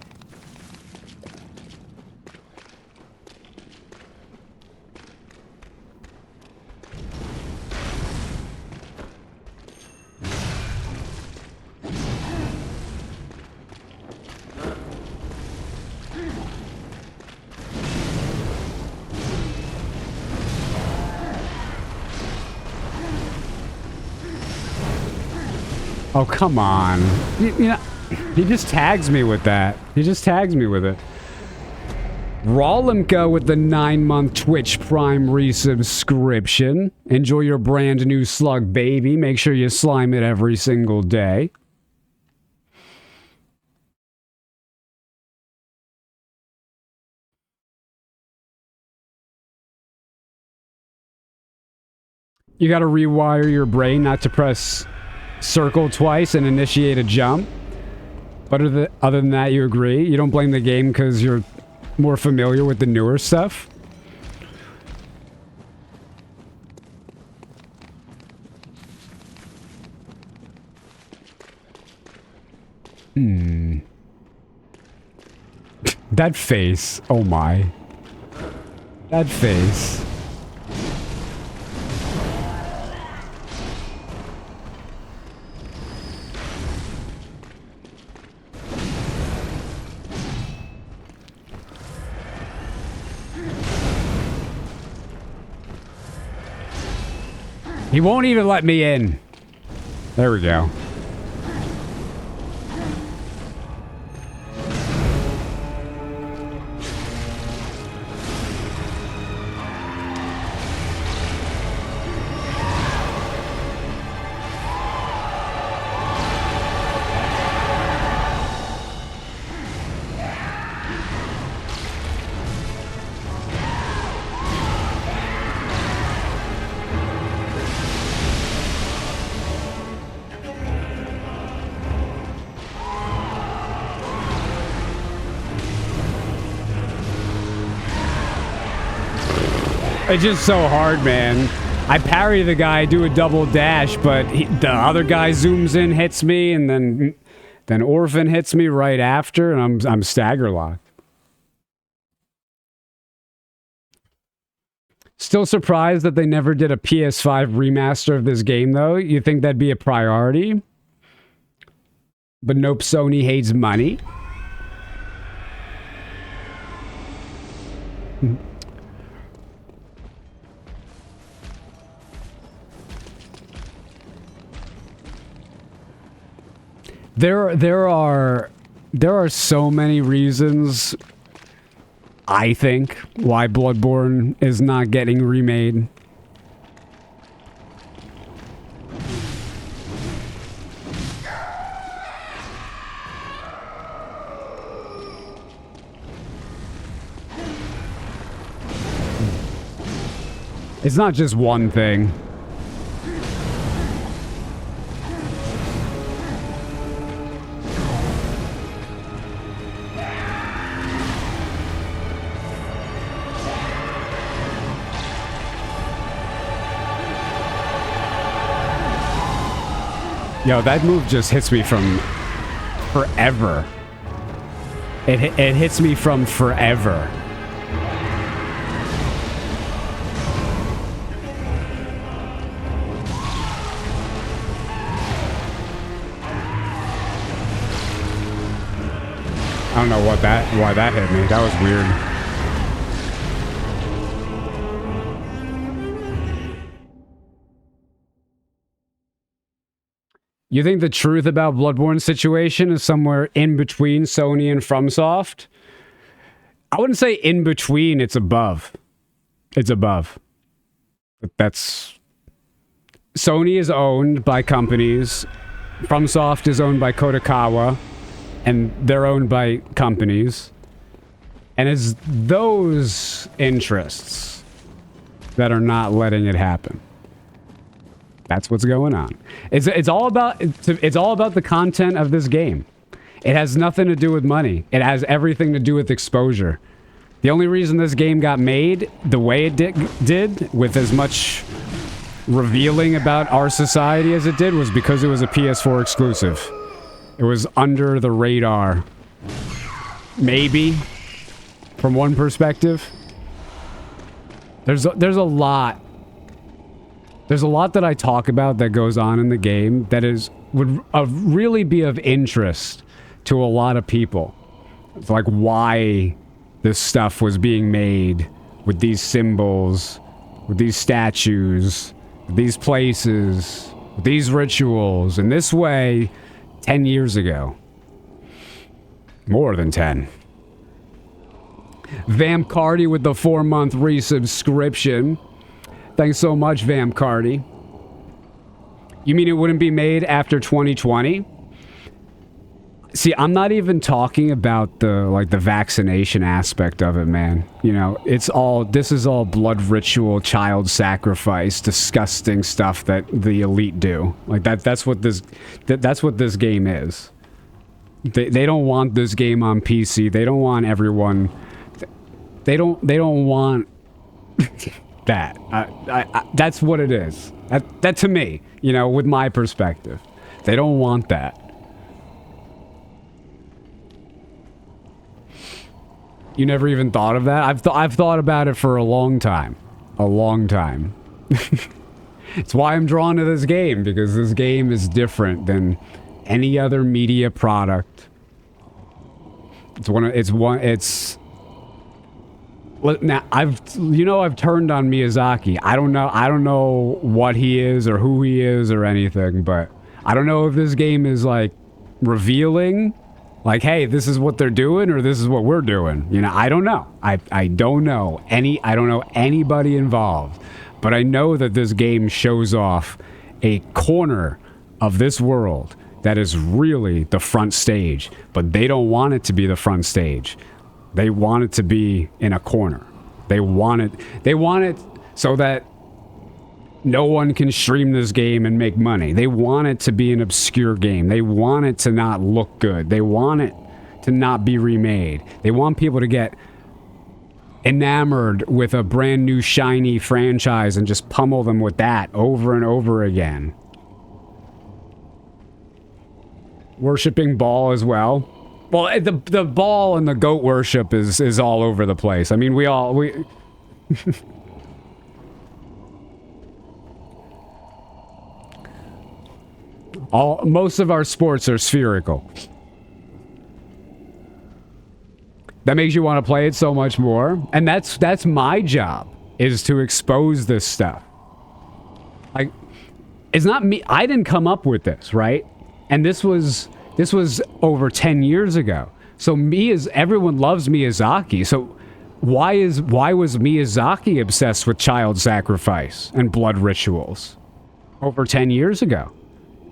Speaker 1: Oh, come on. You know, he just tags me with that. He just tags me with it. Rawlimka with the 9-month Twitch Prime resubscription. Enjoy your brand new slug, baby. Make sure you slime it every single day. You gotta rewire your brain not to press circle twice and initiate a jump. But other than that, you agree? You don't blame the game because you're more familiar with the newer stuff? That face. Oh my. That face. He won't even let me in. There we go. It's just so hard, man. I parry the guy, do a double dash, but the other guy zooms in, hits me, and then Orphan hits me right after, and I'm stagger locked. Still surprised that they never did a PS5 remaster of this game, though. You think that'd be a priority? But nope, Sony hates money. There are so many reasons, I think, why Bloodborne is not getting remade. It's not just one thing. Yo, that move just hits me from forever. It hits me from forever. I don't know why that hit me. That was weird. You think the truth about Bloodborne situation is somewhere in between Sony and FromSoft? I wouldn't say in between, it's above. It's above. But that's... Sony is owned by companies. FromSoft is owned by Kodakawa. And they're owned by companies. And it's those interests that are not letting it happen. That's what's going on. It's all about the content of this game. It has nothing to do with money. It has everything to do with exposure. The only reason this game got made the way it did with as much revealing about our society as it did was because it was a PS4 exclusive. It was under the radar. Maybe from one perspective. There's a lot. There's a lot that I talk about that goes on in the game that would really be of interest to a lot of people. It's like why this stuff was being made with these symbols, with these statues, with these places, with these rituals, in this way 10 years ago. More than 10. Vampcardy with the 4-month resubscription. Thanks so much, Vampcardy. You mean it wouldn't be made after 2020? See, I'm not even talking about the vaccination aspect of it, man. You know, this is all blood ritual, child sacrifice, disgusting stuff that the elite do. Like that's what this game is. They don't want this game on PC. They don't want everyone. They don't want that. That's what it is. That to me, you know, with my perspective, they don't want that. You never even thought of that? I've thought about it for a long time. A long time. It's why I'm drawn to this game, because this game is different than any other media product. Now I've turned on Miyazaki. I don't know what he is or who he is or anything, but I don't know if this game is like revealing, like, hey, this is what they're doing or this is what we're doing. You know, I don't know. I don't know anybody involved, but I know that this game shows off a corner of this world that is really the front stage, but they don't want it to be the front stage. They want it to be in a corner. They want it so that no one can stream this game and make money. They want it to be an obscure game. They want it to not look good. They want it to not be remade. They want people to get enamored with a brand new shiny franchise and just pummel them with that over and over again. Worshipping Baal as well. Well, the Baal and the goat worship is all over the place. I mean, most of our sports are spherical. That makes you want to play it so much more, and that's my job, is to expose this stuff. Like, it's not me. I didn't come up with this, right? And this was over 10 years ago. So everyone loves Miyazaki. So why was Miyazaki obsessed with child sacrifice and blood rituals over 10 years ago?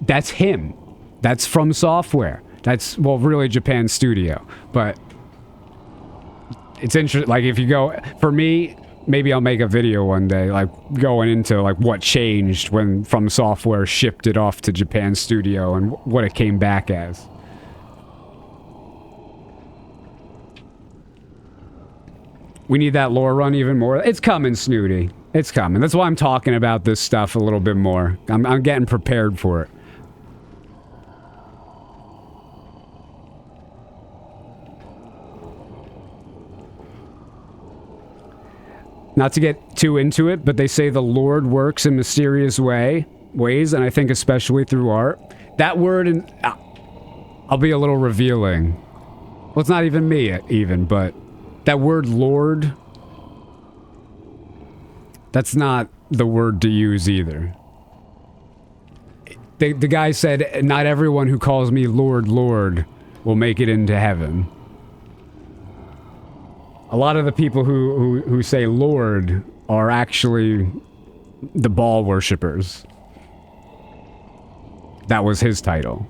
Speaker 1: That's him. That's From Software. That's, well, really Japan Studio. But it's interesting. Like, if you go, for me, maybe I'll make a video one day, like going into like what changed when From Software shipped it off to Japan Studio and what it came back as. We need that lore run even more. It's coming, Snooty. It's coming. That's why I'm talking about this stuff a little bit more. I'm getting prepared for it. Not to get too into it, but they say the Lord works in mysterious ways, and I think especially through art. That word, and I'll be a little revealing. Well, it's not even me, but that word Lord, that's not the word to use either. The guy said, not everyone who calls me Lord, Lord will make it into heaven. A lot of the people who say Lord are actually the Baal worshippers. That was his title.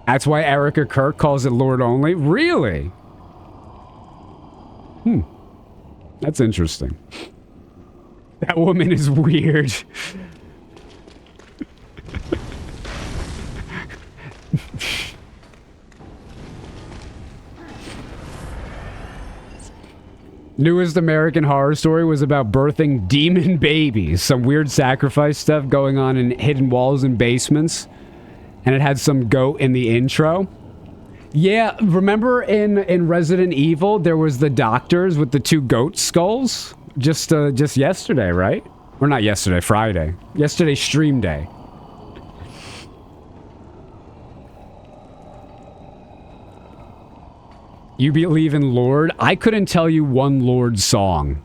Speaker 1: That's why Erica Kirk calls it Lord only? Really? That's interesting. That woman is weird. Newest American Horror Story was about birthing demon babies. Some weird sacrifice stuff going on in hidden walls and basements. And it had some goat in the intro. Yeah, remember in Resident Evil, there was the doctors with the 2 goat skulls? Just yesterday, right? Or not yesterday, Friday. Yesterday, stream day. You believe in Lord? I couldn't tell you one Lord song.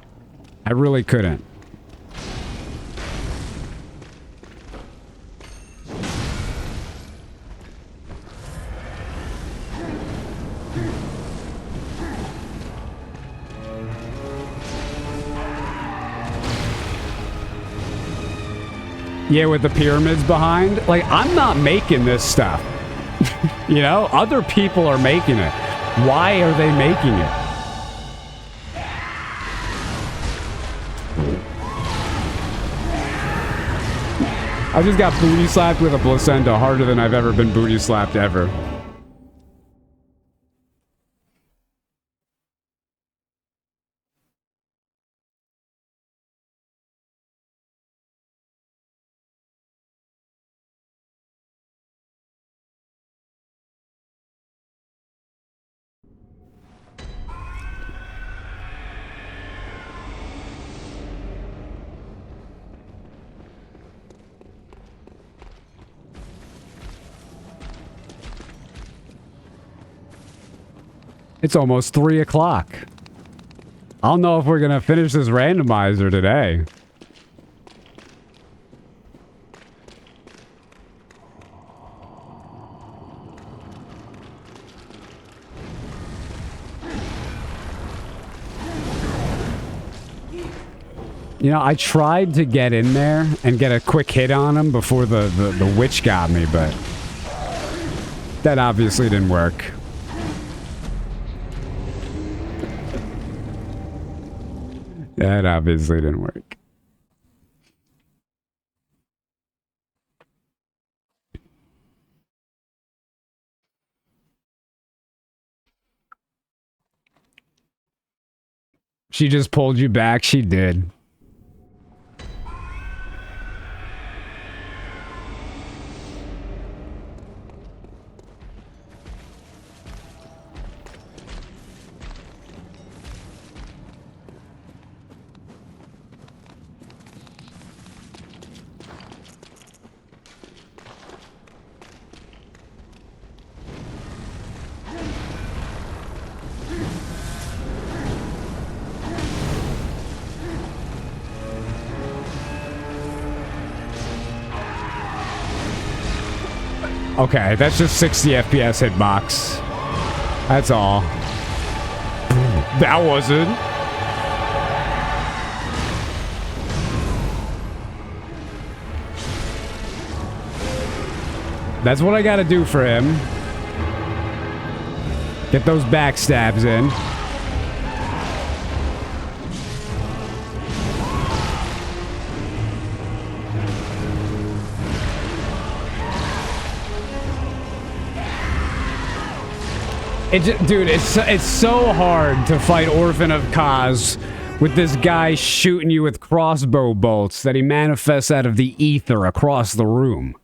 Speaker 1: I really couldn't. Yeah, with the pyramids behind. Like, I'm not making this stuff. You know? Other people are making it. Why are they making it? I just got booty slapped with a placenta harder than I've ever been booty slapped ever. It's almost 3 o'clock. I don't know if we're gonna finish this randomizer today. You know, I tried to get in there and get a quick hit on him before the witch got me, but that obviously didn't work. That obviously didn't work. She just pulled you back. She did. Okay, that's just 60 FPS hitbox. That's all. That wasn't. That's what I gotta do for him. Get those backstabs in. Dude, it's so hard to fight Orphan of Kaz with this guy shooting you with crossbow bolts that he manifests out of the ether across the room.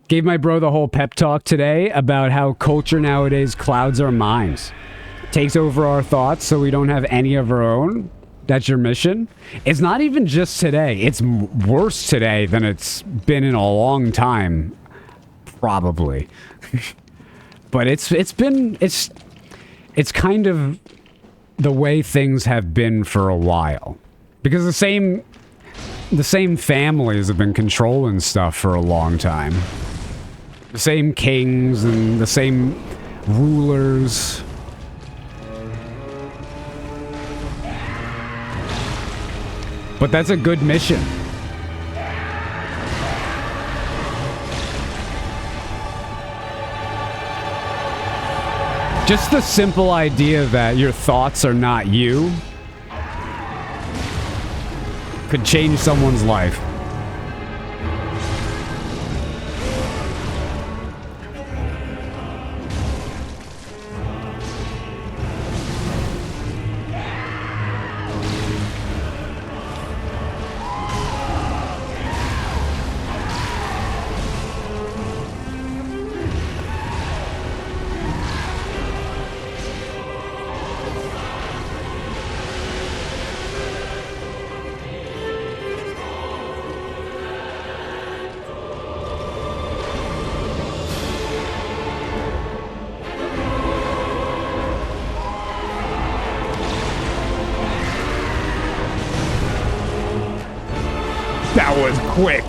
Speaker 1: Gave my bro the whole pep talk today about how culture nowadays clouds our minds. Takes over our thoughts so we don't have any of our own. That's your mission. It's not even just today. It's worse today than it's been in a long time. Probably. But it's kind of the way things have been for a while. Because the same families have been controlling stuff for a long time. The same kings and the same rulers. But that's a good mission. Just the simple idea that your thoughts are not you could change someone's life. That was quick.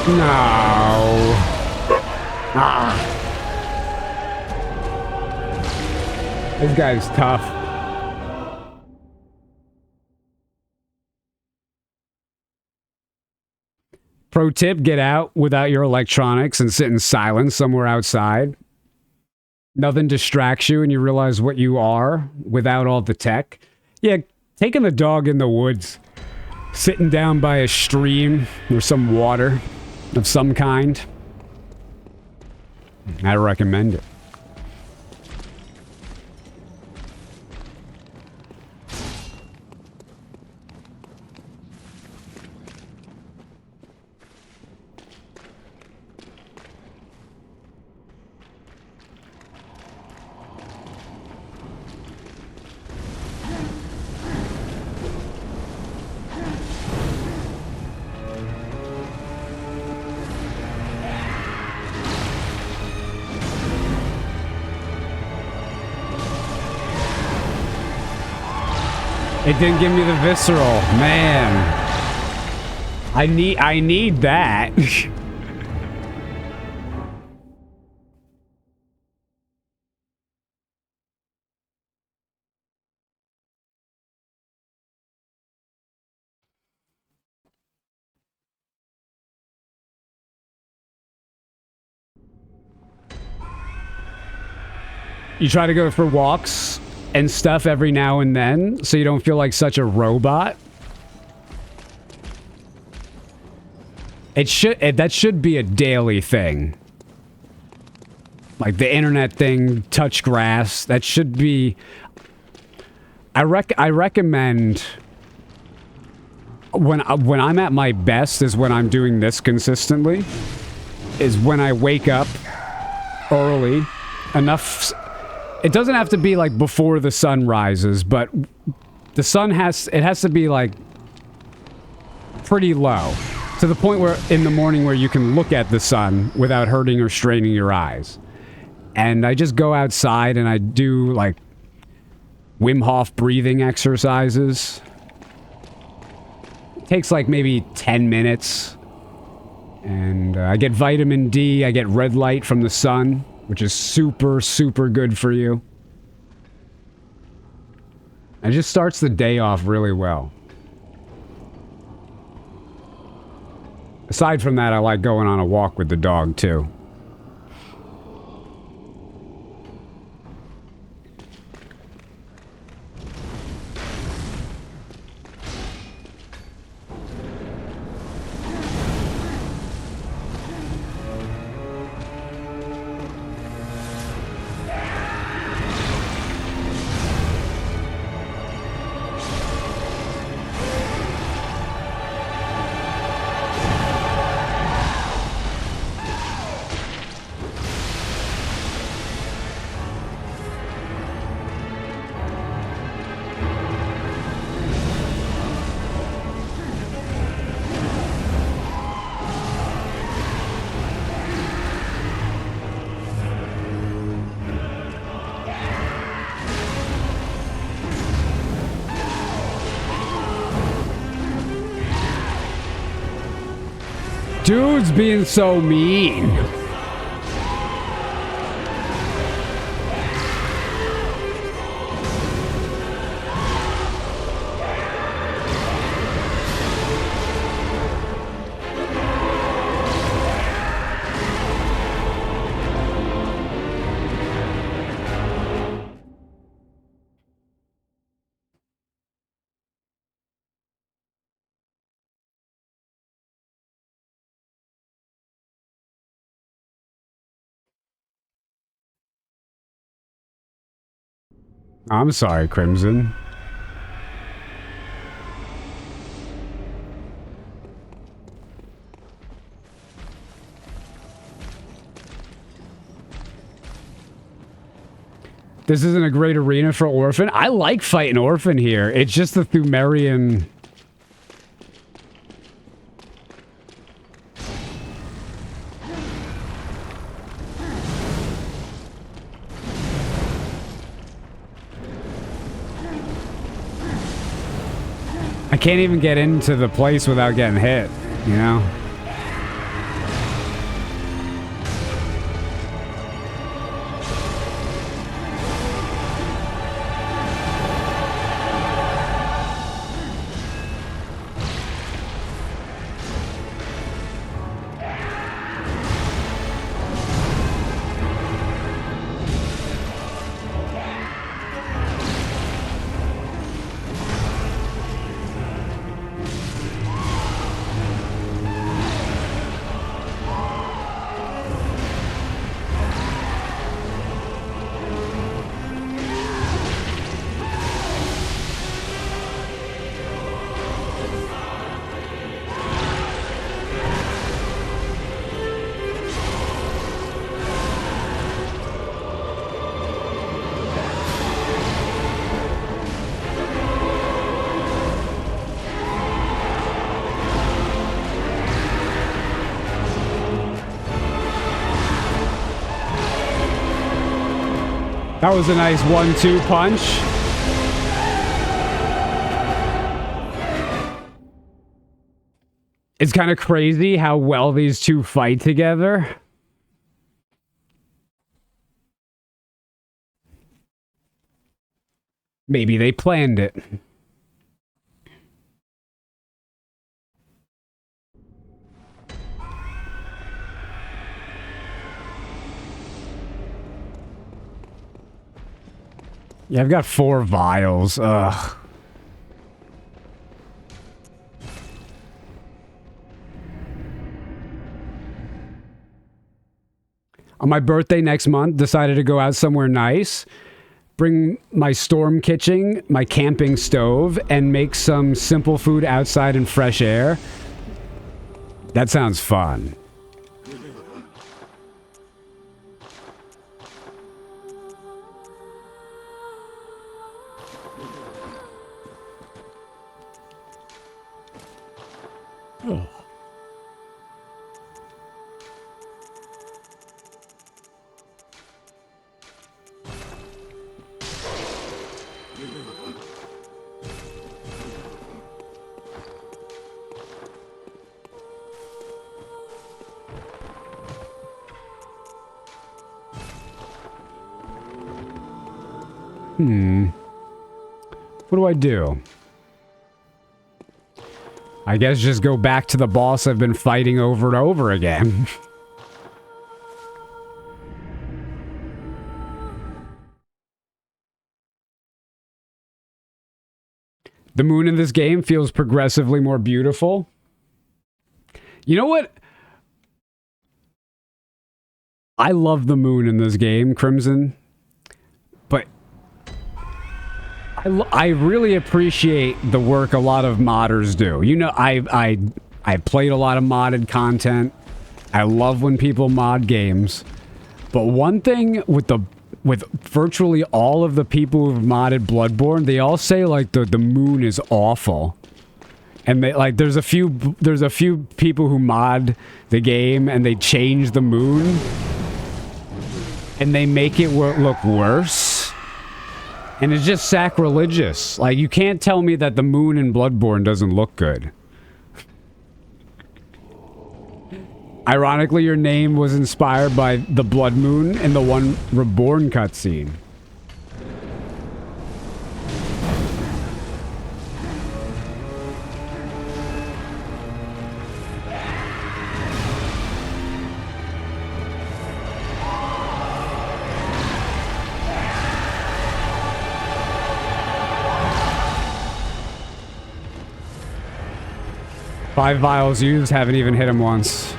Speaker 1: No. Ah. This guy's tough. Pro tip, get out without your electronics and sit in silence somewhere outside. Nothing distracts you and you realize what you are without all the tech. Yeah, taking the dog in the woods, sitting down by a stream or some water of some kind. I recommend it. It didn't give me the visceral, man. I need that. You try to go for walks and stuff every now and then so you don't feel like such a robot. That should be a daily thing. Like the internet thing, touch grass, that should be... I recommend... When I'm at my best is when I'm doing this consistently. Is when I wake up early enough... It doesn't have to be like before the sun rises, but the sun has to be like pretty low to the point where in the morning where you can look at the sun without hurting or straining your eyes. And I just go outside and I do like Wim Hof breathing exercises. It takes like maybe 10 minutes. And I get vitamin D, I get red light from the sun, which is super, super good for you. It just starts the day off really well. Aside from that, I like going on a walk with the dog, too. Dude's being so mean. I'm sorry, Crimson. This isn't a great arena for Orphan. I like fighting Orphan here. It's just the Thumerian... I can't even get into the place without getting hit, you know? That was a nice 1-2 punch. It's kind of crazy how well these two fight together. Maybe they planned it. Yeah, I've got 4 vials. Ugh. On my birthday next month, decided to go out somewhere nice, bring my storm kitchen, my camping stove, and make some simple food outside in fresh air. That sounds fun. Oh. What do I do? I guess just go back to the boss I've been fighting over and over again. The moon in this game feels progressively more beautiful. You know what? I love the moon in this game, Crimson. But I really appreciate the work a lot of modders do. You know, I played a lot of modded content. I love when people mod games. But one thing with virtually all of the people who've modded Bloodborne, they all say like the moon is awful. And they, like there's a few people who mod the game and they change the moon and they make it look worse. And it's just sacrilegious. Like, you can't tell me that the moon in Bloodborne doesn't look good. Ironically, your name was inspired by the Blood Moon in the one Reborn cutscene. Five vials used, haven't even hit him once.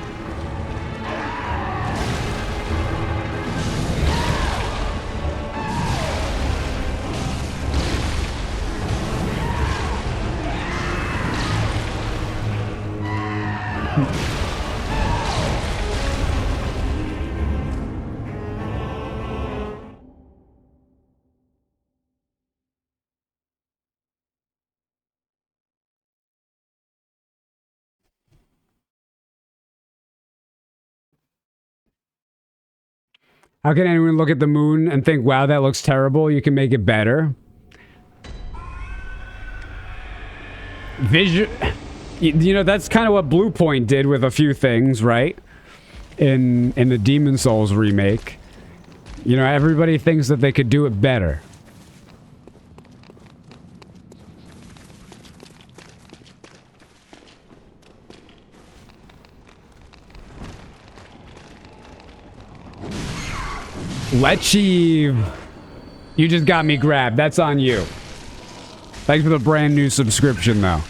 Speaker 1: How can anyone look at the moon and think, wow, that looks terrible? You can make it better. You know, that's kind of what Blue Point did with a few things, right? In the Demon Souls remake. You know, everybody thinks that they could do it better. Lechiv, you just got me grabbed. That's on you. Thanks for the brand new subscription, though.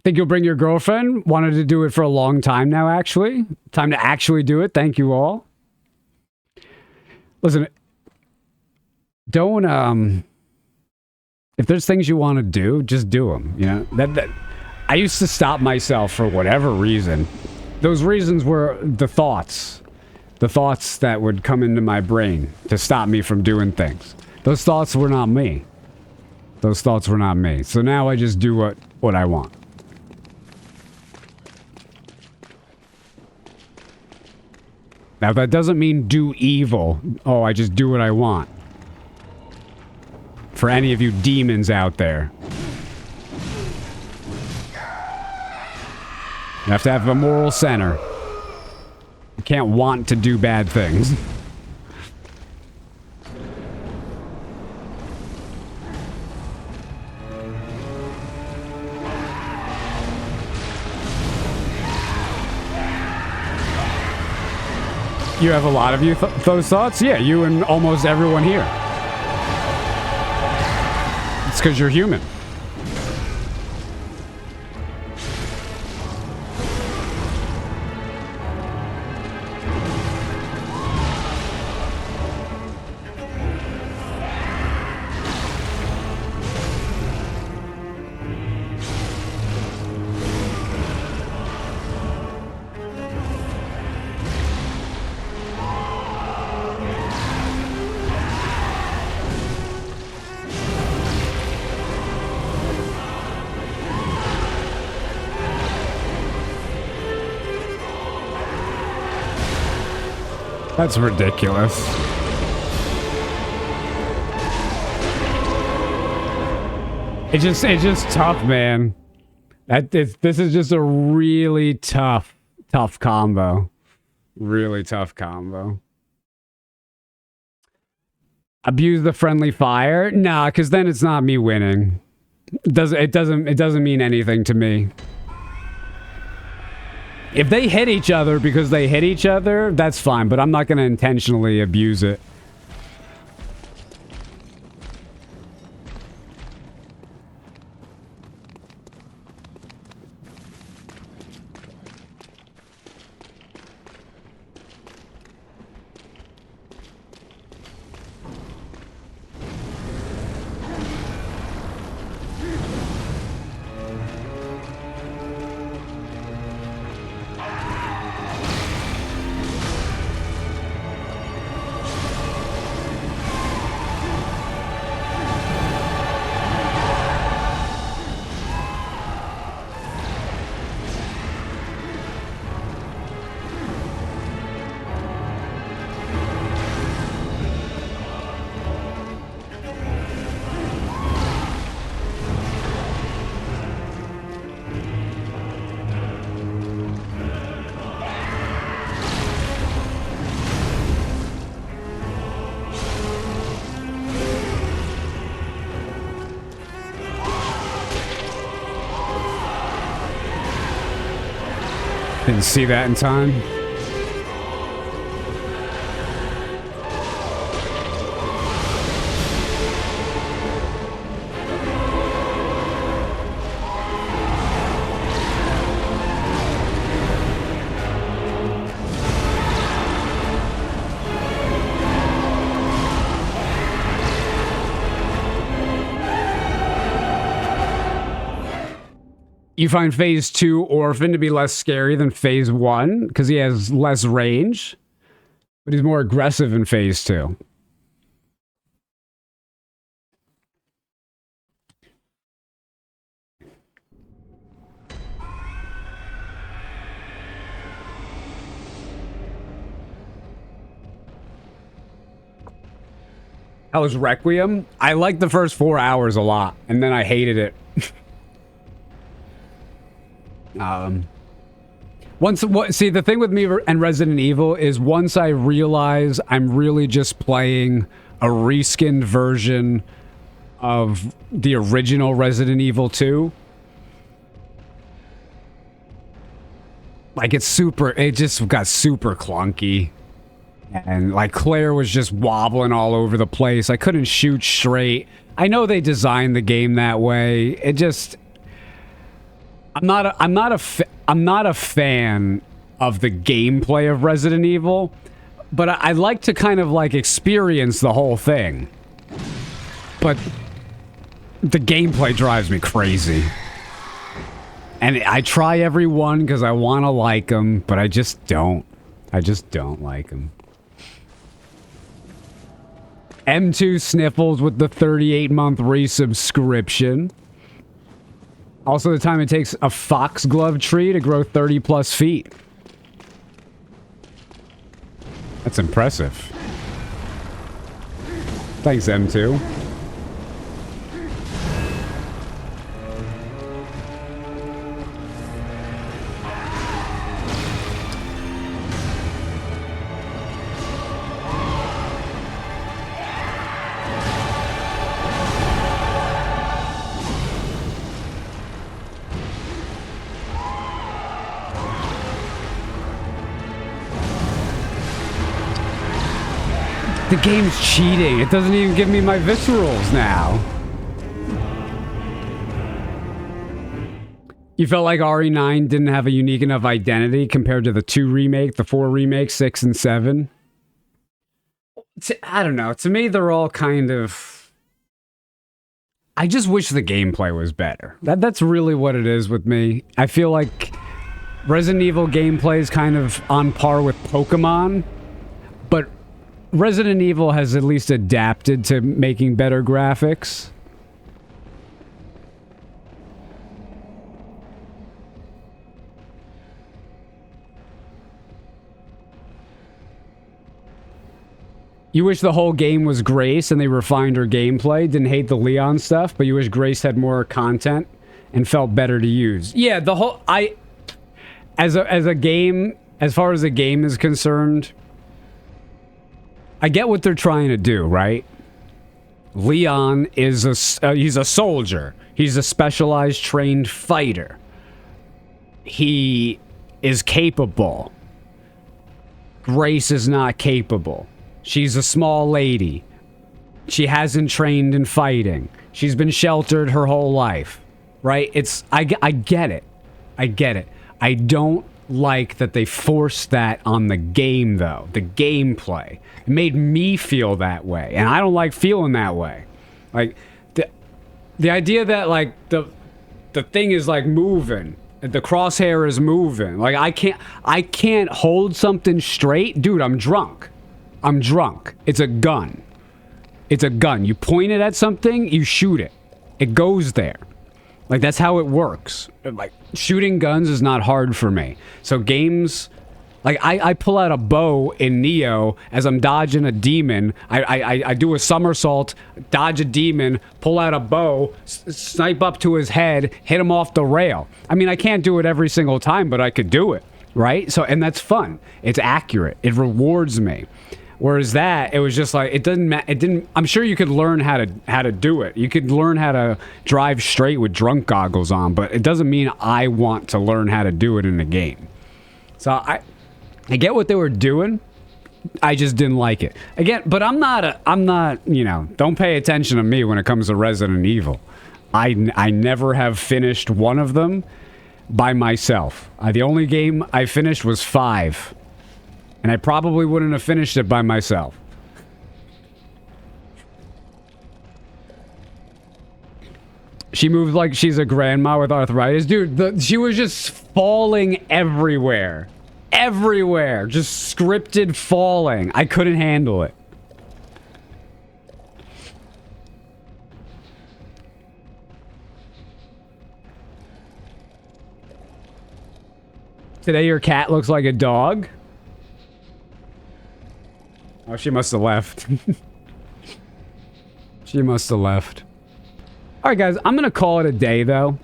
Speaker 1: Think you'll bring your girlfriend? Wanted to do it for a long time now, actually. Time to actually do it. Thank you all. Listen, don't, if there's things you want to do, just do them. You know, that I used to stop myself for whatever reason. Those reasons were the thoughts that would come into my brain to stop me from doing things. Those thoughts were not me. Those thoughts were not me. So now I just do what I want. Now, that doesn't mean do evil. Oh, I just do what I want. For any of you demons out there. You have to have a moral center. You can't want to do bad things. You have a lot of those thoughts? Yeah, you and almost everyone here. It's because you're human. That's ridiculous. It's just tough, man. This is just a really tough combo. Really tough combo. Abuse the friendly fire? Nah, because then it's not me winning. It doesn't mean anything to me. If they hit each other because they hit each other, that's fine, but I'm not going to intentionally abuse it. Didn't see that in time. You find phase 2 Orphan to be less scary than phase 1 because he has less range, but he's more aggressive in phase 2. How was Requiem? I liked the first 4 hours a lot, and then I hated it. See, the thing with me and Resident Evil is once I realize I'm really just playing a reskinned version of the original Resident Evil 2. Like, it just got super clunky. And, like, Claire was just wobbling all over the place. I couldn't shoot straight. I know they designed the game that way. It just... I'm not a fan of the gameplay of Resident Evil, but I like to kind of, like, experience the whole thing. But the gameplay drives me crazy. And I try every one because I want to like them, but I just don't. I just don't like them. M2 Sniffles with the 38-month resubscription. Also, the time it takes a foxglove tree to grow 30 plus feet. That's impressive. Thanks, M2. The game's cheating. It doesn't even give me my viscerals now. You felt like RE9 didn't have a unique enough identity compared to the 2 remake, the 4 remake, 6 and 7? I don't know. To me, they're all kind of... I just wish the gameplay was better. That's really what it is with me. I feel like Resident Evil gameplay is kind of on par with Pokemon, but Resident Evil has at least adapted to making better graphics. You wish the whole game was Grace and they refined her gameplay. Didn't hate the Leon stuff, but you wish Grace had more content and felt better to use. Yeah, the whole... As a game, as far as the game is concerned, I get what they're trying to do, right? Leon is he's a soldier. He's a specialized trained fighter. He is capable. Grace is not capable. She's a small lady. She hasn't trained in fighting. She's been sheltered her whole life, right? I get it. I get it. I don't like that they forced that on the game, though. The gameplay. It made me feel that way, and I don't like feeling that way. Like, the idea that, like, the thing is, like, moving. The crosshair is moving. Like, I can't hold something straight. Dude, I'm drunk. I'm drunk. It's a gun. It's a gun. You point it at something, you shoot it. It goes there. Like, that's how it works. Like, shooting guns is not hard for me. So games... Like, I pull out a bow in Neo as I'm dodging a demon. I do a somersault, dodge a demon, pull out a bow, snipe up to his head, hit him off the rail. I mean, I can't do it every single time, but I could do it, right? So, and that's fun. It's accurate. It rewards me. Whereas that, it was just like, it didn't, I'm sure you could learn how to do it. You could learn how to drive straight with drunk goggles on, but it doesn't mean I want to learn how to do it in the game. So I get what they were doing. I just didn't like it. Again, but I'm not, you know, don't pay attention to me when it comes to Resident Evil. I never have finished one of them by myself. The only game I finished was 5. And I probably wouldn't have finished it by myself. She moved like she's a grandma with arthritis. Dude, she was just falling everywhere. Everywhere. Just scripted falling. I couldn't handle it. Today your cat looks like a dog? Oh, she must have left. She must have left. Alright guys, I'm gonna call it a day though.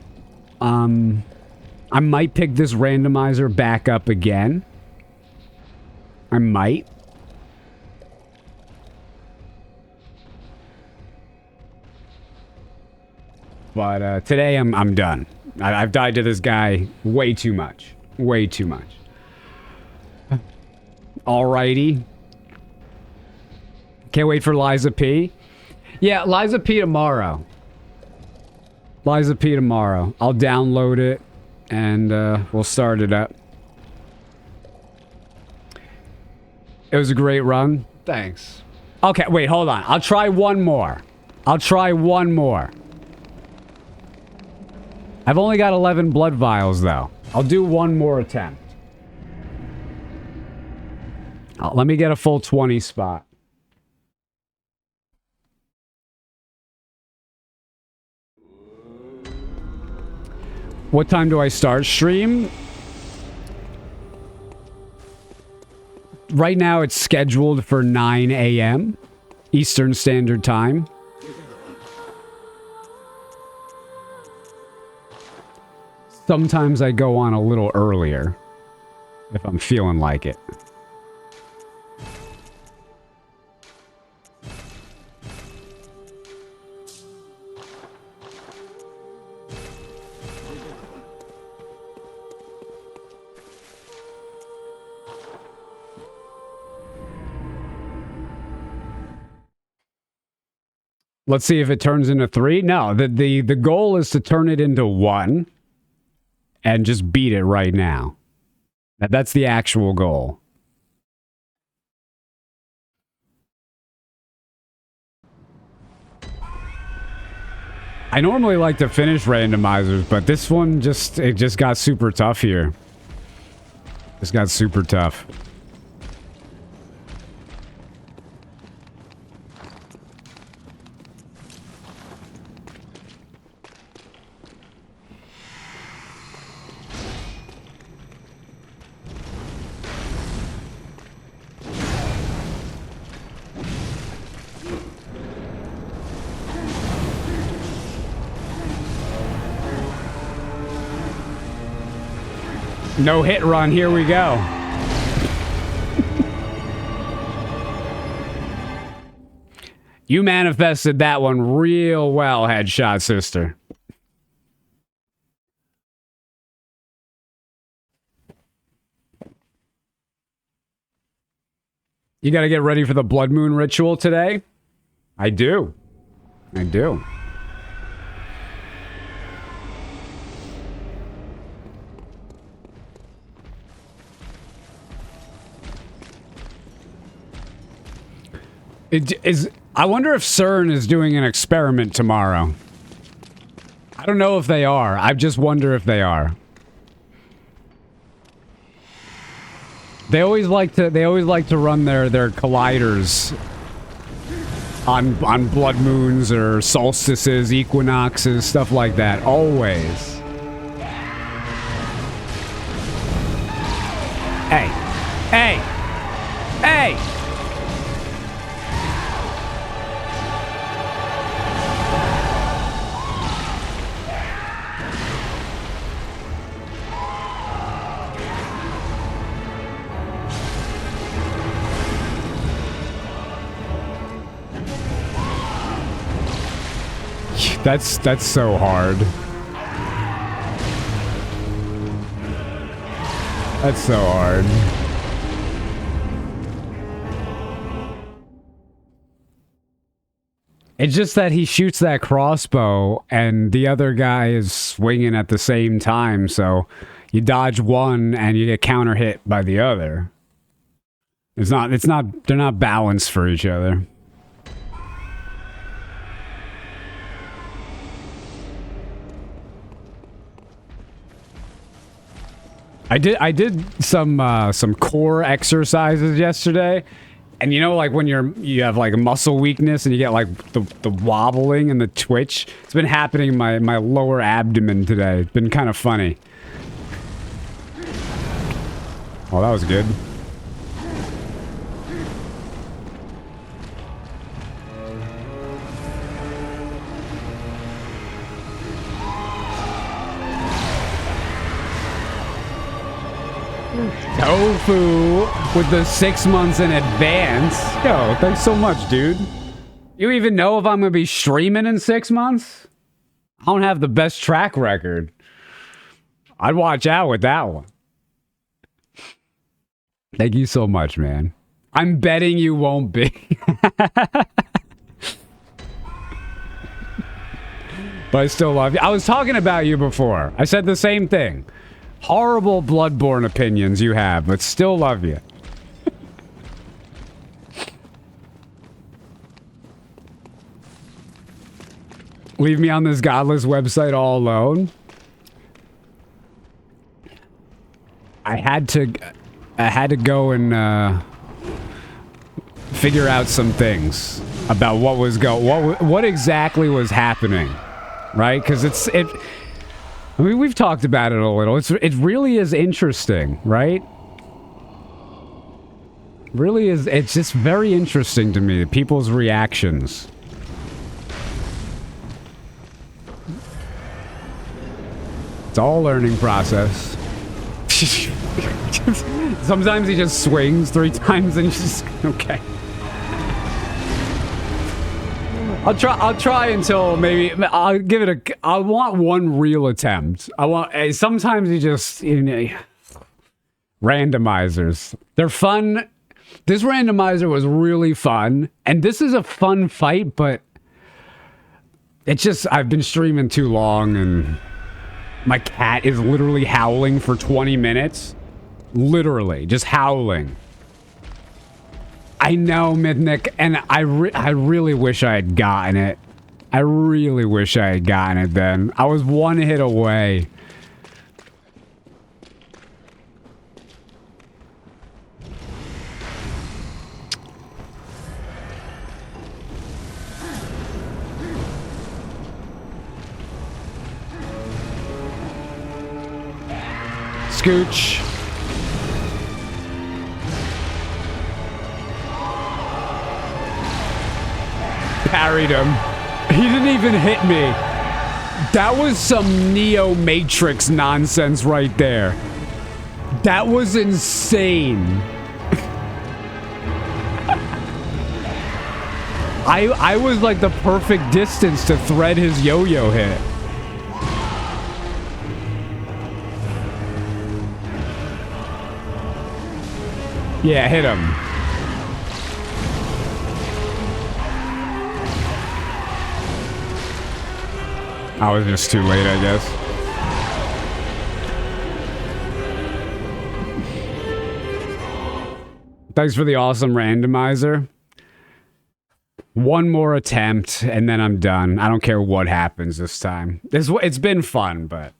Speaker 1: I might pick this randomizer back up again. I might. But today I'm done. I've died to this guy way too much. Way too much. Alrighty. Can't wait for Liza P. Yeah, Liza P tomorrow. Liza P tomorrow. I'll download it and we'll start it up. It was a great run. Thanks. Okay, wait, hold on. I'll try one more. I'll try one more. I've only got 11 blood vials though. I'll do one more attempt. Let me get a full 20 spot. What time do I start stream? Right now it's scheduled for 9 a.m. Eastern Standard Time. Sometimes I go on a little earlier if I'm feeling like it. Let's see if it turns into 3. No, the goal is to turn it into 1 and just beat it right now. That's the actual goal. I normally like to finish randomizers, but this one just got super tough here. This got super tough. No hit run, here we go. You manifested that one real well, Headshot Sister. You gotta get ready for the Blood Moon ritual today? I do. I do. I wonder if CERN is doing an experiment tomorrow. I don't know if they are. I just wonder if they are. They always like to run their colliders on blood moons or solstices, equinoxes, stuff like that. Always. Hey. Hey. Hey. That's so hard. That's so hard. It's just that he shoots that crossbow and the other guy is swinging at the same time, so you dodge one and you get counter hit by the other. They're not balanced for each other. I did some core exercises yesterday, and you know, like when you have like a muscle weakness and you get like the wobbling and the twitch. It's been happening in my lower abdomen today. It's been kind of funny. Oh, that was good. Tofu with the 6 months in advance. Yo, thanks so much, dude. You even know if I'm gonna be streaming in 6 months? I don't have the best track record. I'd watch out with that one. Thank you so much, man. I'm betting you won't be. But I still love you. I was talking about you before. I said the same thing. Horrible Bloodborne opinions you have, but still love you. Leave me on this godless website all alone. I had to go and figure out some things about what exactly was happening, right? Because I mean, we've talked about it a little. It really is interesting, right? Really is. It's just very interesting to me, people's reactions. It's all a learning process. Sometimes he just swings 3 times and he's just okay. I'll try until maybe I'll give it I want one real attempt. Sometimes you just, randomizers. They're fun. This randomizer was really fun, and this is a fun fight, but it's just I've been streaming too long and my cat is literally howling for 20 minutes. Literally, just howling. I know, Mythnic, and I really wish I had gotten it. I really wish I had gotten it then. I was one hit away. Scooch. Parried him. He didn't even hit me. That was some Neo Matrix nonsense right there. That was insane. I was like the perfect distance to thread his yo-yo hit. Yeah, hit him. I was just too late, I guess. Thanks for the awesome randomizer. One more attempt, and then I'm done. I don't care what happens this time. It's been fun, but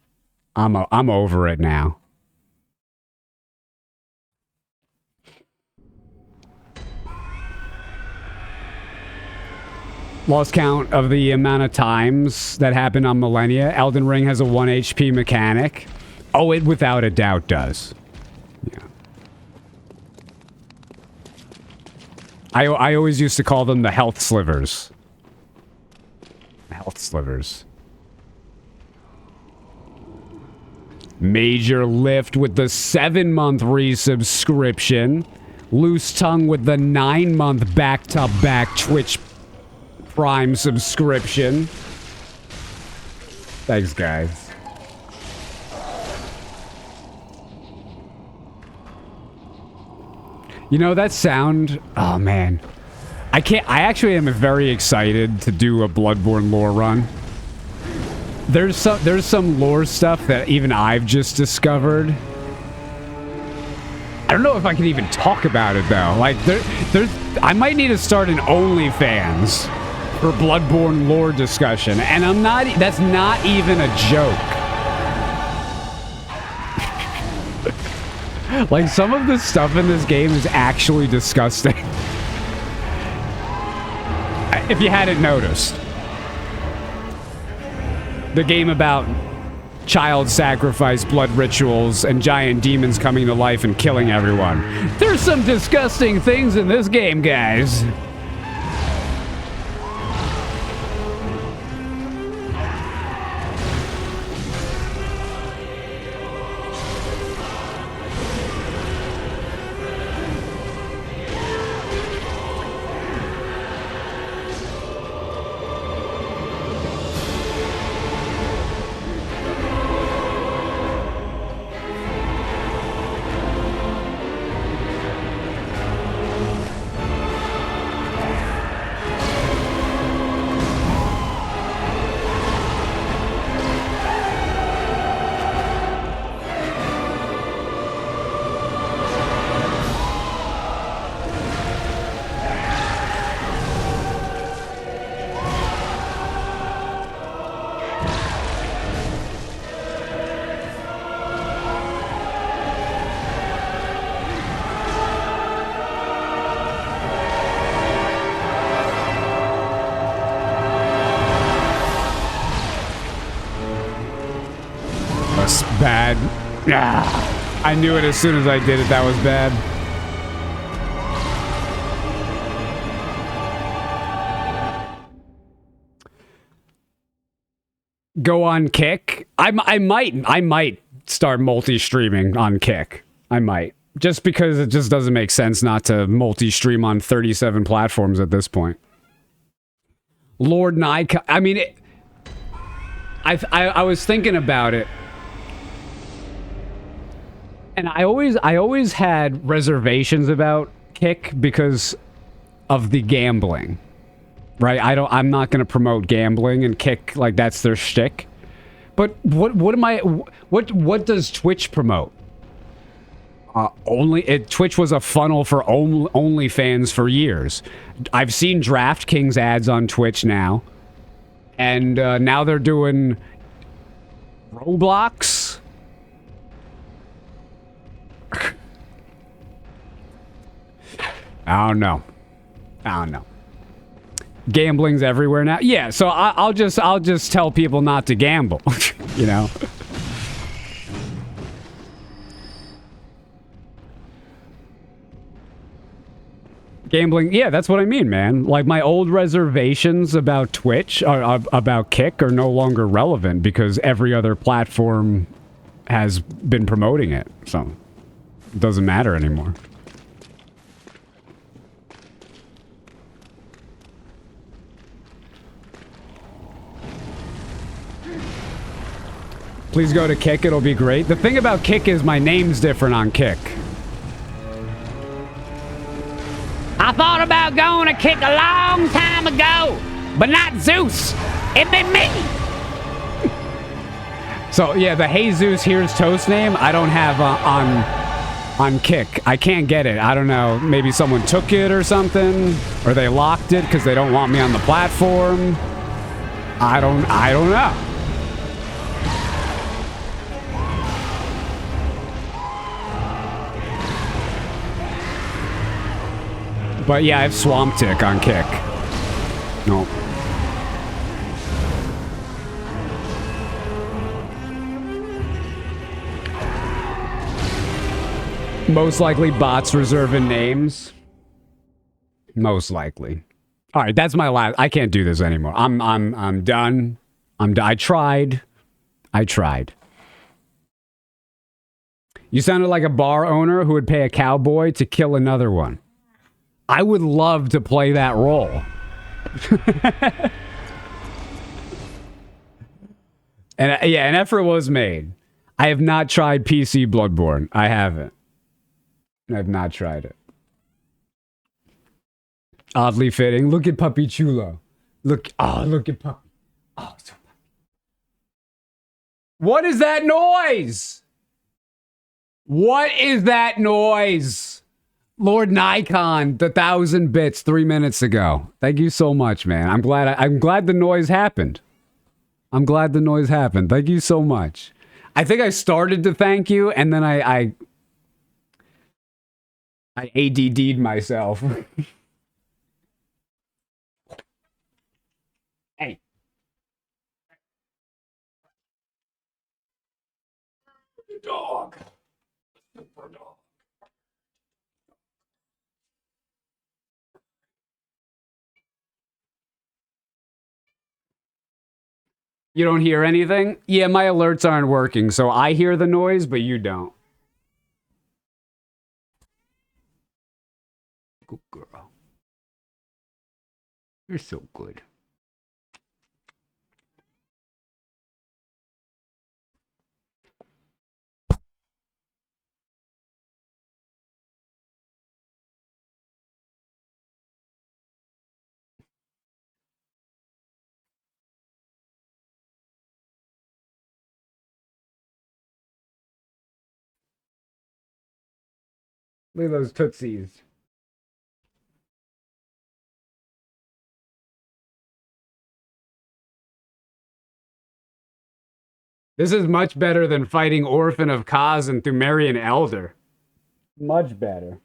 Speaker 1: I'm over it now. Lost count of the amount of times that happened on Millennia. Elden Ring has a 1 HP mechanic. Oh, it without a doubt does. Yeah. I always used to call them the health slivers. Health slivers. Major Lift with the 7-month resubscription. Loose Tongue with the 9-month back-to-back Twitch Prime subscription. Thanks, guys. You know that sound? Oh man, I actually am very excited to do a Bloodborne lore run. There's some lore stuff that even I've just discovered. I don't know if I can even talk about it though. Like I might need to start an OnlyFans for Bloodborne lore discussion, and that's not even a joke. Like, some of the stuff in this game is actually disgusting. If you hadn't noticed. The game about child sacrifice, blood rituals, and giant demons coming to life and killing everyone. There's some disgusting things in this game, guys. Bad. Ah, I knew it as soon as I did it. That was bad. Go on Kick. I might start multi-streaming on Kick. I might. Just because it just doesn't make sense not to multi-stream on 37 platforms at this point. Lord Nike. I mean, I was thinking about it. And I always had reservations about Kick because of the gambling, right? I'm not going to promote gambling, and Kick, like, that's their shtick. But what does Twitch promote? Twitch was a funnel for OnlyFans for years. I've seen DraftKings ads on Twitch now, and now they're doing Roblox. I don't know. Gambling's everywhere now. Yeah, so I'll just tell people not to gamble. You know. Gambling, yeah, that's what I mean, man. Like, my old reservations about Twitch, or about Kick, are no longer relevant because every other platform has been promoting it. So, It doesn't matter anymore. Please go to Kick, it'll be great. The thing about Kick is my name's different on Kick. I thought about going to Kick a long time ago, but not Zeus. It be me. So yeah, the Hey Zeus Here's Toast name I don't have on Kick. I can't get it. I don't know. Maybe someone took it or something, or they locked it because they don't want me on the platform. I don't know. But yeah, I have Swamp Tick on Kick. No. Most likely bots reserving names. Most likely. All right, that's my last. I can't do this anymore. I'm done. I tried. You sounded like a bar owner who would pay a cowboy to kill another one. I would love to play that role. And yeah, an effort was made. I have not tried PC Bloodborne. I haven't. I've not tried it. Oddly fitting. Look at Puppy Chulo. Look at Puppy. Oh, so what is that noise? What is that noise? Lord Nikon, the 1,000 bits 3 minutes ago. Thank you so much, man. I'm glad the noise happened. Thank you so much. I think I started to thank you, and then I ADD'd myself. Hey. Dog. Super dog. You don't hear anything? Yeah, my alerts aren't working, so I hear the noise, but you don't. Good girl. You're so good. Look at those tootsies. This is much better than fighting Orphan of Kaz and Thumerian Elder. Much better.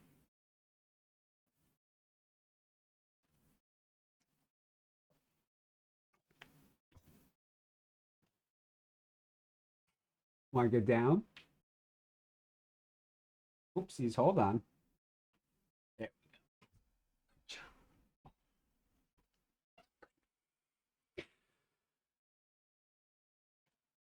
Speaker 1: Want to get down? Oopsies, hold on. There we go.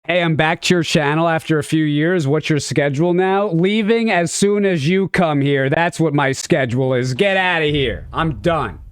Speaker 1: Hey, I'm back to your channel after a few years. What's your schedule now? Leaving as soon as you come here. That's what my schedule is. Get out of here. I'm done.